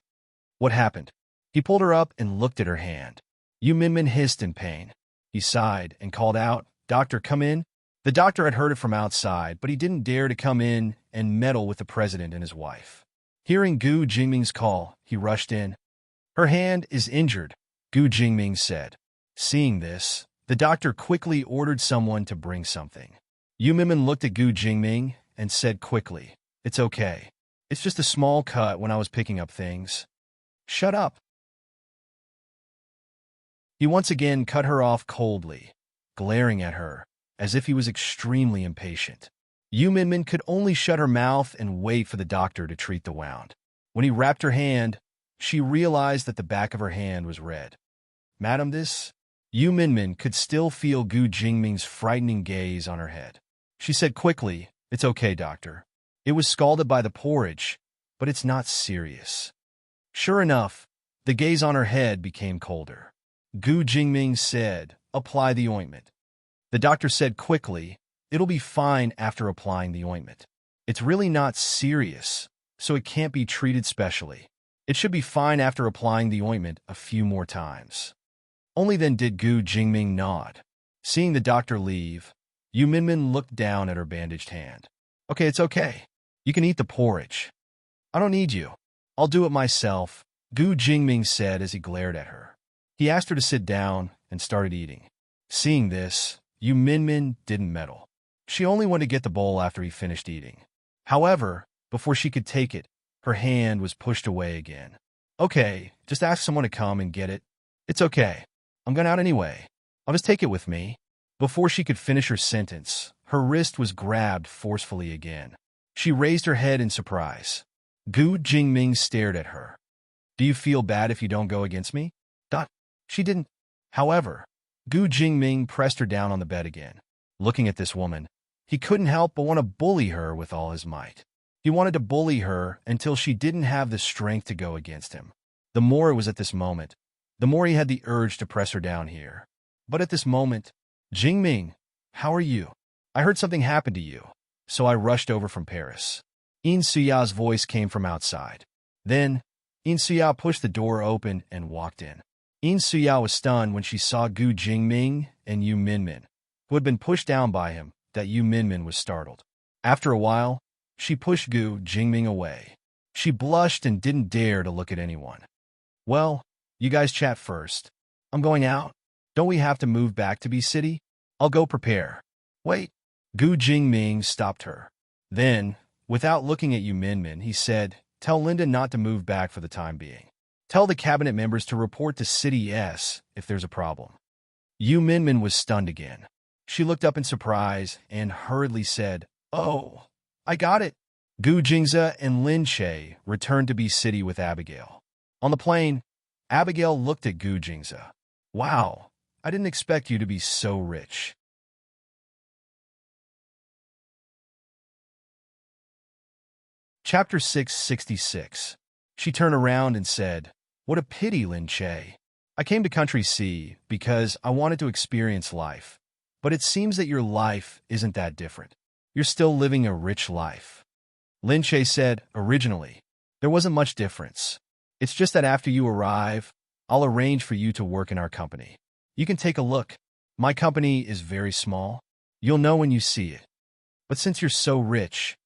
What happened? He pulled her up and looked at her hand. Yu Minmin hissed in pain. He sighed and called out, Doctor, come in. The doctor had heard it from outside, but he didn't dare to come in and meddle with the president and his wife. Hearing Gu Jingming's call, he rushed in. Her hand is injured, Gu Jingming said. Seeing this, the doctor quickly ordered someone to bring something. Yu Minmin looked at Gu Jingming and said quickly, It's okay. It's just a small cut when I was picking up things. Shut up. He once again cut her off coldly. glaring at her, as if he was extremely impatient. Yu Minmin could only shut her mouth and wait for the doctor to treat the wound. When he wrapped her hand, she realized that the back of her hand was red. "Madam, this?" Yu Minmin could still feel Gu Jingming's frightening gaze on her head. She said quickly, "It's okay, doctor. It was scalded by the porridge, but it's not serious." Sure enough, the gaze on her head became colder. Gu Jingming said, "Apply the ointment." The doctor said quickly, "It'll be fine after applying the ointment. It's really not serious, so it can't be treated specially. It should be fine after applying the ointment a few more times." Only then did Gu Jingming nod. Seeing the doctor leave, Yu Minmin looked down at her bandaged hand. "Okay, it's okay. You can eat the porridge. I don't need you. I'll do it myself," Gu Jingming said as he glared at her. He asked her to sit down and started eating. Seeing this, Yu Minmin didn't meddle. She only went to get the bowl after he finished eating. However, before she could take it, her hand was pushed away again. "Okay, just ask someone to come and get it. It's okay. I'm going out anyway. I'll just take it with me." Before she could finish her sentence, her wrist was grabbed forcefully again. She raised her head in surprise. Gu Jingming stared at her. "Do you feel bad if you don't go against me?" She didn't. However, Gu Jingming pressed her down on the bed again. Looking at this woman, he couldn't help but want to bully her with all his might. He wanted to bully her until she didn't have the strength to go against him. The more it was at this moment, the more he had the urge to press her down here. But at this moment, "Jingming, how are you? I heard something happened to you, so I rushed over from Paris." In Suya's voice came from outside. Then, In Suya pushed the door open and walked in. In Suya was stunned when she saw Gu Jingming and Yu Minmin, who had been pushed down by him, that Yu Minmin was startled. After a while, she pushed Gu Jingming away. She blushed and didn't dare to look at anyone. "Well, you guys chat first. I'm going out. Don't we have to move back to B City? I'll go prepare." "Wait." Gu Jingming stopped her. Then, without looking at Yu Minmin, he said, "Tell Linda not to move back for the time being. Tell the cabinet members to report to City S if there's a problem." Yu Minmin was stunned again. She looked up in surprise and hurriedly said, "Oh, I got it." Gu Jingza and Lin Che returned to B City with Abigail. On the plane, Abigail looked at Gu Jingza. "Wow, I didn't expect you to be so rich." Chapter 666. She turned around and said, "What a pity, Lin Che. I came to Country C because I wanted to experience life, but it seems that your life isn't that different. You're still living a rich life." Lin Che said, "Originally, there wasn't much difference. It's just that after you arrive, I'll arrange for you to work in our company. You can take a look. My company is very small. You'll know when you see it. But since you're so rich,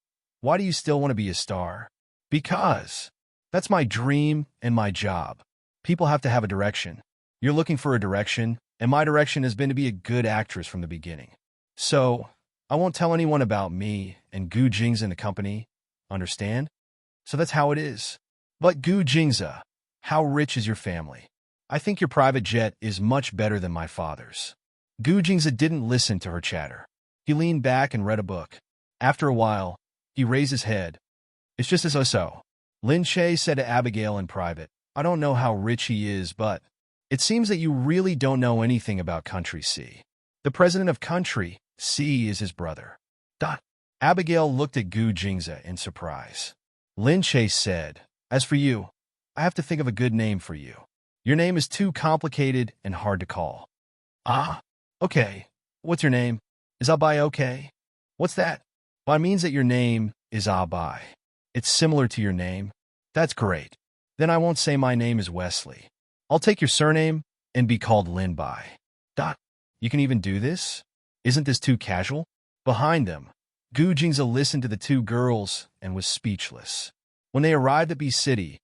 why do you still want to be a star?" "Because that's my dream and my job. People have to have a direction. You're looking for a direction, and my direction has been to be a good actress from the beginning. So, I won't tell anyone about me and Gu Jingza in the company. Understand? So that's how it is." "But Gu Jingza, how rich is your family? I think your private jet is much better than my father's." Gu Jingza didn't listen to her chatter. He leaned back and read a book. After a while, he raised his head. "It's just as so." Lin Che said to Abigail in private, "I don't know how rich he is, but it seems that you really don't know anything about Country C. The president of Country C is his brother." Abigail looked at Gu Jingza in surprise. Lin Che said, "As for you, I have to think of a good name for you. Your name is too complicated and hard to call." "Ah, okay. What's your name? Is Abai okay?" "What's that?" "Well, it means that your name is Abai. It's similar to your name." "That's great. Then I won't say my name is Wesley. I'll take your surname and be called Lin Bai." You can even do this? Isn't this too casual?" Behind them, Gu Jingza listened to the two girls and was speechless. When they arrived at B City,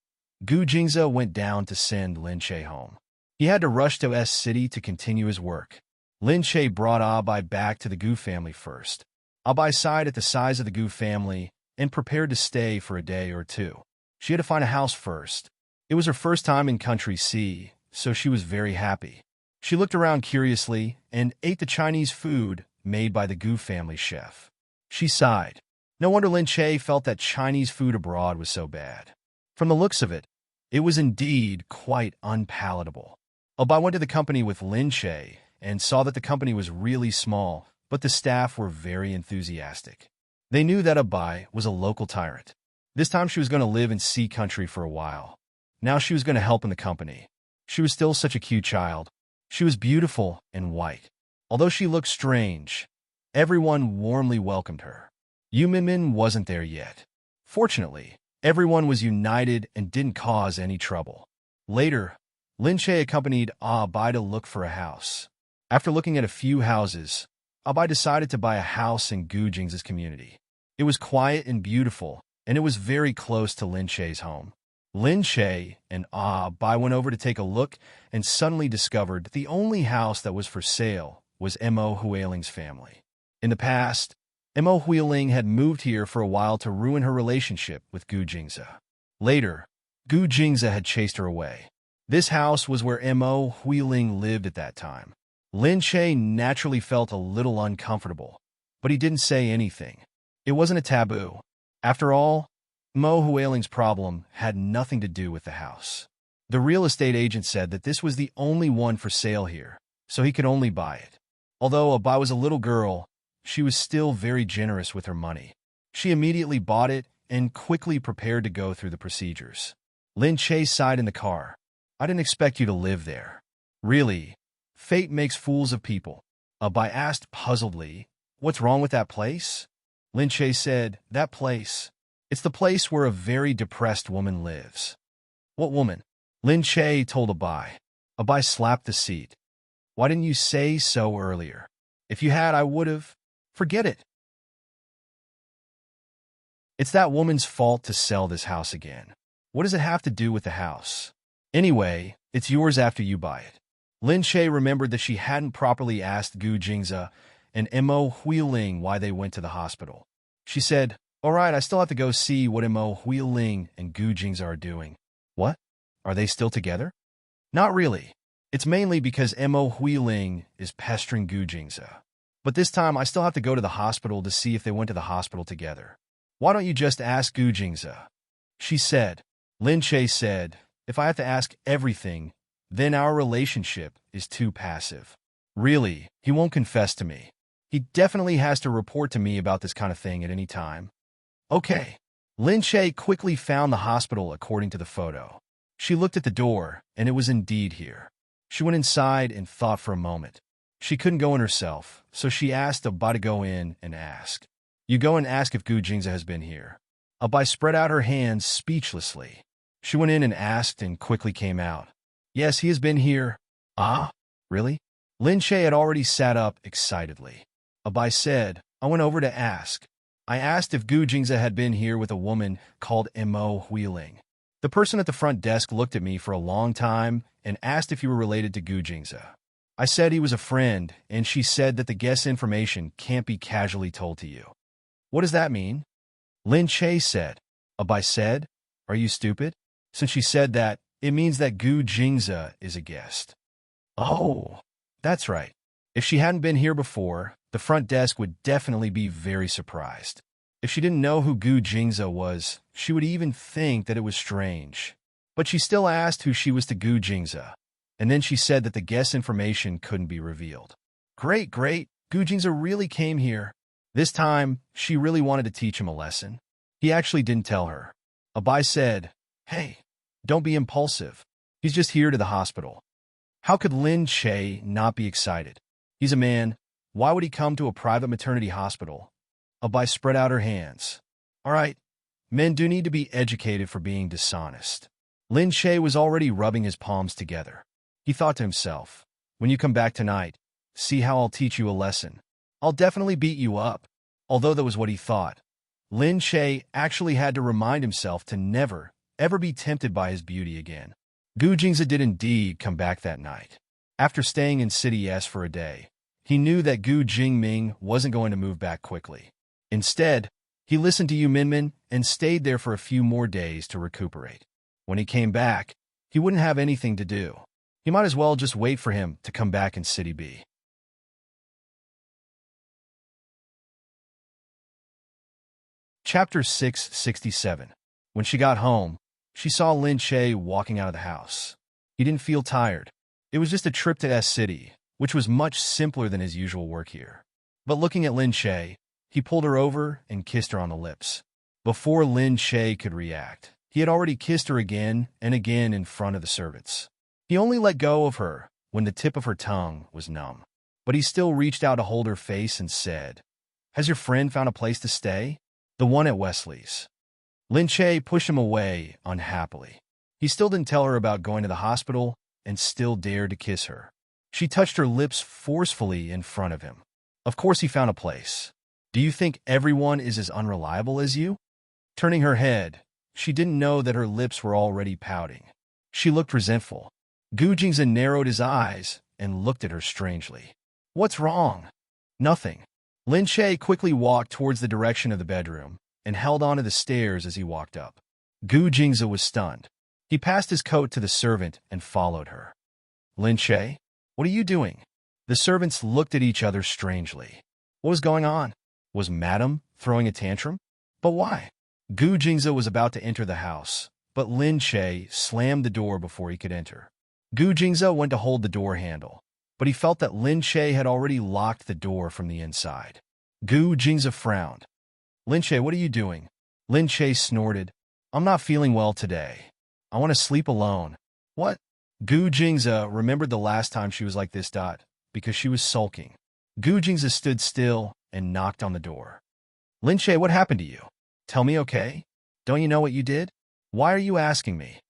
Gu Jingza went down to send Lin Che home. He had to rush to S City to continue his work. Lin Che brought Abai back to the Gu family first. Abai sighed at the size of the Gu family and prepared to stay for a day or two. She had to find a house first. It was her first time in Country C, so she was very happy. She looked around curiously and ate the Chinese food made by the Gu family chef. She sighed. No wonder Lin Che felt that Chinese food abroad was so bad. From the looks of it, it was indeed quite unpalatable. Abai went to the company with Lin Che and saw that the company was really small, but the staff were very enthusiastic. They knew that Abai was a local tyrant. This time she was going to live in sea country for a while. Now she was going to help in the company. She was still such a cute child. She was beautiful and white. Although she looked strange, everyone warmly welcomed her. Yu Minmin wasn't there yet. Fortunately, everyone was united and didn't cause any trouble. Later, Lin Che accompanied Abai to look for a house. After looking at a few houses, Abai decided to buy a house in Gu Jing's community. It was quiet and beautiful, and it was very close to Lin Che's home. Lin Che and Abai went over to take a look and suddenly discovered that the only house that was for sale was Mo Huiling's family. In the past, Mo Huiling had moved here for a while to ruin her relationship with Gu Jingze. Later, Gu Jingze had chased her away. This house was where Mo Huiling lived at that time. Lin Che naturally felt a little uncomfortable, but he didn't say anything. It wasn't a taboo. After all, Mo Huiling's problem had nothing to do with the house. The real estate agent said that this was the only one for sale here, so he could only buy it. Although Abai was a little girl, she was still very generous with her money. She immediately bought it and quickly prepared to go through the procedures. Lin Che sighed in the car. I didn't expect you to live there. Really? Fate makes fools of people. Abai asked puzzledly, what's wrong with that place? Lin Che said, that place. It's the place where a very depressed woman lives. What woman? Lin Che told Abai. Abai slapped the seat. Why didn't you say so earlier? If you had, I would have. Forget it. It's that woman's fault to sell this house again. What does it have to do with the house? Anyway, it's yours after you buy it. Lin Che remembered that she hadn't properly asked Gu Jingze and Mo Huiling why they went to the hospital. She said, all right, I still have to go see what Mo Huiling and Gu Jingze are doing. What? Are they still together? Not really. It's mainly because Mo Huiling is pestering Gu Jingze. But this time, I still have to go to the hospital to see if they went to the hospital together. Why don't you just ask Gu Jingze? She said. Lin Che said, if I have to ask everything, then our relationship is too passive. Really, he won't confess to me. He definitely has to report to me about this kind of thing at any time. Okay. Lin Che quickly found the hospital according to the photo. She looked at the door, and it was indeed here. She went inside and thought for a moment. She couldn't go in herself, so she asked Abai to go in and ask. You go and ask if Gu Jingze has been here. Abai spread out her hands speechlessly. She went in and asked and quickly came out. Yes, he has been here. Ah, really? Lin Che had already sat up excitedly. Abai said, I went over to ask. I asked if Gu Jingze had been here with a woman called Mo Huiling. The person at the front desk looked at me for a long time and asked if you were related to Gu Jingze. I said he was a friend, and she said that the guest's information can't be casually told to you. What does that mean? Lin Che said. Abai said, are you stupid? Since she said that, it means that Gu Jingze is a guest. Oh, that's right. If she hadn't been here before, the front desk would definitely be very surprised. If she didn't know who Gu Jingze was, she would even think that it was strange. But she still asked who she was to Gu Jingze, and then she said that the guest's information couldn't be revealed. Great, great. Gu Jingze really came here. This time, she really wanted to teach him a lesson. He actually didn't tell her. Abai said, hey, don't be impulsive. He's just here to the hospital. How could Lin Che not be excited? He's a man. Why would he come to a private maternity hospital? Abai spread out her hands. All right, men do need to be educated for being dishonest. Lin Che was already rubbing his palms together. He thought to himself, when you come back tonight, see how I'll teach you a lesson. I'll definitely beat you up. Although that was what he thought, Lin Che actually had to remind himself to never, ever be tempted by his beauty again. Gu Jingze did indeed come back that night. After staying in City S for a day, he knew that Gu Jingming wasn't going to move back quickly. Instead, he listened to Yu Minmin and stayed there for a few more days to recuperate. When he came back, he wouldn't have anything to do. He He might as well just wait for him to come back in City B. Chapter 667. When she got home, she saw Lin Che walking out of the house. He didn't feel tired. It was just a trip to S-City, which was much simpler than his usual work here. But looking at Lin Che, he pulled her over and kissed her on the lips. Before Lin Che could react, he had already kissed her again and again in front of the servants. He only let go of her when the tip of her tongue was numb. But he still reached out to hold her face and said, "Has your friend found a place to stay?" "The one at Wesley's." Lin Che pushed him away unhappily. He still didn't tell her about going to the hospital and still dared to kiss her. She touched her lips forcefully in front of him. Of course he found a place. "Do you think everyone is as unreliable as you?" Turning her head, she didn't know that her lips were already pouting. She looked resentful. Gu Jingze narrowed his eyes and looked at her strangely. "What's wrong?" "Nothing." Lin Che quickly walked towards the direction of the bedroom and held onto the stairs as he walked up. Gu Jingze was stunned. He passed his coat to the servant and followed her. "Lin Che, what are you doing?" The servants looked at each other strangely. What was going on? Was Madame throwing a tantrum? But why? Gu Jingze was about to enter the house, but Lin Che slammed the door before he could enter. Gu Jingze went to hold the door handle, but he felt that Lin Che had already locked the door from the inside. Gu Jingze frowned. "Lin Che, what are you doing?" Lin Che snorted. "I'm not feeling well today. I want to sleep alone." "What?" Gu Jingze remembered the last time she was like this, because she was sulking. Gu Jingze stood still and knocked on the door. "Lin Che, what happened to you? Tell me, okay? Don't you know what you did? Why are you asking me?"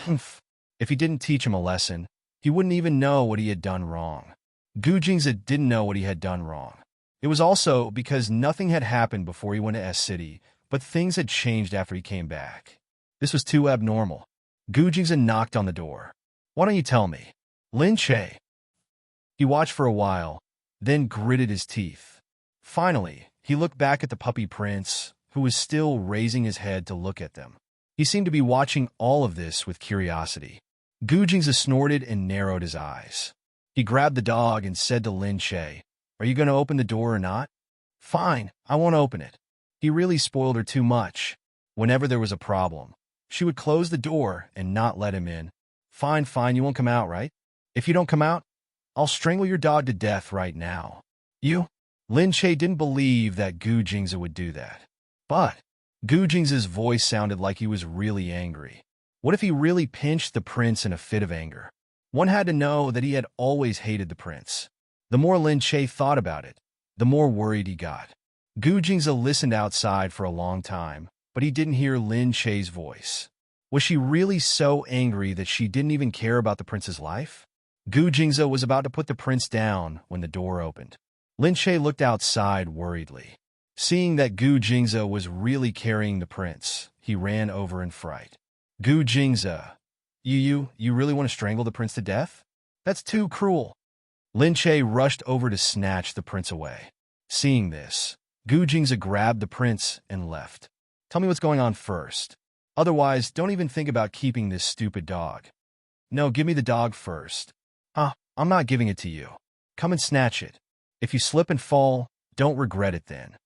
Humph. If he didn't teach him a lesson, he wouldn't even know what he had done wrong. Gu Jingze didn't know what he had done wrong. It was also because nothing had happened before he went to S-City, but things had changed after he came back. This was too abnormal. Gu Jingze knocked on the door. "Why don't you tell me?" "Lin Che." He watched for a while, then gritted his teeth. Finally, he looked back at the puppy prince, who was still raising his head to look at them. He seemed to be watching all of this with curiosity. Gu Jingze snorted and narrowed his eyes. He grabbed the dog and said to Lin Che, "Are you going to open the door or not?" "Fine, I won't open it." He really spoiled her too much. Whenever there was a problem, she would close the door and not let him in. "Fine, fine, you won't come out, right? If you don't come out, I'll strangle your dog to death right now." "You?" Lin Che didn't believe that Gu Jingze would do that. But Gu Jingze's voice sounded like he was really angry. What if he really pinched the prince in a fit of anger? One had to know that he had always hated the prince. The more Lin Che thought about it, the more worried he got. Gu Jingze listened outside for a long time, but he didn't hear Lin Che's voice. Was she really so angry that she didn't even care about the prince's life? Gu Jingze was about to put the prince down when the door opened. Lin Che looked outside worriedly. Seeing that Gu Jingze was really carrying the prince, he ran over in fright. "Gu Jingze, you really want to strangle the prince to death? That's too cruel." Lin Che rushed over to snatch the prince away. Seeing this, Gu Jingze grabbed the prince and left. "Tell me what's going on first. Otherwise, don't even think about keeping this stupid dog." "No, give me the dog first." I'm not giving it to you. Come and snatch it. If you slip and fall, don't regret it then."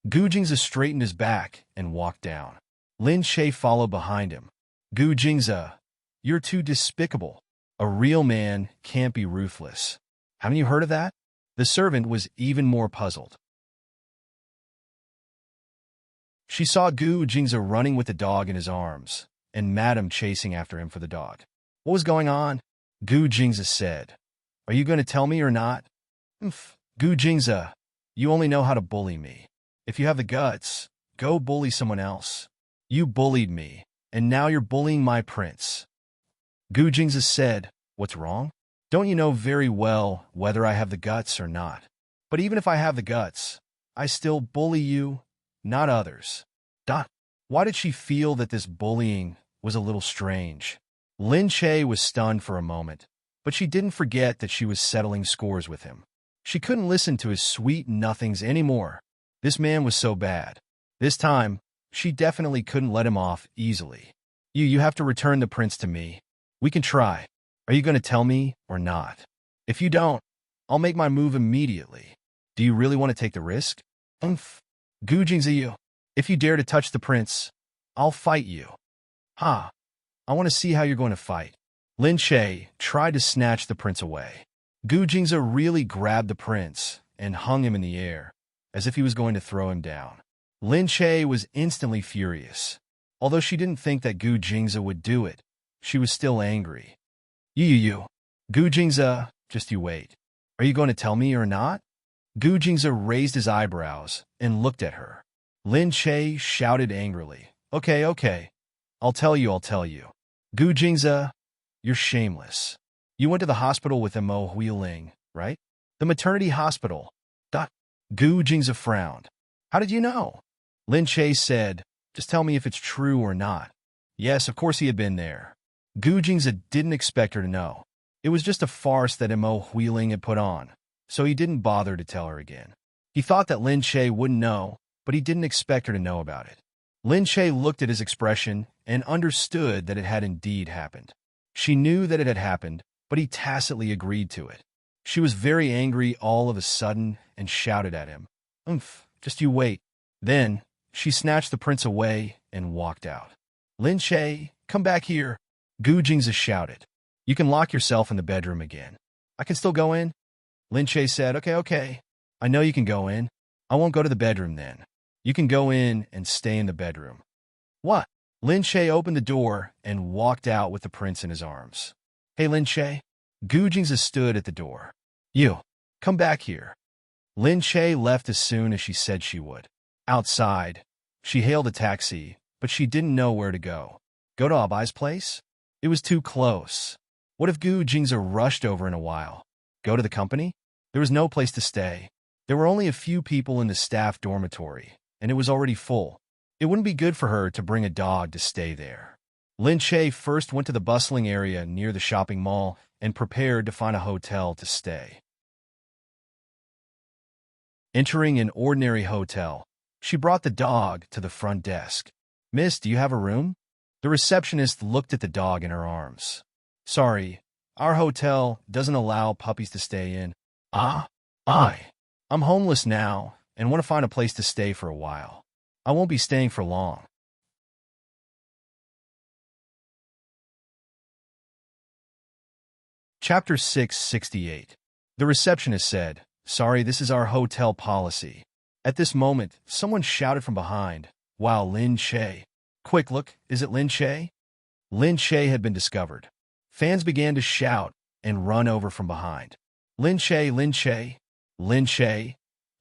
Gu Jingze straightened his back and walked down. Lin Che followed behind him. "Gu Jingze, you're too despicable. A real man can't be ruthless. Haven't you heard of that?" The servant was even more puzzled. She saw Gu Jingze running with the dog in his arms, and Madame chasing after him for the dog. "What was going on?" Gu Jingze said. "Are you going to tell me or not?" "Gu Jingze, you only know how to bully me. If you have the guts, go bully someone else. You bullied me, and now you're bullying my prince." Gu Jingze said, "What's wrong? Don't you know very well whether I have the guts or not? But even if I have the guts, I still bully you, not others." Why did she feel that this bullying was a little strange? Lin Che was stunned for a moment, but she didn't forget that she was settling scores with him. She couldn't listen to his sweet nothings anymore. This man was so bad. This time, she definitely couldn't let him off easily. You have to return the prince to me. We can try. Are you going to tell me or not? If you don't, I'll make my move immediately. Do you really want to take the risk? Umph. Gu Jingzi, if you dare to touch the prince, I'll fight you. Ha! I want to see how you're going to fight. Lin Che tried to snatch the prince away. Gu Jingzi really grabbed the prince and hung him in the air, as if he was going to throw him down. Lin Che was instantly furious. Although she didn't think that Gu Jingzi would do it, she was still angry. You. Gu Jingzi, just you wait. Are you going to tell me or not? Gu Jingzi raised his eyebrows and looked at her. Lin Che shouted angrily, Okay. I'll tell you. Gu Jingzi, you're shameless. You went to the hospital with Mo Huiling, right? The maternity hospital. Gu Jingzi frowned. How did you know? Lin Che said, just tell me if it's true or not. Yes, of course he had been there. Gu Jingzi didn't expect her to know. It was just a farce that Mo Huiling had put on, so he didn't bother to tell her again. He thought that Lin Che wouldn't know, but he didn't expect her to know about it. Lin Che looked at his expression and understood that it had indeed happened. She knew that it had happened, but he tacitly agreed to it. She was very angry all of a sudden and shouted at him, just you wait. Then, she snatched the prince away and walked out. Lin Che, come back here, Gu Jingzi shouted. You can lock yourself in the bedroom again. I can still go in? Lin Che said, Okay. I know you can go in. I won't go to the bedroom then. You can go in and stay in the bedroom. What? Lin Che opened the door and walked out with the prince in his arms. Hey, Lin Che. Gu Jingzi stood at the door. You, come back here. Lin Che left as soon as she said she would. Outside, she hailed a taxi, but she didn't know where to go. Go to Abai's place? It was too close. What if Gu Jingzi rushed over in a while? Go to the company? There was no place to stay. There were only a few people in the staff dormitory, and it was already full. It wouldn't be good for her to bring a dog to stay there. Lin Che first went to the bustling area near the shopping mall and prepared to find a hotel to stay. Entering an ordinary hotel, she brought the dog to the front desk. Miss, do you have a room? The receptionist looked at the dog in her arms. Sorry, our hotel doesn't allow puppies to stay in. I'm homeless now and want to find a place to stay for a while. I won't be staying for long. Chapter 668. The receptionist said, Sorry, this is our hotel policy. At this moment, someone shouted from behind, Wow, Lin Che. Quick, look, is it Lin Che? Lin Che had been discovered. Fans began to shout and run over from behind. Lin Che,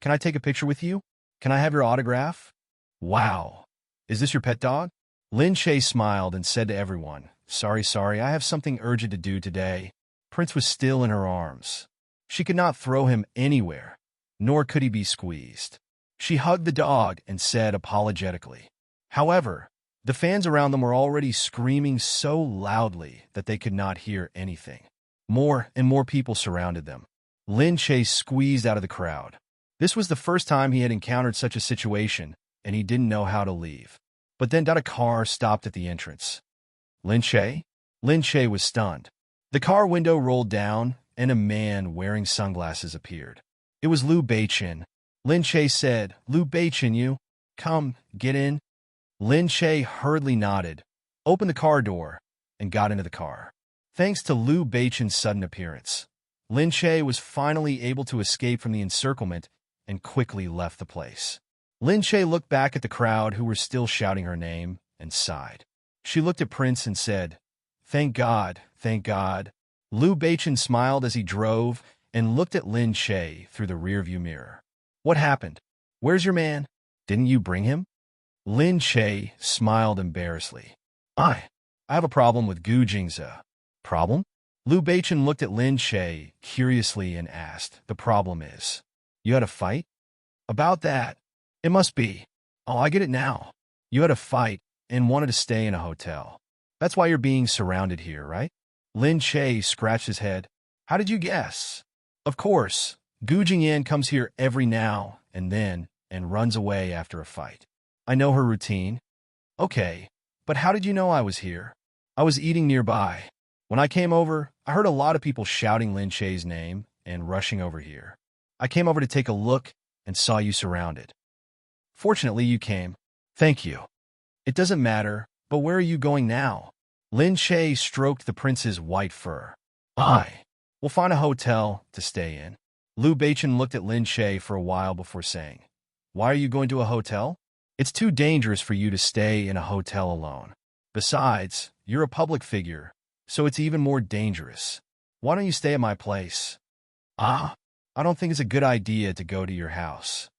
can I take a picture with you? Can I have your autograph? Wow. Is this your pet dog? Lin Che smiled and said to everyone, Sorry, I have something urgent to do today. Prince was still in her arms. She could not throw him anywhere, nor could he be squeezed. She hugged the dog and said apologetically. However, the fans around them were already screaming so loudly that they could not hear anything. More and more people surrounded them. Lin Che squeezed out of the crowd. This was the first time he had encountered such a situation, and he didn't know how to leave. But then a car stopped at the entrance. Lin Che? Lin Che was stunned. The car window rolled down, and a man wearing sunglasses appeared. It was Liu Beichen. Lin Che said, Liu Beichen, you? Come, get in. Lin Che hurriedly nodded, opened the car door, and got into the car. Thanks to Liu Beichen's sudden appearance, Lin Che was finally able to escape from the encirclement and quickly left the place. Lin Che looked back at the crowd who were still shouting her name and sighed. She looked at Prince and said, Thank God. Liu Beichen smiled as he drove and looked at Lin Che through the rearview mirror. What happened? Where's your man? Didn't you bring him? Lin Che smiled embarrassedly. I have a problem with Gu Jingzi. Problem? Liu Beichen looked at Lin Che curiously and asked, The problem is, you had a fight? About that. It must be. Oh, I get it now. You had a fight and wanted to stay in a hotel. That's why you're being surrounded here, right? Lin Che scratched his head. How did you guess? Of course, Gu Jingyan comes here every now and then and runs away after a fight. I know her routine. Okay, but how did you know I was here? I was eating nearby. When I came over, I heard a lot of people shouting Lin Che's name and rushing over here. I came over to take a look and saw you surrounded. Fortunately, you came. Thank you. It doesn't matter, but where are you going now? Lin Che stroked the prince's white fur. We'll find a hotel to stay in. Liu Beichen looked at Lin Che for a while before saying, Why are you going to a hotel? It's too dangerous for you to stay in a hotel alone. Besides, you're a public figure, so it's even more dangerous. Why don't you stay at my place? I don't think it's a good idea to go to your house.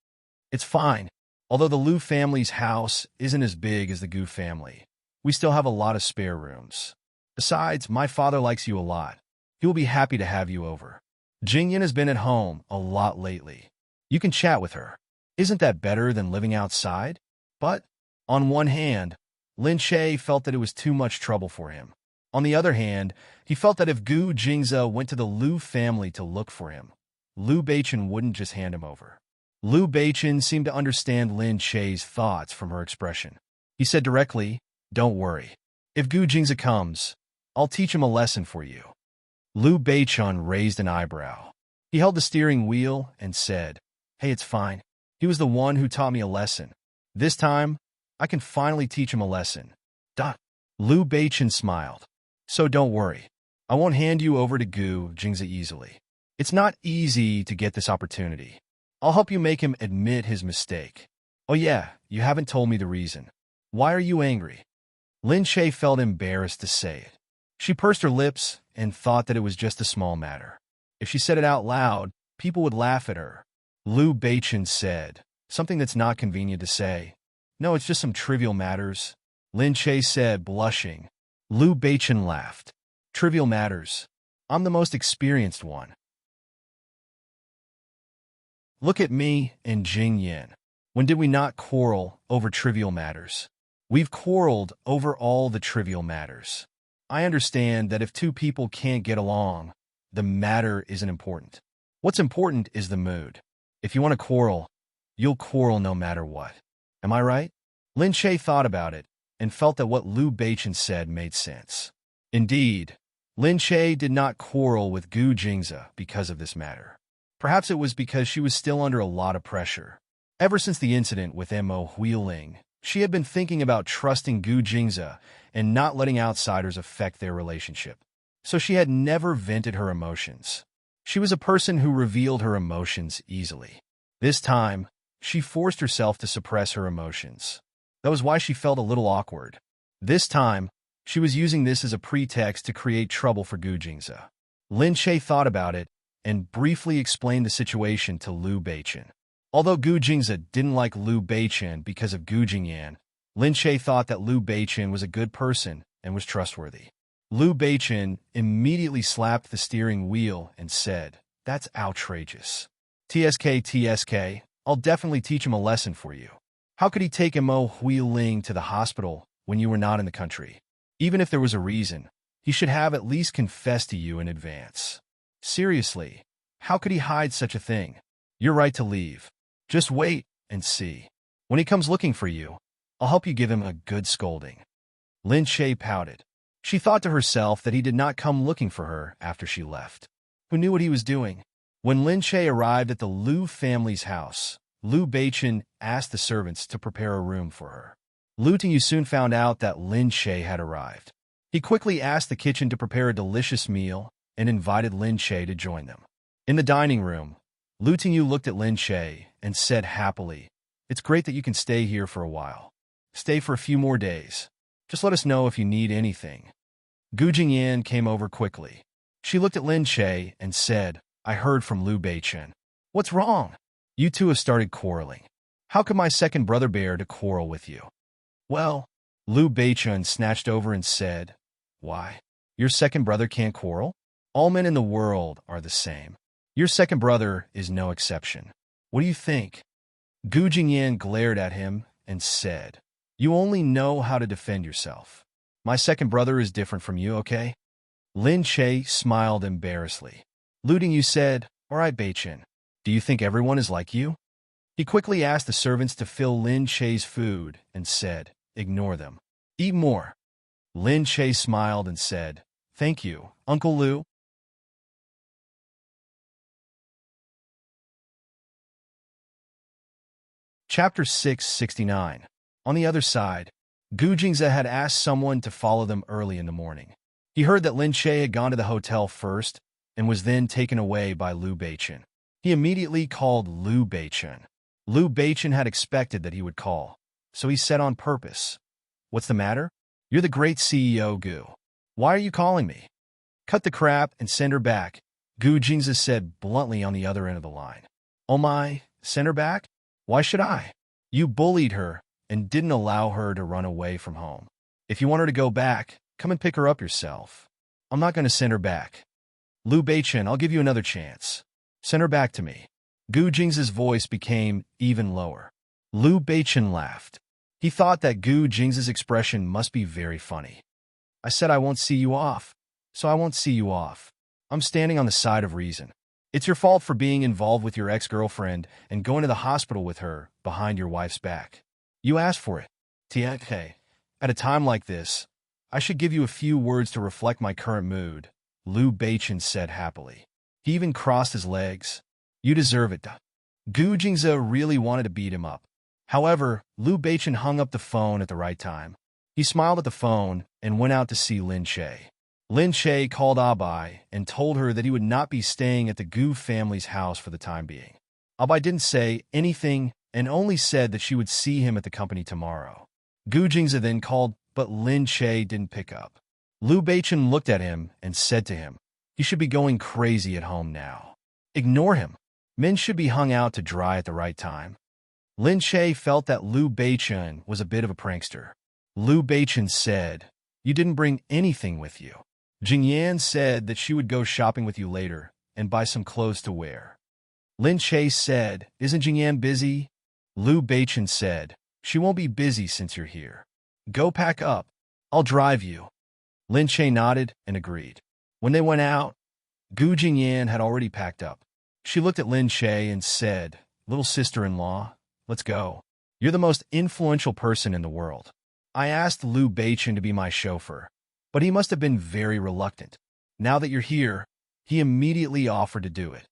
It's fine. Although the Liu family's house isn't as big as the Gu family, we still have a lot of spare rooms. Besides, my father likes you a lot. He will be happy to have you over. Jingyan has been at home a lot lately. You can chat with her. Isn't that better than living outside? But, on one hand, Lin Che felt that it was too much trouble for him. On the other hand, he felt that if Gu Jingze went to the Liu family to look for him, Liu Beichen wouldn't just hand him over. Liu Beichen seemed to understand Lin Che's thoughts from her expression. He said directly, Don't worry. If Gu Jingze comes, I'll teach him a lesson for you. Liu Beichen raised an eyebrow. He held the steering wheel and said, Hey, it's fine. He was the one who taught me a lesson. This time, I can finally teach him a lesson. Liu Beichen smiled. So don't worry. I won't hand you over to Gu Jingze easily. It's not easy to get this opportunity. I'll help you make him admit his mistake. Oh yeah, you haven't told me the reason. Why are you angry? Lin Che felt embarrassed to say it. She pursed her lips and thought that it was just a small matter. If she said it out loud, people would laugh at her. Liu Beichen said, Something that's not convenient to say. No, it's just some trivial matters. Lin Che said, blushing. Liu Beichen laughed. Trivial matters. I'm the most experienced one. Look at me and Jing Yin. When did we not quarrel over trivial matters? We've quarreled over all the trivial matters. I understand that if two people can't get along, the matter isn't important. What's important is the mood. If you want to quarrel, you'll quarrel no matter what. Am I right? Lin Che thought about it and felt that what Liu Beichen said made sense. Indeed, Lin Che did not quarrel with Gu Jingze because of this matter. Perhaps it was because she was still under a lot of pressure. Ever since the incident with Mo Huiling, she had been thinking about trusting Gu Jingze and not letting outsiders affect their relationship. So she had never vented her emotions. She was a person who revealed her emotions easily. This time, she forced herself to suppress her emotions. That was why she felt a little awkward. This time, she was using this as a pretext to create trouble for Gu Jingze. Lin Che thought about it and briefly explained the situation to Liu Beichen. Although Gu Jingze didn't like Liu Beichen because of Gu Jingyan, Lin Che thought that Liu Beichen was a good person and was trustworthy. Liu Beichen immediately slapped the steering wheel and said, That's outrageous. TSK, I'll definitely teach him a lesson for you. How could he take Mo Huiling to the hospital when you were not in the country? Even if there was a reason, he should have at least confessed to you in advance. Seriously, how could he hide such a thing? You're right to leave. Just wait and see. When he comes looking for you, I'll help you give him a good scolding. Lin Che pouted. She thought to herself that he did not come looking for her after she left. Who knew what he was doing? When Lin Che arrived at the Liu family's house, Liu Beichen asked the servants to prepare a room for her. Liu Tingyu soon found out that Lin Che had arrived. He quickly asked the kitchen to prepare a delicious meal and invited Lin Che to join them. In the dining room, Liu Tingyu looked at Lin Che and said happily, It's great that you can stay here for a while. Stay for a few more days. Just let us know if you need anything. Gu Jingyan came over quickly. She looked at Lin Che and said, I heard from Liu Beichen. What's wrong? You two have started quarreling. How could my second brother bear to quarrel with you? Well, Liu Beichen snatched over and said, Why? Your second brother can't quarrel? All men in the world are the same. Your second brother is no exception. What do you think? Gu Jingyan glared at him and said, You only know how to defend yourself. My second brother is different from you, okay? Lin Che smiled embarrassedly. Liu Tingyu said, All right, Beichen. Do you think everyone is like you? He quickly asked the servants to fill Lin Che's food and said, Ignore them. Eat more. Lin Che smiled and said, Thank you, Uncle Liu. Chapter 669. On the other side, Gu Jingze had asked someone to follow them early in the morning. He heard that Lin Che had gone to the hotel first and was then taken away by Liu Beichen. He immediately called Liu Beichen. Liu Beichen had expected that he would call, so he said on purpose, "What's the matter? You're the great CEO, Gu. Why are you calling me? Cut the crap and send her back," Gu Jingze said bluntly on the other end of the line. "Oh my, send her back? Why should I? You bullied her and didn't allow her to run away from home. If you want her to go back, come and pick her up yourself. I'm not going to send her back. Liu Beichen, I'll give you another chance. Send her back to me." Gu Jingze's voice became even lower. Liu Beichen laughed. He thought that Gu Jingze's expression must be very funny. "I said I won't see you off, so I won't see you off. I'm standing on the side of reason. It's your fault for being involved with your ex-girlfriend and going to the hospital with her behind your wife's back. You asked for it. TK. At a time like this, I should give you a few words to reflect my current mood," Liu Beichen said happily. He even crossed his legs. "You deserve it." Gu Jingze really wanted to beat him up. However, Liu Beichen hung up the phone at the right time. He smiled at the phone and went out to see Lin Che. Lin Che called Abai and told her that he would not be staying at the Gu family's house for the time being. Abai didn't say anything and only said that she would see him at the company tomorrow. Gu Jingze then called, but Lin Che didn't pick up. Liu Beichen looked at him and said to him, "He should be going crazy at home now. Ignore him. Men should be hung out to dry at the right time." Lin Che felt that Liu Beichen was a bit of a prankster. Liu Beichen said, "You didn't bring anything with you. Jingyan said that she would go shopping with you later and buy some clothes to wear." Lin Che said, "Isn't Jingyan busy?" Liu Beichen said, "She won't be busy since you're here. Go pack up. I'll drive you." Lin Che nodded and agreed. When they went out, Gu Jingyan had already packed up. She looked at Lin Che and said, "Little sister-in-law, let's go. You're the most influential person in the world. I asked Liu Beichen to be my chauffeur, but he must have been very reluctant. Now that you're here, he immediately offered to do it."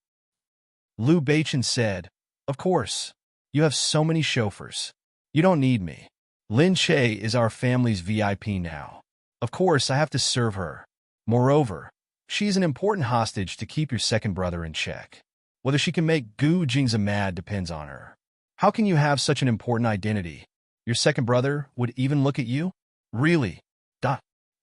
Liu Beichen said, "Of course. You have so many chauffeurs. You don't need me. Lin Che is our family's VIP now. Of course, I have to serve her. Moreover, she's an important hostage to keep your second brother in check. Whether she can make Gu Jingze mad depends on her. How can you have such an important identity? Your second brother would even look at you? Really?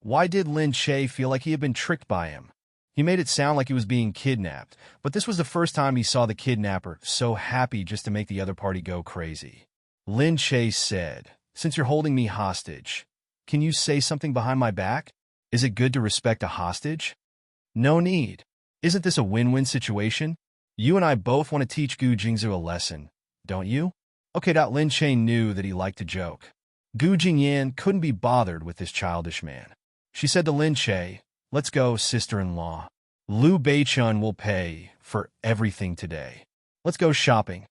Why did Lin Che feel like he had been tricked by him? He made it sound like he was being kidnapped, but this was the first time he saw the kidnapper so happy just to make the other party go crazy. Lin Che said, "Since you're holding me hostage, can you say something behind my back? Is it good to respect a hostage?" "No need. Isn't this a win-win situation? You and I both want to teach Gu Jingze a lesson, don't you?" Okay. Lin Che knew that he liked to joke. Gu Jingyan couldn't be bothered with this childish man. She said to Lin Che, "Let's go, sister-in-law. Liu Beichen will pay for everything today. Let's go shopping."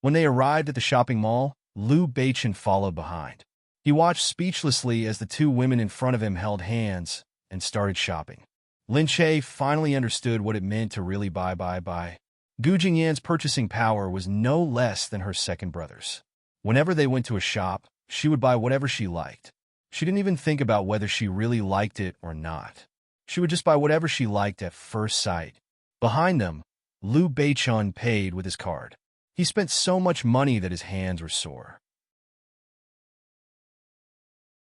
When they arrived at the shopping mall, Liu Beichen followed behind. He watched speechlessly as the two women in front of him held hands and started shopping. Lin Che finally understood what it meant to really buy. Gu Jingyan's purchasing power was no less than her second brother's. Whenever they went to a shop, she would buy whatever she liked. She didn't even think about whether she really liked it or not. She would just buy whatever she liked at first sight. Behind them, Liu Beichen paid with his card. He spent so much money that his hands were sore.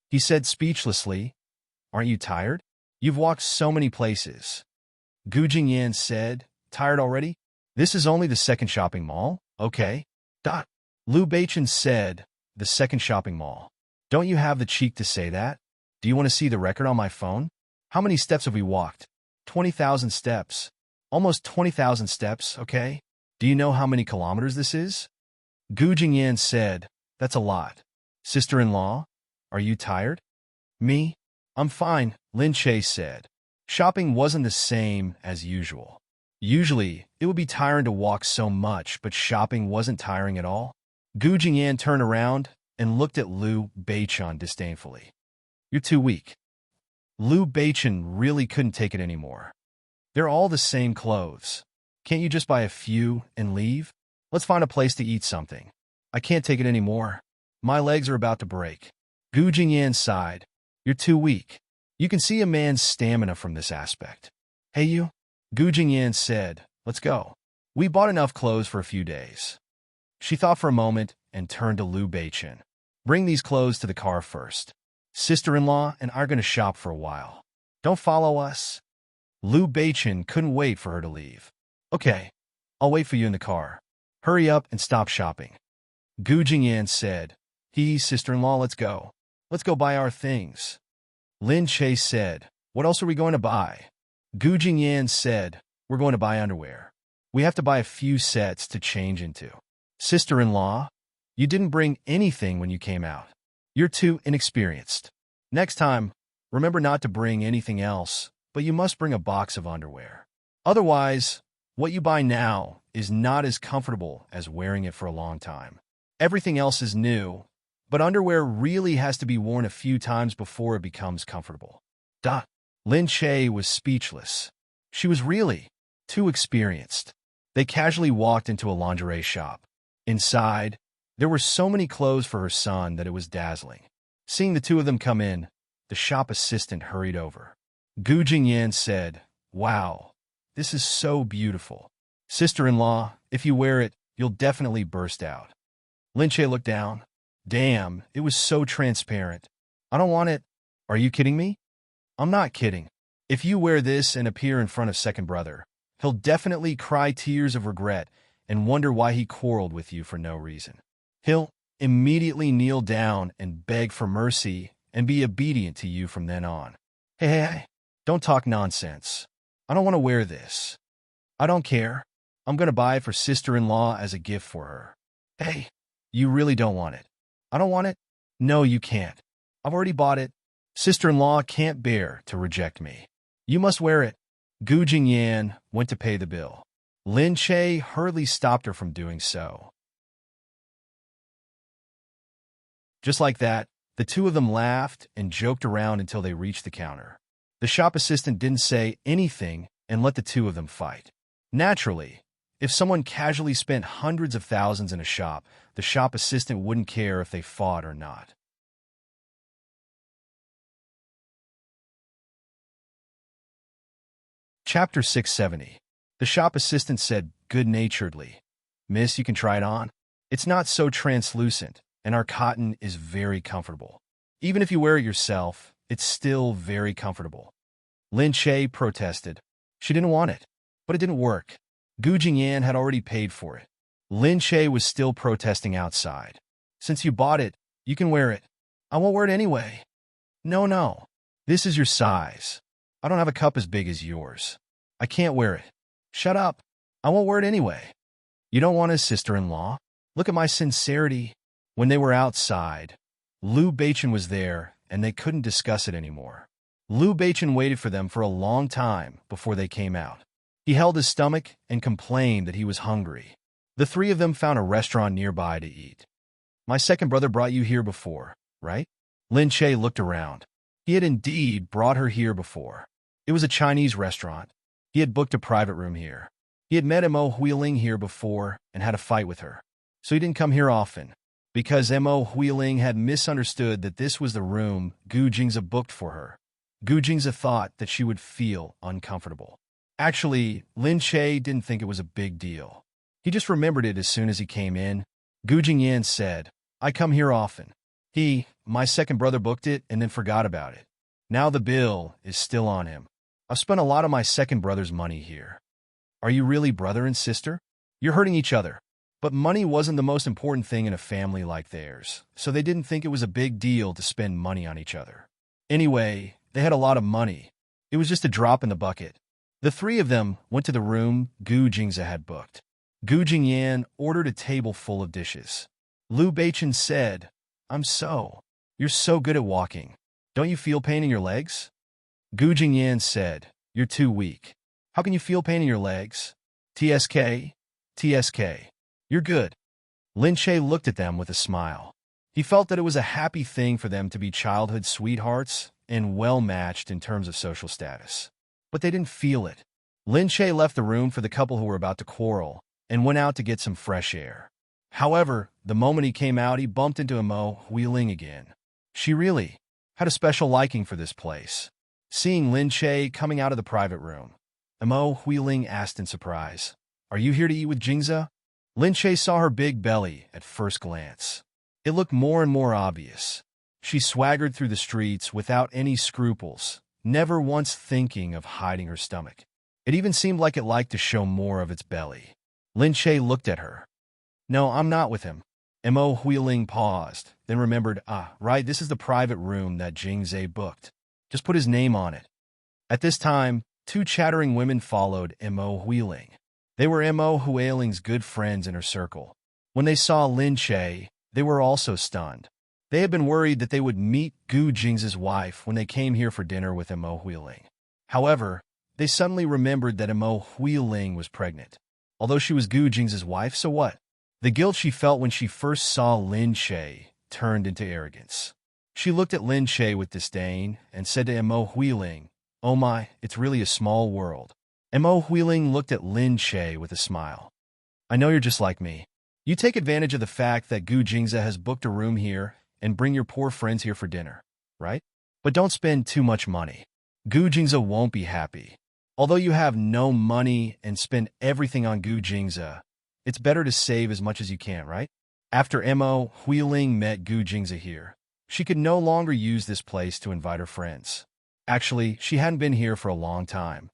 He said speechlessly, "Aren't you tired? You've walked so many places." Gu Jingyan said, "Tired already? This is only the second shopping mall, okay?" Liu Beichen said, "The second shopping mall. Don't you have the cheek to say that? Do you want to see the record on my phone? How many steps have we walked? 20,000 steps. Almost 20,000 steps, okay? Do you know how many kilometers this is?" Gu Jingyan said, "That's a lot. Sister-in-law, are you tired?" "Me? I'm fine," Lin Che said. Shopping wasn't the same as usual. Usually, it would be tiring to walk so much, but shopping wasn't tiring at all. Gu Jingyan turned around and looked at Liu Beichen disdainfully. "You're too weak." Liu Beichen really couldn't take it anymore. "They're all the same clothes. Can't you just buy a few and leave? Let's find a place to eat something." I can't take it anymore. My legs are about to break. Gu Jingyan sighed. You're too weak. You can see a man's stamina from this aspect. Hey you? Gu Jingyan said, let's go. We bought enough clothes for a few days. She thought for a moment and turned to Liu Beichen. Bring these clothes to the car first. Sister-in-law and I are going to shop for a while. Don't follow us. Liu Beichen couldn't wait for her to leave. Okay, I'll wait for you in the car. Hurry up and stop shopping. Gu Jingyan said, sister-in-law, let's go. Let's go buy our things. Lin Che said, what else are we going to buy? Gu Jingyan said, we're going to buy underwear. We have to buy a few sets to change into. Sister-in-law, you didn't bring anything when you came out. You're too inexperienced. Next time, remember not to bring anything else, but you must bring a box of underwear. Otherwise, what you buy now is not as comfortable as wearing it for a long time. Everything else is new, but underwear really has to be worn a few times before it becomes comfortable. Lin Che was speechless. She was really too experienced. They casually walked into a lingerie shop. Inside, there were so many clothes for her son that it was dazzling. Seeing the two of them come in, the shop assistant hurried over. Gu Jingyan said, wow, this is so beautiful. Sister-in-law, if you wear it, you'll definitely burst out. Lin Che looked down. Damn, it was so transparent. I don't want it. Are you kidding me? I'm not kidding. If you wear this and appear in front of second brother, he'll definitely cry tears of regret and wonder why he quarreled with you for no reason. He'll immediately kneel down and beg for mercy and be obedient to you from then on. Hey, don't talk nonsense. I don't want to wear this. I don't care. I'm going to buy it for sister-in-law as a gift for her. Hey, you really don't want it. I don't want it? No, you can't. I've already bought it. Sister-in-law can't bear to reject me. You must wear it. Gu Jingyan went to pay the bill. Lin Che hurriedly stopped her from doing so. Just like that, the two of them laughed and joked around until they reached the counter. The shop assistant didn't say anything and let the two of them fight. Naturally, if someone casually spent hundreds of thousands in a shop, the shop assistant wouldn't care if they fought or not. Chapter 670. The shop assistant said good-naturedly, Miss, you can try it on. It's not so translucent, and our cotton is very comfortable. Even if you wear it yourself, it's still very comfortable. Lin Che protested. She didn't want it, but it didn't work. Gu Jingyan had already paid for it. Lin Che was still protesting outside. Since you bought it, you can wear it. I won't wear it anyway. No. This is your size. I don't have a cup as big as yours. I can't wear it. Shut up. I won't wear it anyway. You don't want his sister-in-law? Look at my sincerity. When they were outside, Liu Beichen was there, and they couldn't discuss it anymore. Liu Beichen waited for them for a long time before they came out. He held his stomach and complained that he was hungry. The three of them found a restaurant nearby to eat. My second brother brought you here before, right? Lin Che looked around. He had indeed brought her here before. It was a Chinese restaurant. He had booked a private room here. He had met Mo Huiling here before and had a fight with her. So he didn't come here often. Because Mo Huiling had misunderstood that this was the room Gu Jingza booked for her. Gu Jingza thought that she would feel uncomfortable. Actually, Lin Che didn't think it was a big deal. He just remembered it as soon as he came in. Gu Jingyan said, I come here often. My second brother booked it and then forgot about it. Now the bill is still on him. I've spent a lot of my second brother's money here. Are you really brother and sister? You're hurting each other. But money wasn't the most important thing in a family like theirs, so they didn't think it was a big deal to spend money on each other. Anyway, they had a lot of money. It was just a drop in the bucket. The three of them went to the room Gu Jingza had booked. Gu Jingyan ordered a table full of dishes. Liu Beichen said, You're so good at walking. Don't you feel pain in your legs? Gu Jingyan said, You're too weak. How can you feel pain in your legs? TSK. You're good. Lin Che looked at them with a smile. He felt that it was a happy thing for them to be childhood sweethearts and well-matched in terms of social status. But they didn't feel it. Lin Che left the room for the couple who were about to quarrel and went out to get some fresh air. However, the moment he came out, he bumped into Huiling again. She really had a special liking for this place. Seeing Lin Che coming out of the private room, Huiling asked in surprise, "Are you here to eat with Jingza?" Lin Che saw her big belly at first glance. It looked more and more obvious. She swaggered through the streets without any scruples, never once thinking of hiding her stomach. It even seemed like it liked to show more of its belly. Lin Che looked at her. "No, I'm not with him." Huiling paused, then remembered, right, this is the private room that Jingze booked. Just put his name on it. At this time, two chattering women followed Huiling. They were Huiling's good friends in her circle. When they saw Lin Che, they were also stunned. They had been worried that they would meet Gu Jing's wife when they came here for dinner with Huiling. However, they suddenly remembered that Huiling was pregnant. Although she was Gu Jing's wife, so what? The guilt she felt when she first saw Lin Che turned into arrogance. She looked at Lin Che with disdain and said to Huiling, "Oh my, it's really a small world." Huiling looked at Lin Che with a smile. "I know you're just like me. You take advantage of the fact that Gu Jingza has booked a room here and bring your poor friends here for dinner, right? But don't spend too much money. Gu Jingza won't be happy. Although you have no money and spend everything on Gu Jingza, it's better to save as much as you can, right?" After Huiling met Gu Jingza here, she could no longer use this place to invite her friends. Actually, she hadn't been here for a long time.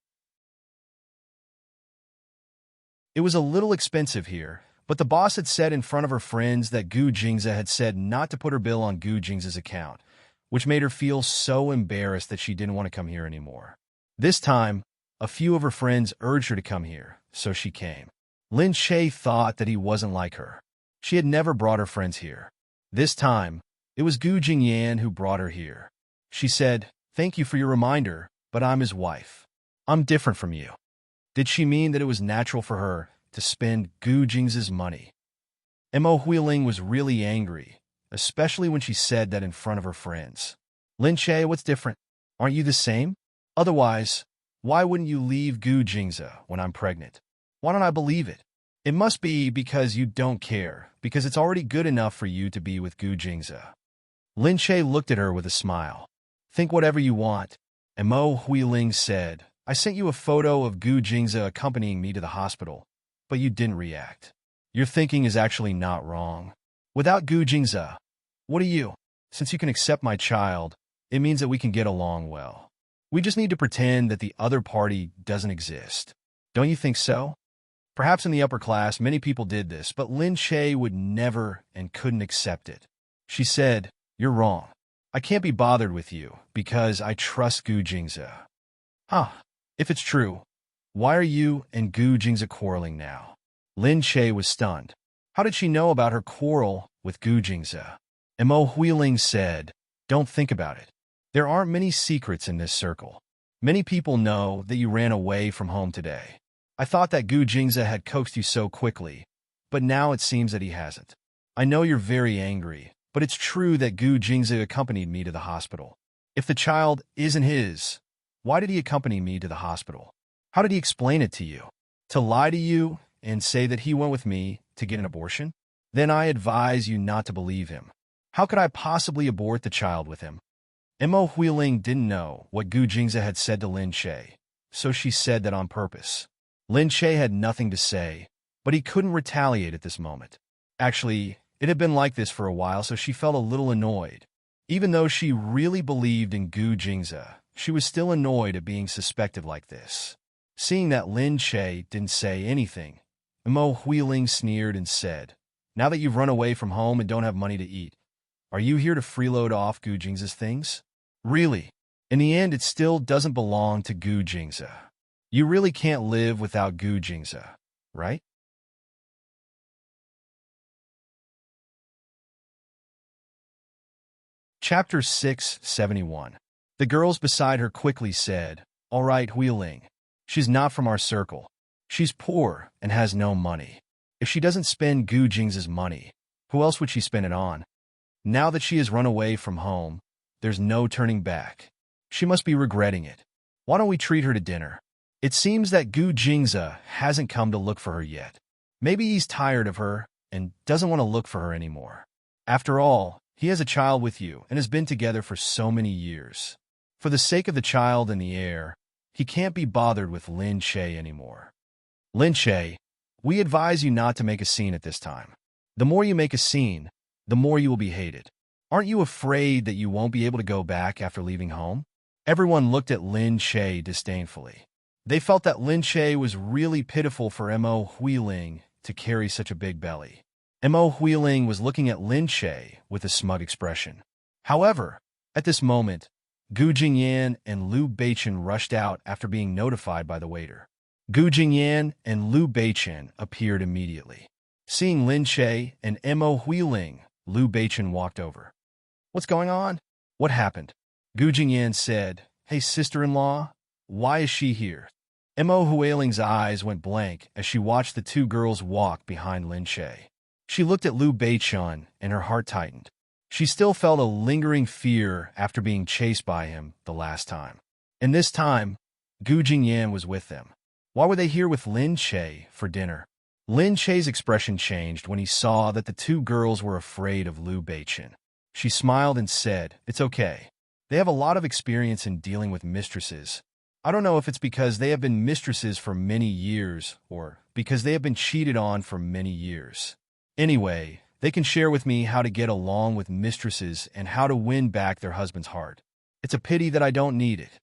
It was a little expensive here, but the boss had said in front of her friends that Gu Jingza had said not to put her bill on Gu Jingza's account, which made her feel so embarrassed that she didn't want to come here anymore. This time, a few of her friends urged her to come here, so she came. Lin Che thought that he wasn't like her. She had never brought her friends here. This time, it was Gu Jingyan who brought her here. She said, "Thank you for your reminder, but I'm his wife. I'm different from you." Did she mean that it was natural for her to spend Gu Jing's money? Huiling was really angry, especially when she said that in front of her friends. "Lin Che, what's different? Aren't you the same? Otherwise, why wouldn't you leave Gu Jingza when I'm pregnant? Why don't I believe it? It must be because you don't care, because it's already good enough for you to be with Gu Jingza." Lin Che looked at her with a smile. "Think whatever you want." Huiling said, "I sent you a photo of Gu Jingza accompanying me to the hospital, but you didn't react. Your thinking is actually not wrong. Without Gu Jingza, what are you? Since you can accept my child, it means that we can get along well. We just need to pretend that the other party doesn't exist. Don't you think so?" Perhaps in the upper class, many people did this, but Lin Che would never and couldn't accept it. She said, "You're wrong. I can't be bothered with you because I trust Gu Jingza." If it's true, why are you and Gu Jingza quarreling now? Lin Che was stunned. How did she know about her quarrel with Gu Jingza? Huiling said, "Don't think about it. There aren't many secrets in this circle. Many people know that you ran away from home today. I thought that Gu Jingza had coaxed you so quickly, but now it seems that he hasn't. I know you're very angry, but it's true that Gu Jingza accompanied me to the hospital. If the child isn't his, why did he accompany me to the hospital? How did he explain it to you? To lie to you and say that he went with me to get an abortion? Then I advise you not to believe him. How could I possibly abort the child with him?" Huiling didn't know what Gu Jingza had said to Lin Che, so she said that on purpose. Lin Che had nothing to say, but he couldn't retaliate at this moment. Actually, it had been like this for a while, so she felt a little annoyed. Even though she really believed in Gu Jingza, she was still annoyed at being suspected like this. Seeing that Lin Che didn't say anything, Huiling sneered and said, "Now that you've run away from home and don't have money to eat, are you here to freeload off Gu Jingza's things? Really? In the end, it still doesn't belong to Gu Jingza. You really can't live without Gu Jingza, right?" Chapter 671. The girls beside her quickly said, "All right, Huiling. She's not from our circle. She's poor and has no money. If she doesn't spend Gu Jing's money, who else would she spend it on? Now that she has run away from home, there's no turning back. She must be regretting it. Why don't we treat her to dinner? It seems that Gu Jingza hasn't come to look for her yet. Maybe he's tired of her and doesn't want to look for her anymore. After all, he has a child with you and has been together for so many years. For the sake of the child and the heir, he can't be bothered with Lin Che anymore. Lin Che, we advise you not to make a scene at this time. The more you make a scene, the more you will be hated. Aren't you afraid that you won't be able to go back after leaving home? Everyone looked at Lin Che disdainfully. They felt that Lin Che was really pitiful for Mo Huiling to carry such a big belly. Mo Huiling was looking at Lin Che with a smug expression. However, at this moment, Gu Jingyan and Liu Beichen rushed out after being notified by the waiter. Gu Jingyan and Liu Beichen appeared immediately. Seeing Lin Che and Mo Huiling, Liu Beichen walked over. "What's going on? What happened?" Gu Jingyan said, "Hey, sister-in-law, why is she here?" Mo Huiling's eyes went blank as she watched the two girls walk behind Lin Che. She looked at Liu Beichen and her heart tightened. She still felt a lingering fear after being chased by him the last time. And this time, Gu Jingyan was with them. Why were they here with Lin Che for dinner? Lin Che's expression changed when he saw that the two girls were afraid of Liu Beichen. She smiled and said, "It's okay. They have a lot of experience in dealing with mistresses. I don't know if it's because they have been mistresses for many years or because they have been cheated on for many years. Anyway, they can share with me how to get along with mistresses and how to win back their husband's heart. It's a pity that I don't need it."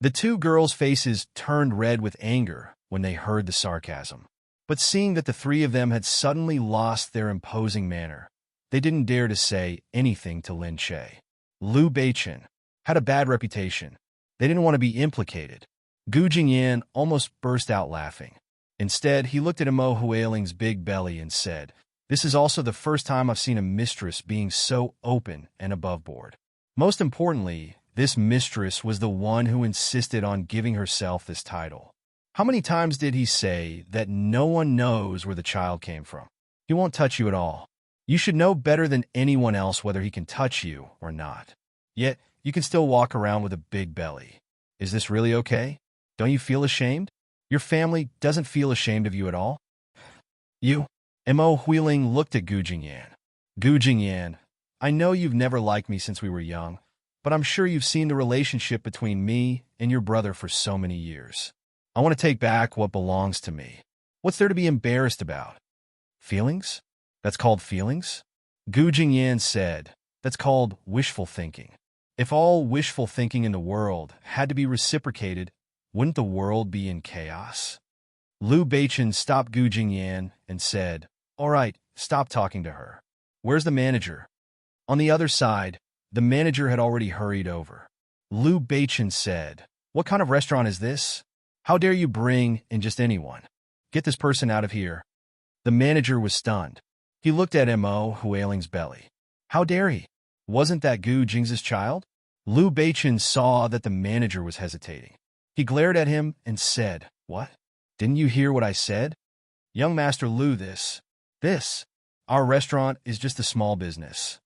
The two girls' faces turned red with anger when they heard the sarcasm. But seeing that the three of them had suddenly lost their imposing manner, they didn't dare to say anything to Lin Che. Liu Beichen had a bad reputation. They didn't want to be implicated. Gu Jingyan almost burst out laughing. Instead, he looked at Mo Huiling's big belly and said, "This is also the first time I've seen a mistress being so open and above board. Most importantly, this mistress was the one who insisted on giving herself this title. How many times did he say that no one knows where the child came from? He won't touch you at all. You should know better than anyone else whether he can touch you or not. Yet, you can still walk around with a big belly. Is this really okay? Don't you feel ashamed? Your family doesn't feel ashamed of you at all?" You? Mo Huiling looked at Gu Jingyan. "Gu Jingyan, I know you've never liked me since we were young, but I'm sure you've seen the relationship between me and your brother for so many years. I want to take back what belongs to me. What's there to be embarrassed about? Feelings? That's called feelings?" Gu Jingyan said, "That's called wishful thinking. If all wishful thinking in the world had to be reciprocated, wouldn't the world be in chaos?" Liu Beichen stopped Gu Jingyan and said, "All right, stop talking to her. Where's the manager?" On the other side, the manager had already hurried over. Liu Beichen said, "What kind of restaurant is this? How dare you bring in just anyone? Get this person out of here." The manager was stunned. He looked at Mo Huiling's belly. How dare he? Wasn't that Gu Jing's child? Liu Beichen saw that the manager was hesitating. He glared at him and said, "What? Didn't you hear what I said? Young Master Liu, our restaurant is just a small business.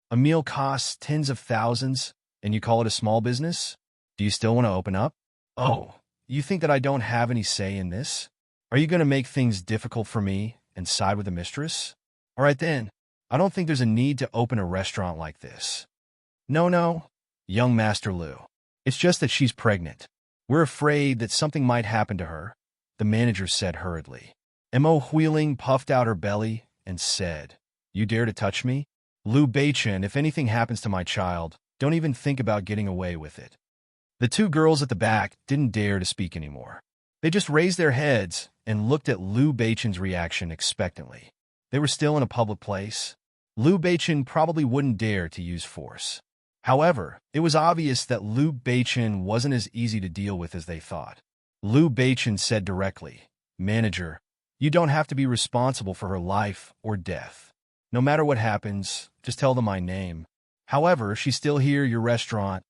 A meal costs tens of thousands, and you call it a small business? Do you still want to open up? Oh, you think that I don't have any say in this? Are you going to make things difficult for me and side with the mistress? All right then, I don't think there's a need to open a restaurant like this." No, young Master Liu. It's just that she's pregnant. We're afraid that something might happen to her, the manager said hurriedly. Mo Huiling puffed out her belly and said, "You dare to touch me? Liu Beichen, if anything happens to my child, don't even think about getting away with it." The two girls at the back didn't dare to speak anymore. They just raised their heads and looked at Liu Beichen's reaction expectantly. They were still in a public place. Liu Beichen probably wouldn't dare to use force. However, it was obvious that Liu Beichen wasn't as easy to deal with as they thought. Liu Beichen said directly, "Manager, you don't have to be responsible for her life or death. No matter what happens, just tell them my name. However, she's still here, your restaurant."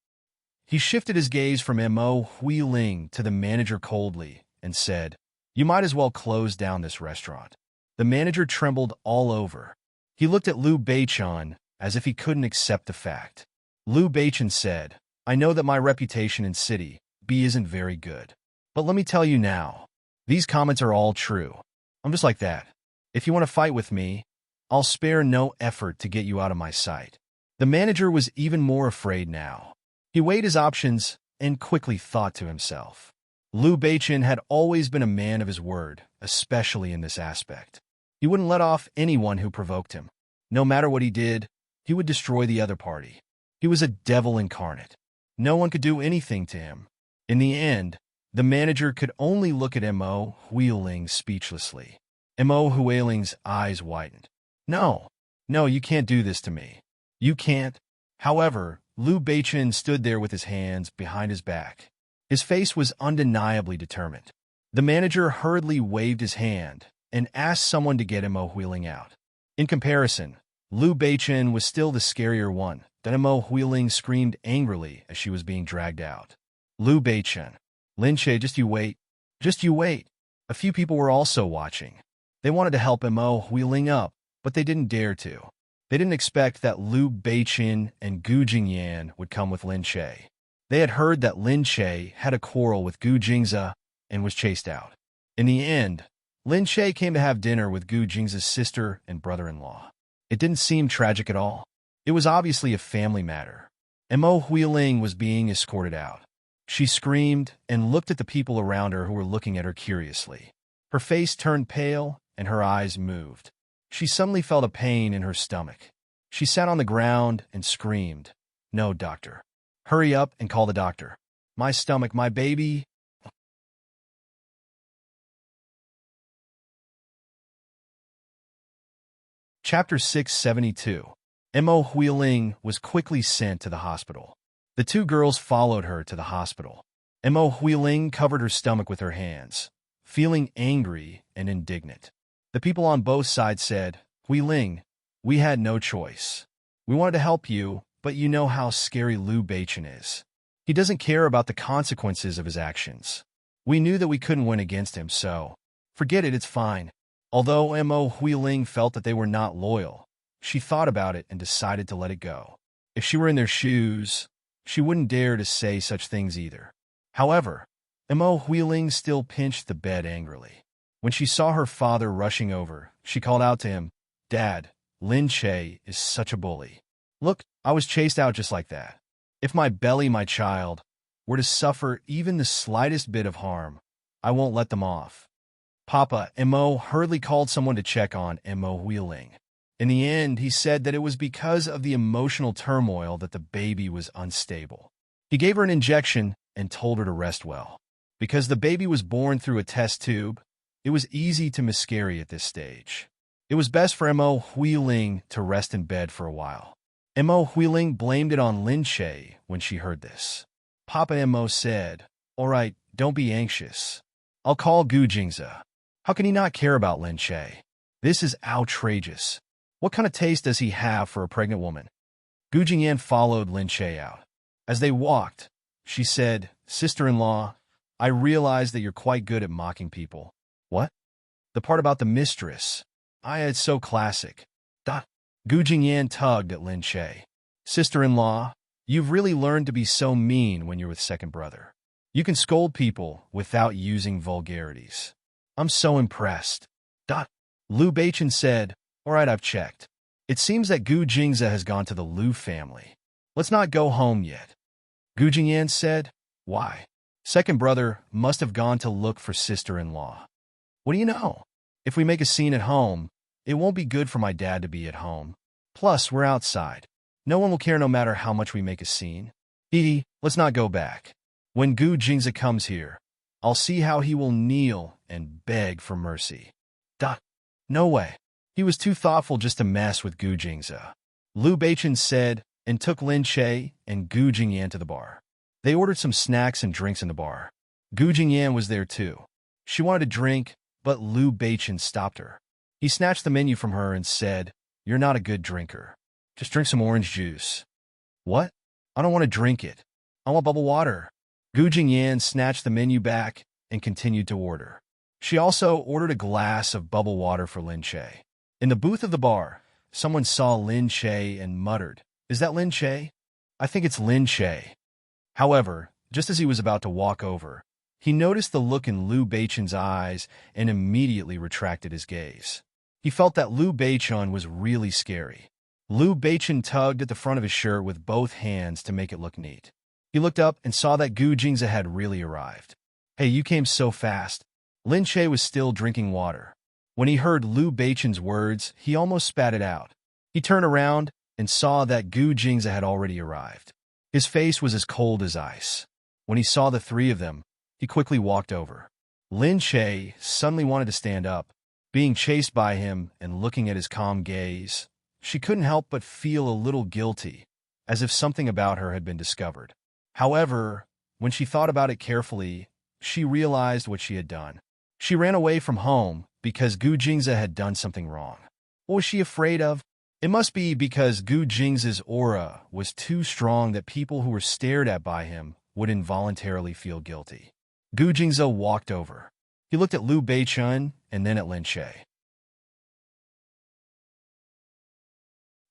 He shifted his gaze from Mo Huiling to the manager coldly and said, "You might as well close down this restaurant." The manager trembled all over. He looked at Liu Beichen as if he couldn't accept the fact. Liu Beichen said, "I know that my reputation in City B isn't very good. But let me tell you now, These comments are all true. I'm just like that. If you want to fight with me, I'll spare no effort to get you out of my sight. The manager was even more afraid now. He weighed his options and quickly thought to himself. Liu Beichen had always been a man of his word, especially in this aspect. He wouldn't let off anyone who provoked him. No matter what he did, he would destroy the other party. He was a devil incarnate. No one could do anything to him. In the end, the manager could only look at Mo Huiling speechlessly. Mo Huiling's eyes widened. No, you can't do this to me. You can't. However, Liu Beichen stood there with his hands behind his back. His face was undeniably determined. The manager hurriedly waved his hand and asked someone to get Mo Huiling out. In comparison, Liu Beichen was still the scarier one. Then Mo Huiling screamed angrily as she was being dragged out. Liu Beichen. Lin Che, just you wait. Just you wait. A few people were also watching. They wanted to help Mo Huiling up, but they didn't dare to. They didn't expect that Liu Beichen and Gu Jingyan would come with Lin Che. They had heard that Lin Che had a quarrel with Gu Jingze and was chased out. In the end, Lin Che came to have dinner with Gu Jingze's sister and brother-in-law. It didn't seem tragic at all. It was obviously a family matter. Mo Huiling was being escorted out. She screamed and looked at the people around her who were looking at her curiously. Her face turned pale and her eyes moved. She suddenly felt a pain in her stomach. She sat on the ground and screamed, "No, doctor. Hurry up and call the doctor. My stomach, my baby." Chapter 672. Mo Huiling was quickly sent to the hospital. The two girls followed her to the hospital. Mo Huiling covered her stomach with her hands, feeling angry and indignant. The people on both sides said, "Huiling, we had no choice. We wanted to help you, but you know how scary Liu Beichen is. He doesn't care about the consequences of his actions. We knew that we couldn't win against him, so forget it, it's fine." Although Mo Huiling felt that they were not loyal, she thought about it and decided to let it go. If she were in their shoes, she wouldn't dare to say such things either. However, Mo Huiling still pinched the bed angrily. When she saw her father rushing over, she called out to him, "Dad, Lin Che is such a bully. Look, I was chased out just like that. If my belly, my child, were to suffer even the slightest bit of harm, I won't let them off." Papa Mo hurriedly called someone to check on Mo Huiling. In the end, he said that it was because of the emotional turmoil that the baby was unstable. He gave her an injection and told her to rest well. Because the baby was born through a test tube, it was easy to miscarry at this stage. It was best for Mo Huiling to rest in bed for a while. Mo Huiling blamed it on Lin Che when she heard this. Papa Mo said, "All right, don't be anxious. I'll call Gu Jingze. How can he not care about Lin Che? This is outrageous. What kind of taste does he have for a pregnant woman?" Gu Jingyan followed Lin Che out. As they walked, she said, "Sister-in-law, I realize that you're quite good at mocking people." "What?" "The part about the mistress. It's so classic." Gu Jingyan tugged at Lin Che. "Sister-in-law, you've really learned to be so mean when you're with second brother. You can scold people without using vulgarities. I'm so impressed." Liu Beichen said, "All right, I've checked. It seems that Gu Jingze has gone to the Liu family. Let's not go home yet." Gu Jingyan said, "Why?" "Second brother must have gone to look for sister-in-law." "What do you know? If we make a scene at home, it won't be good for my dad to be at home. Plus, we're outside. No one will care no matter how much we make a scene. Let's not go back. When Gu Jingze comes here, I'll see how he will kneel and beg for mercy." "No way." He was too thoughtful just to mess with Gu Jingze. Liu Beichen said and took Lin Che and Gu Jingyan to the bar. They ordered some snacks and drinks in the bar. Gu Jingyan was there too. She wanted to drink, but Liu Beichen stopped her. He snatched the menu from her and said, "You're not a good drinker. Just drink some orange juice." "What? I don't want to drink it. I want bubble water." Gu Jingyan snatched the menu back and continued to order. She also ordered a glass of bubble water for Lin Che. In the booth of the bar, someone saw Lin Che and muttered, "Is that Lin Che? I think it's Lin Che." However, just as he was about to walk over, He noticed the look in Liu Beichen's eyes and immediately retracted his gaze. He felt that Liu Beichen was really scary. Liu Beichen tugged at the front of his shirt with both hands to make it look neat. He looked up and saw that Gu Jingze had really arrived. "Hey, you came so fast." Lin Che was still drinking water. When he heard Liu Beichen's words, he almost spat it out. He turned around and saw that Gu Jingze had already arrived. His face was as cold as ice. When he saw the three of them, he quickly walked over. Lin Che suddenly wanted to stand up. Being chased by him and looking at his calm gaze, she couldn't help but feel a little guilty, as if something about her had been discovered. However, when she thought about it carefully, she realized what she had done. She ran away from home because Gu Jingze had done something wrong. What was she afraid of? It must be because Gu Jingze's aura was too strong that people who were stared at by him would involuntarily feel guilty. Gu Jingze walked over. He looked at Liu Beichen and then at Lin Che.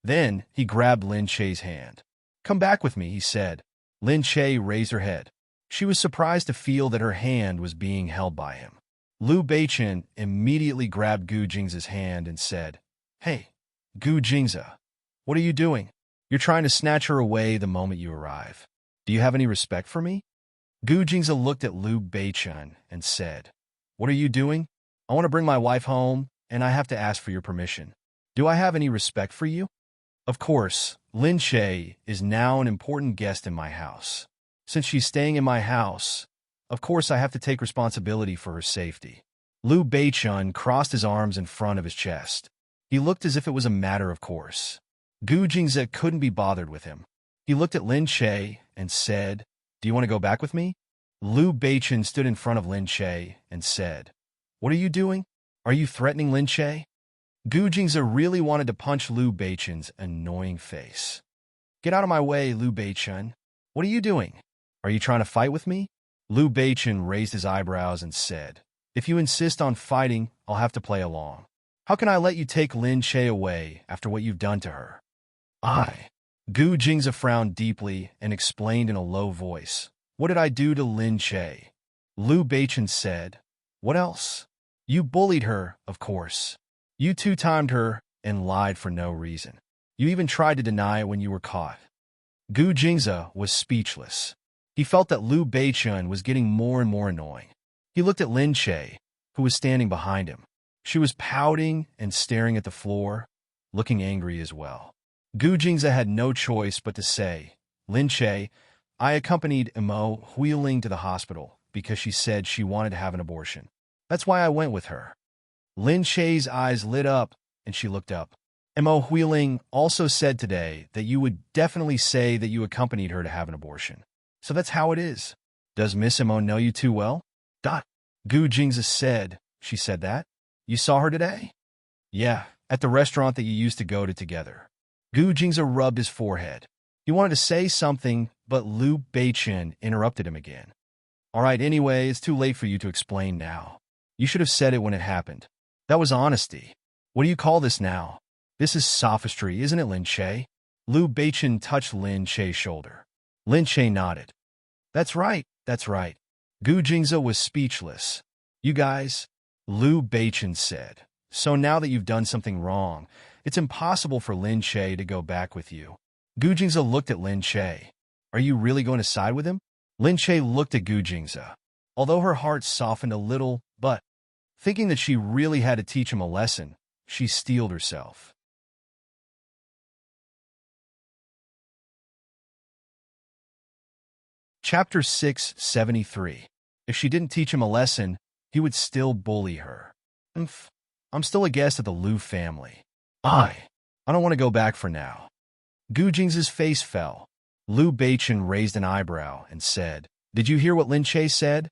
Then he grabbed Lin Che's hand. "Come back with me," he said. Lin Che raised her head. She was surprised to feel that her hand was being held by him. Liu Beichen immediately grabbed Gu Jingze's hand and said, "Hey, Gu Jingze, what are you doing? You're trying to snatch her away the moment you arrive. Do you have any respect for me?" Gu Jingze looked at Liu Beichen and said, "What are you doing? I want to bring my wife home, and I have to ask for your permission. Do I have any respect for you?" Of course, Lin Che is now an important guest in my house. Since she's staying in my house, of course I have to take responsibility for her safety. Liu Beichen crossed his arms in front of his chest. He looked as if it was a matter of course. Gu Jingze couldn't be bothered with him. He looked at Lin Che and said, "Do you want to go back with me?" Liu Beichen stood in front of Lin Che and said, "What are you doing? Are you threatening Lin Che?" Gu Jingze really wanted to punch Liu Beichen's annoying face. "Get out of my way, Liu Beichen. What are you doing? Are you trying to fight with me?" Liu Beichen raised his eyebrows and said, "If you insist on fighting, I'll have to play along. How can I let you take Lin Che away after what you've done to her?" Gu Jingze frowned deeply and explained in a low voice, "What did I do to Lin Che?" Liu Beichen said, "What else? You bullied her, of course. You two-timed her and lied for no reason. You even tried to deny it when you were caught." Gu Jingze was speechless. He felt that Liu Beichen was getting more and more annoying. He looked at Lin Che, who was standing behind him. She was pouting and staring at the floor, looking angry as well. Gu Jingze had no choice but to say, "Lin Che, I accompanied Whirlwind to the hospital because she said she wanted to have an abortion. That's why I went with her." Lin Che's eyes lit up, and she looked up. Whirlwind also said today that you would definitely say that you accompanied her to have an abortion. So that's how it is. Does Miss Mo know you too well? Gu Jingze said, "She said that? You saw her today?" "Yeah, at the restaurant that you used to go to together." Gu Jingze rubbed his forehead. He wanted to say something, but Liu Beichen interrupted him again. "All right, anyway, it's too late for you to explain now. You should have said it when it happened. That was honesty. What do you call this now? This is sophistry, isn't it, Lin Che?" Liu Beichen touched Lin Che's shoulder. Lin Che nodded. That's right. Gu Jingze was speechless. "You guys," Liu Beichen said, "so now that you've done something wrong, it's impossible for Lin Che to go back with you." Gu Jingze looked at Lin Che. "Are you really going to side with him?" Lin Che looked at Gu Jingze. Although her heart softened a little, but thinking that she really had to teach him a lesson, she steeled herself. Chapter 673. If she didn't teach him a lesson, he would still bully her. I'm still a guest of the Liu family. I don't want to go back for now." Gu Jingze's face fell. Liu Beichen raised an eyebrow and said, "Did you hear what Lin Che said?"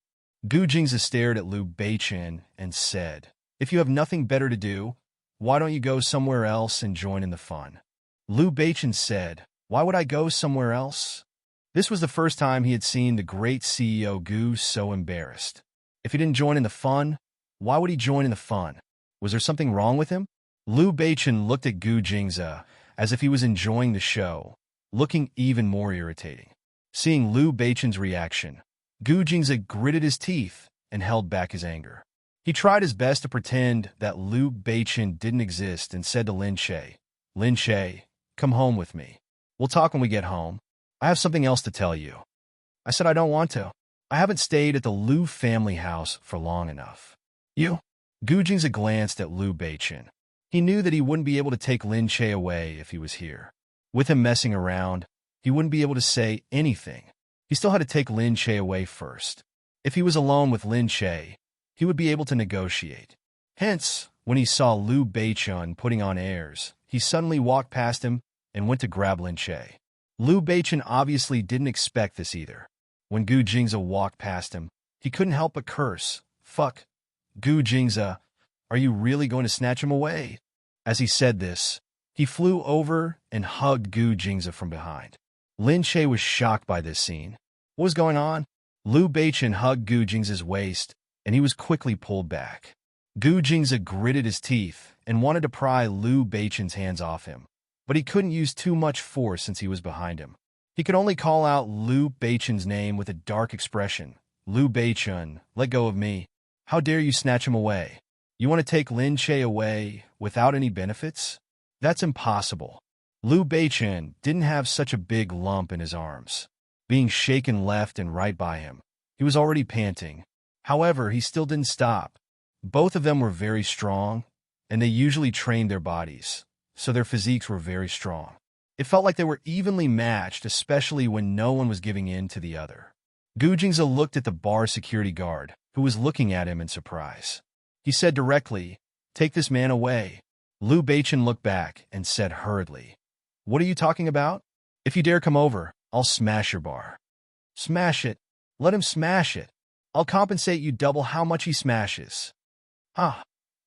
Gu Jingze stared at Liu Beichen and said, "If you have nothing better to do, why don't you go somewhere else and join in the fun?" Liu Beichen said, "Why would I go somewhere else?" This was the first time he had seen the great CEO Gu so embarrassed. If he didn't join in the fun, why would he join in the fun? Was there something wrong with him? Liu Beichen looked at Gu Jingze as if he was enjoying the show, looking even more irritating. Seeing Liu Beichen's reaction, Gu Jingze gritted his teeth and held back his anger. He tried his best to pretend that Liu Beichen didn't exist and said to Lin Che, "Lin Che, come home with me. We'll talk when we get home. I have something else to tell you." I said I don't want to. I haven't stayed at the Liu family house for long enough. You? Gu Jingze glanced at Liu Beichen. He knew that he wouldn't be able to take Lin Che away if he was here. With him messing around, he wouldn't be able to say anything. He still had to take Lin Che away first. If he was alone with Lin Che, he would be able to negotiate. Hence, when he saw Liu Beichen putting on airs, he suddenly walked past him and went to grab Lin Che. Liu Beichen obviously didn't expect this either. When Gu Jingze walked past him, he couldn't help but curse. "Fuck, Gu Jingze, are you really going to snatch him away?" As he said this, he flew over and hugged Gu Jingze from behind. Lin Che was shocked by this scene. What was going on? Liu Beichen hugged Gu Jingze's waist, and he was quickly pulled back. Gu Jingze gritted his teeth and wanted to pry Liu Beichen's hands off him, but he couldn't use too much force since he was behind him. He could only call out Liu Beichen's name with a dark expression. "Liu Beichen, let go of me. How dare you snatch him away? You want to take Lin Che away without any benefits? That's impossible." Liu Beichen didn't have such a big lump in his arms, being shaken left and right by him. He was already panting. However, he still didn't stop. Both of them were very strong, and they usually trained their bodies, so their physiques were very strong. It felt like they were evenly matched, especially when no one was giving in to the other. Gu Jingze looked at the bar security guard, who was looking at him in surprise. He said directly, "Take this man away." Liu Beichen looked back and said hurriedly, "What are you talking about? If you dare come over, I'll smash your bar." "Smash it. Let him smash it. I'll compensate you double how much he smashes." "Ah,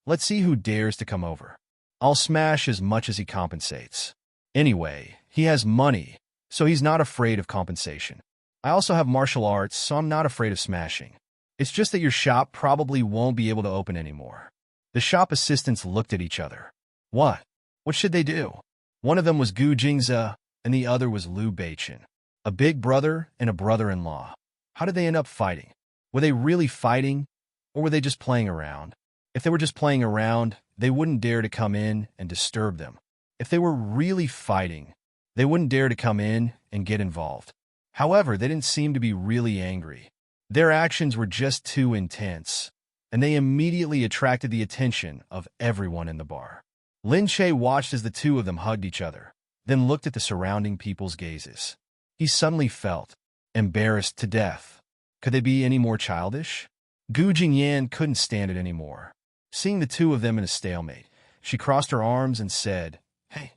let's see who dares to come over. I'll smash as much as he compensates. Anyway, he has money, so he's not afraid of compensation. I also have martial arts, so I'm not afraid of smashing. It's just that your shop probably won't be able to open anymore." The shop assistants looked at each other. What? What should they do? One of them was Gu Jingze, and the other was Liu Beichen. A big brother and a brother-in-law. How did they end up fighting? Were they really fighting, or were they just playing around? If they were just playing around, they wouldn't dare to come in and disturb them. If they were really fighting, they wouldn't dare to come in and get involved. However, they didn't seem to be really angry. Their actions were just too intense, and they immediately attracted the attention of everyone in the bar. Lin Che watched as the two of them hugged each other, then looked at the surrounding people's gazes. He suddenly felt embarrassed to death. Could they be any more childish? Gu Jingyan couldn't stand it anymore. Seeing the two of them in a stalemate, she crossed her arms and said, "Hey,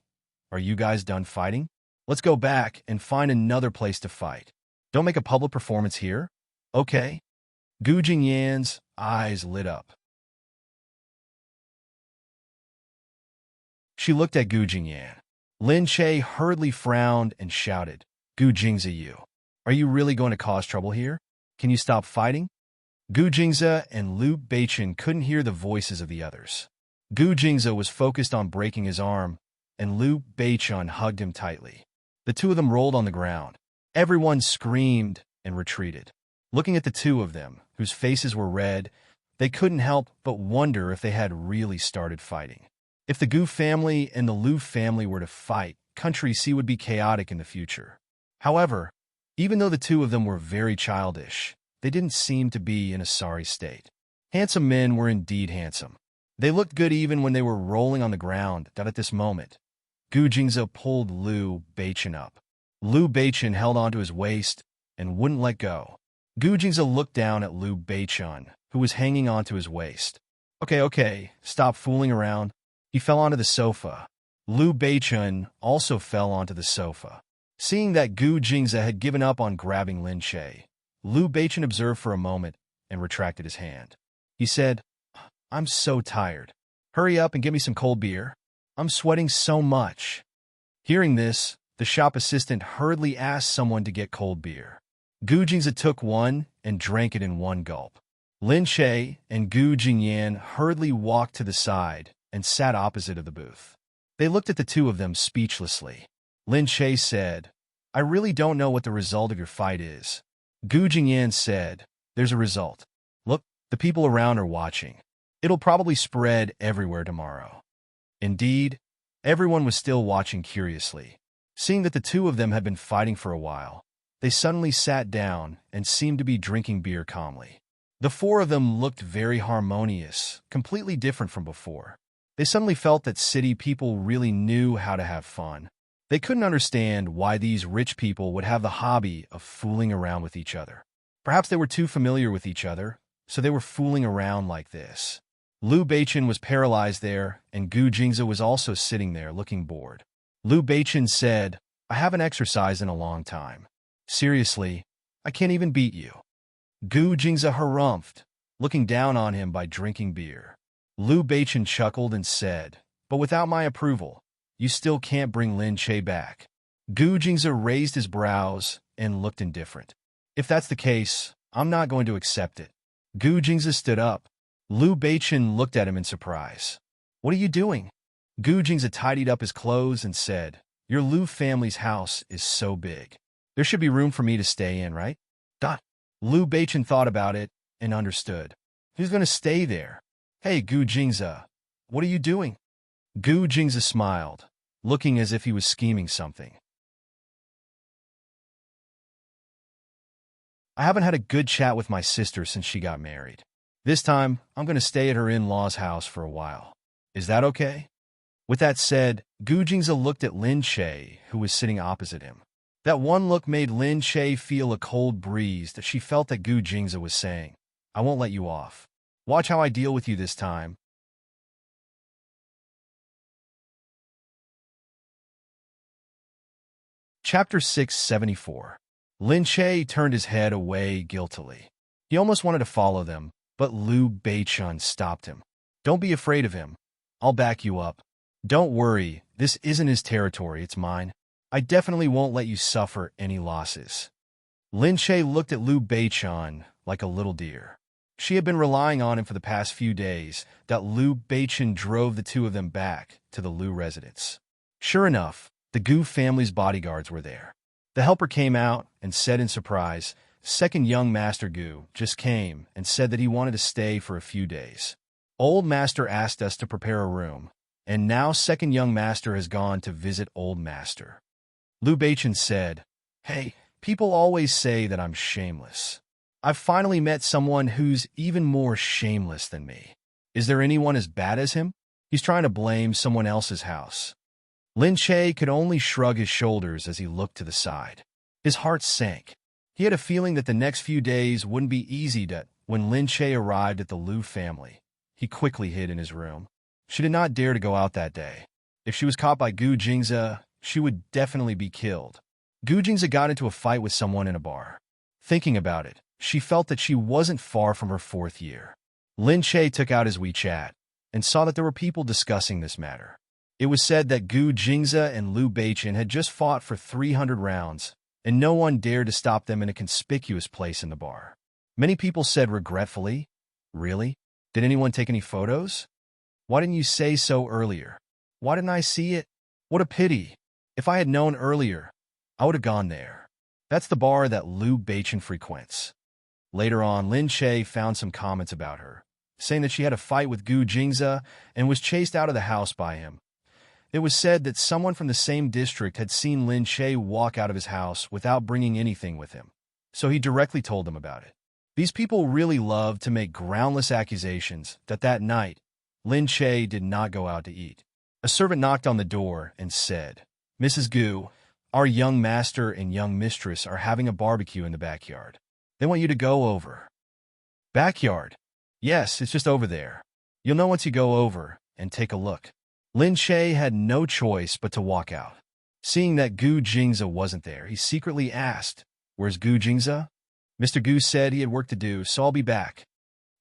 are you guys done fighting? Let's go back and find another place to fight. Don't make a public performance here, okay?" Gu Jingyan's eyes lit up. She looked at Gu Jingyan. Lin Che hurriedly frowned and shouted, "Gu Jingze, are you really going to cause trouble here? Can you stop fighting?" Gu Jingze and Liu Beichen couldn't hear the voices of the others. Gu Jingze was focused on breaking his arm, and Liu Beichen hugged him tightly. The two of them rolled on the ground. Everyone screamed and retreated. Looking at the two of them, whose faces were red, they couldn't help but wonder if they had really started fighting. If the Gu family and the Liu family were to fight, Country C would be chaotic in the future. However, even though the two of them were very childish, they didn't seem to be in a sorry state. Handsome men were indeed handsome. They looked good even when they were rolling on the ground. At this moment, Gu Jingze pulled Liu Beichen up. Liu Beichen held onto his waist and wouldn't let go. Gu Jingze looked down at Liu Beichen, who was hanging onto his waist. Okay, stop fooling around." He fell onto the sofa. Liu Beichen also fell onto the sofa. Seeing that Gu Jingze had given up on grabbing Lin Che, Liu Beichen observed for a moment and retracted his hand. He said, "I'm so tired. Hurry up and give me some cold beer. I'm sweating so much." Hearing this, the shop assistant hurriedly asked someone to get cold beer. Gu Jingze took one and drank it in one gulp. Lin Che and Gu Jingyan hurriedly walked to the side and sat opposite of the booth. They looked at the two of them speechlessly. Lin Che said, "I really don't know what the result of your fight is, Gu Jingyan said, "There's a result. Look, the people around are watching. It'll probably spread everywhere tomorrow." Indeed, everyone was still watching curiously. Seeing that the two of them had been fighting for a while, they suddenly sat down and seemed to be drinking beer calmly. The four of them looked very harmonious, completely different from before. They suddenly felt that city people really knew how to have fun. They couldn't understand why these rich people would have the hobby of fooling around with each other. Perhaps they were too familiar with each other, so they were fooling around like this. Liu Beichen was paralyzed there, and Gu Jingze was also sitting there looking bored. Liu Beichen said, "I haven't exercised in a long time. Seriously, I can't even beat you." Gu Jingze harumphed, looking down on him by drinking beer. Liu Beichen chuckled and said, "But without my approval, you still can't bring Lin Che back." Gu Jingze raised his brows and looked indifferent. "If that's the case, I'm not going to accept it." Gu Jingze stood up. Liu Beichen looked at him in surprise. "What are you doing?" Gu Jingze tidied up his clothes and said, "Your Liu family's house is so big. There should be room for me to stay in, right?" Liu Beichen thought about it and understood. "Who's going to stay there?" "Hey, Gu Jingze, what are you doing?" Gu Jingze smiled, looking as if he was scheming something. "I haven't had a good chat with my sister since she got married. This time, I'm going to stay at her in-laws' house for a while. Is that okay?" With that said, Gu Jingze looked at Lin Che, who was sitting opposite him. That one look made Lin Che feel a cold breeze that she felt that Gu Jingze was saying, "I won't let you off. Watch how I deal with you this time." Chapter 674. Lin Che turned his head away guiltily. He almost wanted to follow them, but Liu Beichen stopped him. "Don't be afraid of him. I'll back you up. Don't worry, this isn't his territory, it's mine. I definitely won't let you suffer any losses." Lin Che looked at Liu Beichen like a little deer. She had been relying on him for the past few days that Liu Beichen drove the two of them back to the Liu residence. Sure enough, the Gu family's bodyguards were there. The helper came out and said in surprise, "Second young Master Gu just came and said that he wanted to stay for a few days. Old Master asked us to prepare a room, and now second young Master has gone to visit Old Master." Liu Beichen said, "Hey, people always say that I'm shameless. I've finally met someone who's even more shameless than me. Is there anyone as bad as him? He's trying to blame someone else's house." Lin Che could only shrug his shoulders as he looked to the side. His heart sank. He had a feeling that the next few days wouldn't be easy. When Lin Che arrived at the Liu family, he quickly hid in his room. She did not dare to go out that day. If she was caught by Gu Jingze, she would definitely be killed. Gu Jingze got into a fight with someone in a bar. Thinking about it, she felt that she wasn't far from her 4th year. Lin Che took out his WeChat and saw that there were people discussing this matter. It was said that Gu Jingze and Liu Beichen had just fought for 300 rounds, and no one dared to stop them in a conspicuous place in the bar. Many people said regretfully, "Really? Did anyone take any photos? Why didn't you say so earlier? Why didn't I see it? What a pity. If I had known earlier, I would have gone there." That's the bar that Liu Beichen frequents. Later on, Lin Che found some comments about her, saying that she had a fight with Gu Jingze and was chased out of the house by him. It was said that someone from the same district had seen Lin Che walk out of his house without bringing anything with him, so he directly told them about it. These people really love to make groundless accusations that night, Lin Che did not go out to eat. A servant knocked on the door and said, "Mrs. Gu, our young master and young mistress are having a barbecue in the backyard. They want you to go over." "Backyard?" "Yes, it's just over there. You'll know once you go over and take a look." Lin Che had no choice but to walk out. Seeing that Gu Jingze wasn't there, he secretly asked, "Where's Gu Jingze?" Mr. Gu said he had work to do, so I'll be back.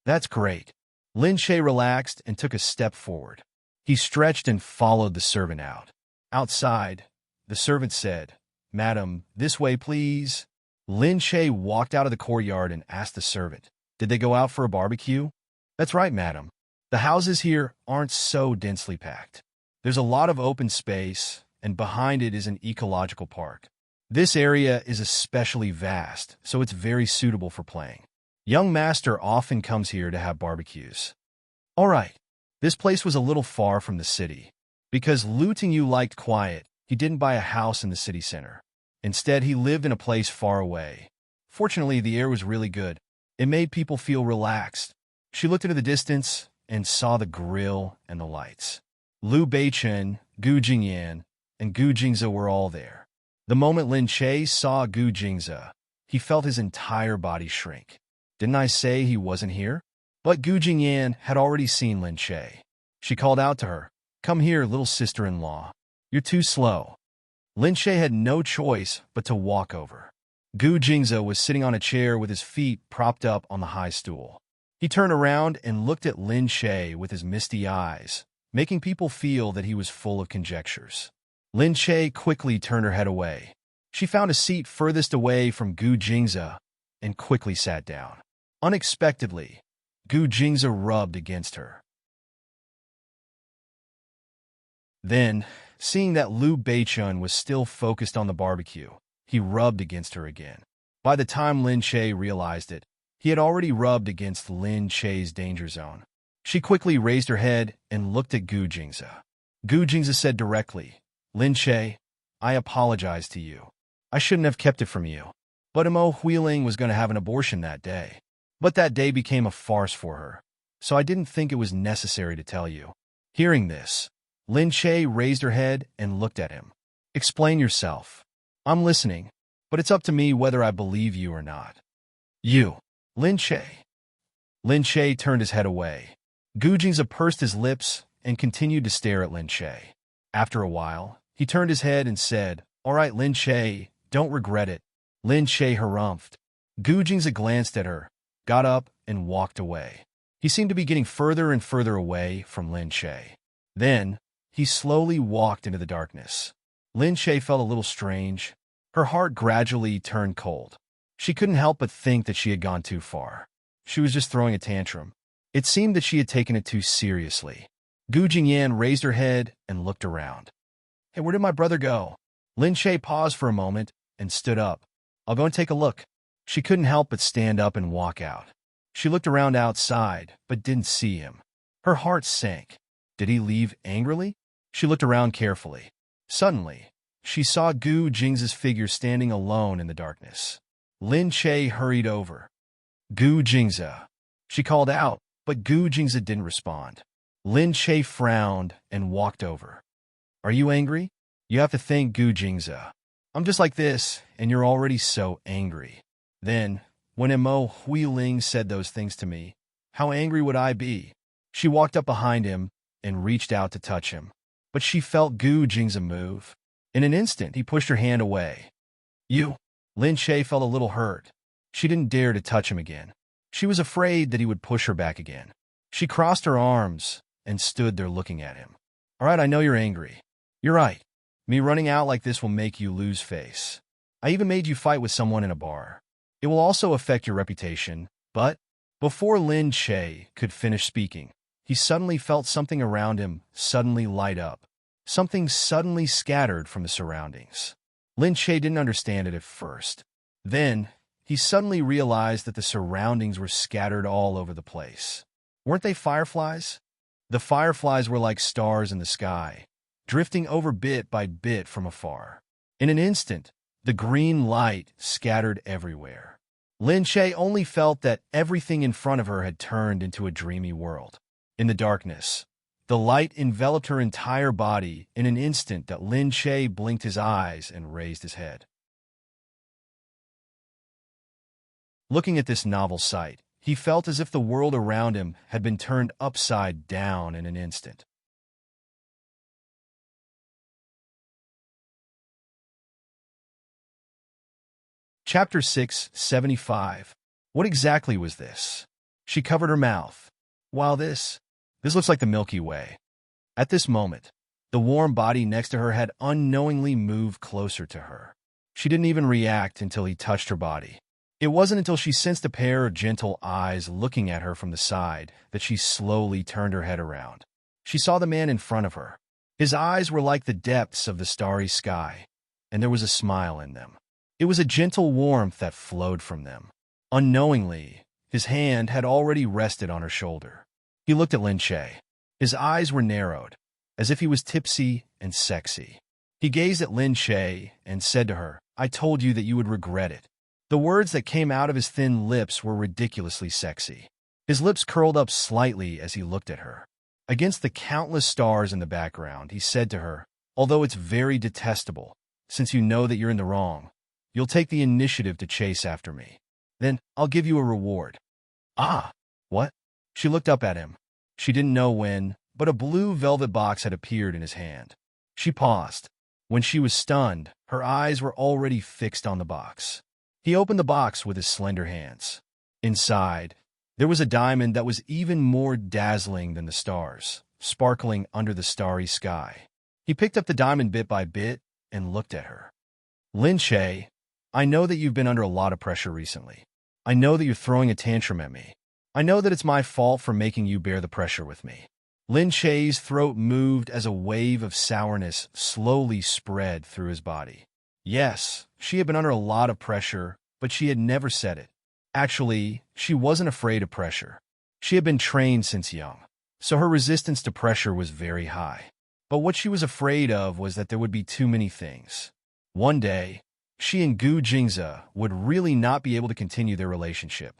"That's great." Lin Che relaxed and took a step forward. He stretched and followed the servant out. Outside, the servant said, "Madam, this way, please." Lin Che walked out of the courtyard and asked the servant, "Did they go out for a barbecue?" "That's right, madam. The houses here aren't so densely packed. There's a lot of open space, and behind it is an ecological park. This area is especially vast, so it's very suitable for playing. Young master often comes here to have barbecues. All right, this place was a little far from the city. Because Lu Tingyu liked quiet, he didn't buy a house in the city center. Instead, he lived in a place far away. Fortunately, the air was really good. It made people feel relaxed. She looked into the distance and saw the grill and the lights. Liu Beichen, Gu Jingyan, and Gu Jingze were all there. The moment Lin Che saw Gu Jingze, he felt his entire body shrink. Didn't I say he wasn't here? But Gu Jingyan had already seen Lin Che. She called out to her, "Come here, little sister-in-law. You're too slow." Lin Che had no choice but to walk over. Gu Jingze was sitting on a chair with his feet propped up on the high stool. He turned around and looked at Lin Che with his misty eyes, making people feel that he was full of conjectures. Lin Che quickly turned her head away. She found a seat furthest away from Gu Jingze and quickly sat down. Unexpectedly, Gu Jingze rubbed against her. Then, seeing that Liu Beichun was still focused on the barbecue, he rubbed against her again. By the time Lin Che realized it, he had already rubbed against Lin Che's danger zone. She quickly raised her head and looked at Gu Jingze. Gu Jingze said directly, "Lin Che, I apologize to you. I shouldn't have kept it from you." But Mo Huiling was going to have an abortion that day. But that day became a farce for her, so I didn't think it was necessary to tell you. Hearing this, Lin Che raised her head and looked at him. "Explain yourself. I'm listening, but it's up to me whether I believe you or not." "You, Lin Che." Lin Che turned his head away. Gu Jingze pursed his lips and continued to stare at Lin Che. After a while, he turned his head and said, "All right, Lin Che, don't regret it." Lin Che harumphed. Gu Jingze glanced at her, got up, and walked away. He seemed to be getting further and further away from Lin Che. Then, he slowly walked into the darkness. Lin Che felt a little strange. Her heart gradually turned cold. She couldn't help but think that she had gone too far. She was just throwing a tantrum. It seemed that she had taken it too seriously. Gu Jingyan raised her head and looked around. "Hey, where did my brother go?" Lin Che paused for a moment and stood up. "I'll go and take a look." She couldn't help but stand up and walk out. She looked around outside, but didn't see him. Her heart sank. Did he leave angrily? She looked around carefully. Suddenly, she saw Gu Jingze's figure standing alone in the darkness. Lin Che hurried over. "Gu Jingze." She called out, but Gu Jingze didn't respond. Lin Che frowned and walked over. "Are you angry?" "You have to think, Gu Jingze. I'm just like this, and you're already so angry." Then, when Mo Huiling said those things to me, how angry would I be? She walked up behind him and reached out to touch him. But she felt Gu Jingze move. In an instant, he pushed her hand away. "You." Lin Che felt a little hurt. She didn't dare to touch him again. She was afraid that he would push her back again. She crossed her arms and stood there looking at him. "All right, I know you're angry. You're right. Me running out like this will make you lose face. I even made you fight with someone in a bar. It will also affect your reputation, but..." Before Lin Che could finish speaking, he suddenly felt something around him suddenly light up. Something suddenly scattered from the surroundings. Lin Che didn't understand it at first. Then, he suddenly realized that the surroundings were scattered all over the place. Weren't they fireflies? The fireflies were like stars in the sky, drifting over bit by bit from afar. In an instant, the green light scattered everywhere. Lin Che only felt that everything in front of her had turned into a dreamy world. In the darkness, the light enveloped her entire body in an instant that Lin Che blinked his eyes and raised his head. Looking at this novel sight, he felt as if the world around him had been turned upside down in an instant. Chapter 675. What exactly was this? She covered her mouth. While this looks like the Milky Way. At this moment, the warm body next to her had unknowingly moved closer to her. She didn't even react until he touched her body. It wasn't until she sensed a pair of gentle eyes looking at her from the side that she slowly turned her head around. She saw the man in front of her. His eyes were like the depths of the starry sky. and there was a smile in them. It was a gentle warmth that flowed from them. Unknowingly, his hand had already rested on her shoulder. He looked at Lin Che. His eyes were narrowed, as if he was tipsy and sexy. He gazed at Lin Che and said to her, "I told you that you would regret it." The words that came out of his thin lips were ridiculously sexy. His lips curled up slightly as he looked at her. Against the countless stars in the background, he said to her, "Although it's very detestable, since you know that you're in the wrong, you'll take the initiative to chase after me. Then I'll give you a reward." "Ah, what?" She looked up at him. She didn't know when, but a blue velvet box had appeared in his hand. She paused. When she was stunned, her eyes were already fixed on the box. He opened the box with his slender hands. Inside, there was a diamond that was even more dazzling than the stars, sparkling under the starry sky. He picked up the diamond bit by bit and looked at her. "Lin Che, I know that you've been under a lot of pressure recently. I know that you're throwing a tantrum at me. I know that it's my fault for making you bear the pressure with me." Lin Che's throat moved as a wave of sourness slowly spread through his body. Yes, she had been under a lot of pressure, but she had never said it. Actually, she wasn't afraid of pressure. She had been trained since young, so her resistance to pressure was very high. But what she was afraid of was that there would be too many things. One day, she and Gu Jingze would really not be able to continue their relationship.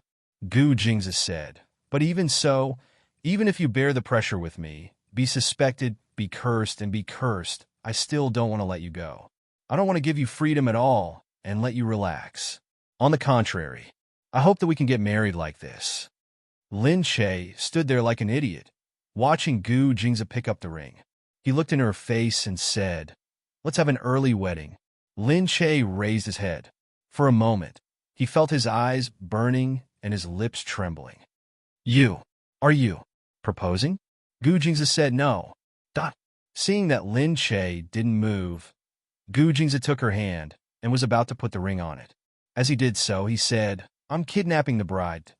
Gu Jingze said, "But even so, even if you bear the pressure with me, be suspected, be cursed, and be cursed, I still don't want to let you go. I don't want to give you freedom at all and let you relax. On the contrary, I hope that we can get married like this." Lin Che stood there like an idiot, watching Gu Jingze pick up the ring. He looked in her face and said, "Let's have an early wedding." Lin Che raised his head. For a moment, he felt his eyes burning and his lips trembling. Are you proposing?" Gu Jingze said no. Seeing that Lin Che didn't move, Gu Jingze took her hand and was about to put the ring on it. As he did so, he said, "I'm kidnapping the bride."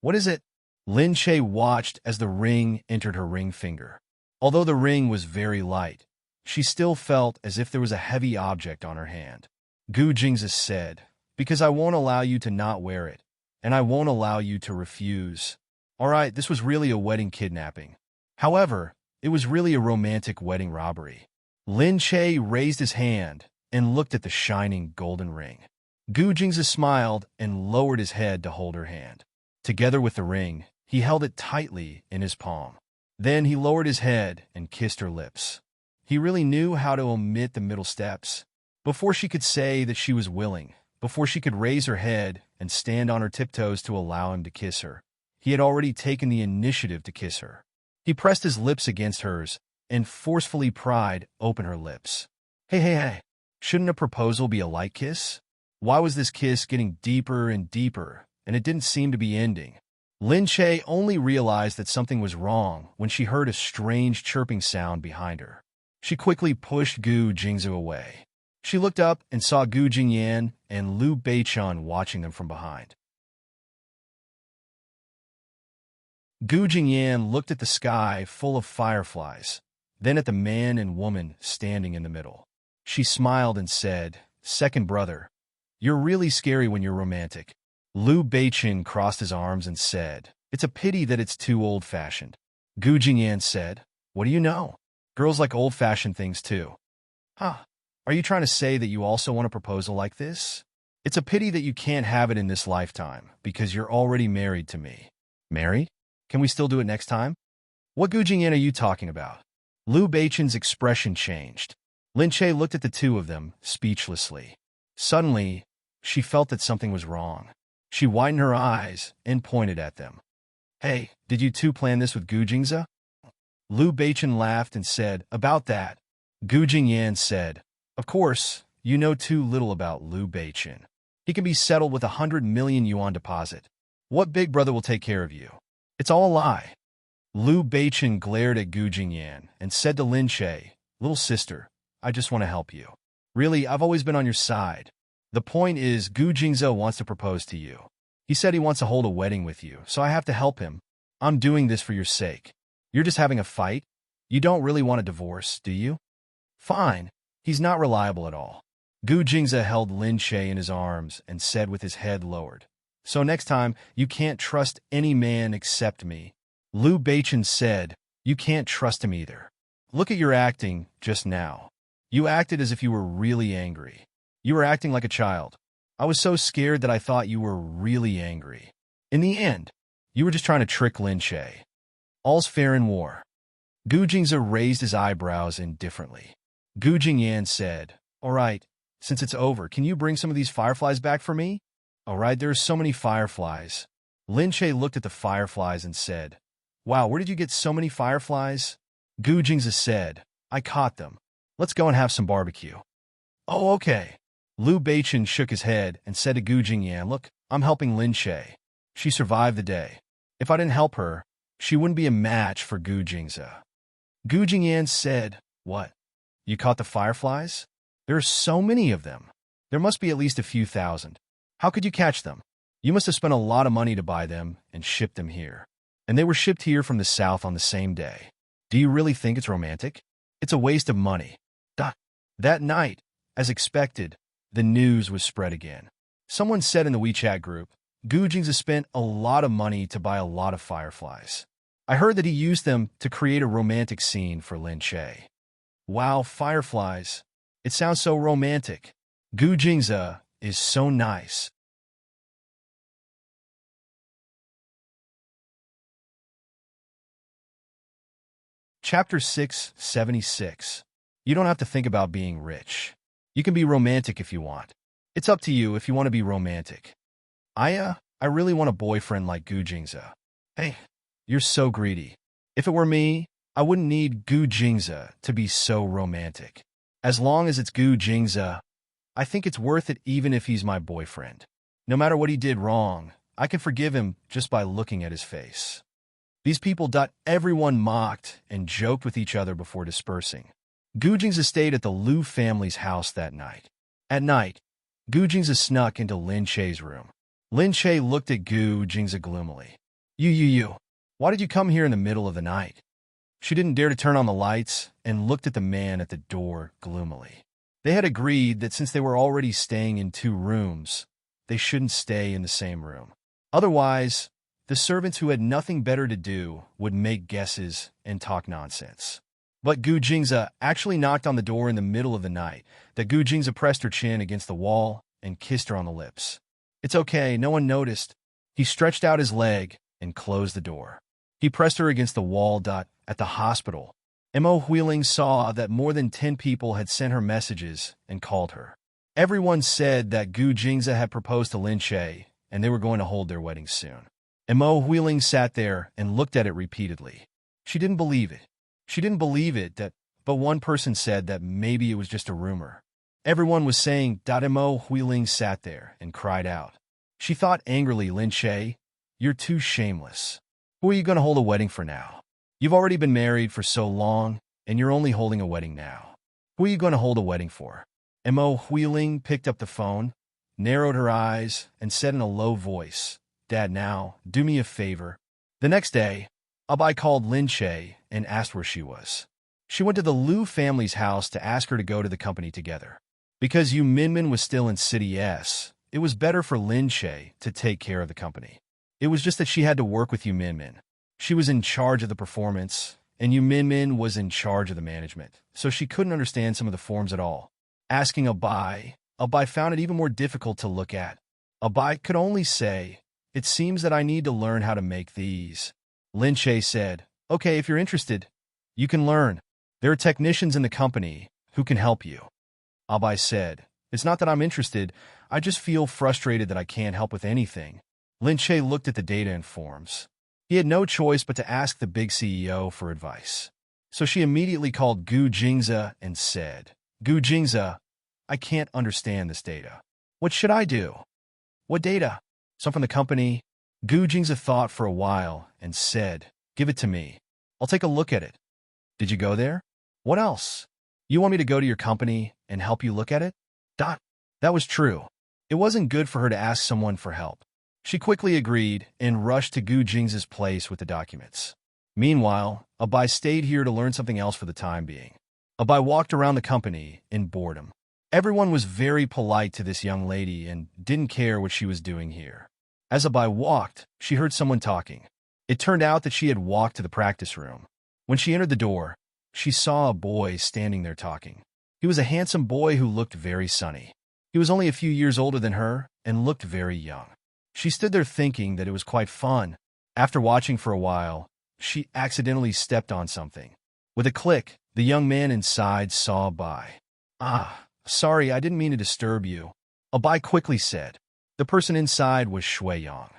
"What is it?" Lin Che watched as the ring entered her ring finger. Although the ring was very light, she still felt as if there was a heavy object on her hand. Gu Jingze said, "Because I won't allow you to not wear it, and I won't allow you to refuse." All right, this was really a wedding kidnapping. However, it was really a romantic wedding robbery. Lin Che raised his hand and looked at the shining golden ring. Gu Jingze smiled and lowered his head to hold her hand. Together with the ring, he held it tightly in his palm. Then he lowered his head and kissed her lips. He really knew how to omit the middle steps. Before she could say that she was willing, before she could raise her head and stand on her tiptoes to allow him to kiss her, he had already taken the initiative to kiss her. He pressed his lips against hers and forcefully pried open her lips. Hey. Shouldn't a proposal be a light kiss? Why was this kiss getting deeper and deeper, and it didn't seem to be ending? Lin Che only realized that something was wrong when she heard a strange chirping sound behind her. She quickly pushed Gu Jingze away. She looked up and saw Gu Jingyan and Liu Beichun watching them from behind. Gu Jingyan looked at the sky full of fireflies, then at the man and woman standing in the middle. She smiled and said, "Second brother, you're really scary when you're romantic." Liu Beichun crossed his arms and said, "It's a pity that it's too old-fashioned." Gu Jingyan said, "What do you know? Girls like old-fashioned things too." Are you trying to say that you also want a proposal like this? It's a pity that you can't have it in this lifetime, because you're already married to me. Married? Can we still do it next time? What Gu Jingyan are you talking about? Liu Beichun's expression changed. Lin Che looked at the two of them, speechlessly. Suddenly, she felt that something was wrong. She widened her eyes and pointed at them. "Hey, did you two plan this with Gu Jingze?" Liu Beichun laughed and said, "About that." Gu Jingyan said, "Of course, you know too little about Liu Beichun. He can be settled with 100 million yuan deposit. What big brother will take care of you? It's all a lie." Liu Beichun glared at Gu Jingyan and said to Lin Che, "Little sister, I just want to help you. Really, I've always been on your side. The point is, Gu Jingze wants to propose to you. He said he wants to hold a wedding with you, so I have to help him. I'm doing this for your sake. You're just having a fight? You don't really want a divorce, do you? Fine. He's not reliable at all." Gu Jingze held Lin Che in his arms and said with his head lowered, "So next time, you can't trust any man except me." Liu Beichen said, "You can't trust him either. Look at your acting just now. You acted as if you were really angry. You were acting like a child. I was so scared that I thought you were really angry. In the end, you were just trying to trick Lin Che. All's fair in war." Gu Jingze raised his eyebrows indifferently. Gu Jingyan said, "All right, since it's over, can you bring some of these fireflies back for me?" "All right, there are so many fireflies." Lin Che looked at the fireflies and said, "Wow, where did you get so many fireflies?" Gu Jingze said, "I caught them. Let's go and have some barbecue." "Oh, okay." Liu Beichen shook his head and said to Gu Jingyan, "Look, I'm helping Lin Che. She survived the day. If I didn't help her, she wouldn't be a match for Gu Jingze." Gu Jingyan said, "What? You caught the fireflies? There are so many of them. There must be at least a few thousand. How could you catch them? You must have spent a lot of money to buy them and ship them here. And they were shipped here from the south on the same day. Do you really think it's romantic? It's a waste of money." That night, as expected, the news was spread again. Someone said in the WeChat group, "Gu Jingze spent a lot of money to buy a lot of fireflies. I heard that he used them to create a romantic scene for Lin Che." Wow, fireflies. It sounds so romantic. Gu Jingze is so nice. Chapter 676. You don't have to think about being rich. You can be romantic if you want. It's up to you if you want to be romantic. I really want a boyfriend like Gu Jingze. Hey, you're so greedy. If it were me, I wouldn't need Gu Jingze to be so romantic. As long as it's Gu Jingze, I think it's worth it even if he's my boyfriend. No matter what he did wrong, I can forgive him just by looking at his face. These people. Everyone mocked and joked with each other before dispersing. Gu Jingze stayed at the Liu family's house that night. At night, Gu Jingze snuck into Lin Che's room. Lin Che looked at Gu Jingze gloomily. You. Why did you come here in the middle of the night?" She didn't dare to turn on the lights and looked at the man at the door gloomily. They had agreed that since they were already staying in 2 rooms, they shouldn't stay in the same room. Otherwise, the servants who had nothing better to do would make guesses and talk nonsense. But Gu Jingze actually knocked on the door in the middle of the night. That Gu Jingze pressed her chin against the wall and kissed her on the lips. "It's okay, no one noticed." He stretched out his leg and closed the door. He pressed her against the wall. At the hospital, Mo Huiling saw that more than 10 people had sent her messages and called her. Everyone said that Gu Jingze had proposed to Lin Che and they were going to hold their wedding soon. Mo Huiling sat there and looked at it repeatedly. She didn't believe it. But one person said that maybe it was just a rumor. Everyone was saying. Mo Huiling sat there and cried out. She thought angrily, "Lin Che, you're too shameless. Who are you going to hold a wedding for now? You've already been married for so long, and you're only holding a wedding now. Who are you going to hold a wedding for?" Mo Huiling picked up the phone, narrowed her eyes, and said in a low voice, "Dad, now, do me a favor." The next day, Abai called Lin Che and asked where she was. She went to the Liu family's house to ask her to go to the company together. Because Yu Minmin was still in City S, it was better for Lin Che to take care of the company. It was just that she had to work with Yu Minmin. She was in charge of the performance, and Yu Minmin was in charge of the management, so she couldn't understand some of the forms at all. Asking Abai found it even more difficult to look at. Abai could only say, "It seems that I need to learn how to make these." Lin Che said, "Okay, if you're interested, you can learn. There are technicians in the company who can help you." Abai said, "It's not that I'm interested, I just feel frustrated that I can't help with anything." Lin Che looked at the data and forms. He had no choice but to ask the big CEO for advice. So she immediately called Gu Jingze and said, "Gu Jingze, I can't understand this data. What should I do?" "What data?" "Some from the company." Gu Jingze thought for a while and said, "Give it to me. I'll take a look at it." "Did you go there?" "What else? You want me to go to your company and help you look at it?" That was true. It wasn't good for her to ask someone for help. She quickly agreed and rushed to Gu Jingze's place with the documents. Meanwhile, Abai stayed here to learn something else for the time being. Abai walked around the company in boredom. Everyone was very polite to this young lady and didn't care what she was doing here. As Abai walked, she heard someone talking. It turned out that she had walked to the practice room. When she entered the door, she saw a boy standing there talking. He was a handsome boy who looked very sunny. He was only a few years older than her and looked very young. She stood there thinking that it was quite fun. After watching for a while, she accidentally stepped on something. With a click, the young man inside saw Abai. "Ah, sorry, I didn't mean to disturb you," Abai quickly said. The person inside was Shui Yang.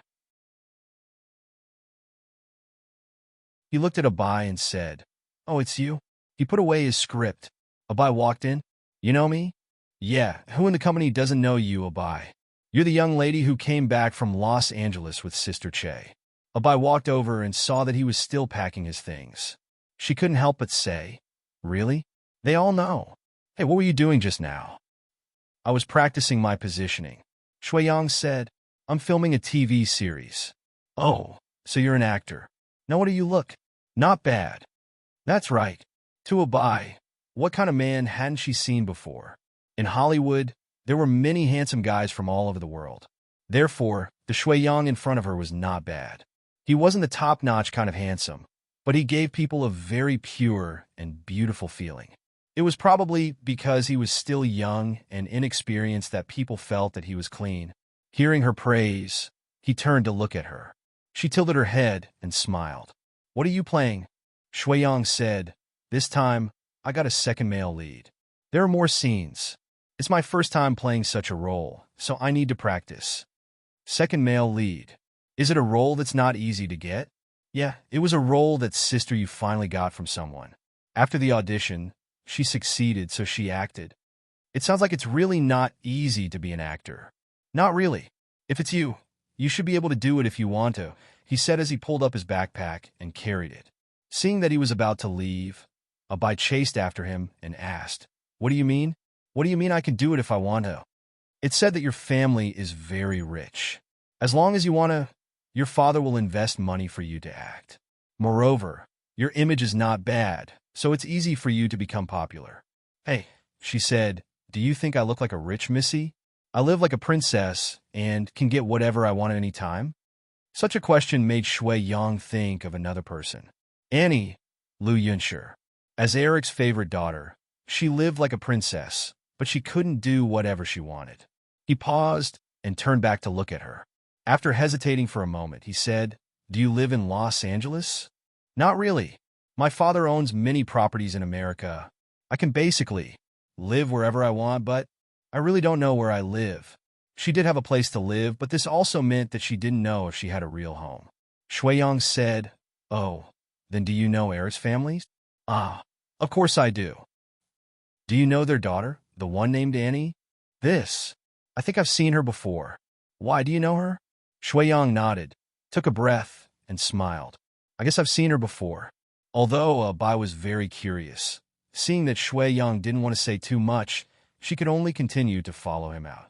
He looked at Abai and said, "Oh, it's you?" He put away his script. Abai walked in. "You know me?" "Yeah, who in the company doesn't know you, Abai? You're the young lady who came back from Los Angeles with Sister Che." Abai walked over and saw that he was still packing his things. She couldn't help but say, "Really? They all know. Hey, what were you doing just now?" "I was practicing my positioning." Shui Yang said, "I'm filming a TV series." "Oh, so you're an actor. Now what do you look?" "Not bad." "That's right." To Abai, what kind of man hadn't she seen before? In Hollywood, there were many handsome guys from all over the world. Therefore, the Shui Yang in front of her was not bad. He wasn't the top-notch kind of handsome, but he gave people a very pure and beautiful feeling. It was probably because he was still young and inexperienced that people felt that he was clean. Hearing her praise, he turned to look at her. She tilted her head and smiled. "What are you playing?" Shui Yang said, "This time, I got a second male lead. There are more scenes. It's my first time playing such a role, so I need to practice." Second male lead. Is it a role that's not easy to get? Yeah, it was a role that Sister you finally got from someone. After the audition, she succeeded, so she acted. It sounds like it's really not easy to be an actor. Not really. If it's you, you should be able to do it if you want to, he said as he pulled up his backpack and carried it. Seeing that he was about to leave, Abai chased after him and asked, "What do you mean? What do you mean I can do it if I want to?" "It said that your family is very rich. As long as you want to, your father will invest money for you to act. Moreover, your image is not bad, so it's easy for you to become popular." "Hey," she said, "do you think I look like a rich missy? I live like a princess and can get whatever I want at any time?" Such a question made Shui Yang think of another person. Annie, Lu Yunshi. As Eric's favorite daughter, she lived like a princess, but she couldn't do whatever she wanted. He paused and turned back to look at her. After hesitating for a moment, he said, "Do you live in Los Angeles?" "Not really. My father owns many properties in America. I can basically live wherever I want, but I really don't know where I live." She did have a place to live, but this also meant that she didn't know if she had a real home. Shui Yang said, "Oh, then do you know Eric's families?" "Ah, of course I do." "Do you know their daughter, the one named Annie?" I think I've seen her before." "Why, do you know her?" Shui Yang nodded, took a breath, and smiled. "I guess I've seen her before." Although Bai was very curious, seeing that Shui Yang didn't want to say too much, she could only continue to follow him out.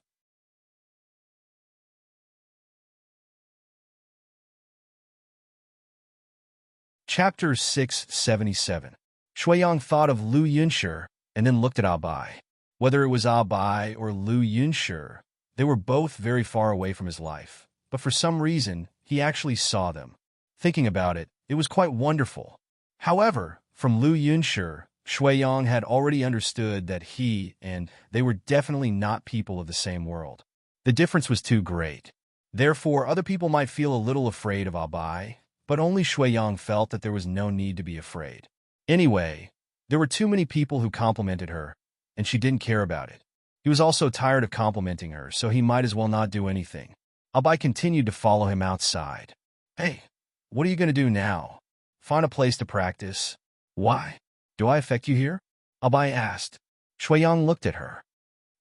Chapter 677. Shui Yang thought of Lu Yunshi and then looked at Abai. Whether it was Abai or Lu Yunshi, they were both very far away from his life, but for some reason, he actually saw them. Thinking about it, it was quite wonderful. However, from Lu Yunshi, Shui Yang had already understood that he and they were definitely not people of the same world. The difference was too great. Therefore, other people might feel a little afraid of Abai, but only Shui Yang felt that there was no need to be afraid. Anyway, there were too many people who complimented her, and she didn't care about it. He was also tired of complimenting her, so he might as well not do anything. Abai continued to follow him outside. "Hey, what are you going to do now? Find a place to practice." "Why? Do I affect you here?" Abai asked. Shui Yang looked at her.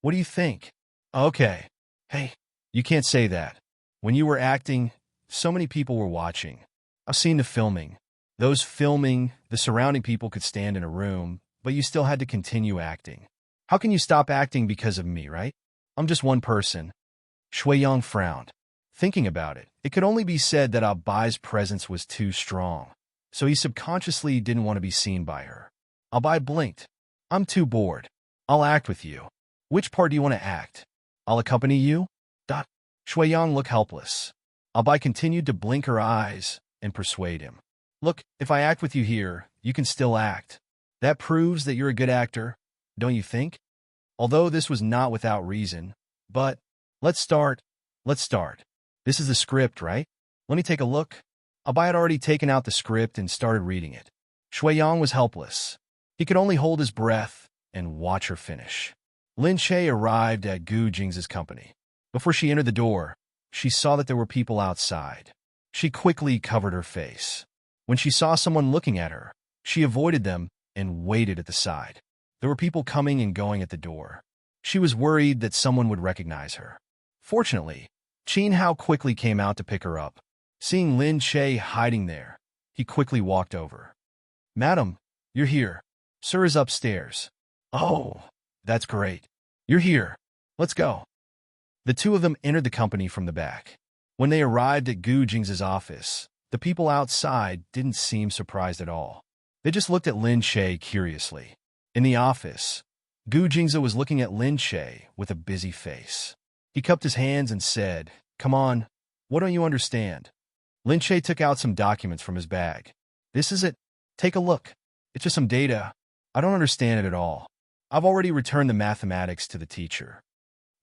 "What do you think?" "Okay. Hey, you can't say that. When you were acting, so many people were watching. I've seen the filming. Those filming, the surrounding people could stand in a room, but you still had to continue acting. How can you stop acting because of me, right? I'm just one person." Shui Yang frowned. Thinking about it, it could only be said that Abai's presence was too strong, so he subconsciously didn't want to be seen by her. Abai blinked. "I'm too bored. I'll act with you." Which part do you want to act? I'll accompany you? Dot. Shuiyang looked helpless. Albai continued to blink her eyes and persuade him. Look, if I act with you here, you can still act. That proves that you're a good actor, don't you think? Although this was not without reason, but let's start. This is the script, right? Let me take a look. Albai had already taken out the script and started reading it. Shuiyang was helpless. He could only hold his breath and watch her finish. Lin Che arrived at Gu Jing's company. Before she entered the door, she saw that there were people outside. She quickly covered her face. When she saw someone looking at her, she avoided them and waited at the side. There were people coming and going at the door. She was worried that someone would recognize her. Fortunately, Qin Hao quickly came out to pick her up. Seeing Lin Che hiding there, he quickly walked over. Madam, you're here. Sir is upstairs. Oh, that's great. You're here. Let's go. The two of them entered the company from the back. When they arrived at Gu Jing's office, the people outside didn't seem surprised at all. They just looked at Lin Che curiously. In the office, Gu Jingza was looking at Lin Che with a busy face. He cupped his hands and said, Come on, what don't you understand? Lin Che took out some documents from his bag. This is it. Take a look. It's just some data. I don't understand it at all. I've already returned the mathematics to the teacher.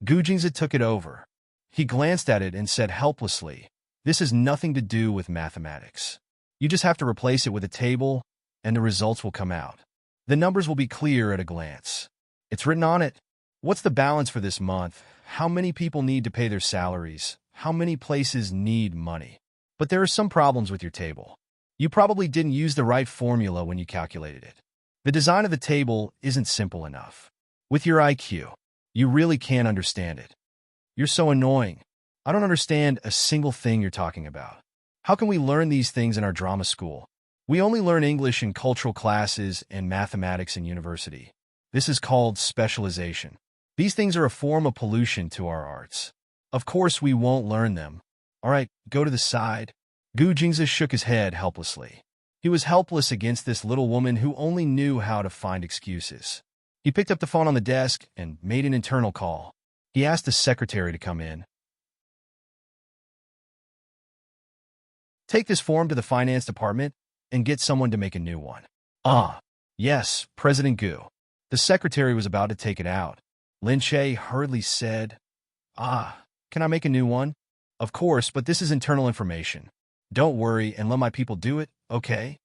Gu Jingza took it over. He glanced at it and said helplessly, This has nothing to do with mathematics. You just have to replace it with a table, and the results will come out. The numbers will be clear at a glance. It's written on it. What's the balance for this month? How many people need to pay their salaries? How many places need money? But there are some problems with your table. You probably didn't use the right formula when you calculated it. The design of the table isn't simple enough. With your IQ, you really can't understand it. You're so annoying. I don't understand a single thing you're talking about. How can we learn these things in our drama school? We only learn English in cultural classes and mathematics in university. This is called specialization. These things are a form of pollution to our arts. Of course, we won't learn them. All right, go to the side. Gu Jingza shook his head helplessly. He was helpless against this little woman who only knew how to find excuses. He picked up the phone on the desk and made an internal call. He asked the secretary to come in. Take this form to the finance department and get someone to make a new one. Yes, President Gu. The secretary was about to take it out. Lin Che hurriedly said, Can I make a new one? Of course, but this is internal information. Don't worry and let my people do it, okay?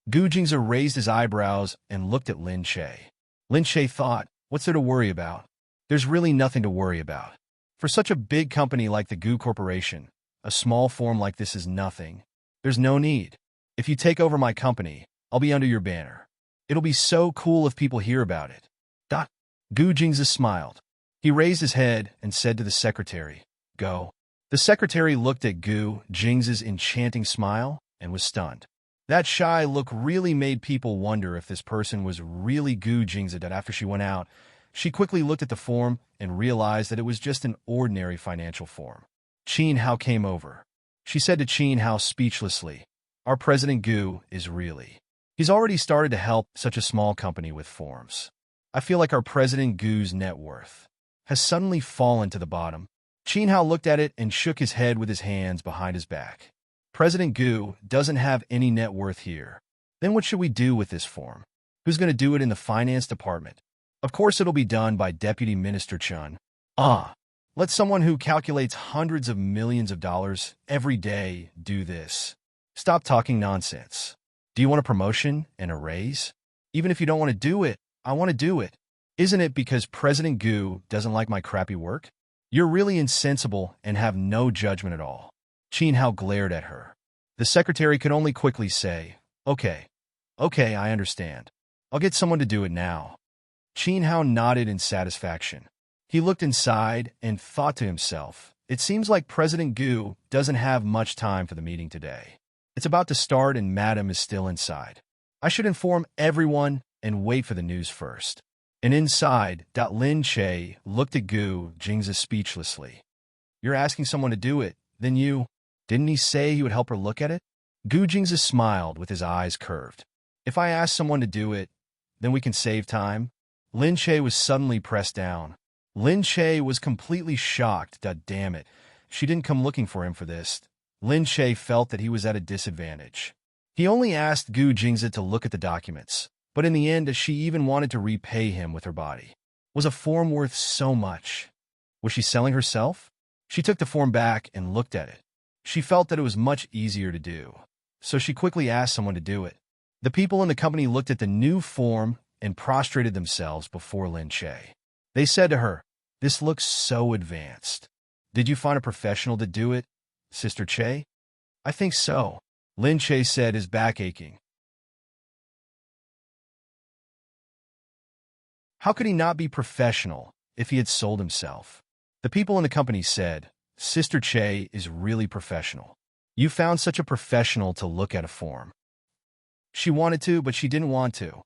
Gu Jingza raised his eyebrows and looked at Lin Che. Lin Che thought, what's there to worry about? There's really nothing to worry about. For such a big company like the Gu Corporation, a small form like this is nothing. There's no need. If you take over my company, I'll be under your banner. It'll be so cool if people hear about it. Gu Jingza smiled. He raised his head and said to the secretary, Go. The secretary looked at Gu Jingza's enchanting smile and was stunned. That shy look really made people wonder if this person was really Gu Jingza. After she went out, she quickly looked at the form and realized that it was just an ordinary financial form. Qin Hao came over. She said to Qin Hao speechlessly, Our President Gu is really. He's already started to help such a small company with forms. I feel like our President Gu's net worth has suddenly fallen to the bottom. Qin Hao looked at it and shook his head with his hands behind his back. President Gu doesn't have any net worth here. Then what should we do with this form? Who's going to do it in the finance department? Of course it'll be done by Deputy Minister Chun. Let someone who calculates hundreds of millions of dollars every day do this. Stop talking nonsense. Do you want a promotion and a raise? Even if you don't want to do it, I want to do it. Isn't it because President Gu doesn't like my crappy work? You're really insensible and have no judgment at all. Qin Hao glared at her. The secretary could only quickly say, Okay, I understand. I'll get someone to do it now. Qin Hao nodded in satisfaction. He looked inside and thought to himself, It seems like President Gu doesn't have much time for the meeting today. It's about to start and Madam is still inside. I should inform everyone and wait for the news first. And inside, Lin Che looked at Gu Jingza speechlessly. You're asking someone to do it, then didn't he say he would help her look at it? Gu Jingza smiled with his eyes curved. If I ask someone to do it, then we can save time. Lin Che was suddenly pressed down. Lin Che was completely shocked. Damn it. She didn't come looking for him for this. Lin Che felt that he was at a disadvantage. He only asked Gu Jingzi to look at the documents, but in the end, she even wanted to repay him with her body. Was a form worth so much? Was she selling herself? She took the form back and looked at it. She felt that it was much easier to do, so she quickly asked someone to do it. The people in the company looked at the new form and prostrated themselves before Lin Che. They said to her, "This looks so advanced. Did you find a professional to do it, Sister Che?" "I think so," Lin Che said, his back aching. How could he not be professional if he had sold himself? The people in the company said, "Sister Che is really professional. You found such a professional to look at a form." She wanted to, but she didn't want to.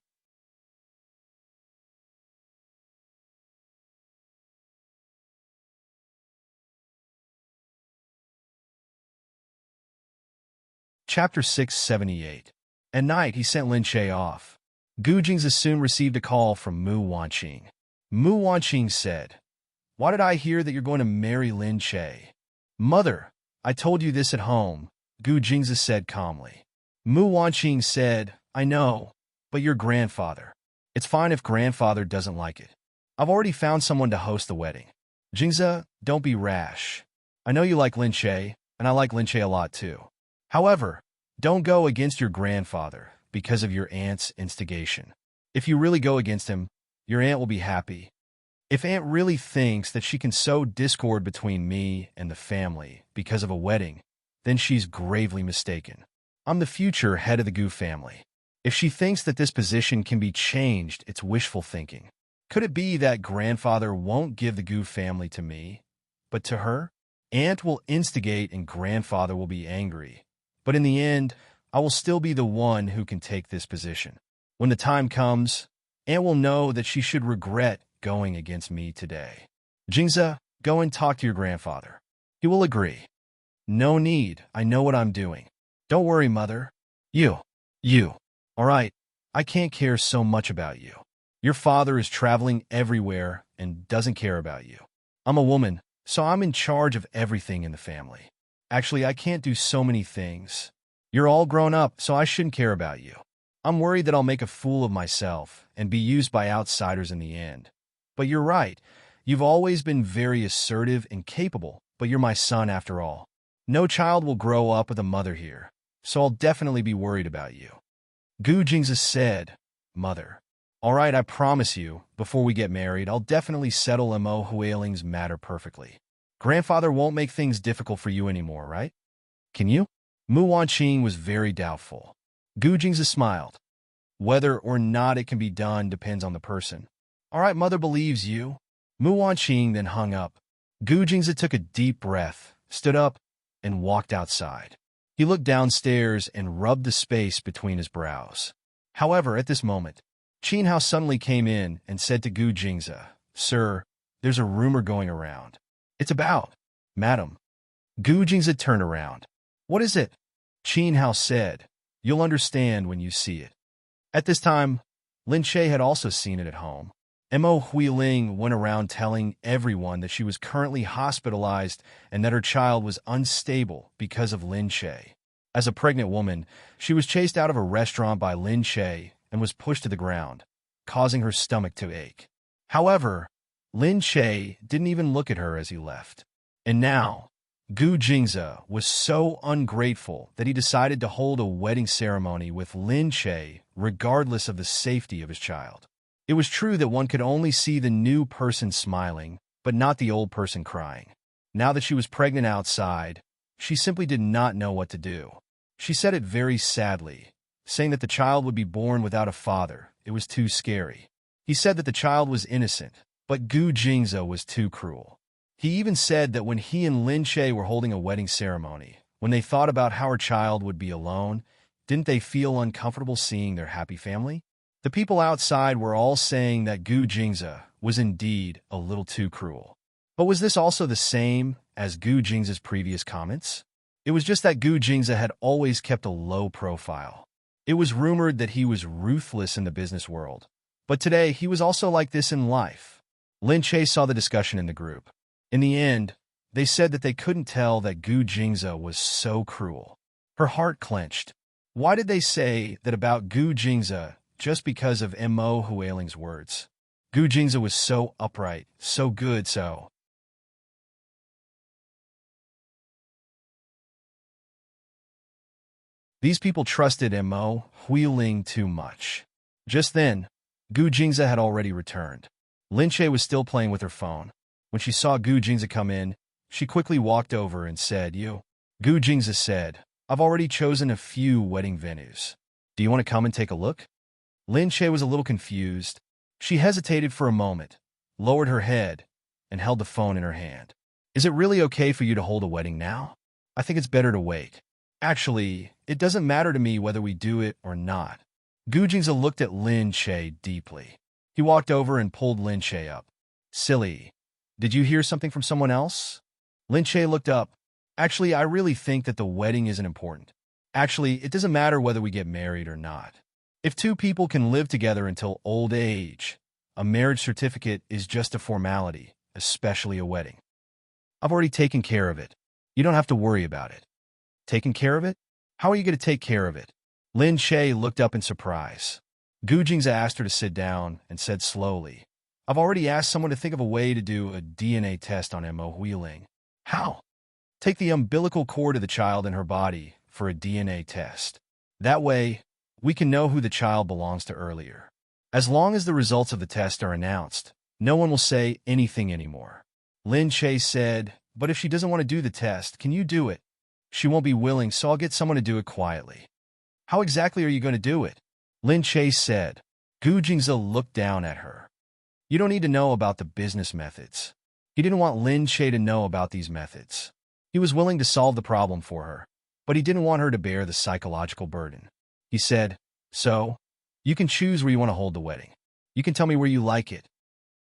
Chapter 678. At night, he sent Lin Che off. Gu Jingzi soon received a call from Mu Wanqing. Mu Wanqing said, "Why did I hear that you're going to marry Lin Che?" "Mother, I told you this at home," Gu Jingzi said calmly. Mu Wanqing said, "I know, but your grandfather. It's fine if grandfather doesn't like it. I've already found someone to host the wedding." "Jingzi, don't be rash. I know you like Lin Che, and I like Lin Che a lot too. However, don't go against your grandfather because of your aunt's instigation. If you really go against him, your aunt will be happy. If aunt really thinks that she can sow discord between me and the family because of a wedding, then she's gravely mistaken. I'm the future head of the Gu family. If she thinks that this position can be changed, it's wishful thinking. Could it be that grandfather won't give the Gu family to me, but to her? Aunt will instigate and grandfather will be angry. But in the end, I will still be the one who can take this position. When the time comes, aunt will know that she should regret going against me today. Jingzi, go and talk to your grandfather. He will agree." "No need. I know what I'm doing. Don't worry, mother. You. All right, I can't care so much about you. Your father is traveling everywhere and doesn't care about you. I'm a woman, so I'm in charge of everything in the family. Actually, I can't do so many things. You're all grown up, so I shouldn't care about you. I'm worried that I'll make a fool of myself and be used by outsiders in the end. But you're right. You've always been very assertive and capable, but you're my son after all. No child will grow up with a mother here, so I'll definitely be worried about you." Gu Jingzi said, "Mother, all right, I promise you, before we get married, I'll definitely settle Mo Huiling's matter perfectly. Grandfather won't make things difficult for you anymore, right? Can you?" Mu Wanqing was very doubtful. Gu Jingzi smiled. "Whether or not it can be done depends on the person." "All right, mother believes you." Mu Wanqing then hung up. Gu Jingzi took a deep breath, stood up, and walked outside. He looked downstairs and rubbed the space between his brows. However, at this moment, Qin Hao suddenly came in and said to Gu Jingzi, "Sir, there's a rumor going around." "It's about, madam." Gu Jingzi turned around. "What is it?" Qin Hao said, "You'll understand when you see it." At this time, Lin Che had also seen it at home. Mo Huiling went around telling everyone that she was currently hospitalized and that her child was unstable because of Lin Che. As a pregnant woman, she was chased out of a restaurant by Lin Che and was pushed to the ground, causing her stomach to ache. However, Lin Che didn't even look at her as he left. And now, Gu Jingzi was so ungrateful that he decided to hold a wedding ceremony with Lin Che regardless of the safety of his child. It was true that one could only see the new person smiling, but not the old person crying. Now that she was pregnant outside, she simply did not know what to do. She said it very sadly, saying that the child would be born without a father. It was too scary. He said that the child was innocent, but Gu Jingzi was too cruel. He even said that when he and Lin Che were holding a wedding ceremony, when they thought about how her child would be alone, didn't they feel uncomfortable seeing their happy family? The people outside were all saying that Gu Jingzi was indeed a little too cruel. But was this also the same as Gu Jingzi's previous comments? It was just that Gu Jingzi had always kept a low profile. It was rumored that he was ruthless in the business world, but today he was also like this in life. Lin Che saw the discussion in the group. In the end, they said that they couldn't tell that Gu Jingze was so cruel. Her heart clenched. Why did they say that about Gu Jingze just because of Mo Huiling's words? Gu Jingze was so upright, so good, so... These people trusted Mo Huiling too much. Just then, Gu Jingze had already returned. Lin Che was still playing with her phone. When she saw Gu Jingze come in, she quickly walked over and said, "You." Gu Jingze said, "I've already chosen a few wedding venues. Do you want to come and take a look?" Lin Che was a little confused. She hesitated for a moment, lowered her head, and held the phone in her hand. "Is it really okay for you to hold a wedding now? I think it's better to wait. Actually, it doesn't matter to me whether we do it or not." Gu Jingze looked at Lin Che deeply. He walked over and pulled Lin Che up. "Silly. Did you hear something from someone else?" Lin Che looked up. "Actually, I really think that the wedding isn't important. Actually, it doesn't matter whether we get married or not. If two people can live together until old age, a marriage certificate is just a formality, especially a wedding. I've already taken care of it. You don't have to worry about it." "Taken care of it? How are you going to take care of it?" Lin Che looked up in surprise. Gu Jingze asked her to sit down and said slowly, "I've already asked someone to think of a way to do a DNA test on Mo Huiling." "How?" "Take the umbilical cord of the child in her body for a DNA test. That way, we can know who the child belongs to earlier. As long as the results of the test are announced, no one will say anything anymore." Lin Che said, "But if she doesn't want to do the test, can you do it?" "She won't be willing, so I'll get someone to do it quietly." "How exactly are you going to do it?" Lin Che said. Gu Jingze looked down at her. "You don't need to know about the business methods." He didn't want Lin Che to know about these methods. He was willing to solve the problem for her, but he didn't want her to bear the psychological burden. He said, "So, you can choose where you want to hold the wedding. You can tell me where you like it."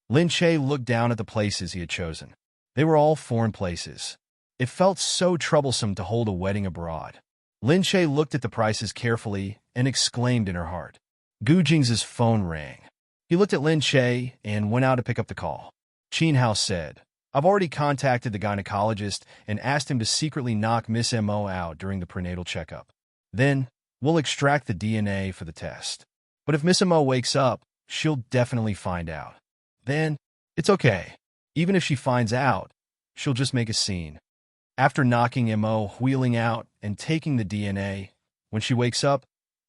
Lin Che looked down at the places he had chosen. They were all foreign places. It felt so troublesome to hold a wedding abroad. Lin Che looked at the prices carefully and exclaimed in her heart. Gu Jingze's phone rang. He looked at Lin Che and went out to pick up the call. Qin Hao said, "I've already contacted the gynecologist and asked him to secretly knock Miss Mo out during the prenatal checkup. Then, we'll extract the DNA for the test. But if Miss Mo wakes up, she'll definitely find out. Then, it's okay. Even if she finds out, she'll just make a scene. After knocking Mo Huiling out and taking the DNA, when she wakes up,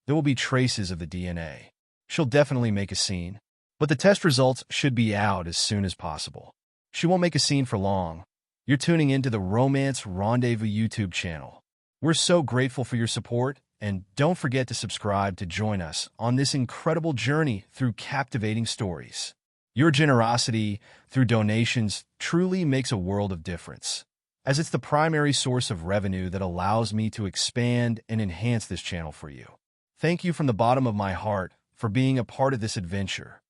there will be traces of the DNA. She'll definitely make a scene. But the test results should be out as soon as possible. She won't make a scene for long." You're tuning into the Romance Rendezvous YouTube channel. We're so grateful for your support, and don't forget to subscribe to join us on this incredible journey through captivating stories. Your generosity through donations truly makes a world of difference, as it's the primary source of revenue that allows me to expand and enhance this channel for you. Thank you from the bottom of my heart for being a part of this adventure.